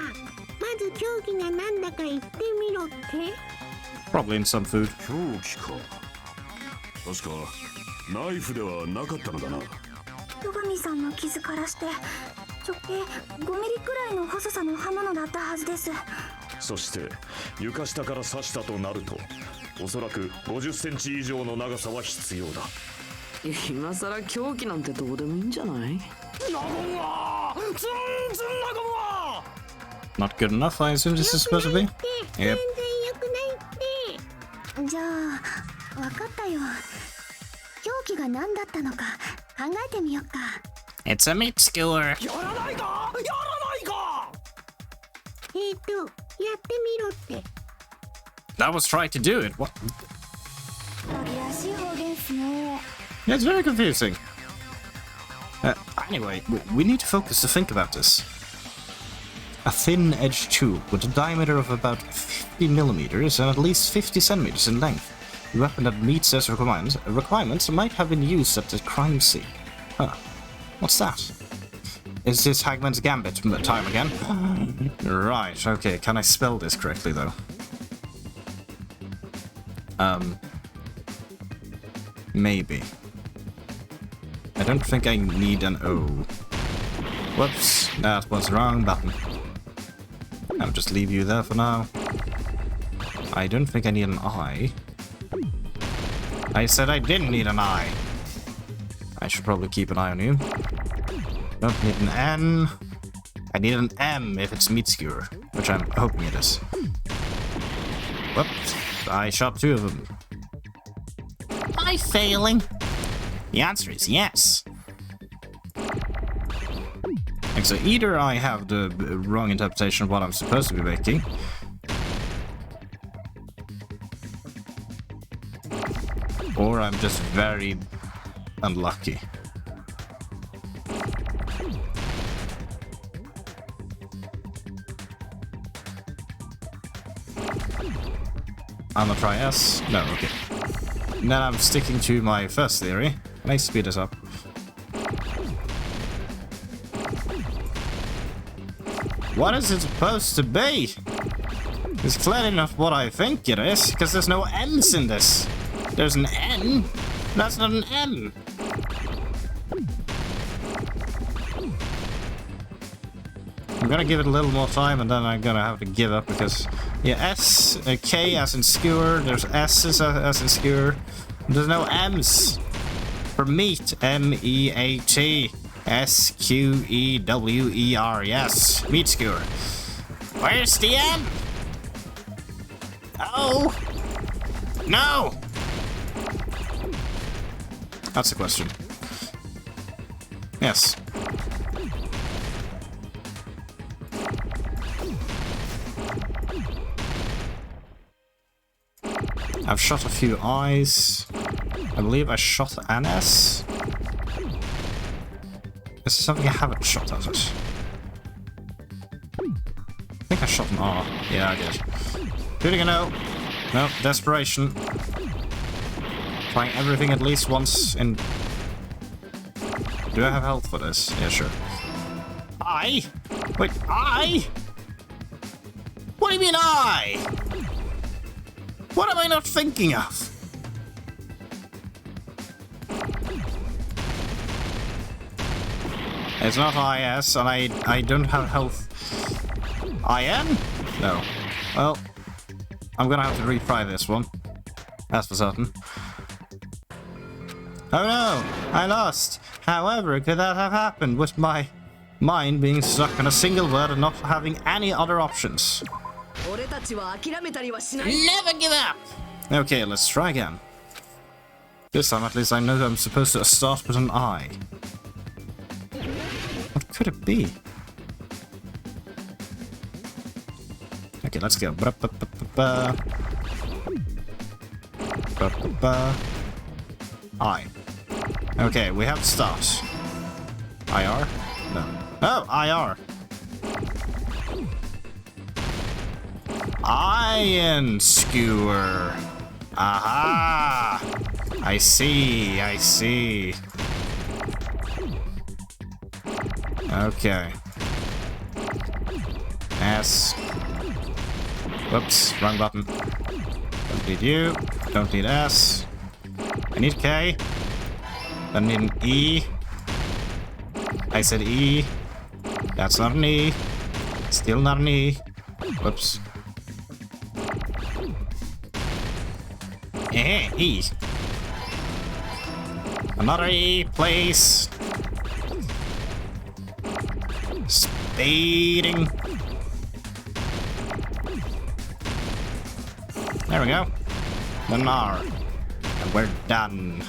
Speaker 6: ず凶器がなんだか言ってみろって。
Speaker 1: Probably in some food.
Speaker 9: 凶器か。確かナイフではなかったのだな。
Speaker 14: 戸上さんの傷からして直径5ミリくらいの細さの刃物だったはずです。
Speaker 4: そして床下から刺したとなるとおそらく50センチ以上の長さは必要だ。
Speaker 2: 今さら凶器なんてどうでもいいんじゃない？
Speaker 1: Not good enough, I assume this is supposed to be? Yep.
Speaker 14: じゃあ分かったよ。凶器が何だったのか考えてみよっか。
Speaker 7: It's a meat skewer.
Speaker 6: やってみろって。
Speaker 1: That was trying to do it. What?
Speaker 5: 紛らわしい方言っすね。
Speaker 1: Yeah, it's very confusing. Anyway, we need to focus to think about this. A thin-edged tube with a diameter of about 50 millimeters and at least 50 centimeters in length. A weapon that meets those requirements might have been used at the crime scene. Huh. What's that? Is this Hagman's Gambit time again? Right, okay, can I spell this correctly though? Maybe. I don't think I need an O. Whoops, that was the wrong button. I'll just leave you there for now. I don't think I need an I. I said I didn't need an I. I should probably keep an eye on you. Don't need an N. I need an M if it's meat skewer, which I'm hoping it is. Whoops, I shot two of them.
Speaker 7: Am I failing? The answer is yes.
Speaker 1: And so either I have the wrong interpretation of what I'm supposed to be making, or I'm just very unlucky. I'm gonna try S. No, okay. Then I'm sticking to my first theory. Can I speed this up? What is it supposed to be? It's clearly not what I think it is, because there's no M's in this. There's an N. That's not an M. I'm gonna give it a little more time and then I'm gonna have to give up because... Yeah, S, K as in skewer, there's S's as in skewer. There's no M's. For meat, M-E-A-T. S-Q-E-W-E-R, yes. Meat skewer. Where's the M? Oh! No! That's the question. Yes. I've shot a few eyes. I believe I shot an S. Is there something I haven't shot at it? I think I shot an R. Yeah, I did. Shooting a no. No, desperation. Trying everything at least once in... Do I have health for this? Yeah, sure. I? Wait, I? What do you mean I? What am I not thinking of? It's not IS, and I don't have health. IN? No. Well, I'm gonna have to retry this one. That's for certain. Oh no! I lost! However, could that have happened with my mind being stuck on a single word and not having any other options?
Speaker 7: Never give up!
Speaker 1: Okay, let's try again. This time at least I know that I'm supposed to start with an I. What could it be? Okay, let's go. I. Okay, we have to start. IR? No. Oh, IR. Iron skewer. Aha! I see, I see. Okay. S. Whoops, wrong button. Don't need you. Don't need S. I need K. Don't need an E. I said E. That's not an E. Still not an E. Whoops. E. Another E, please. Speeding. There we go. One more. And we're done.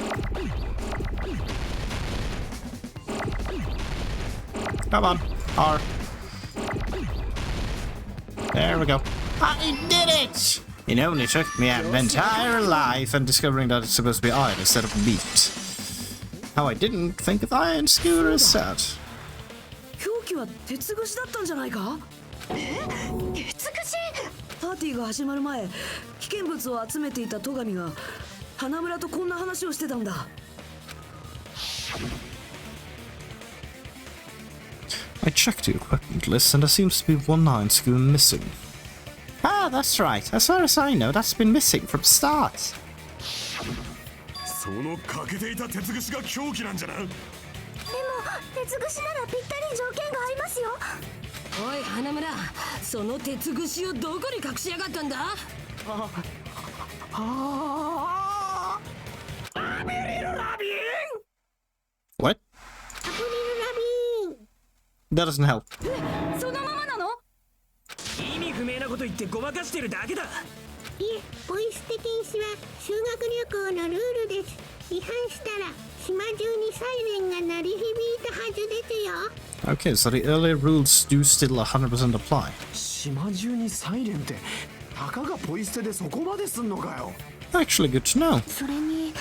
Speaker 1: Come on. R. There we go. I did it! It only took me an entire life and discovering that it's supposed to be iron instead of meat. How I didn't think of iron skewer is sad.
Speaker 10: 凶器は鉄串だったんじゃないか？
Speaker 8: 鉄串？
Speaker 10: パーティーが始まる前、危険物を集めていた戸上が花村とこんな話をしてたんだ。
Speaker 1: I checked the equipment list and there seems to be one iron skewer missing. Ah, that's right. As far as I know, that's been missing from start.
Speaker 9: その欠けていた鉄串が凶器なんじゃな。でも
Speaker 5: 鉄串ならぴったり条件がありますよ。
Speaker 12: おい花村、その鉄串をどこに隠しやがったんだ？
Speaker 13: アブリルラビン
Speaker 1: What?
Speaker 6: アブリルラビン
Speaker 1: That doesn't help.
Speaker 11: そのままなの？
Speaker 13: 意味不明なこと言ってごまかしてるだけだ。
Speaker 6: いえ、ポイ捨て禁止は修学旅行のルールです。違反したら島中にサイレンが鳴り響いたはずですよ。
Speaker 1: Okay, so the earlier rules do still 100% apply.
Speaker 16: 島中にサイレンってたかがポイ捨てでそこまですんのかよ。
Speaker 1: Actually, good to know.
Speaker 14: それに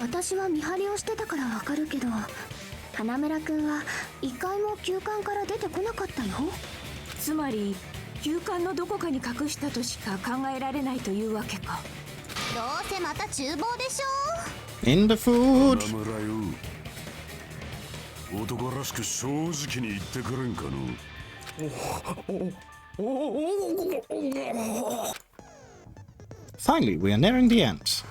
Speaker 14: 私は見張りをしてたからわかるけど、花村くんは一回も休館から出てこなかったよ。
Speaker 11: つまり休館のどこかに隠したとしか考えられないというわけか。
Speaker 15: どうせまた厨房でしょ。
Speaker 1: In the food.
Speaker 9: 花村よ、男らしく正直に言ってくれんかの。
Speaker 1: Finally, we are nearing the end.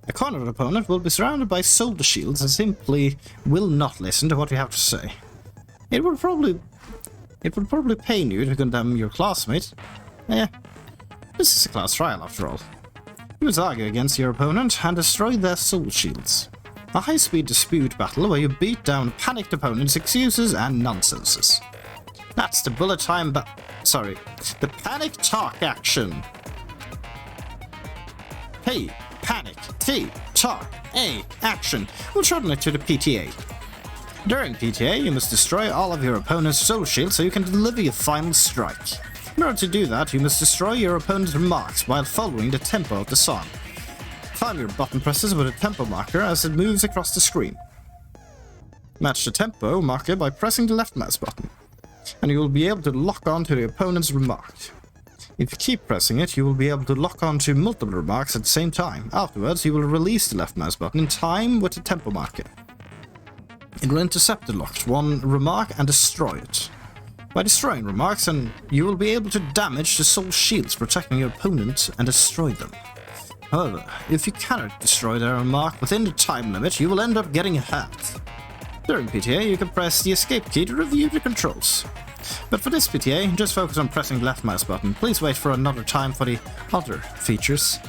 Speaker 1: A cornered opponent will be surrounded by soldier shields and simply will not listen to what you have to say. It would probably pain you to condemn your classmate. Eh, this is a class trial after all. You must argue against your opponent and destroy their soul shields. A high-speed dispute battle where you beat down panicked opponents' excuses and nonsenses. That's the bullet time the panic talk action. P, panic, T, talk, A, action. We'll shorten it to the PTA. During PTA, you must destroy all of your opponent's soul shields so you can deliver your final strike. In order to do that, you must destroy your opponent's remarks while following the tempo of the song. Time your button presses with a tempo marker as it moves across the screen. Match the tempo marker by pressing the left mouse button, and you will be able to lock on to the opponent's remark. If you keep pressing it, you will be able to lock on to multiple remarks at the same time. Afterwards, you will release the left mouse button in time with the tempo marker. It will intercept the locked one remark and destroy it. By destroying remarks, and you will be able to damage the soul shields protecting your opponent and destroy them. However, if you cannot destroy their remark within the time limit, you will end up getting hurt. During PTA, you can press the escape key to review the controls. But for this PTA, just focus on pressing the left mouse button. Please wait for another time for the other features.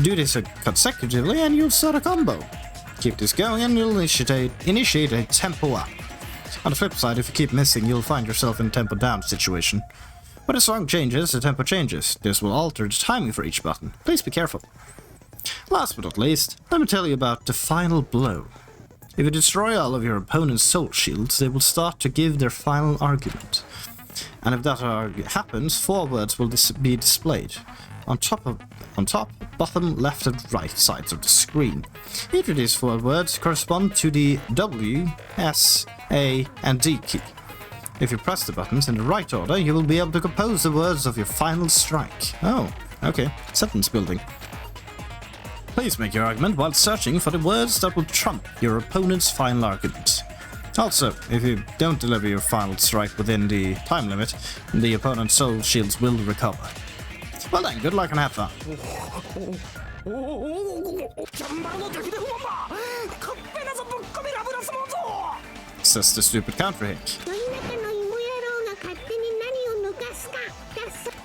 Speaker 1: Do this consecutively and you'll start a combo. Keep this going and you'll initiate a tempo up. On the flip side, if you keep missing, you'll find yourself in a tempo down situation. When the song changes, the tempo changes. This will alter the timing for each button. Please be careful. Last but not least, let me tell you about the final blow. If you destroy all of your opponent's soul shields, they will start to give their final argument. And if that happens, 4 words will be displayed on top, bottom, left and right sides of the screen. Each of these 4 words correspond to the W, S, A and D key. If you press the buttons in the right order, you will be able to compose the words of your final strike. Oh, okay, sentence building. Please make your argument while searching for the words that will trump your opponent's final argument. Also, if you don't deliver your final strike within the time limit, the opponent's soul shields will recover. Well then, good luck and have fun. Says the stupid counter hit.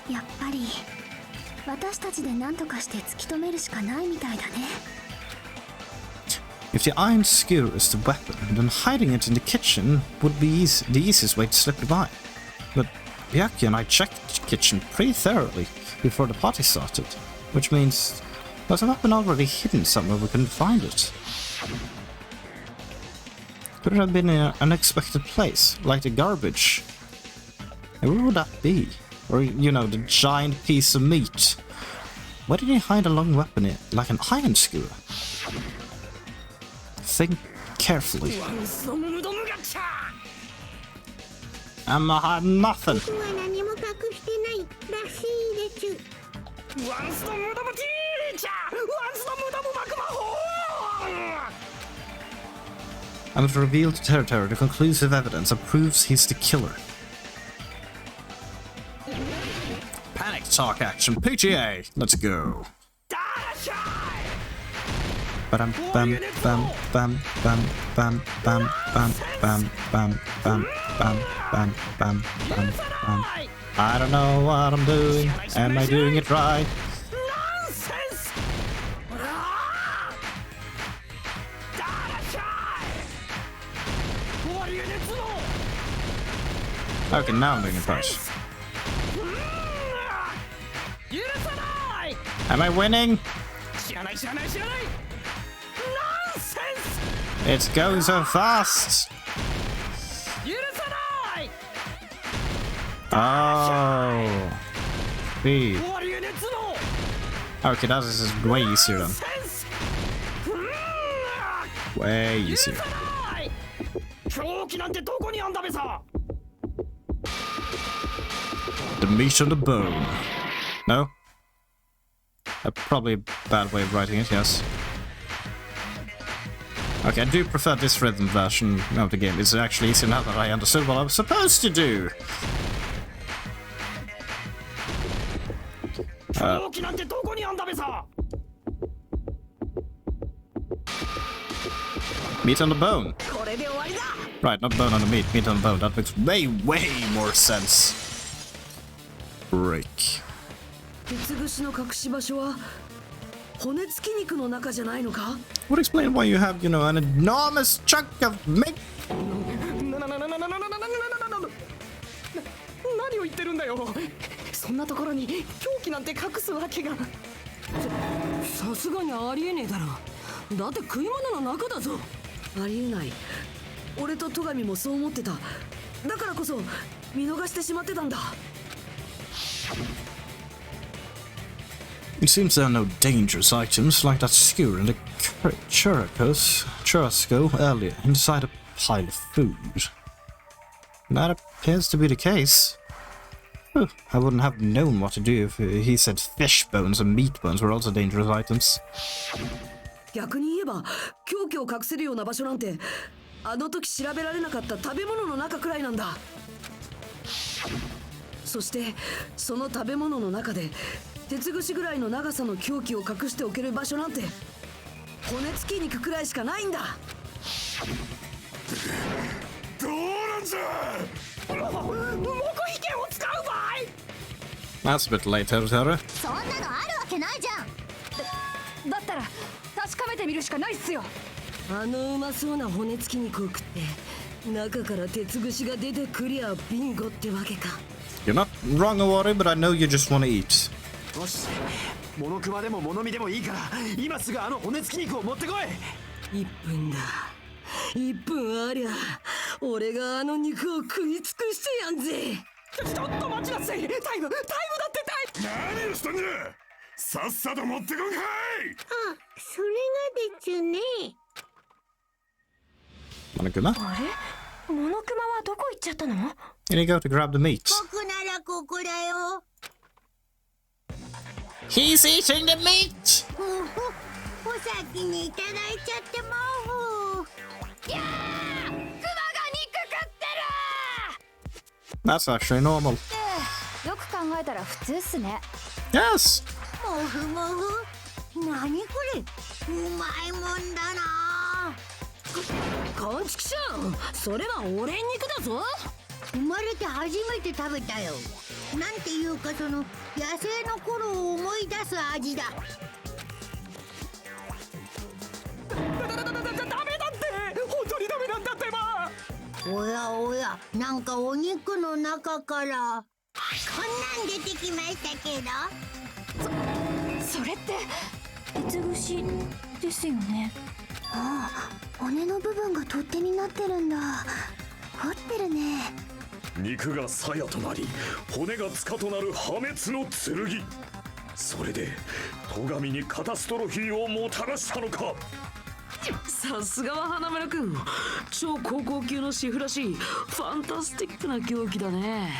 Speaker 14: やっぱり私たちで何とかして突き止めるしかないみたいだね。
Speaker 1: If the iron skewer is the weapon, then hiding it in the kitchen would be the easiest way to slip by. But Byakuya and I checked the kitchen pretty thoroughly before the party started, which means there's a weapon already hidden somewhere we couldn't find it. Could it have been in an unexpected place, like the garbage? And where would that be? Or, you know, the giant piece of meat? Where did he hide a long weapon in, like an iron skewer? Think carefully. Emma had nothing. I must reveal to Territory the conclusive evidence that proves he's the killer. Panic talk action, PTA, let's go. Bam bam bam bam bam bam bam bam bam bam bam bam bam bam bam bam. I don't know what I'm doing. Am I doing it right? Okay, now I'm doing it right. Am I winning? It's going so fast. Oh. B. Okay, that is way easier then. Way easier. The meat on the bone. No? Probably a bad way of writing it, yes. Okay, I do prefer this rhythm version of the game. It's actually easier now that I understood what I was supposed to do. Meat on the bone. Right, not bone on the meat, meat on the bone. That makes way more sense. Break. Would explain why you have, you know, an enormous chunk of meat.
Speaker 3: 何を言ってるんだよ。そんなところに凶器なんて隠すわけが。
Speaker 10: さすがにありえねえだろ。だって食い物の中だぞ。ありえない。俺と戸上もそう思ってた。だからこそ見逃してしまってたんだ。
Speaker 1: It seems there are no dangerous items like that skewer in the churrasco earlier inside a pile of food. That appears to be the case. I wouldn't have known what to do if he said fish bones and meat bones were also dangerous items.
Speaker 10: 逆に言えば凶器を隠せるような場所なんてあの時調べられなかった食べ物の中くらいなんだ。そしてその食べ物の中で鉄串ぐらいの長さの凶器を隠しておける場所なんて骨付き肉くらいしかないんだ。
Speaker 9: どうなんじゃ。
Speaker 3: 黙秘権を使う場合。
Speaker 1: That's a bit late, Territory.
Speaker 15: そんなのあるわけないじゃん。
Speaker 11: だったら確かめてみるしかないっすよ。
Speaker 10: あのうまそうな骨付き肉を食って中から鉄串が出てくりゃビンゴってわけか。
Speaker 1: You're not wrong, Awari, but I know you just want to eat.
Speaker 16: よし、モノクマでもモノミでもいいから今すぐあの骨付き肉を持ってこい。
Speaker 10: 1分だ。1分ありゃ俺があの肉を食い尽くしてやんぜ。
Speaker 3: ちょっと待ちなさい。タイムだってタイム。
Speaker 9: 何をしたんだ。さっさと持ってこんかい。
Speaker 6: あ、それがですね。
Speaker 1: Monokuma?
Speaker 8: あれモノクマはどこ行っちゃったの？
Speaker 1: Here you go to grab the meat.
Speaker 6: 僕ならここだよ。
Speaker 1: He's eating the meat!
Speaker 6: お先にいただいちゃってまう。
Speaker 11: いやー、クマが肉食ってる。
Speaker 1: That's actually normal.
Speaker 11: よく考えたら普通っすね。
Speaker 1: Yes!
Speaker 6: もふもふ。何これ。うまいもんだな。
Speaker 10: こんちくしょう。それは俺肉だぞ。
Speaker 6: 生まれて初めて食べたよ。なんていうかその野生の頃を思い出す味だ。
Speaker 3: ダメだって本当にダメなんだってば。
Speaker 6: おやおや、なんかお肉の中からこんなん出てきましたけど。
Speaker 8: それって鉄串ですよね。
Speaker 14: ああ、骨の部分が取っ手になってるんだ。凝ってるね。
Speaker 4: 肉が鞘となり骨が塚となる破滅の剣。それで戸上にカタストロフィーをもたらしたのか。
Speaker 2: さすがは花村君、超高校級のシフらしいファンタスティックな狂気だね。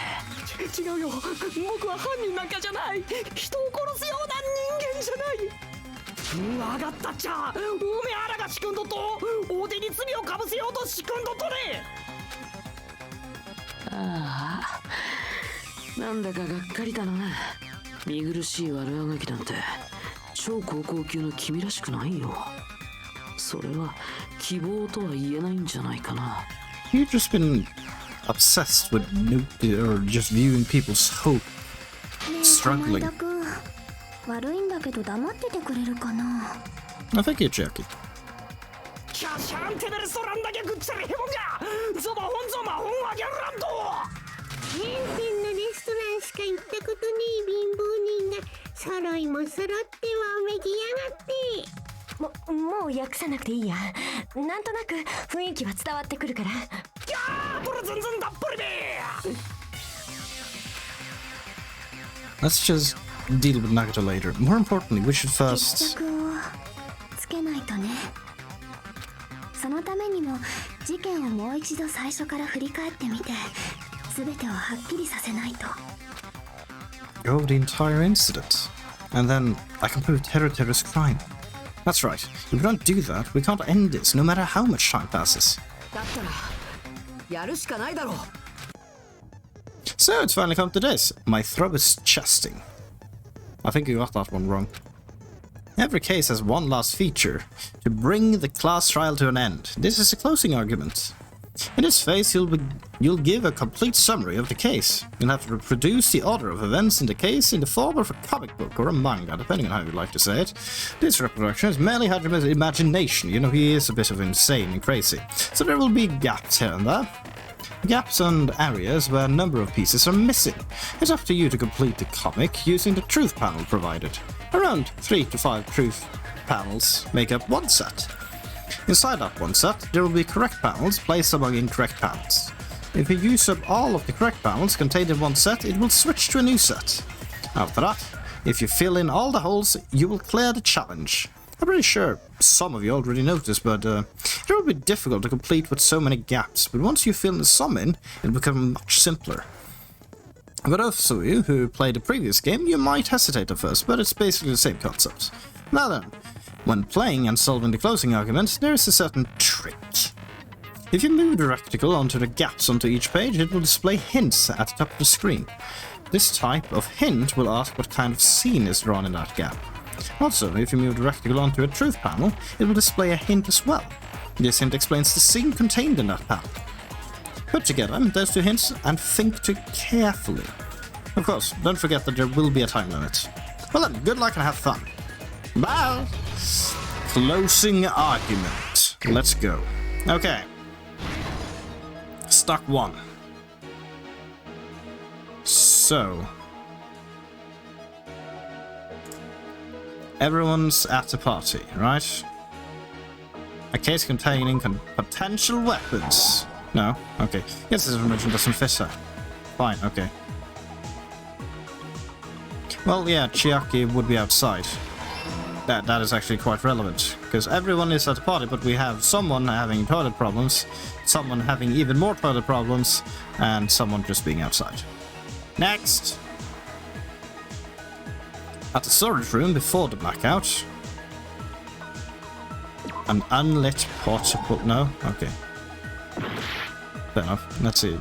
Speaker 3: 違うよ、僕は犯人なんかじゃない。人を殺すような人間じゃない。分かったっちゃ。おめあらが仕組んどっと大手に罪をかぶせようと仕組んどっとね。
Speaker 2: ああ、なんだかがっかりだな。見苦しい悪あがきなんて超高校級の君らしくないよ。それは希望とは言えないんじゃないかな。
Speaker 1: You've just been obsessed with or just viewing people's hope struggling.
Speaker 14: 前田君、悪いんだけど黙っててくれるかな。
Speaker 1: I think you're joking.
Speaker 3: キャシャンテベルソランだけぐっちゃりへぼんがゾマホンゾマホンあげらんと。
Speaker 6: 変遷なレストランしか行ったことねえ貧乏人が揃いも揃ってわめきやがって。
Speaker 8: もう訳さなくていいや。なんとなく雰囲気は伝わってくるから。
Speaker 3: キャー、これ全然だっぷりで。
Speaker 1: Let's just deal with Nagato later. More importantly, we should
Speaker 14: 決
Speaker 1: first...
Speaker 14: 着をつけないとね。そのためにも事件をもう一度最初から振り返ってみて全てをはっきりさせないと。
Speaker 1: Go over the entire incident. And then I can prove Teruteru's crime. That's right. If we don't do that, we can't end this, no matter how much time passes.
Speaker 10: だったらやるしかないだろう。
Speaker 1: So it's finally come to this. My throat is chesting. I think you got that one wrong. Every case has one last feature, to bring the class trial to an end. This is a closing argument. In this phase, you'll give a complete summary of the case. You'll have to reproduce the order of events in the case in the form of a comic book or a manga, depending on how you like to say it. This reproduction is merely Hajime's imagination. You know, he is a bit of insane and crazy. So there will be gaps here and there. Gaps and areas where a number of pieces are missing. It's up to you to complete the comic using the truth panel provided. Around 3 to 5 truth panels make up one set. Inside that one set, there will be correct panels placed among incorrect panels. If you use up all of the correct panels contained in one set, it will switch to a new set. After that, if you fill in all the holes, you will clear the challenge. I'm pretty sure some of you already noticed, but it will be difficult to complete with so many gaps, but once you fill some in, it'll become much simpler. For those of you who played the previous game, you might hesitate at first, but it's basically the same concept. Now then, when playing and solving the closing argument, there is a certain trick. If you move the rectangle onto the gaps onto each page, it will display hints at the top of the screen. This type of hint will ask what kind of scene is drawn in that gap. Also, if you move the rectangle onto a truth panel, it will display a hint as well. This hint explains the scene contained in that panel. Put together those two hints and think too carefully. Of course, don't forget that there will be a time limit. Well then, good luck and have fun. Bye! Closing argument. Let's go. Okay. Stuck 1. So... everyone's at the party, right? A case containing potential weapons. No? Okay. Yes, this information doesn't fit her. Fine, okay. Well, yeah, Chiaki would be outside. That is actually quite relevant, because everyone is at the party, but we have someone having toilet problems, someone having even more toilet problems, and someone just being outside. Next! At the storage room before the blackout. An unlit portable... no? Okay. Fair enough. Let's see.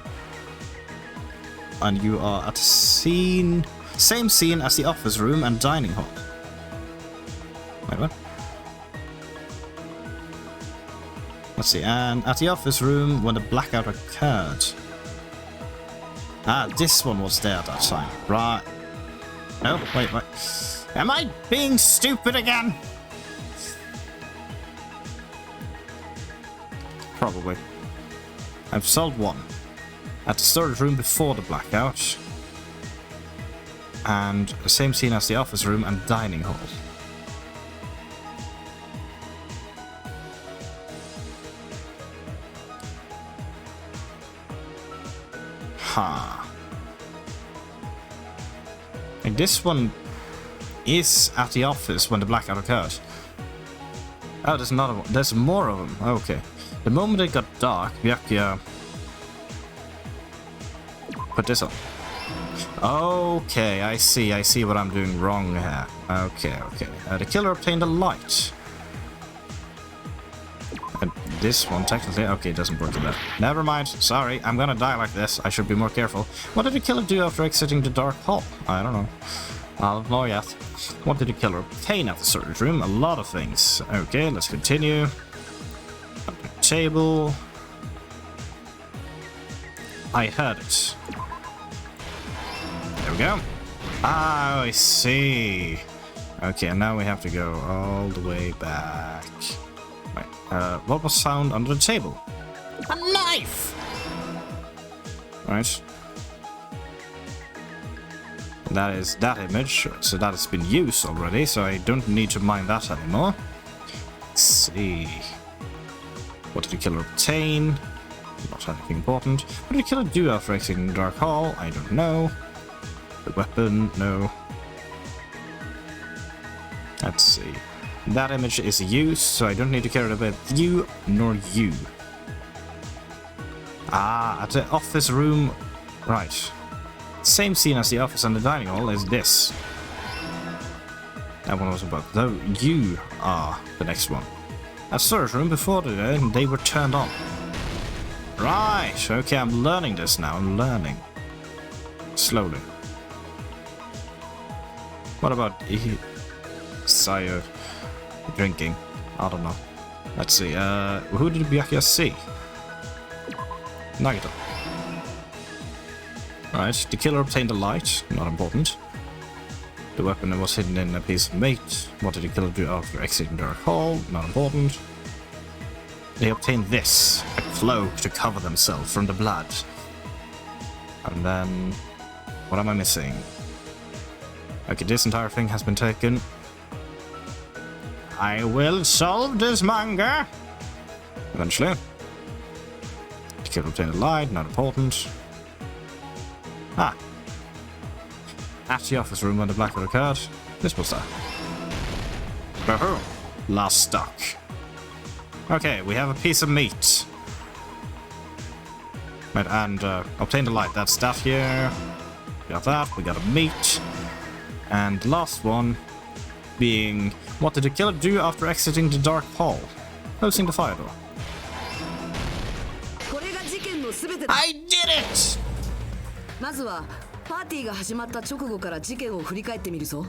Speaker 1: And you are at the scene... same scene as the office room and dining hall. Wait, what? Let's see. And at the office room when the blackout occurred. Ah, this one was there that time. Right. Oh, wait. Am I being stupid again? Probably. I've solved one. At the storage room before the blackout. And the same scene as the office room and dining hall. And this one is at the office when the blackout occurred. Oh, there's another one. There's more of them. Okay. The moment it got dark, Byakuya put this on. Okay, I see what I'm doing wrong here. Okay. The killer obtained a light. And this one, technically, okay, it doesn't work with that. Never mind, sorry, I'm gonna die like this. I should be more careful. What did the killer do after exiting the dark hall? I don't know. I'll know yet. What did the killer obtain at the storage room? A lot of things. Okay, let's continue. Table. I heard it. There we go. Ah, I see. Okay, and now we have to go all the way back. Wait, what was found under the table? A knife! Right. That is that image, so that has been used already, so I don't need to mind that anymore. Let's see. What did the killer obtain? Not anything important. What did the killer do after exiting the dark hall? I don't know. The weapon, no. Let's see. That image is used, so I don't need to care about you nor you. Ah, at the office room. Right. Same scene as the office and the dining hall is this. That one was about. Though you are the next one. At storage room before they were turned on. Right, okay, I'm learning this now. I'm learning. Slowly. What about Sayo drinking? I don't know. Let's see. Who did Byakuya see? Nagito. Right, the killer obtained a light. Not important. The weapon was hidden in a piece of meat. What did the killer do after exiting the dark hall? Not important. They obtained this. A cloak to cover themselves from the blood. And then... what am I missing? Okay, this entire thing has been taken. I will solve this manga! Eventually. The killer obtained a light. Not important. Ah. At the office room when the blackout occurred. This was that. Oh, last stock. Okay, we have a piece of meat. Right, and obtained a light. That's that here. We got that. We got a meat. And the last one being, what did the killer do after exiting the dark hall? Closing the fire door. I did it!
Speaker 10: まずはパーティーが始まった直後から事件を振り返ってみるぞ。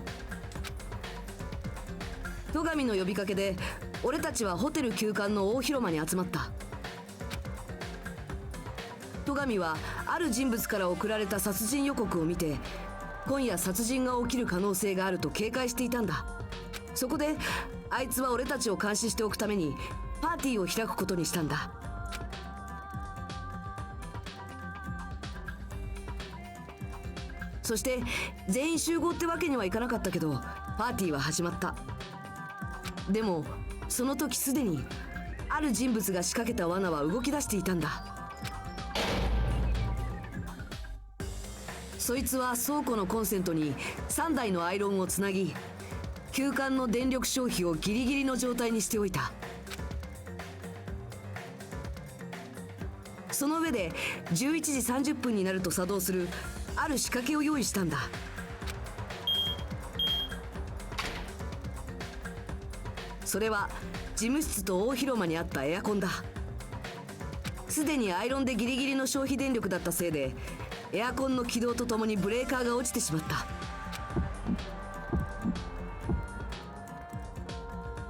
Speaker 10: 戸上の呼びかけで俺たちはホテル旧館の大広間に集まった。戸上はある人物から送られた殺人予告を見て、今夜殺人が起きる可能性があると警戒していたんだ。そこであいつは俺たちを監視しておくためにパーティーを開くことにしたんだ。そして全員集合ってわけにはいかなかったけど、パーティーは始まった。でもその時すでにある人物が仕掛けた罠は動き出していたんだ。そいつは倉庫のコンセントに3台のアイロンをつなぎ、旧館の電力消費をギリギリの状態にしておいた。その上で11時30分になると作動するある仕掛けを用意したんだ。それは事務室と大広間にあったエアコンだ。すでにアイロンでギリギリの消費電力だったせいで、エアコンの起動とともにブレーカーが落ちてしまった。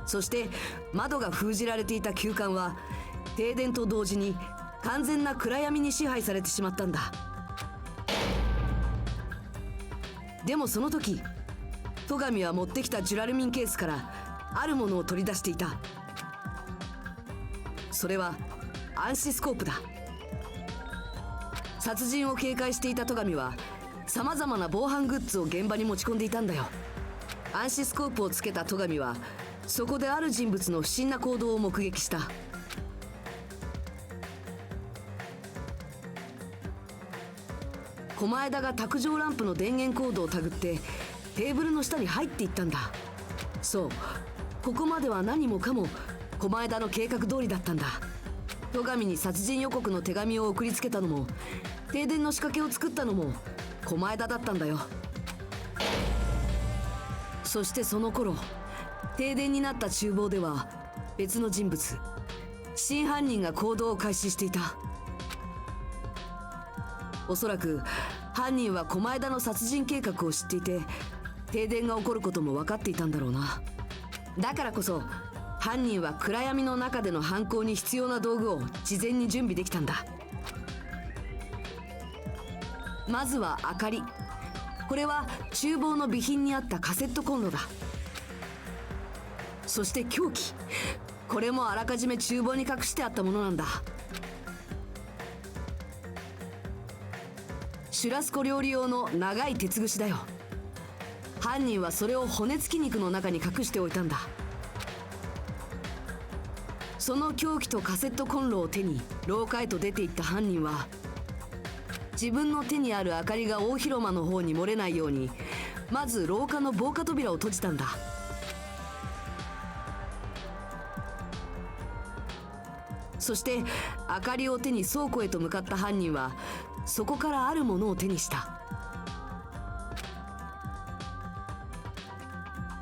Speaker 10: そして窓が封じられていた旧館は停電と同時に完全な暗闇に支配されてしまったんだ。でもその時戸上は持ってきたジュラルミンケースからあるものを取り出していた。それは暗視スコープだ。殺人を警戒していた戸上はさまざまな防犯グッズを現場に持ち込んでいたんだよ。暗視スコープをつけた戸上はそこである人物の不審な行動を目撃した。狛枝が卓上ランプの電源コードをたぐってテーブルの下に入っていったんだ。そう、ここまでは何もかも狛枝の計画通りだったんだ。戸上に殺人予告の手紙を送りつけたのも停電の仕掛けを作ったのも狛枝だったんだよ。そしてその頃停電になった厨房では別の人物、真犯人が行動を開始していた。おそらく犯人は狛枝の殺人計画を知っていて停電が起こることも分かっていたんだろうな。だからこそ犯人は暗闇の中での犯行に必要な道具を事前に準備できたんだ。まずは明かり。これは厨房の備品にあったカセットコンロだ。そして凶器、これもあらかじめ厨房に隠してあったものなんだ。シュラスコ料理用の長い鉄串だよ。犯人はそれを骨付き肉の中に隠しておいたんだ。その凶器とカセットコンロを手に廊下へと出て行った犯人は自分の手にある明かりが大広間の方に漏れないようにまず廊下の防火扉を閉じたんだ。そして明かりを手に倉庫へと向かった犯人はそこからあるものを手にした。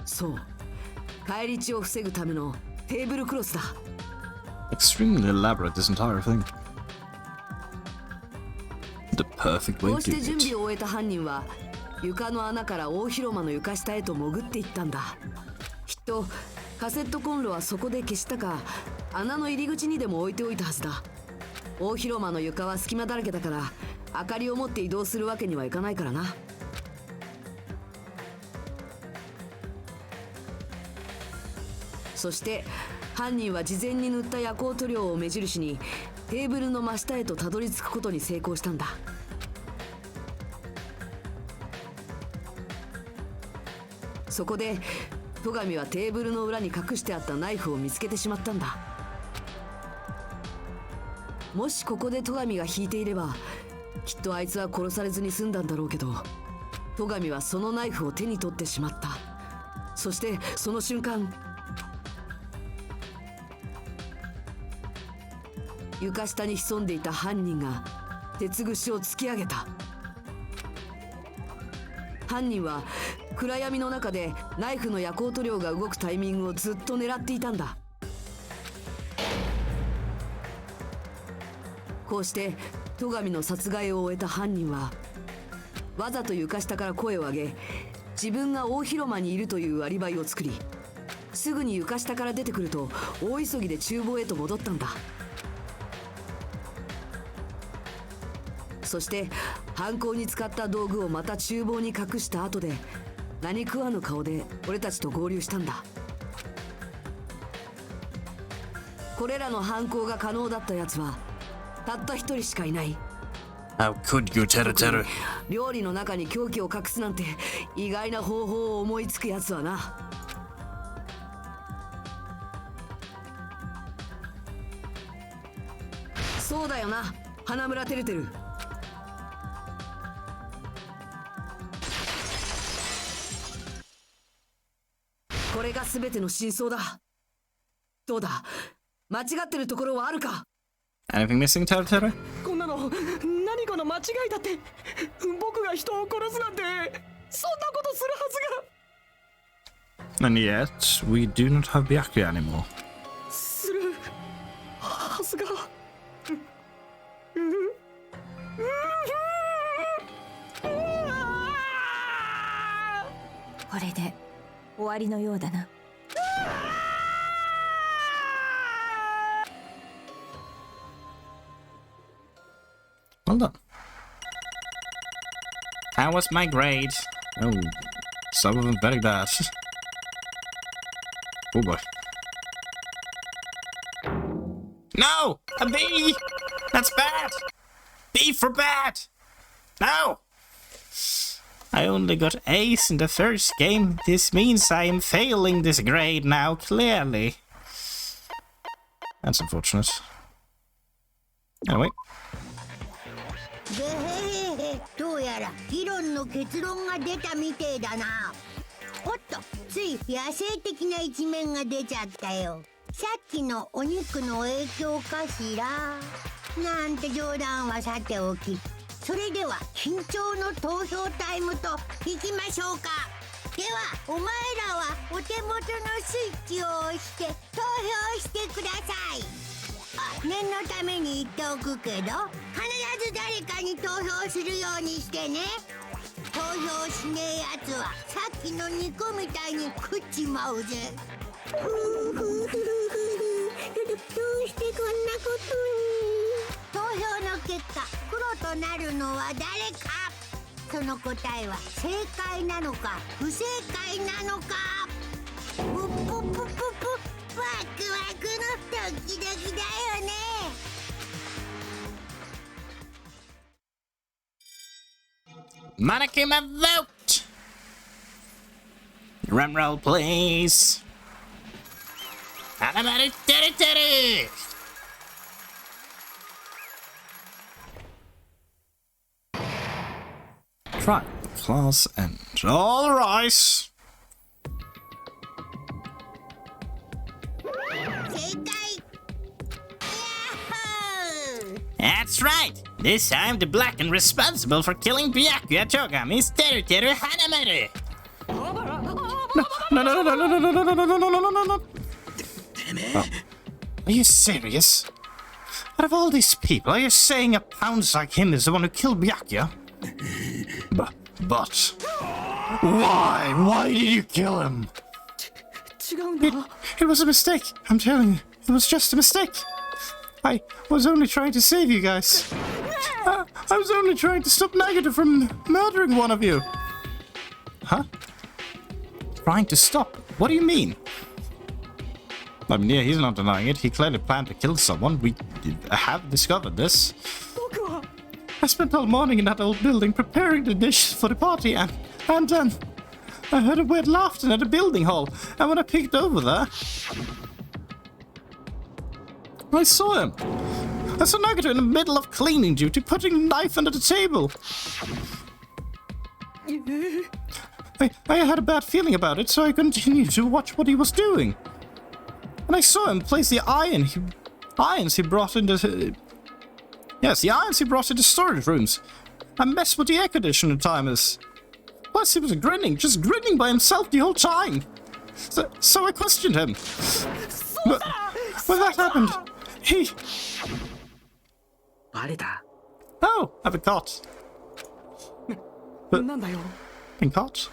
Speaker 10: そう、返り血を防ぐためのテーブルクロスだ。
Speaker 1: Extremely elaborate, this entire thing. The perfect way
Speaker 10: こ
Speaker 1: to
Speaker 10: うして
Speaker 1: do
Speaker 10: 準
Speaker 1: it.
Speaker 10: 備を終えた犯人は床の穴から大広間の床下へと潜っていったんだ。きっとカセットコンロはそこで消したか穴の入り口にでも置いておいたはずだ。大広間の床は隙間だらけだから明かりを持って移動するわけにはいかないからな。そして犯人は事前に塗った夜光塗料を目印にテーブルの真下へとたどり着くことに成功したんだ。そこで戸上はテーブルの裏に隠してあったナイフを見つけてしまったんだ。もしここで戸上が引いていればきっとあいつは殺されずに済んだんだろうけど、戸上はそのナイフを手に取ってしまった。そしてその瞬間、床下に潜んでいた犯人が鉄串を突き上げた。犯人は暗闇の中でナイフの夜光塗料が動くタイミングをずっと狙っていたんだ。こうして戸上の殺害を終えた犯人はわざと床下から声を上げ自分が大広間にいるというアリバイを作り、すぐに床下から出てくると大急ぎで厨房へと戻ったんだ。そして犯行に使った道具をまた厨房に隠した後で何食わぬ顔で俺たちと合流したんだ。これらの犯行が可能だったやつはたった一人しかいない。
Speaker 1: How could you, Teru?
Speaker 10: 料理の中に凶器を隠すなんて意外な方法を思いつくやつはな。そうだよな、花村てるてる。これが全ての真相だ。どうだ、間違ってるところはあるか？
Speaker 1: Anything missing, Teru?
Speaker 3: こんなの何かの間違いだって。僕が人を殺すなんてそんなことするはずが。
Speaker 1: And yet, we do not have Byakuya anymore.
Speaker 3: するはずが。
Speaker 8: これで終わりのようだな。
Speaker 1: Well done. How was my grade? Oh, some of them very bad. Oh boy. No! A B! That's bad! B for bad! No! I only got A's in the first game. This means I am failing this grade now, clearly. That's unfortunate. Anyway.
Speaker 6: どうやら議論の結論が出たみてえだな。おっと、つい野生的な一面が出ちゃったよ。さっきのお肉の影響かしら。なんて冗談はさておき、それでは緊張の投票タイムといきましょうか。ではお前らはお手元のスイッチを押して投票してください。念のために言っておくけど、必ず誰かに投票するようにしてね。投票しねえやつはさっきの肉みたいに食っちまうぜ。どうしてこんなことに。投票の結果、黒となるのは誰か。その答えは正解なのか不正解なのか。プププププワクワクのドキドキだよね。
Speaker 1: Monokuma vote! Drumroll, please. Hanamaru teru teru! Try the class and all rise. That's right. This time the black and responsible for killing Byakuya Togami's Teru Teru Hanamaru. No. Oh. Are you serious? Out of all these people, are you saying a pounce like him is the one who killed Byakuya? But why? Why did you kill him? It was a mistake. I'm telling you, it was just a mistake. I was only trying to save you guys. I was only trying to stop Nagato from murdering one of you. Huh? Trying to stop? What do you mean? I mean, yeah, he's not denying it. He clearly planned to kill someone. We have discovered this. I spent all morning in that old building preparing the dishes for the party, and then I heard a weird laughter at the building hall, and when I peeked over there, I saw him. I saw Nagato in the middle of cleaning duty, putting a knife under the table. I had a bad feeling about it, so I continued to watch what he was doing. And I saw him place the irons he brought into... Yes, the irons he brought into storage rooms. I messed with the air conditioner timers. Plus, he was just grinning by himself the whole time. So I questioned him. But when that happened, he... Oh, I've been caught. But... Been caught?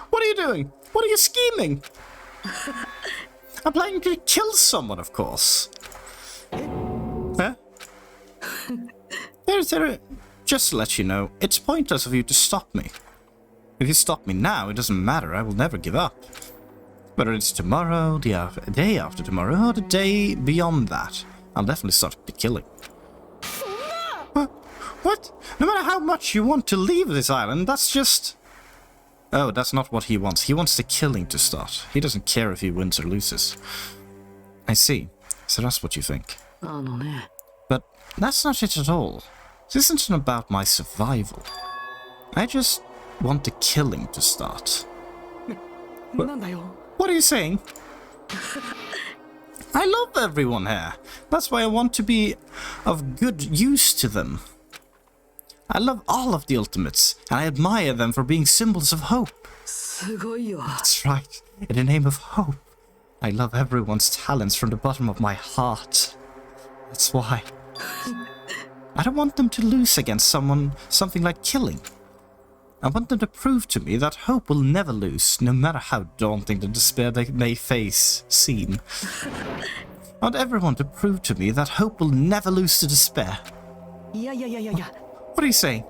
Speaker 1: What are you doing? What are you scheming? I'm planning to kill someone, of course. Huh? Just to let you know, it's pointless of you to stop me. If you stop me now, it doesn't matter, I will never give up. Whether it's tomorrow, the day after tomorrow, or the day beyond that, I'll definitely start the killing. What? No matter how much you want to leave this island, that's just... Oh, that's not what he wants. He wants the killing to start. He doesn't care if he wins or loses. I see. So that's what you think. But that's not it at all. This isn't about my survival. I just want the killing to start. What are you saying? I love everyone here. That's why I want to be of good use to them. I love all of the Ultimates, and I admire them for being symbols of hope. That's right. In the name of hope. I love everyone's talents from the bottom of my heart. That's why. I don't want them to lose against something like killing. I want them to prove to me that hope will never lose, no matter how daunting the despair they may seem. I want everyone to prove to me that hope will never lose to despair. What are you saying?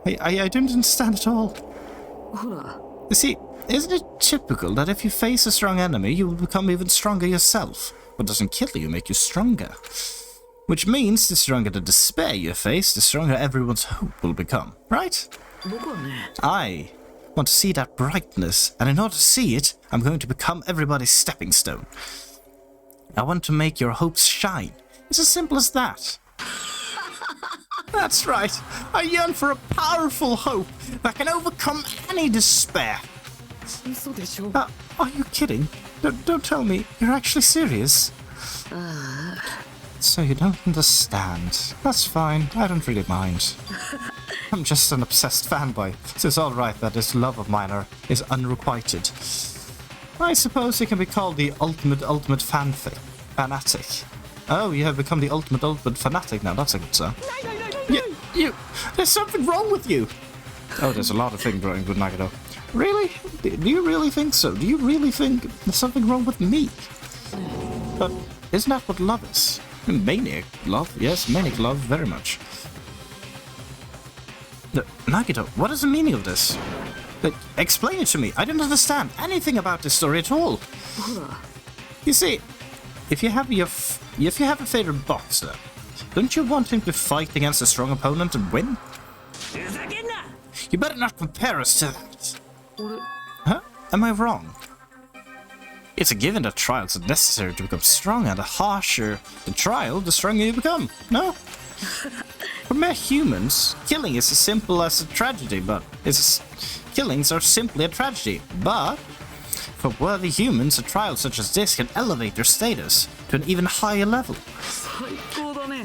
Speaker 1: I don't understand at all.
Speaker 2: ほら
Speaker 1: You see, isn't it typical that if you face a strong enemy, you will become even stronger yourself? What doesn't kill you make you stronger. Which means the stronger the despair you face, the stronger everyone's hope will become, right?
Speaker 2: 僕はね
Speaker 1: I want to see that brightness, and in order to see it, I'm going to become everybody's stepping stone. I want to make your hopes shine. It's as simple as that. That's right. I yearn for a powerful hope that can overcome any despair.
Speaker 2: 嘘でしょ
Speaker 1: Are you kidding? Don't tell me. You're actually serious? So you don't understand. That's fine. I don't really mind. I'm just an obsessed fanboy, so it's alright that this love of mine is unrequited. I suppose you can be called the ultimate fanatic. Oh, you have become the ultimate fanatic now. That's a good sign. You! There's something wrong with you! Oh, there's a lot of things wrong with Nagito. Really? Do you really think so? Do you really think there's something wrong with me? But isn't that what love is? Maniac love? Yes, maniac love, very much. Nagito, what is the meaning of this? Explain it to me. I don't understand anything about this story at all. You see, if you have a favorite boxer, don't you want him to fight against a strong opponent and win? You better not compare us to that. Huh? Am I wrong? It's a given that trials are necessary to become strong, and the harsher the trial, the stronger you become. No? For mere humans, killing is as simple as a tragedy, killings are simply a tragedy. But for worthy humans, a trial such as this can elevate their status to an even higher level.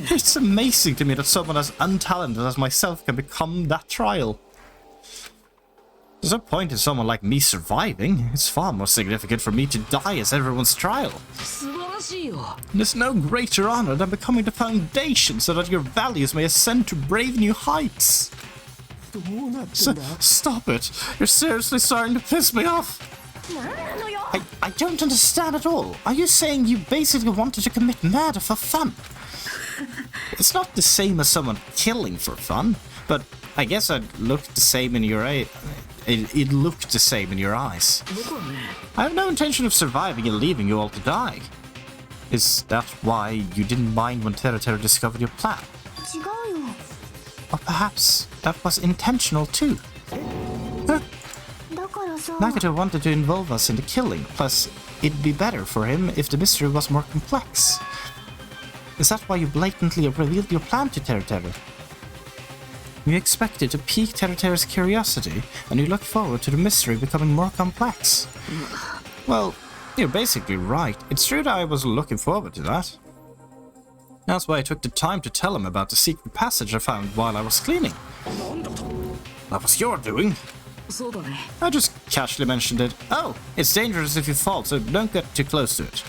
Speaker 1: It's amazing to me that someone as untalented as myself can become that trial. There's no point in someone like me surviving. It's far more significant for me to die as everyone's trial. There's no greater honor than becoming the foundation so that your values may ascend to brave new heights. Stop it. You're seriously starting to piss me off. I don't understand at all. Are you saying you basically wanted to commit murder for fun? It's not the same as someone killing for fun, but I guess I'd look the same in your eye. It looked the same in your eyes. I have no intention of surviving and leaving you all to die. Is that why you didn't mind when Teru discovered your plan? Or perhaps that was intentional too? Huh? Nagito wanted to involve us in the killing, plus it'd be better for him if the mystery was more complex. Is that why you blatantly revealed your plan to Teru? You expected to pique Teru's curiosity, and you looked forward to the mystery becoming more complex. Well, you're basically right. It's true that I was looking forward to that. That's why I took the time to tell him about the secret passage I found while I was cleaning. That was your doing. I just casually mentioned it. Oh, it's dangerous if you fall, so don't get too close to it.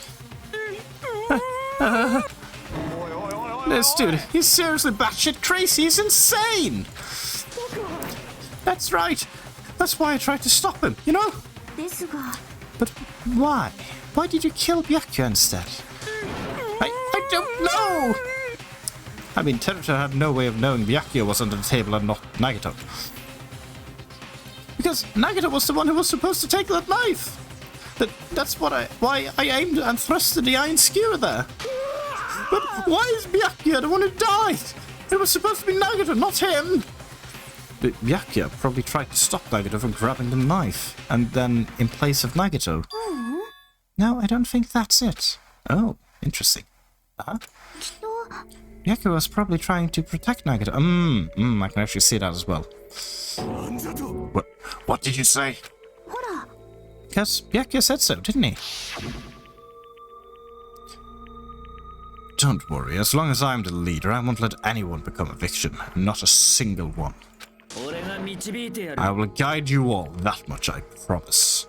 Speaker 1: This dude, he's seriously batshit crazy, he's insane! That's right! That's why I tried to stop him, you know? But why? Why did you kill Byakuya instead? I don't know! I mean, Teru had no way of knowing Byakuya was under the table and not Nagito. Because Nagito was the one who was supposed to take that knife! That's why I aimed and thrusted the iron skewer there. But why is Byakuya the one who died? It was supposed to be Nagito, not him! But Byakuya probably tried to stop Nagito from grabbing the knife, and then in place of Nagito. No, I don't think that's it. Oh, interesting. Byakuya was probably trying to protect Nagito. I can actually see that as well. What did you say? Because Byakuya said so, didn't he? Don't worry, as long as I'm the leader, I won't let anyone become a victim. Not a single one. I will guide you all, that much I promise.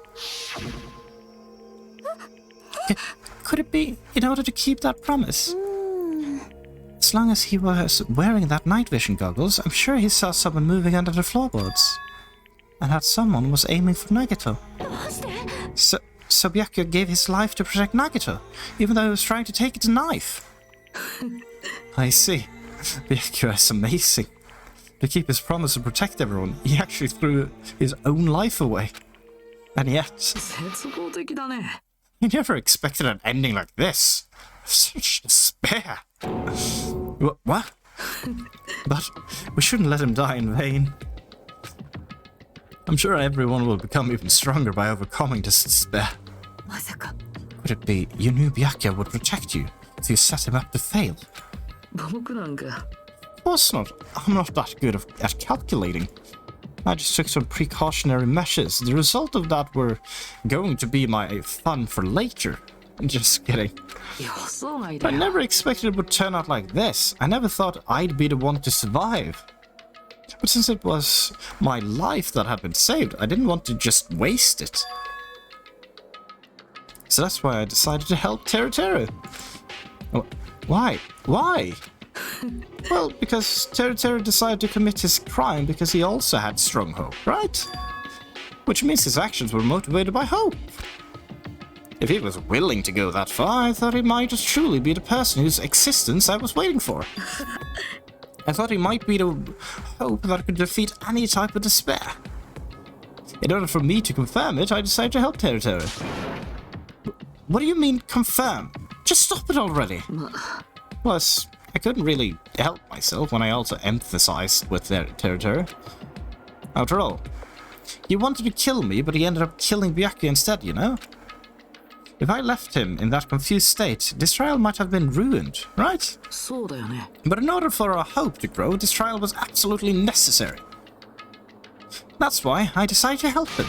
Speaker 1: Could it be in order to keep that promise? As long as he was wearing that night vision goggles, I'm sure he saw someone moving under the floorboards. And that someone was aiming for Nagito. So Byakuya gave his life to protect Nagito, even though he was trying to take the knife. I see. Byakuya is amazing. To keep his promise to protect everyone, he actually threw his own life away. And yet, he never expected an ending like this. Such despair. What? But we shouldn't let him die in vain. I'm sure everyone will become even stronger by overcoming this despair. Could it be you knew Byakuya would protect you, so you set him up to fail? Of course not. I'm not that good at calculating. I just took some precautionary measures. The result of that were going to be my fun for later. Just kidding. I never expected it would turn out like this. I never thought I'd be the one to survive. But since it was my life that had been saved, I didn't want to just waste it. So that's why I decided to help Teru. Oh, why? Why? Well, because Teru decided to commit his crime because he also had strong hope, right? Which means his actions were motivated by hope. If he was willing to go that far, I thought he might just truly be the person whose existence I was waiting for. I thought he might be the hope that could defeat any type of despair. In order for me to confirm it, I decided to help Teru. What do you mean, confirm? Just stop it already! Plus, I couldn't really help myself when I also emphasized with Teru. After all, he wanted to kill me, but he ended up killing Byakuya instead, you know? If I left him in that confused state, this trial might have been ruined, right? But in order for our hope to grow, this trial was absolutely necessary. That's why I decided to help him.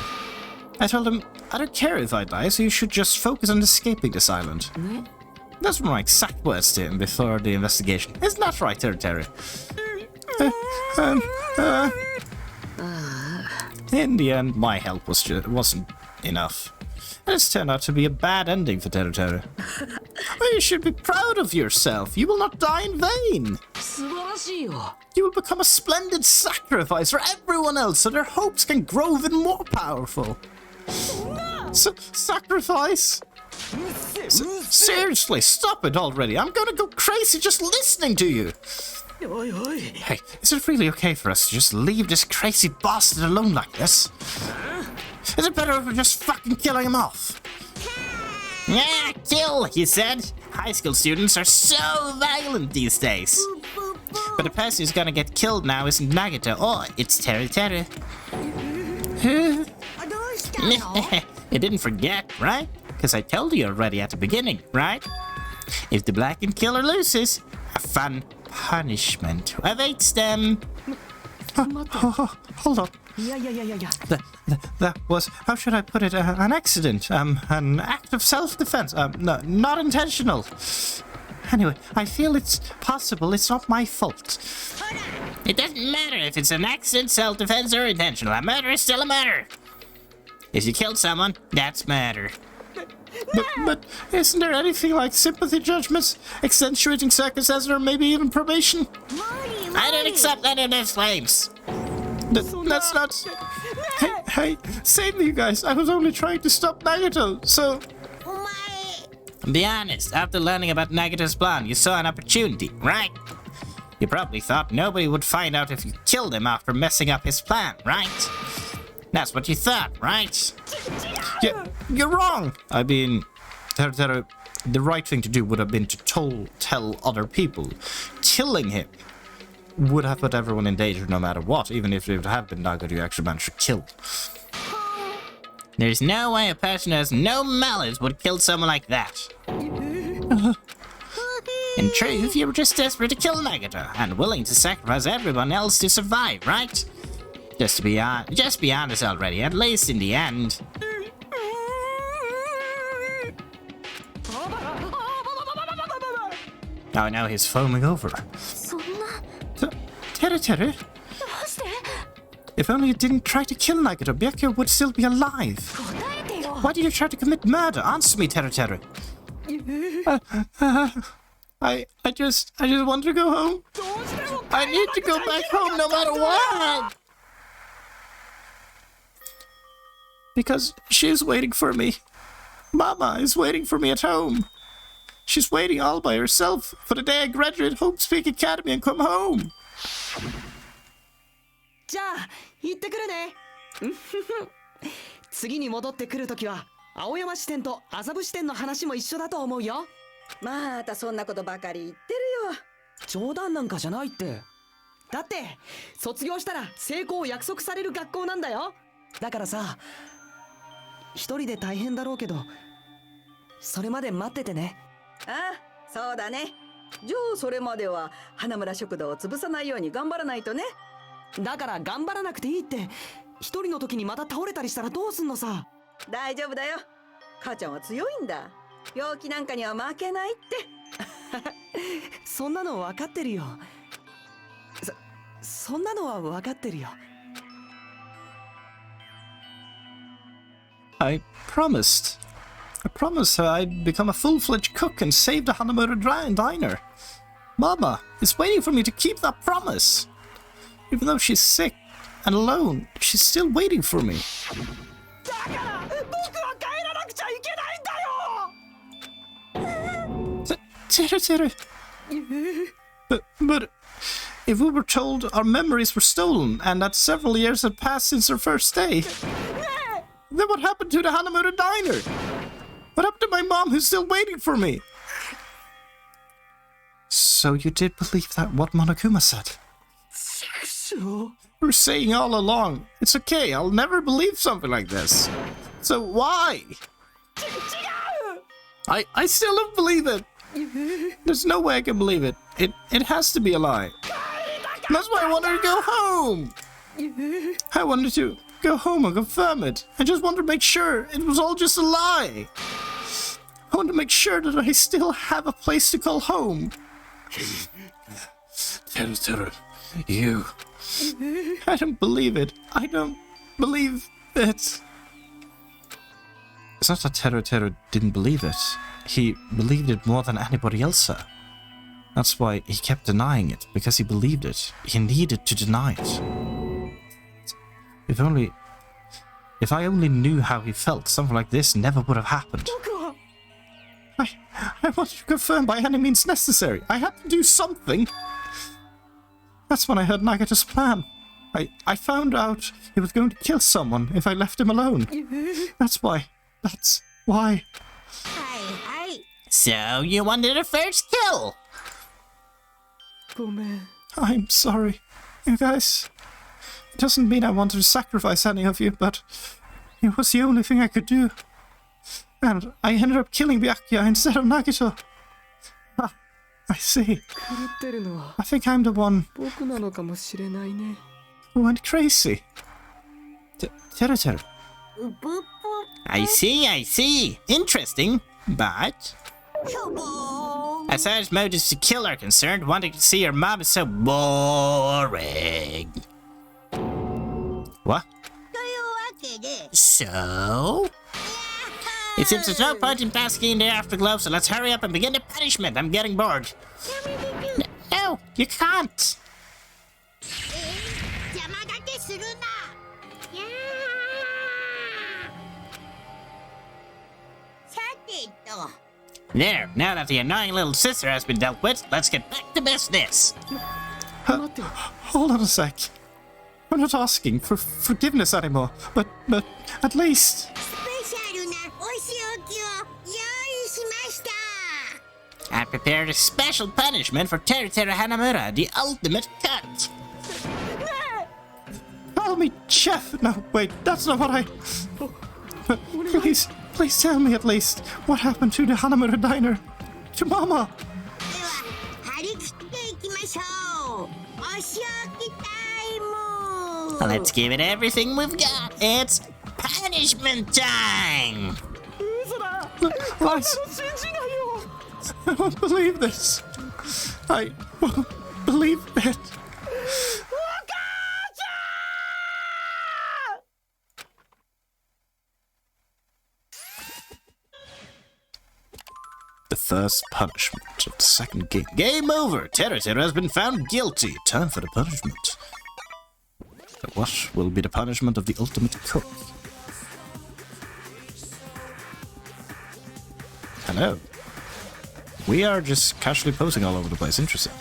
Speaker 1: I told him, I don't care if I die, so you should just focus on escaping this island. Those were my exact words to him before the investigation. Isn't that right, Teru? In the end, my help wasn't enough. And it's turned out to be a bad ending for Teru. Well, you should be proud of yourself. You will not die in vain. You will become a splendid sacrifice for everyone else so their hopes can grow even more powerful. Sacrifice? Seriously, stop it already. I'm gonna go crazy just listening to you. Hey, is it really okay for us to just leave this crazy bastard alone like this? Is it better if we're just fucking killing him off? Yeah, kill, he said. High school students are so violent these days. But the person who's gonna get killed now isn't Nagito, or it's Teru. You didn't forget, right? Because I told you already at the beginning, right? If the blackened killer loses, a fun punishment awaits them. Hold on. That was, how should I put it, an accident, an act of self-defense, no, not intentional. Anyway, I feel it's possible it's not my fault. It doesn't matter if it's an accident, self-defense, or intentional. A murder is still a murder. If you killed someone, that's murder. But isn't there anything like sympathy judgments, accentuating circumstances, or maybe even probation? I don't accept any of those claims. That's not... Hey, save me, you guys. I was only trying to stop Nagito, so... Be honest, after learning about Nagito's plan, you saw an opportunity, right? You probably thought nobody would find out if you killed him after messing up his plan, right? That's what you thought, right? You're wrong! I mean, the right thing to do would have been to tell other people. Killing him would have put everyone in danger no matter what, even if it would have been Nagito you actually managed to kill. There's no way a person who has no malice would kill someone like that. In truth, you were just desperate to kill Nagito, and willing to sacrifice everyone else to survive, right? Just be honest already, at least in the end. Oh, now he's foaming over. Teru? If only you didn't try to kill Nagito, Byakuya would still be alive. Why did you try to commit murder? Answer me, Teru. I just want to go home. I need to go back home no matter what. Because she's waiting for me. Mama is waiting for me at home. She's waiting all by herself for the day I graduate Hope Speak Academy and come home.
Speaker 3: じゃあ行ってくるね。次に戻ってくるときは青山支店と麻布支店の話も一緒だと思うよ。
Speaker 10: またそんなことばかり言ってるよ。
Speaker 3: 冗談なんかじゃないって。だって卒業したら成功を約束される学校なんだよ。だからさ、一人で大変だろうけどそれまで待っててね。
Speaker 10: ああ、そうだね。じゃあそれまでは花村食堂を潰さないように頑張らないとね。
Speaker 3: だから頑張らなくていいって。一人の時にまた倒れたりしたらどうすんのさ。
Speaker 10: 大丈夫だよ。母ちゃんは強いんだ。病気なんかには負けないって。
Speaker 3: そんなの分かってるよ。そんなのは分かってるよ。
Speaker 1: I promised her I'd become a full-fledged cook and save the Hanamura Diner. Mama is waiting for me to keep that promise. Even though she's sick and alone, she's still waiting for me. Teru. But if we were told our memories were stolen and that several years had passed since our first day, then what happened to the Hanamura Diner? What happened to my mom who's still waiting for me? So you did believe that what Monokuma said? You were saying all along, it's okay, I'll never believe something like this. So why? I still don't believe it. There's no way I can believe it. It has to be a lie. That's why I wanted to go home. I wanted to go home and confirm it. I just wanted to make sure it was all just a lie. I want to make sure that I still have a place to call home. Teru, you... I don't believe it. I don't believe it. It's not that Teru didn't believe it. He believed it more than anybody else had. That's why he kept denying it, because he believed it. He needed to deny it. If I only knew how he felt, something like this never would have happened. I wanted to confirm by any means necessary. I had to do something. That's when I heard Nagata's plan. I found out he was going to kill someone if I left him alone. That's why.
Speaker 7: So you wanted a first kill?
Speaker 1: I'm sorry, you guys. It doesn't mean I wanted to sacrifice any of you, but it was the only thing I could do. And I ended up killing Byakuya instead of Nagito. Ah, I see. I think I'm the one who went crazy. Teru.
Speaker 7: I see. Interesting, but... as far as motives to kill are concerned, wanting to see your mom is so boring.
Speaker 1: What?
Speaker 7: So? It seems there's no point in basking in the afterglow, so let's hurry up and begin the punishment. I'm getting bored. No, you can't. There, now that the annoying little sister has been dealt with, let's get back to business.
Speaker 1: Hold on a sec. We're not asking for forgiveness anymore, but at least...
Speaker 7: I prepared a special punishment for Teru Hanamura, the ultimate cut.
Speaker 1: Call me chef! No, wait, that's not what I... Please tell me at least what happened to the Hanamura Diner. To Mama!
Speaker 7: Let's give it everything we've got. It's punishment time!
Speaker 1: Lies! I won't believe this. I won't believe it. The first punishment of the second game. Game over! Teru has been found guilty. Time for the punishment. But what will be the punishment of the ultimate cook? Hello. We are just casually posing all over the place. Interesting.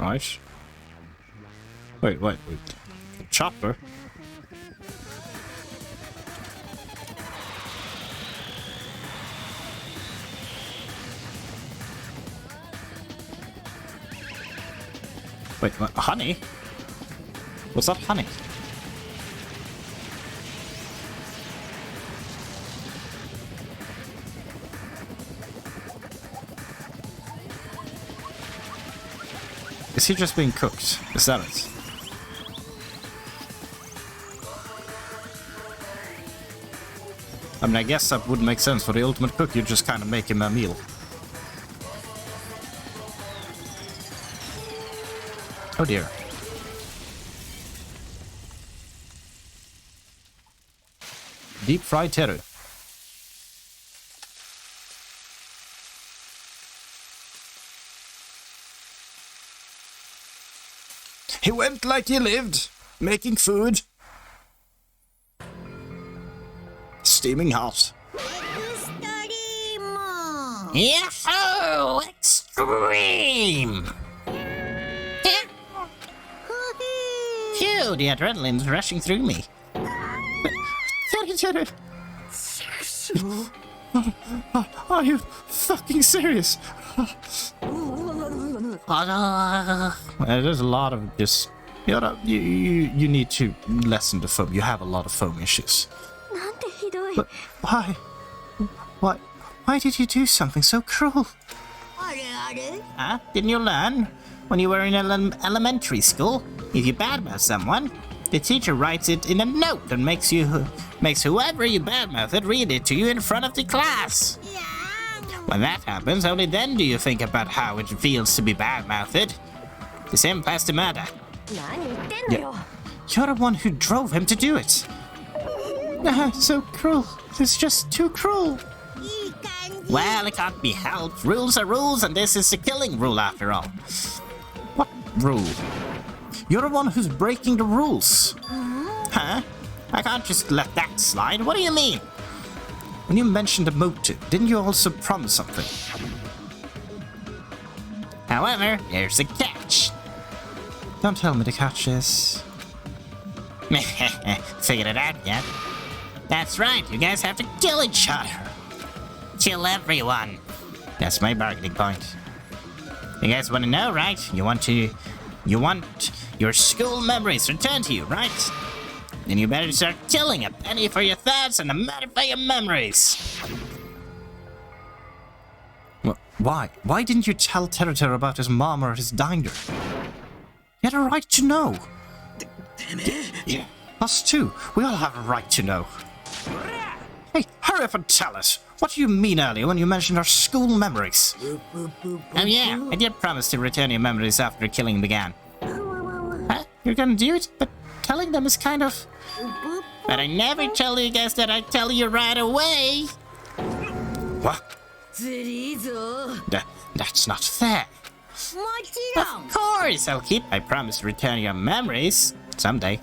Speaker 1: Right. Wait. Chopper? Wait, what? Honey? What's up, honey? Is he just being cooked? Is that it? I mean, I guess that would make sense for the ultimate cook. You just kind of make him a meal. Oh dear. Deep fried teru. He went like he lived, making food. Steaming hot.
Speaker 7: Yahoo! Extreme! Phew, the adrenaline's rushing through me.
Speaker 1: Are you fucking serious? There's a lot of this. You need to lessen the foam. You have a lot of foam issues. But why? Why did you do something so cruel?
Speaker 7: Huh? Didn't you learn? When you were in elementary school, if you badmouth someone, the teacher writes it in a note and makes whoever you badmouthed read it to you in front of the class. When that happens, only then do you think about how it feels to be badmouthed. The same applies to murder.
Speaker 1: Yeah. You're the one who drove him to do it. So cruel. It's just too cruel.
Speaker 7: Well, it can't be helped. Rules are rules, and this is the killing rule after all.
Speaker 1: What rule? You're the one who's breaking the rules.
Speaker 7: Huh? I can't just let that slide. What do you mean?
Speaker 1: When you mentioned the motive, didn't you also promise something?
Speaker 7: However, there's a catch.
Speaker 1: Don't tell me the catch is...
Speaker 7: Figured it out yet? That's right, you guys have to kill each other. Kill everyone. That's my bargaining point. You guys want to know, right? You want your school memories returned to you, right? Then you better start killing a penny for your thoughts and a matter for your memories.
Speaker 1: Why? Why didn't you tell Teruteru about his mom or his diner? You had a right to know. Yeah, us too. We all have a right to know. Hey, hurry up and tell us. What do you mean earlier when you mentioned our school memories?
Speaker 7: Oh yeah, I did promise to return your memories after killing began.
Speaker 1: Huh? You're gonna do it? But telling them is kind of...
Speaker 7: But I never tell you guys that I tell you right away.
Speaker 1: What? That's not fair.
Speaker 7: Of course, I'll keep my promise to return your memories someday.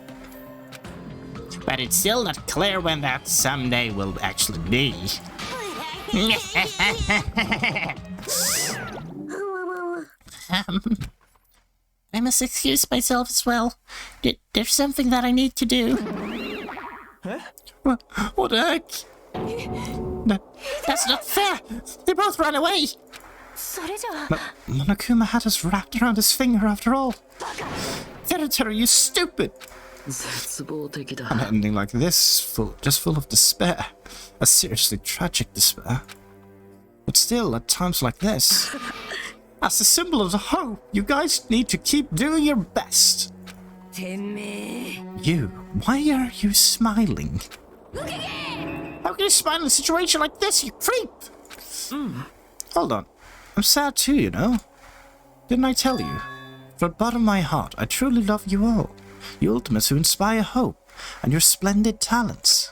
Speaker 7: But it's still not clear when that someday will actually be. I must excuse myself as well. There's something that I need to do.
Speaker 1: Huh? What the heck?
Speaker 7: That's not fair! They both ran away!
Speaker 1: Monokuma had us wrapped around his finger after all. Teruteru, you stupid! An ending like this, just full of despair. A seriously tragic despair. But still, at times like this, as a symbol of the hope, you guys need to keep doing your best. You, why are you smiling? How can you smile in a situation like this, you creep? Hold on. I'm sad too, you know. Didn't I tell you? From the bottom of my heart, I truly love you all. You ultimates who inspire hope, and your splendid talents.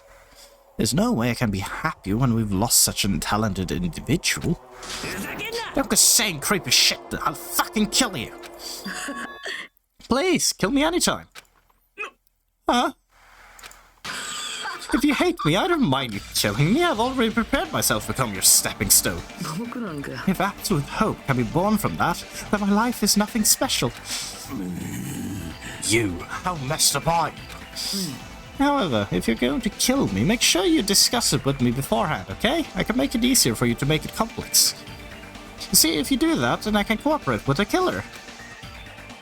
Speaker 1: There's no way I can be happy when we've lost such a talented individual. Don't go saying creepy shit, I'll fucking kill you. Please, kill me anytime. Huh? If you hate me, I don't mind you killing me. I've already prepared myself to become your stepping stone. If absolute hope can be born from that, then my life is nothing special. You, how messed up are you? However, if you're going to kill me, make sure you discuss it with me beforehand, okay? I can make it easier for you to make it complex. You see, if you do that, then I can cooperate with the killer.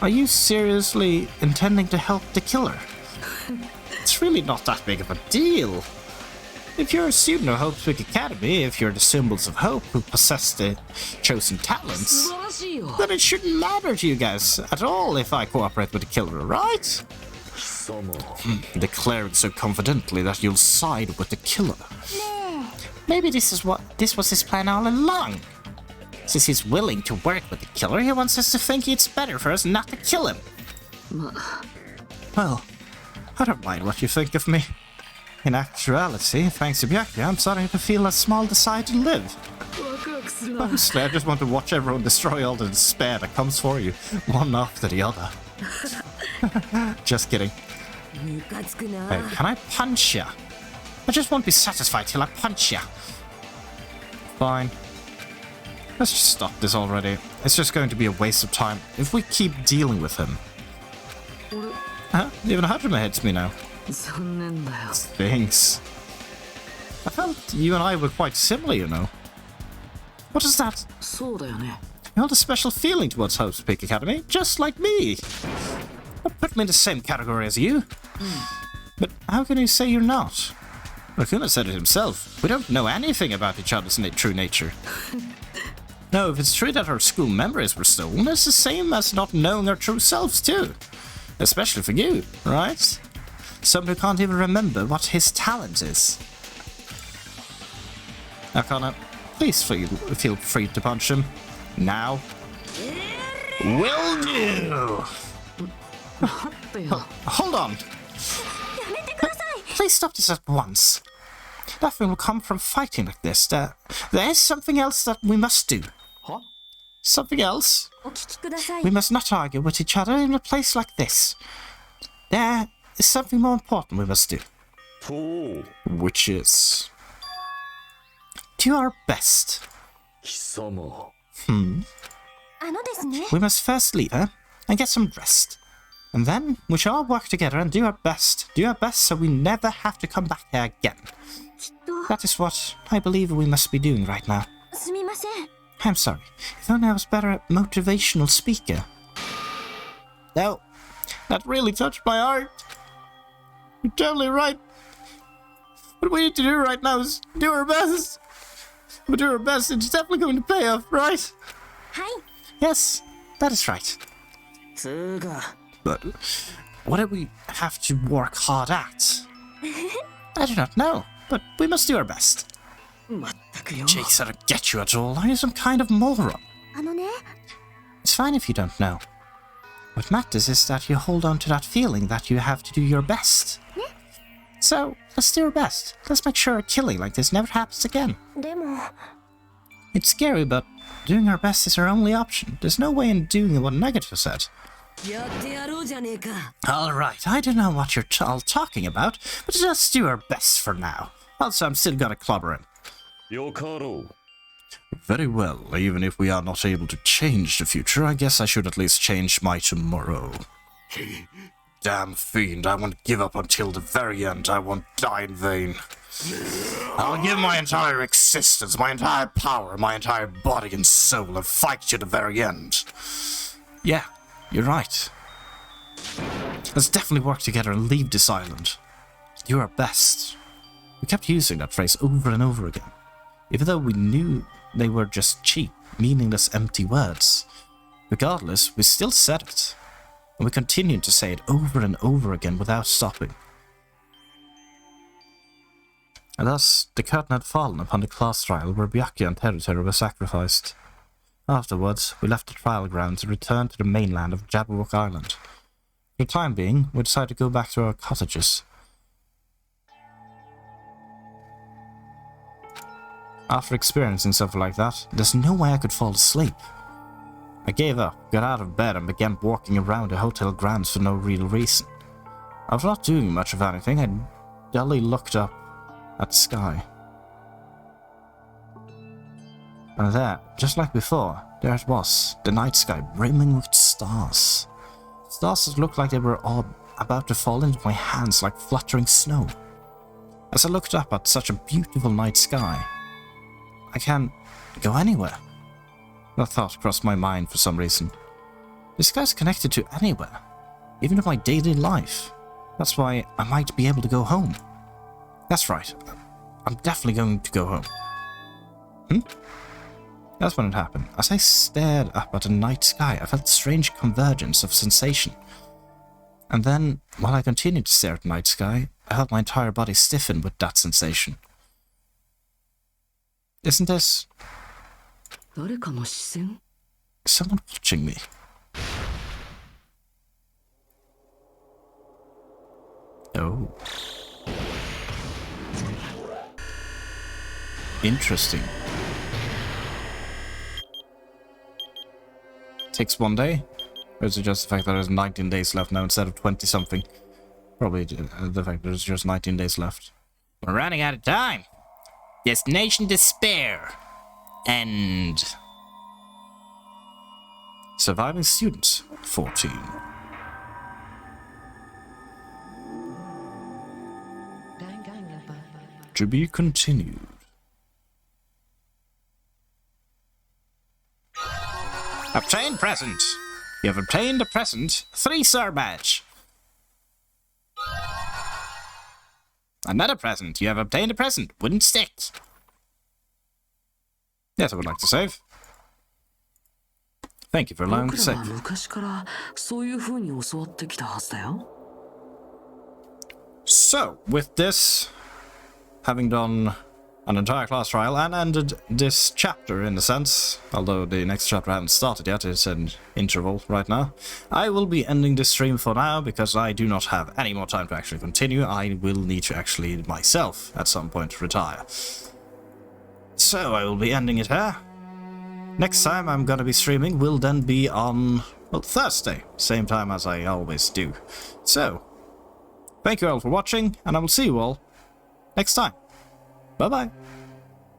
Speaker 1: Are you seriously intending to help the killer? It's really not that big of a deal. If you're a student of Hope's Peak Academy, if you're the symbols of hope who possess the chosen talents, then it shouldn't matter to you guys at all if I cooperate with the killer, right? Declaring so confidently that you'll side with the killer. Maybe this was his plan all along. Since he's willing to work with the killer, he wants us to think it's better for us not to kill him. Well, I don't mind what you think of me. In actuality, thanks to Byakuya, I'm starting to feel a small desire to live. Honestly, I just want to watch everyone destroy all the despair that comes for you, one after the other. Just kidding. Hey, can I punch ya? I just won't be satisfied till I punch ya. Fine. Let's just stop this already. It's just going to be a waste of time if we keep dealing with him. Huh? Even Hajime hates me now. Thanks. I felt you and I were quite similar, you know. What is that? You hold a special feeling towards Hope's Peak Academy, just like me. Don't put me in the same category as you. But how can you say you're not? Rakuna said it himself. We don't know anything about each other's true nature. No, if it's true that our school memories were stolen, it's the same as not knowing our true selves too. Especially for you, right? Someone who can't even remember what his talent is. Akana, please feel free to punch him. Now. Will do! Hold on. Please stop this at once. Nothing will come from fighting like this. There is something else that we must do.
Speaker 3: Huh?
Speaker 1: Something else? We must not argue with each other in a place like this. There is something more important we must do. Which is... do our best. We must first leave her and get some rest. And then we shall all work together and do our best. Do our best so we never have to come back here again. That is what I believe we must be doing right now. I'm sorry. If only I was better at motivational speaker. No, that really touched my heart. You're totally right. What we need to do right now is do our best. We'll do our best. It's definitely going to pay off, right? Yes, that is right. But what do we have to work hard at? I do not know, but we must do our best. Jakes, I don't get you at all. Are you some kind of moron? It's fine if you don't know. What matters is that you hold on to that feeling that you have to do your best. So, let's do our best. Let's make sure a killing like this never happens again. It's scary, but doing our best is our only option. There's no way in doing what Negative said. Alright, I don't know what you're all talking about, but let's do our best for now. Also, I'm still gonna clobber him. Very well, even if we are not able to change the future, I guess I should at least change my tomorrow. Damn fiend, I won't give up until the very end. I won't die in vain. I'll give my entire existence, my entire power, my entire body and soul and fight to the very end. Yeah, you're right. Let's definitely work together and leave this island. Do our best. We kept using that phrase over and over again, even though we knew they were just cheap, meaningless, empty words. Regardless, we still said it, and we continued to say it over and over again without stopping. And thus, the curtain had fallen upon the class trial where Byakuya and Teruteru were sacrificed. Afterwards, we left the trial grounds and returned to the mainland of Jabberwock Island. For the time being, we decided to go back to our cottages. After experiencing something like that, there's no way I could fall asleep. I gave up, got out of bed and began walking around the hotel grounds for no real reason. I was not doing much of anything. I dully looked up at the sky. And there, just like before, there it was, the night sky brimming with stars. Stars that looked like they were all about to fall into my hands like fluttering snow. As I looked up at such a beautiful night sky, I can go anywhere. That thought crossed my mind for some reason. The sky's connected to anywhere, even to my daily life. That's why I might be able to go home. That's right, I'm definitely going to go home. That's when it happened. As I stared up at the night sky, I felt a strange convergence of sensation. And then, while I continued to stare at the night sky, I felt my entire body stiffen with that sensation. Isn't this... someone watching me? Oh. Interesting. Takes one day? Or is it just the fact that there's 19 days left now instead of 20-something? Probably the fact that there's just 19 days left.
Speaker 7: We're running out of time. Destination Despair. End.
Speaker 1: Surviving students, 14. To be continued.
Speaker 7: Obtain present. You have obtained a present. 3-star badge. Another present. You have obtained a present. Wooden stick.
Speaker 1: Yes, I would like to save. Thank you for allowing me to save. So, with this, having done an entire class trial and ended this chapter in a sense, although the next chapter I haven't started yet, it's an interval right now, I will be ending this stream for now because I do not have any more time to actually continue. I will need to actually myself at some point retire. So I will be ending it here. Next time I'm gonna be streaming will then be on, well, Thursday, same time as I always do. So, thank you all for watching, and I will see you all next time. Bye-bye.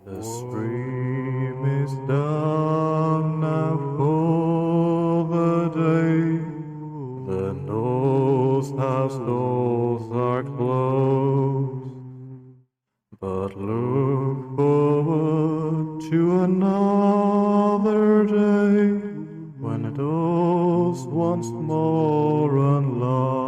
Speaker 17: The stream is done now for the day. The Norse house doors are closed. But look forward to another day when it doors once more unlocked.